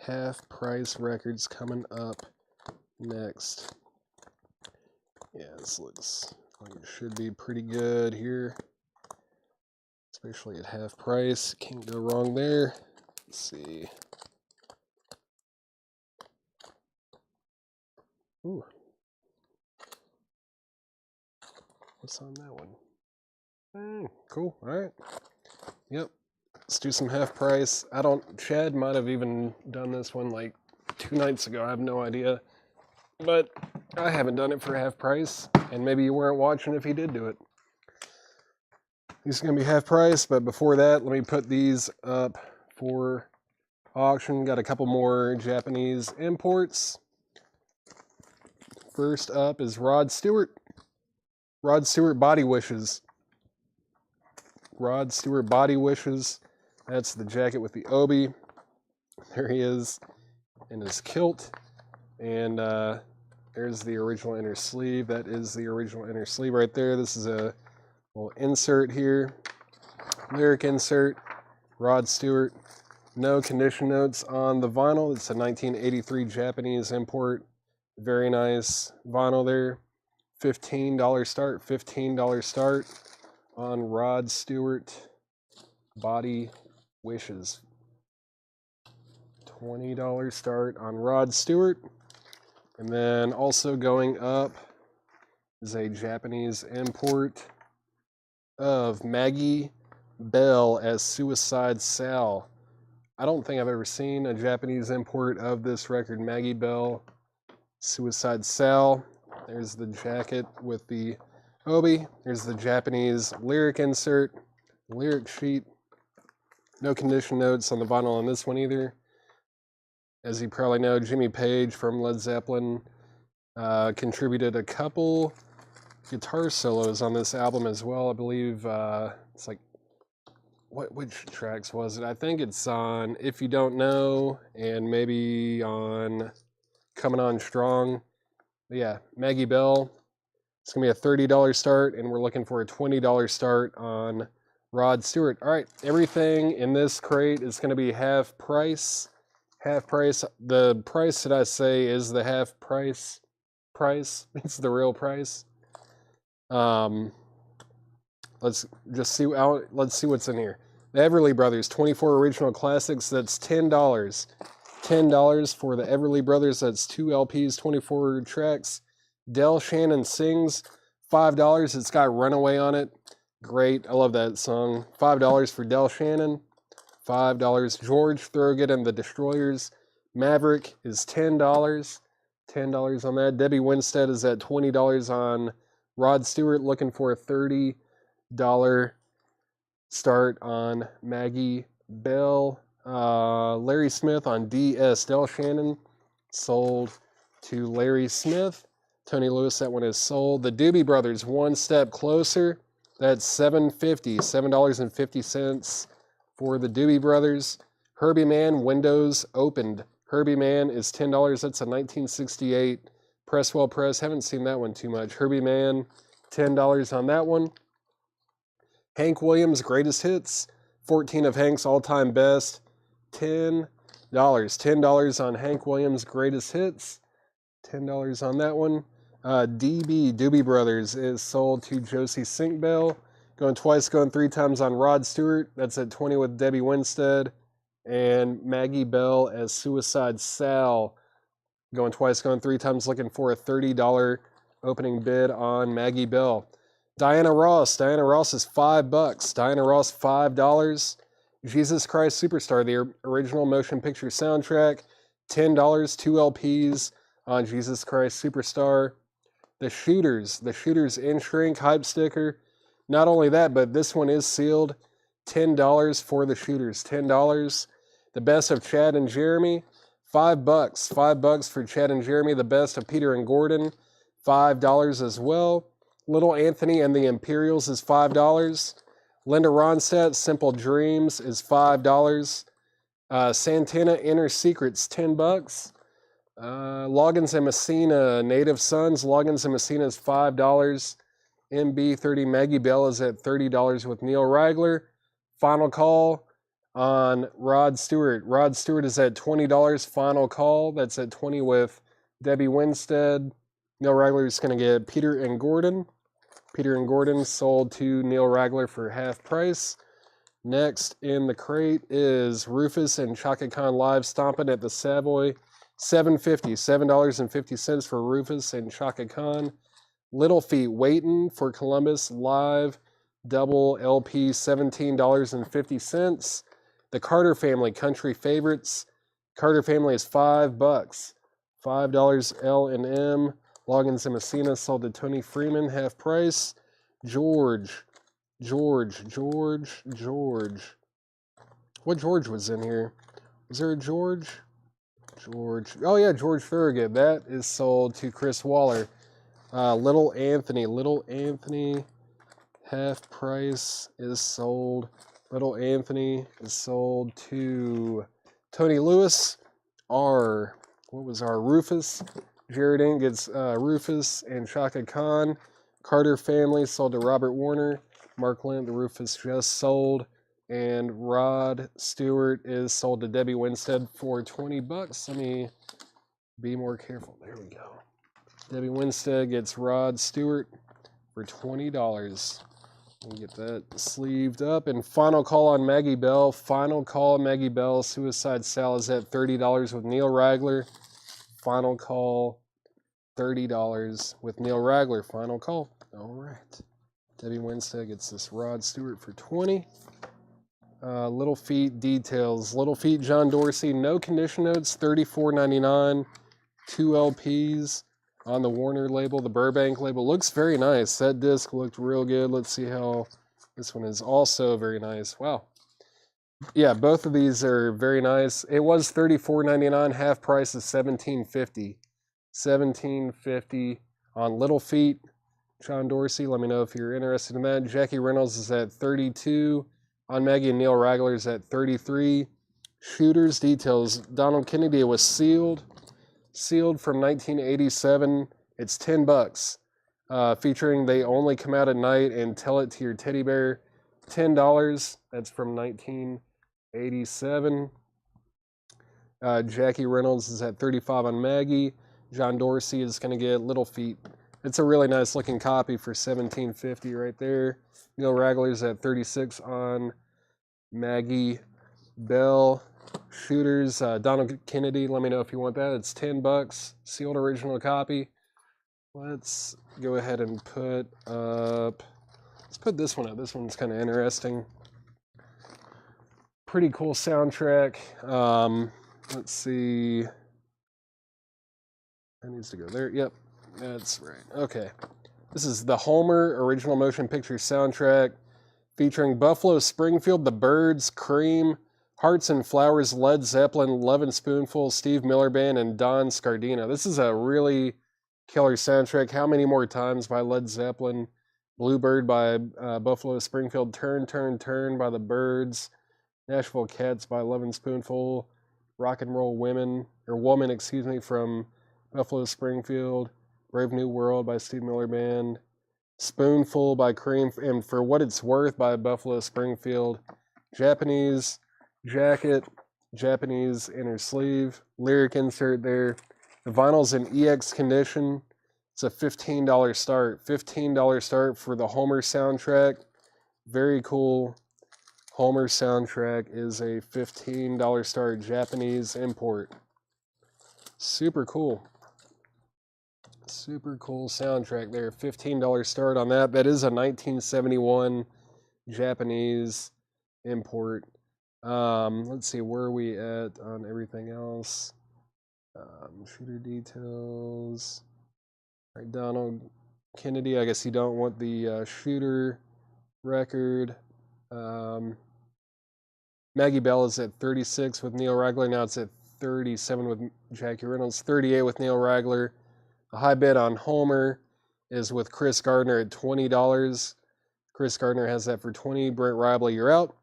Half price records coming up next. Yeah, this looks like it should be pretty good here, especially at half price. Can't go wrong there. Let's see. Ooh. What's on that one? Cool. All right. Yep. Let's do some half price. Chad might have even done this one like 2 nights ago. I have no idea. But I haven't done it for half price, and maybe you weren't watching if he did do it. These are going to be half price, but before that, let me put these up for auction. Got a couple more Japanese imports. First up is Rod Stewart. Rod Stewart Body Wishes. Rod Stewart Body Wishes. That's the jacket with the obi. There he is in his kilt. And there's the original inner sleeve. That is the original inner sleeve right there. This is a little insert here. Lyric insert. Rod Stewart. No condition notes on the vinyl. It's a 1983 Japanese import. Very nice vinyl there. $15 start. $15 start on Rod Stewart Body Wishes. $20 start on Rod Stewart. And then also going up is a Japanese import of Maggie Bell as Suicide Sal. I don't think I've ever seen a Japanese import of this record, Maggie Bell, Suicide Sal. There's the jacket with the obi. There's the Japanese lyric insert, lyric sheet. No condition notes on the vinyl on this one either. As you probably know, Jimmy Page from Led Zeppelin contributed a couple guitar solos on this album as well. I believe it's like, which tracks was it? I think it's on If You Don't Know and maybe on Coming On Strong. But yeah, Maggie Bell, It's going to be a $30 start, and we're looking for a $20 start on Rod Stewart. All right, everything in this crate is going to be half price. Half price. The price that I say is the half price. It's the real price. Let's just see. Let's see what's in here. The Everly Brothers 24 original classics. That's $10. $10 for the Everly Brothers. That's 2 LPs, 24 tracks. Del Shannon Sings, $5. It's got Runaway on it. Great. I love that song. $5 for Del Shannon. $5. George Thorogood and the Destroyers. Maverick is $10. $10 on that. Debbie Winstead is at $20 on Rod Stewart. Looking for a $30 start on Maggie Bell. Larry Smith on DS. Del Shannon sold to Larry Smith. Tony Lewis, that one is sold. The Doobie Brothers, One Step Closer. That's $7.50. $7.50 for the Doobie Brothers. Herbie Mann, Windows Opened. Herbie Mann is $10. That's a 1968 Presswell Press. Haven't seen that one too much. Herbie Mann, $10 on that one. Hank Williams, Greatest Hits. 14 of Hank's all-time best. $10. $10 on Hank Williams' Greatest Hits. $10 on that one. Doobie Brothers is sold to Josie Sinkbell. Going twice, going 3 times on Rod Stewart. That's at 20 with Debbie Winstead. And Maggie Bell as Suicide Sal. Going twice, going 3 times, looking for a $30 opening bid on Maggie Bell. Diana Ross. Diana Ross is $5. Diana Ross, $5. Jesus Christ Superstar, the original motion picture soundtrack. $10, 2 LPs on Jesus Christ Superstar. The Shooters in shrink hype sticker. Not only that, but this one is sealed. $10 for the Shooters. $10. The Best of Chad and Jeremy. $5. $5 for Chad and Jeremy. The Best of Peter and Gordon. $5 as well. Little Anthony and the Imperials is $5. Linda Ronstadt, Simple Dreams is $5. Santana Inner Secrets, $10. Loggins and Messina, Native Sons. Loggins and Messina is $5. MB30 Maggie Bell is at $30 with Neil Ragler. Final Call on Rod Stewart. Rod Stewart is at $20. Final Call. That's at $20 with Debbie Winstead. Neil Ragler is going to get Peter and Gordon. Peter and Gordon sold to Neil Ragler for half price. Next in the crate is Rufus and Chaka Khan Live Stompin' at the Savoy. $7.50. $7.50 for Rufus and Chaka Khan. Little Feat Waitin' for Columbus Live. Double LP, $17.50. The Carter Family Country Favorites. Carter Family is $5. $5 L&M. Loggins and Messina sold to Tony Freeman, half price. George. What George was in here? Was there a George? Oh yeah, George Thorogood. That is sold to Chris Waller. Little Anthony, half price is sold. Little Anthony is sold to Tony Lewis. What was our Rufus? Jared Ing gets Rufus and Chaka Khan. Carter Family sold to Robert Warner. Mark Lent, the Rufus just sold. And Rod Stewart is sold to Debbie Winstead for $20. Let me be more careful. There we go. Debbie Winstead gets Rod Stewart for $20. Let me get that sleeved up. And Final Call on Maggie Bell. Final Call, Maggie Bell. Suicide Sal is at $30 with Neil Ragler. Final Call, $30 with Neil Ragler. Final Call. All right. Debbie Winstead gets this Rod Stewart for $20. Little Feat Details. Little Feat John Dorsey. No condition notes. $34.99. 2 LPs on the Warner label. The Burbank label. Looks very nice. That disc looked real good. Let's see how this one is also very nice. Wow. Yeah, both of these are very nice. It was $34.99. Half price is $17.50. $17.50 on Little Feat. John Dorsey, let me know if you're interested in that. Jackie Reynolds is at $32. On Maggie and Neil Ragler is at $33. Shooters Details. Donald Kennedy was sealed from 1987. It's $10. featuring They Only Come Out at Night and Tell It to Your Teddy Bear, $10. That's from 1987. Jackie Reynolds is at 35 on Maggie. John Dorsey is going to get Little Feet. It's a really nice looking copy for $17.50 right there. Neil Ragler's at 36 on Maggie Bell. Shooters, Donald Kennedy, let me know if you want that. It's $10. Sealed original copy. Let's go ahead and put up, let's put this one up. This one's kind of interesting. Pretty cool soundtrack. Let's see. That needs to go there. Yep, that's right. Okay. This is the Homer original motion picture soundtrack featuring Buffalo Springfield, The Byrds, Cream, Hearts and Flowers, Led Zeppelin, Lovin' Spoonful, Steve Miller Band, and Don Scardino. This is a really killer soundtrack. How Many More Times by Led Zeppelin, Bluebird by Buffalo Springfield, Turn, Turn, Turn by The Byrds, Nashville Cats by Lovin' Spoonful, Rock and Roll Woman, from Buffalo Springfield, Brave New World by Steve Miller Band, Spoonful by Cream, and For What It's Worth by Buffalo Springfield, Japanese Jacket, Japanese Inner Sleeve, lyric insert there. The vinyl's in EX condition. It's a $15 start. $15 start for the Homer soundtrack. Very cool. Homer soundtrack is a $15 start, Japanese import. Super cool. Super cool soundtrack there. $15 start on that. That is a 1971 Japanese import. Let's see, where are we at on everything else? Shooter details. All right, Donald Kennedy. I guess you don't want the shooter record. Maggie Bell is at 36 with Neil Ragler. Now it's at 37 with Jackie Reynolds. 38 with Neil Ragler. A high bid on Homer is with Chris Gardner at $20. Chris Gardner has that for $20. Brent Ribley, you're out.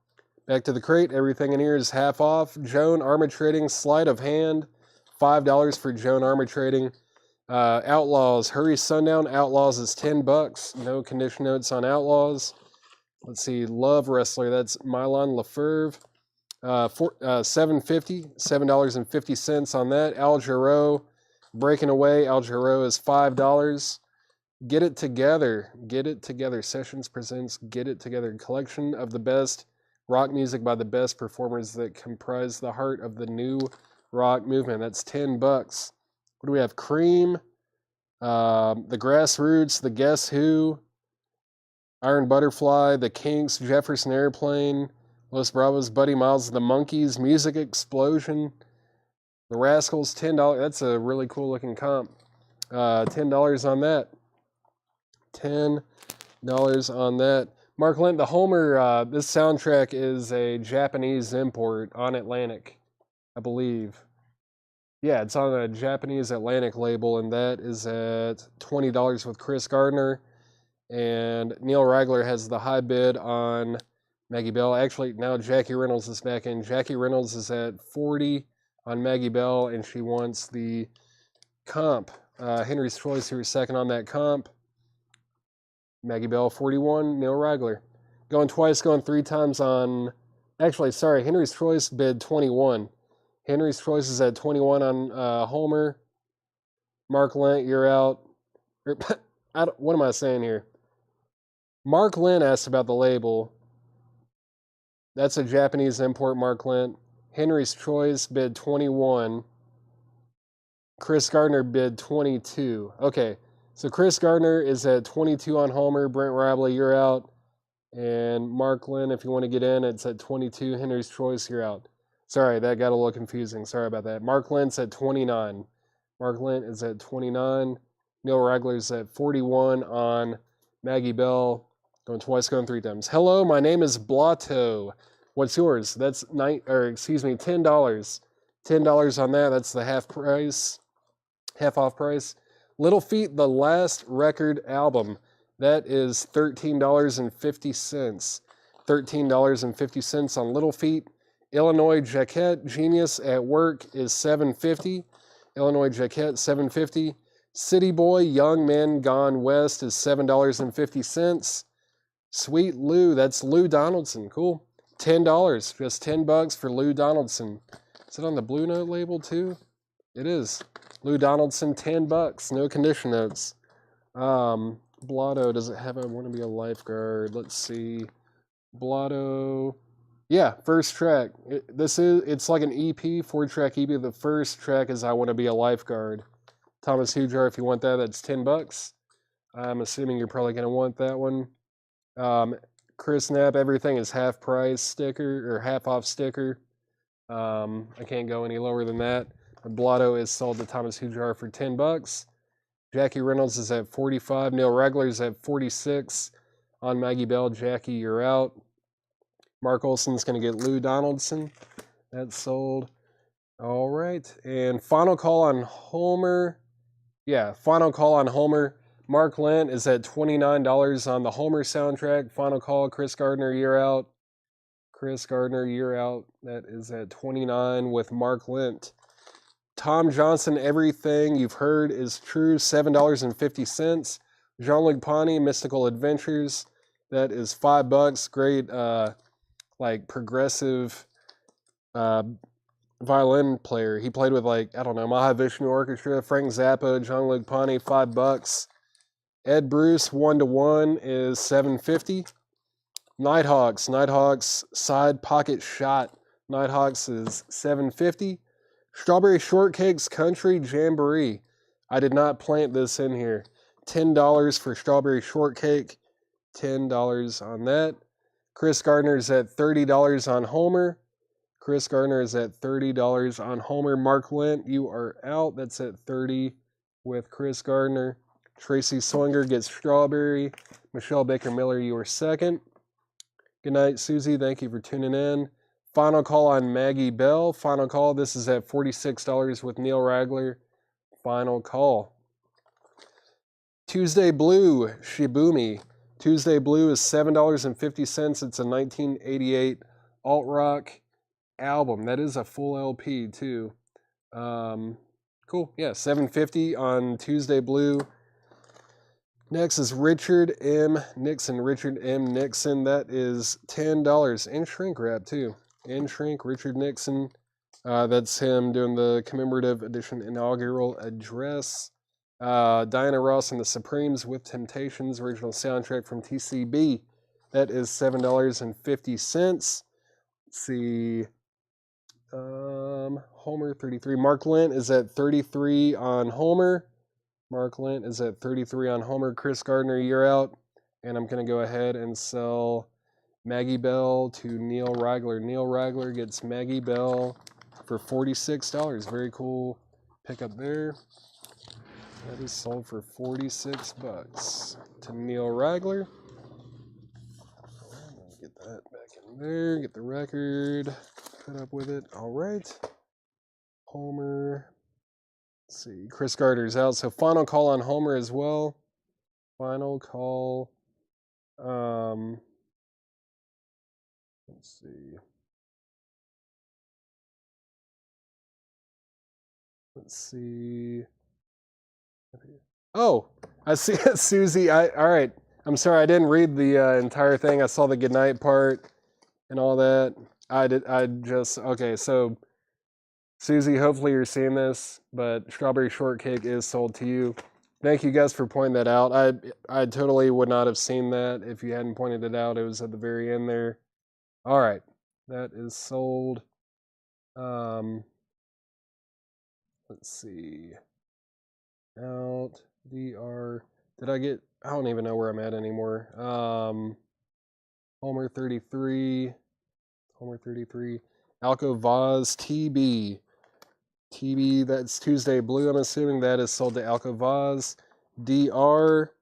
Back to the crate. Everything in here is half off. Joan Armatrading, Sleight of Hand. $5 for Joan Armatrading. Outlaws, Hurry Sundown. Outlaws is $10. No condition notes on Outlaws. Let's see, Love Wrestler. That's Mylon LaFerve. $7.50 on that. Al Jarreau, Breaking Away. Al Jarreau is $5. Get It Together. Get It Together. Sessions presents Get It Together. Collection of the best rock music by the best performers that comprise the heart of the new rock movement. That's $10. What do we have? Cream, The Grassroots, The Guess Who, Iron Butterfly, The Kinks, Jefferson Airplane, Los Bravos, Buddy Miles, The Monkees, Music Explosion, The Rascals, $10. That's a really cool looking comp. $10 on that. $10 on that. Mark Lent, the Homer, this soundtrack is a Japanese import on Atlantic, I believe. Yeah, it's on a Japanese Atlantic label, and that is at $20 with Chris Gardner. And Neil Ragler has the high bid on Maggie Bell. Actually, now Jackie Reynolds is back in. Jackie Reynolds is at $40 on Maggie Bell, and she wants the comp. Henry's Choice here second on that comp. Maggie Bell, $41. Neil Ragler. Going twice, going three times on... Actually, sorry, Henry's Choice bid $21. Henry's Choice is at $21 on Homer. Mark Lent, you're out. What am I saying here? Mark Lent asked about the label. That's a Japanese import, Mark Lent. Henry's Choice bid $21. Chris Gardner bid $22. Okay, so Chris Gardner is at $22 on Homer. Brent Ribley, you're out. And Mark Lent, if you want to get in, it's at $22. Henry's Choice, you're out. Sorry, that got a little confusing. Sorry about that. Mark Lent's at $29. Mark Lent is at $29. Neil Ragler's at $41 on Maggie Bell. Going twice, going three times. Hello, my name is Blotto. What's yours? That's $10. $10 on that. That's the half off price. Little Feat, the last record album. That is $13.50. $13.50 on Little Feat. Illinois Jaquette, Genius at Work is $7.50. Illinois Jaquette, $7.50. City Boy, Young Men Gone West is $7.50. Sweet Lou, that's Lou Donaldson. Cool. $10, just $10 for Lou Donaldson. Is it on the Blue Note label too? It is. Lou Donaldson, $10. No condition notes. Blotto, does it have I want to be a lifeguard? Let's see. Blotto. Yeah, first track. It's like an EP, 4-track EP. The first track is I Want to Be a Lifeguard. Thomas Hujar, if you want that, that's $10. I'm assuming you're probably going to want that one. Chris Knapp, everything is half price sticker or half off sticker. I can't go any lower than that. Blotto is sold to Thomas Hujar for $10. Jackie Reynolds is at 45. Neil Regler is at 46. On Maggie Bell, Jackie, you're out. Mark Olson's going to get Lou Donaldson. That's sold. All right. And final call on Homer. Yeah, final call on Homer. Mark Lent is at $29 on the Homer soundtrack. Final call, Chris Gardner, you're out. Chris Gardner, you're out. That is at $29 with Mark Lent. Tom Johnson, Everything You've Heard Is True, $7.50. Jean-Luc Ponty, Mystical Adventures, that is $5. Great, like progressive violin player. He played with like, I don't know, Mahavishnu Orchestra, Frank Zappa, Jean-Luc Ponty, $5. Ed Bruce, 1-to-1 is $7.50. Nighthawks, Side Pocket Shot. Nighthawks is $7.50. Strawberry Shortcake's Country Jamboree. I did not plant this in here. $10 for Strawberry Shortcake. $10 on that. Chris Gardner's at $30 on Homer. Chris Gardner is at $30 on Homer. Mark Lent, you are out. That's at $30 with Chris Gardner. Tracy Swinger gets Strawberry. Michelle Baker Miller, you are second. Good night, Susie. Thank you for tuning in. Final call on Maggie Bell. Final call. This is at $46 with Neil Ragler. Final call. Tuesday Blue, Shibumi. Tuesday Blue is $7.50. It's a 1988 alt-rock album. That is a full LP too. Cool. Yeah, $7.50 on Tuesday Blue. Next is Richard M. Nixon. Richard M. Nixon. That is $10. And shrink wrap too. And shrink. Richard Nixon. That's him doing the commemorative edition inaugural address. Diana Ross and the Supremes with Temptations. Original soundtrack from TCB. That is $7.50. Let's see. Homer 33. Mark Lent is at 33 on Homer. Mark Lent is at 33 on Homer. Chris Gardner, you're out. And I'm going to go ahead and sell Maggie Bell to Neil Ragler. Neil Ragler gets Maggie Bell for $46. Very cool pickup there. That is sold for $46 to Neil Ragler. Get that back in there. Get the record. Put up with it. All right. Homer. Let's see. Chris Gardner's out. So final call on Homer as well. Final call. Let's see. Let's see. Oh, I see it, Susie. All right. I'm sorry, I didn't read the entire thing. I saw the goodnight part and all that. Okay, so Susie, hopefully you're seeing this, but Strawberry Shortcake is sold to you. Thank you guys for pointing that out. I totally would not have seen that if you hadn't pointed it out. It was at the very end there. All right, that is sold. Let's see. Out, DR. Did I get, I don't even know where I'm at anymore. Homer 33. Homer 33. Alco Vaz TB. TB, that's Tuesday Blue, I'm assuming. That is sold to Alco Vaz. DR.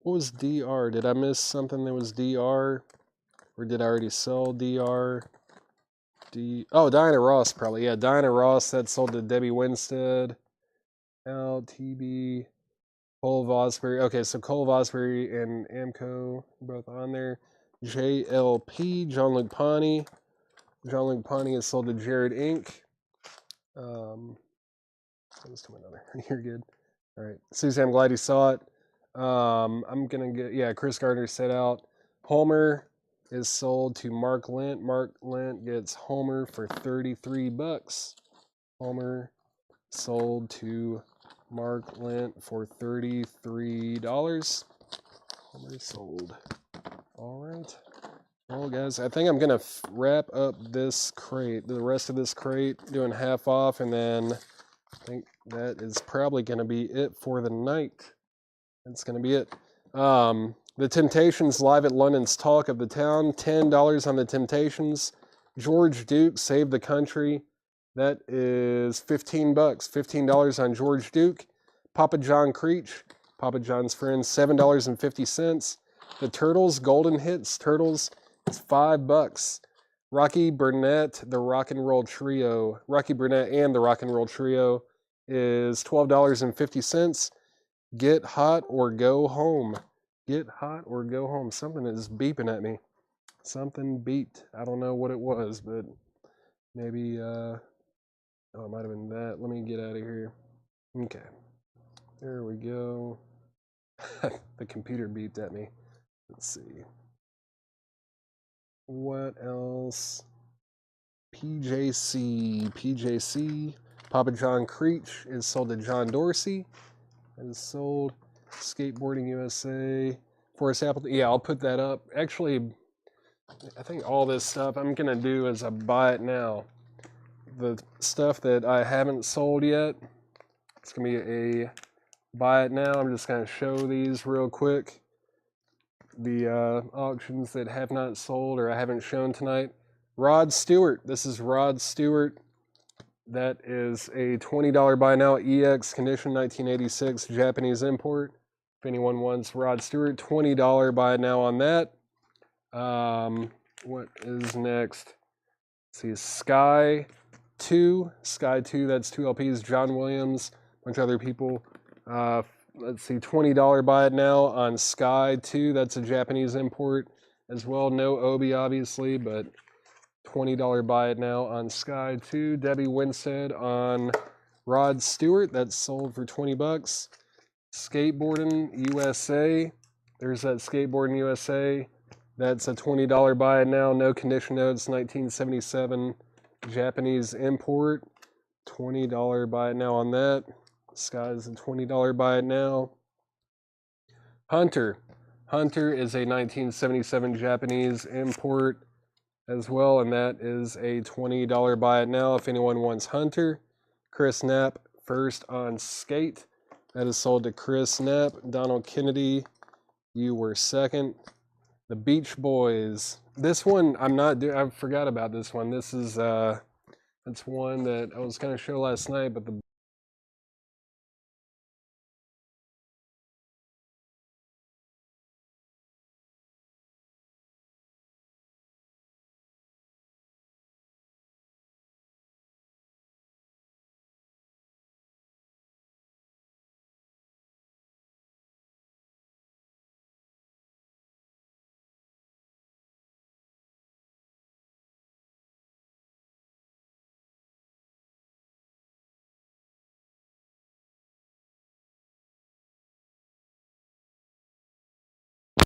What was DR? Did I miss something that was DR? Or did I already sell DR? Oh, Diana Ross, probably. Yeah, Diana Ross, that's sold to Debbie Winstead. LTB. Cole Vosbury. Okay, so Cole Vosbury and Amco both on there. JLP, Jean-Luc Ponty. Jean-Luc Ponty is sold to Jared Inc. Goes to another. You're good. All right, Susie, I'm glad you saw it. I'm gonna get, yeah, Chris Gardner set out. Homer is sold to Mark Lent. Mark Lent gets Homer for $33. Homer sold to Mark Lent for $33. Homer sold. All right. Well, guys, I think I'm going to wrap up this crate, the rest of this crate, doing half off, and then I think that is probably going to be it for the night. That's going to be it. The Temptations live at London's Talk of the Town, $10 on the Temptations. George Duke, Save the Country. That is $15. $15 on George Duke. Papa John Creech, Papa John's Friends, $7.50. The Turtles, Golden Hits, Turtles, is $5. Rocky Burnett, the Rock and Roll Trio, Rocky Burnett and the Rock and Roll Trio is $12.50. Get Hot or Go Home. Get Hot or Go Home. Something is beeping at me. Something beeped. I don't know what it was, but maybe, oh, it might have been that. Let me get out of here. Okay. There we go. The computer beeped at me. Let's see. What else? PJC. Papa John Creech is sold to John Dorsey. That is sold. Skateboarding USA. Forrest Appleton. Yeah, I'll put that up. Actually, I think all this stuff I'm going to do is a buy it now. The stuff that I haven't sold yet, it's going to be a buy it now. I'm just going to show these real quick. The auctions that have not sold or I haven't shown tonight. Rod Stewart. This is Rod Stewart. That is a $20 buy now. EX condition, 1986, Japanese import. If anyone wants Rod Stewart, $20 buy now on that. What is next? Let's see, Sky 2. Sky 2, that's 2 LPs. John Williams, a bunch of other people. Let's see, $20 buy it now on Sky 2. That's a Japanese import as well. No Obi, obviously, but $20 buy it now on Sky 2. Debbie Winstead on Rod Stewart. That's sold for $20. Skateboarding USA. There's that Skateboarding USA. That's a $20 buy it now. No condition notes. 1977 Japanese import. $20 buy it now on that. Sky's a $20 buy it now. Hunter. Hunter is a 1977 Japanese import as well, and that is a $20 buy it now if anyone wants Hunter. Chris Knapp first on Skate. That is sold to Chris Knapp. Donald Kennedy, you were second. The Beach Boys. This one I forgot about this one. This is that's one that I was going to show last night, but the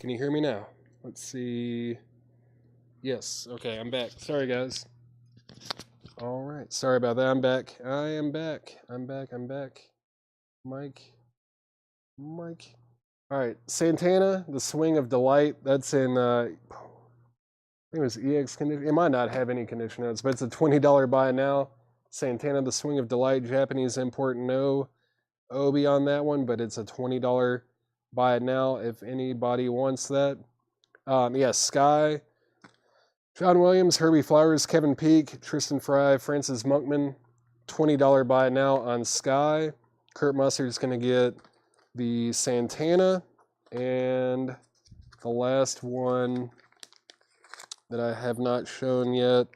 Can you hear me now? Let's see. Yes. Okay, I'm back. Sorry, guys. All right. Sorry about that. I'm back. I am back. I'm back. Mike. All right. Santana, The Swing of Delight. That's in, I think it was EX condition. It might not have any condition notes, but it's a $20 buy now. Santana, The Swing of Delight, Japanese import. No Obi on that one, but it's a $20 buy it now if anybody wants that. Sky. John Williams, Herbie Flowers, Kevin Peake, Tristan Fry, Francis Monkman, $20 buy it now on Sky. Kurt Mustard's going to get the Santana. And the last one that I have not shown yet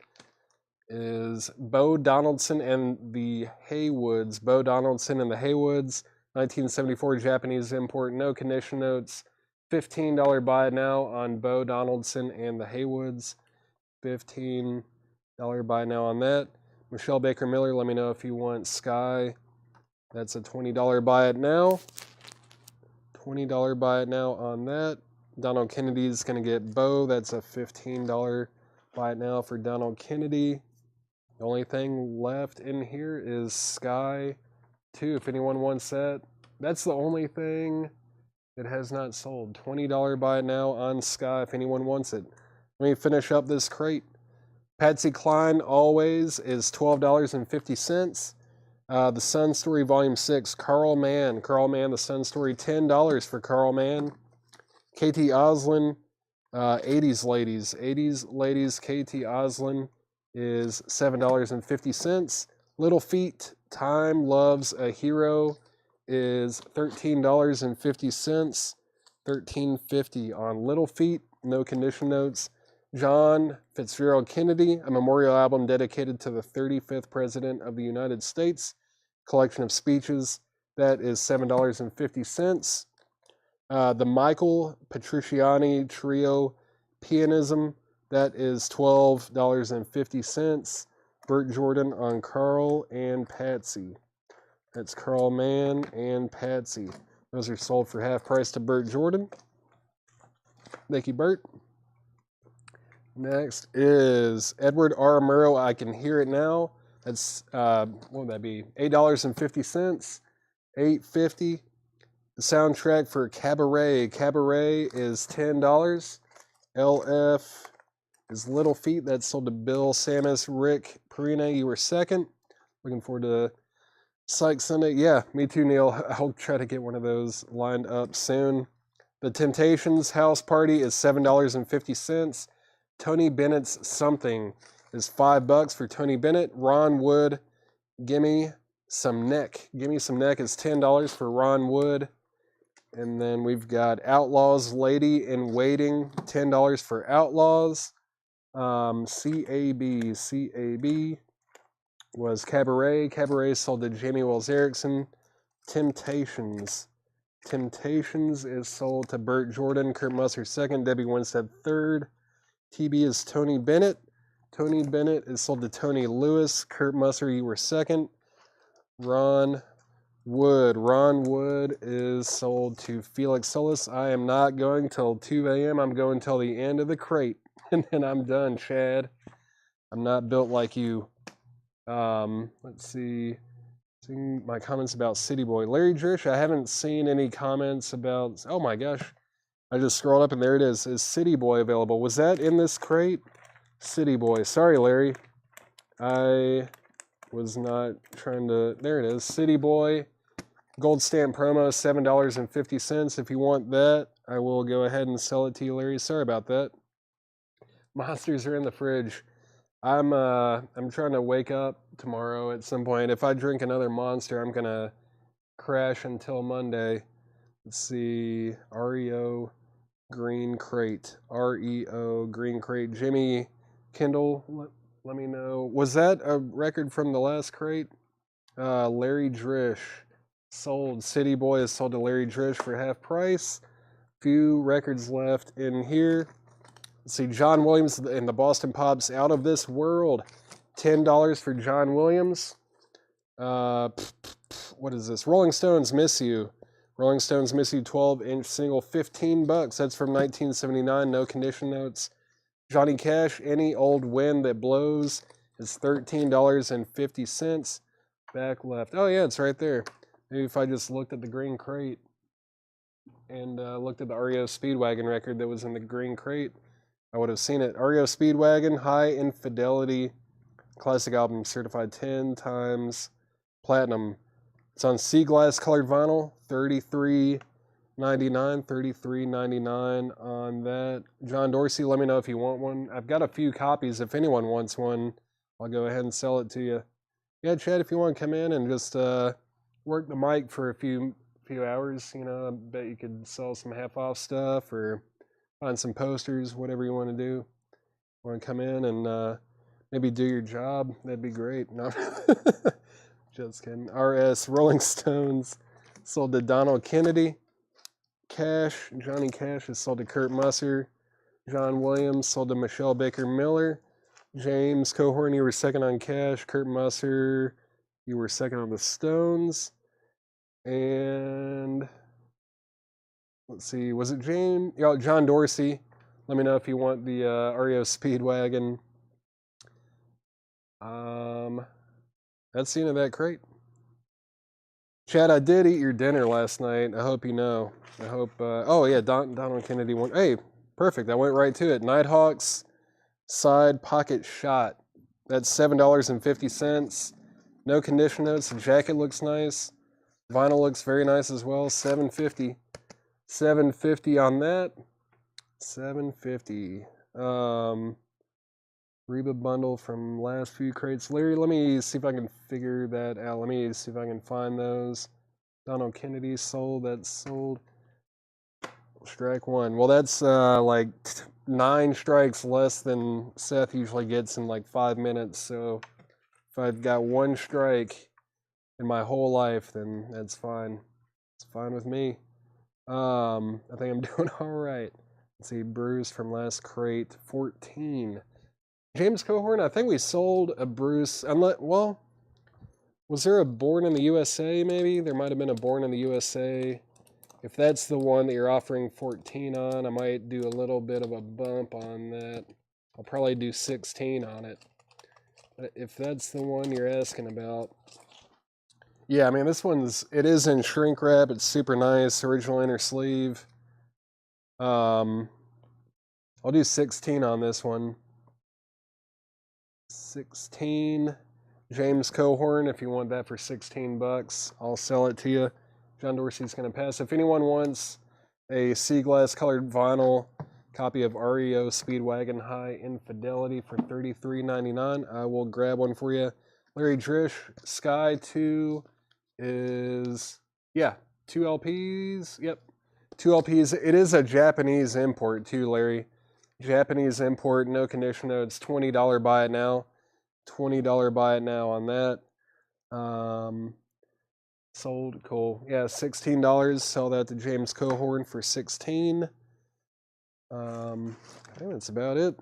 is Bo Donaldson and the Haywoods. Bo Donaldson and the Haywoods, 1974 Japanese import, no condition notes. $15 buy it now on Bo Donaldson and the Haywoods. $15 buy now on that. Michelle Baker Miller, let me know if you want Sky. That's a $20 buy it now. $20 buy it now on that. Donald Kennedy's going to get Bo. That's a $15 buy it now for Donald Kennedy. The only thing left in here is Sky 2. If anyone wants that, that's the only thing that has not sold. $20 buy it now on Sky if anyone wants it. Let me finish up this crate. Patsy Cline Always is $12.50. The Sun Story Volume 6, Carl Mann, The Sun Story, $10 for Carl Mann. KT Oslin, 80s Ladies, KT Oslin is $7.50. Little Feet, Time Loves a Hero is $13.50. $13.50 on Little Feet, no condition notes. John Fitzgerald Kennedy, a memorial album dedicated to the 35th President of the United States. Collection of speeches, that is $7.50. The Michael Petrucciani Trio Pianism, that is $12.50. Burt Jordan on Carl and Patsy. That's Carl Mann and Patsy. Those are sold for half price to Burt Jordan. Thank you, Burt. Next is Edward R. Murrow, I Can Hear It Now. That's, what would that be? $8.50. $8.50. The soundtrack for Cabaret. Cabaret is $10. LF is Little Feet. That's sold to Bill Samus. Rick Perina, you were second. Looking forward to Psych Sunday. Yeah, me too, Neil. I'll try to get one of those lined up soon. The Temptations House Party is $7.50. Tony Bennett's Something is $5 for Tony Bennett. Ron Wood, Gimme Some Neck. Gimme Some Neck is $10 for Ron Wood. And then we've got Outlaws Lady in Waiting, $10 for Outlaws. CAB was Cabaret. Cabaret sold to Jamie Wells Erickson. Temptations is sold to Burt Jordan. Kurt Musser second. Debbie Winstead third. TB is Tony Bennett. Tony Bennett is sold to Tony Lewis. Kurt Musser, you were second. Ron Wood is sold to Felix Solis. I am not going till 2 a.m. I'm going till the end of the crate. And then I'm done, Chad. I'm not built like you. Let's see. Seeing my comments about City Boy. Larry Drish, I haven't seen any comments about... Oh my gosh. I just scrolled up and there it is. Is City Boy available? Was that in this crate? City Boy. Sorry, Larry. I was not trying to... There it is. City Boy. Gold stamp promo, $7.50. If you want that, I will go ahead and sell it to you, Larry. Sorry about that. Monsters are in the fridge. I'm trying to wake up tomorrow at some point. If I drink another Monster, I'm going to crash until Monday. Let's see. REO Green Crate. REO Green Crate. Jimmy Kendall, let me know. Was that a record from the last crate? Larry Drish. Sold. City Boy is sold to Larry Drish for half price. Few records left in here. Let's see. John Williams and the Boston Pops, Out of This World. $10 for John Williams. What is this? Rolling Stones, Miss You. Rolling Stones Miss You 12-inch single, $15. That's from 1979. No condition notes. Johnny Cash, Any Old Wind That Blows is $13.50. Back left. Oh yeah, it's right there. Maybe if I just looked at the green crate and looked at the REO Speedwagon record that was in the green crate, I would have seen it. REO Speedwagon, High Infidelity, classic album, certified 10 times platinum. It's on sea glass colored vinyl, $33.99 on that. John Dorsey, let me know if you want one. I've got a few copies. If anyone wants one, I'll go ahead and sell it to you. Yeah, Chad, if you want to come in and just work the mic for a few hours, you know, I bet you could sell some half-off stuff or find some posters, whatever you want to do. Want to come in and maybe do your job? That'd be great. No, just kidding. RS Rolling Stones sold to Donald Kennedy. Johnny Cash is sold to Kurt Musser. John Williams sold to Michelle Baker Miller. James Cohorn, you were second on cash. Kurt Musser, you were second on the Stones. And let's see, was it James? Yeah, John Dorsey. Let me know if you want the REO Speedwagon. That's the end of that crate. Chad, I did eat your dinner last night. I hope you know. I hope. Oh yeah, Donald Kennedy won. Hey, perfect. I went right to it. Nighthawks side pocket shot. That's $7.50. No condition notes. The jacket looks nice. Vinyl looks very nice as well. $7.50. $7.50 on that. $7.50. Reba bundle from last few crates. Larry, let me see if I can figure that out. Let me see if I can find those. Donald Kennedy sold. That's sold. Strike one. Well, that's like 9 strikes less than Seth usually gets in like 5 minutes. So if I've got 1 strike in my whole life, then that's fine. It's fine with me. I think I'm doing all right. Let's see, Bruce from last crate, 14. James Cohorn, I think we sold a Bruce. Well, was there a Born in the USA maybe? There might have been a Born in the USA. If that's the one that you're offering 14 on, I might do a little bit of a bump on that. I'll probably do 16 on it. But if that's the one you're asking about. Yeah, I mean, it is in shrink wrap. It's super nice. Original inner sleeve. I'll do 16 on this one. 16. James Cohorn, if you want that for 16 bucks, I'll sell it to you. John Dorsey's going to pass. If anyone wants a sea glass colored vinyl copy of REO Speedwagon High Infidelity for $33.99, I will grab one for you. Larry Drish, Sky 2 is, yeah, 2 LPs. Yep, 2 LPs. It is a Japanese import too, Larry. Japanese import, no condition notes, $20 buy it now. $20 buy it now on that. Sold, cool. Yeah, $16. Sell that to James Cohorn for 16. I think that's about it.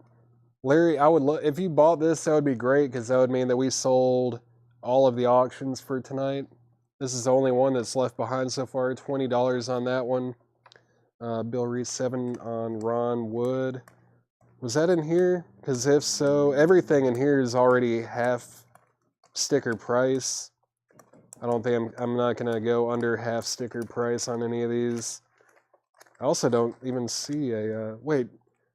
Larry, I would if you bought this, that would be great because that would mean that we sold all of the auctions for tonight. This is the only one that's left behind so far. $20 on that one. Bill Reese 7 on Ron Wood. Was that in here? Because if so, everything in here is already half sticker price. I don't think I'm not going to go under half sticker price on any of these. I also don't even see a... wait,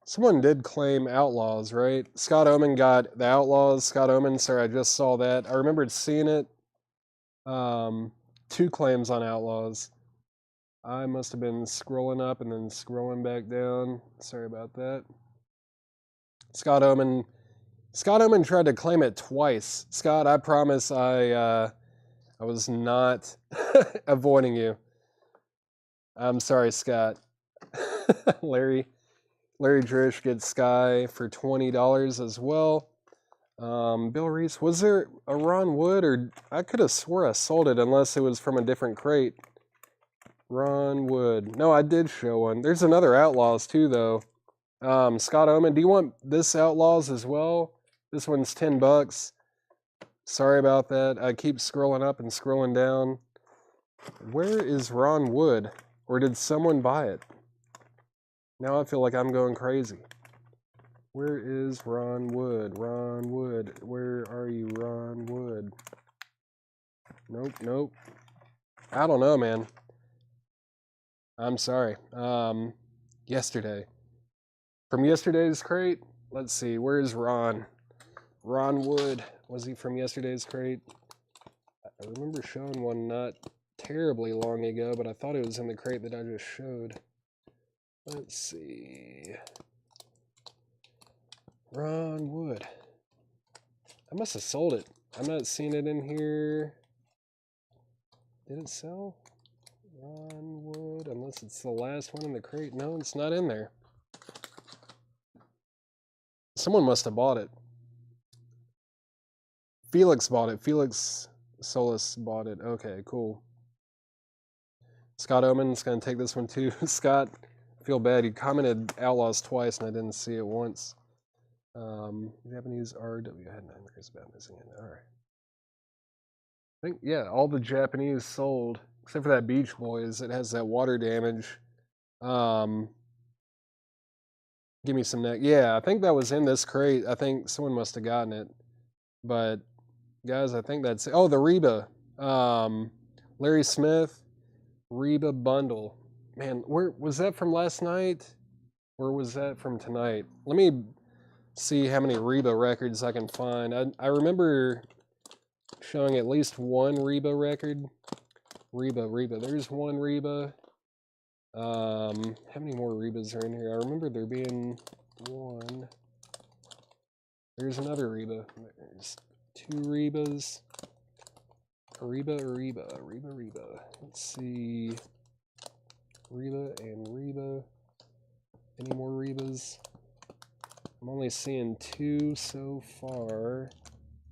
someone did claim Outlaws, right? Scott Oman got the Outlaws. Scott Oman, sorry, I just saw that. I remembered seeing it. 2 claims on Outlaws. I must have been scrolling up and then scrolling back down. Sorry about that. Scott Oman tried to claim it twice. Scott, I promise I was not avoiding you. I'm sorry, Scott. Larry Drish gets Sky for $20 as well. Bill Reese, was there a Ron Wood, or I could have swore I sold it unless it was from a different crate. Ron Wood. No, I did show one. There's another Outlaws too, though. Scott Oman, do you want this Outlaws as well? This one's 10 bucks. Sorry about that. I keep scrolling up and scrolling down. Where is Ron Wood? Or did someone buy it? Now I feel like I'm going crazy. Where is Ron Wood? Ron Wood. Where are you, Ron Wood? Nope. I don't know, man. I'm sorry. Yesterday. From yesterday's crate, let's see, where's Ron? Ron Wood, was he from yesterday's crate? I remember showing one not terribly long ago, but I thought it was in the crate that I just showed. Let's see. Ron Wood. I must have sold it. I'm not seeing it in here. Did it sell? Ron Wood, unless it's the last one in the crate. No, it's not in there. Someone must have bought it. Felix bought it. Felix Solis bought it. Okay, cool. Scott Oman's going to take this one too. Scott, I feel bad. You commented Outlaws twice and I didn't see it once. Japanese RW headliner is about missing it. All right. I think, yeah, all the Japanese sold, except for that Beach Boys. It has that water damage. Give me some neck. Yeah, I think that was in this crate. I think someone must have gotten it. But, guys, I think that's... Oh, the Reba. Larry Smith, Reba bundle. Man, where was that from last night? Or was that from tonight? Let me see how many Reba records I can find. I remember showing at least one Reba record. Reba. There's one Reba. How many more Rebas are in here? I remember there being one. There's another Reba. There's two Rebas. Reba. Let's see. Reba and Reba. Any more Rebas? I'm only seeing two so far.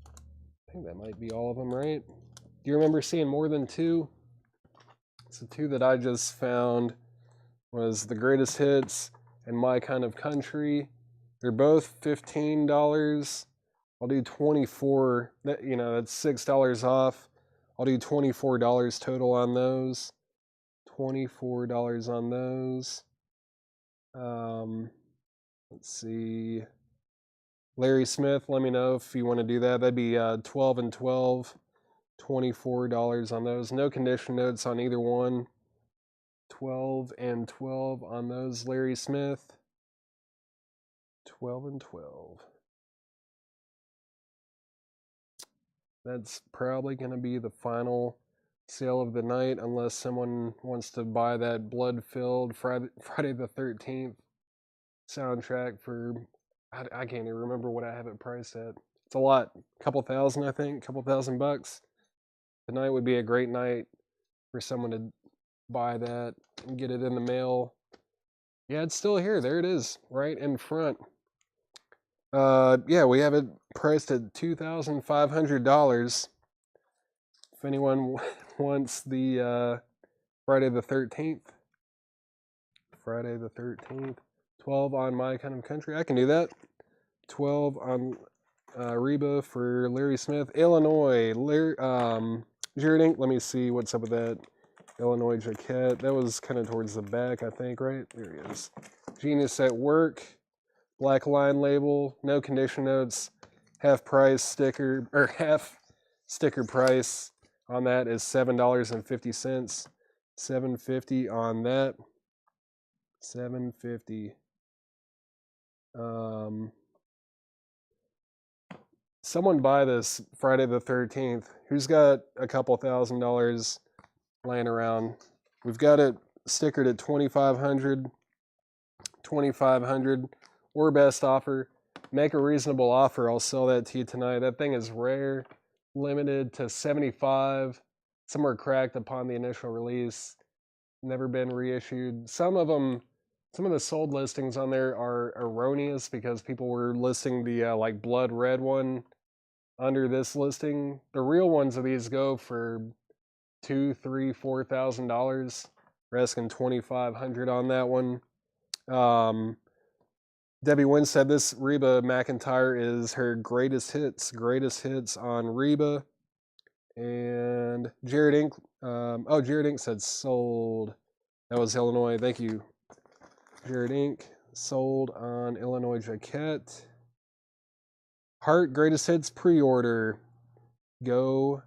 I think that might be all of them, right? Do you remember seeing more than two? So two that I just found was The Greatest Hits and My Kind of Country. They're both $15. I'll do $24. That's $6 off. I'll do $24 total on those. $24 on those. Let's see. Larry Smith, let me know if you want to do that. That'd be 12 and 12. $24 on those. No condition notes on either one. 12 and 12 on those, Larry Smith. 12 and 12. That's probably going to be the final sale of the night, unless someone wants to buy that blood-filled Friday the 13th soundtrack for, I can't even remember what I have it priced at. It's a lot. A couple thousand, I think. A couple $1,000. Tonight would be a great night for someone to buy that and get it in the mail. Yeah, it's still here. There it is, right in front. Yeah, we have it priced at $2,500. If anyone wants the Friday the 13th. Friday the 13th. 12 on My Kind of Country. I can do that. 12 on Reba for Larry Smith. Illinois. Jared Inc. Let me see what's up with that. Illinois Jaquette. That was kind of towards the back, I think, right? There he is. Genius at Work. Black line label. No condition notes. Half sticker price on that is $7.50. $7.50 on that. $7.50. Someone buy this Friday the 13th. Who's got a couple $1,000 laying around? We've got it stickered at $2,500. $2,500 or best offer. Make a reasonable offer. I'll sell that to you tonight. That thing is rare, limited to 75. Some were cracked upon the initial release. Never been reissued. Some of the sold listings on there are erroneous because people were listing the like blood red one under this listing. The real ones of these go for $2,000, $3,000, $4,000. We're asking $2,500 on that one. Debbie Wynn said this Reba McEntire is her greatest hits on Reba. And Jared Inc. Jared Inc. said sold. That was Illinois. Thank you, Jared Inc. Sold on Illinois Jaquette. Heart Greatest Hits pre-order. Go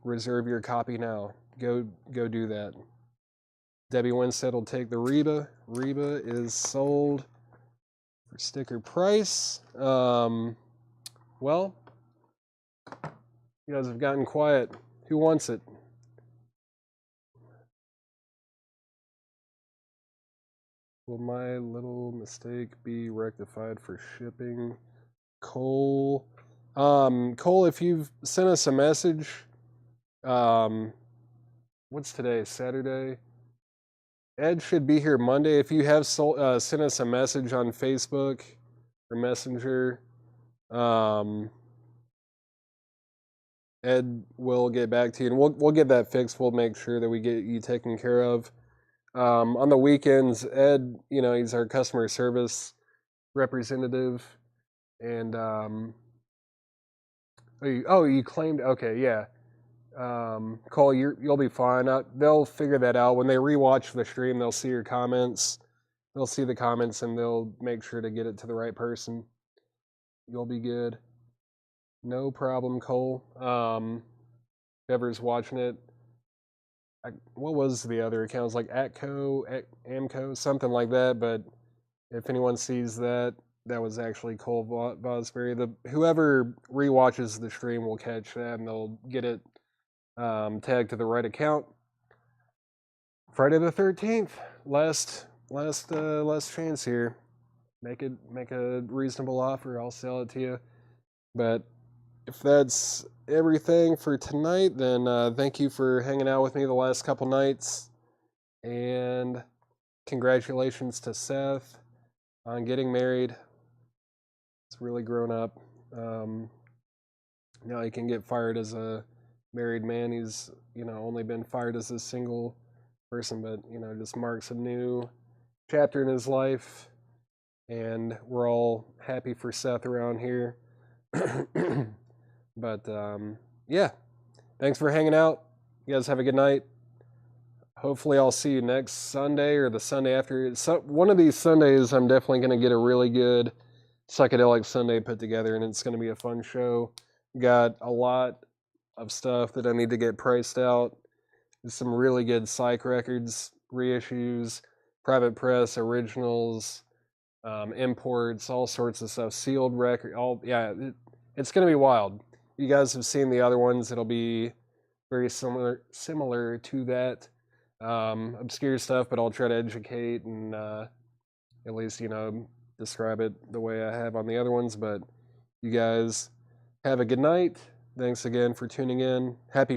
reserve your copy now. Go do that. Debbie Winstead will take the Reba. Reba is sold for sticker price. Well, you guys have gotten quiet. Who wants it? Will my little mistake be rectified for shipping? Cole, if you've sent us a message, what's today? Saturday. Ed should be here Monday. If you have sent us a message on Facebook or Messenger, Ed will get back to you, and we'll get that fixed. We'll make sure that we get you taken care of. On the weekends, Ed, he's our customer service representative, and you claimed, okay, yeah. Cole, you'll be fine. They'll figure that out when they rewatch the stream. They'll see your comments. They'll see the comments and they'll make sure to get it to the right person. You'll be good. No problem, Cole. Whoever's watching it, what was the other account? It was like Atco, Amco, something like that. But if anyone sees that, that was actually Cole Bosberry. Whoever rewatches the stream will catch that and they'll get it tagged to the right account. Friday the 13th, last chance here. Make a reasonable offer. I'll sell it to you. But if that's everything for tonight, then thank you for hanging out with me the last couple nights, and congratulations to Seth on getting married. It's really grown up. Now he can get fired as a married man. He's only been fired as a single person, but just marks a new chapter in his life, and we're all happy for Seth around here. But yeah, thanks for hanging out. You guys have a good night. Hopefully I'll see you next Sunday or the Sunday after. One of these Sundays I'm definitely going to get a really good psychedelic Sunday put together, and it's going to be a fun show. Got a lot of stuff that I need to get priced out. There's some really good psych records, reissues, private press, originals, imports, all sorts of stuff, sealed record. It's going to be wild. You guys have seen the other ones. It'll be very similar to that. Obscure stuff, but I'll try to educate and at least describe it the way I have on the other ones. But you guys have a good night. Thanks again for tuning in. Happy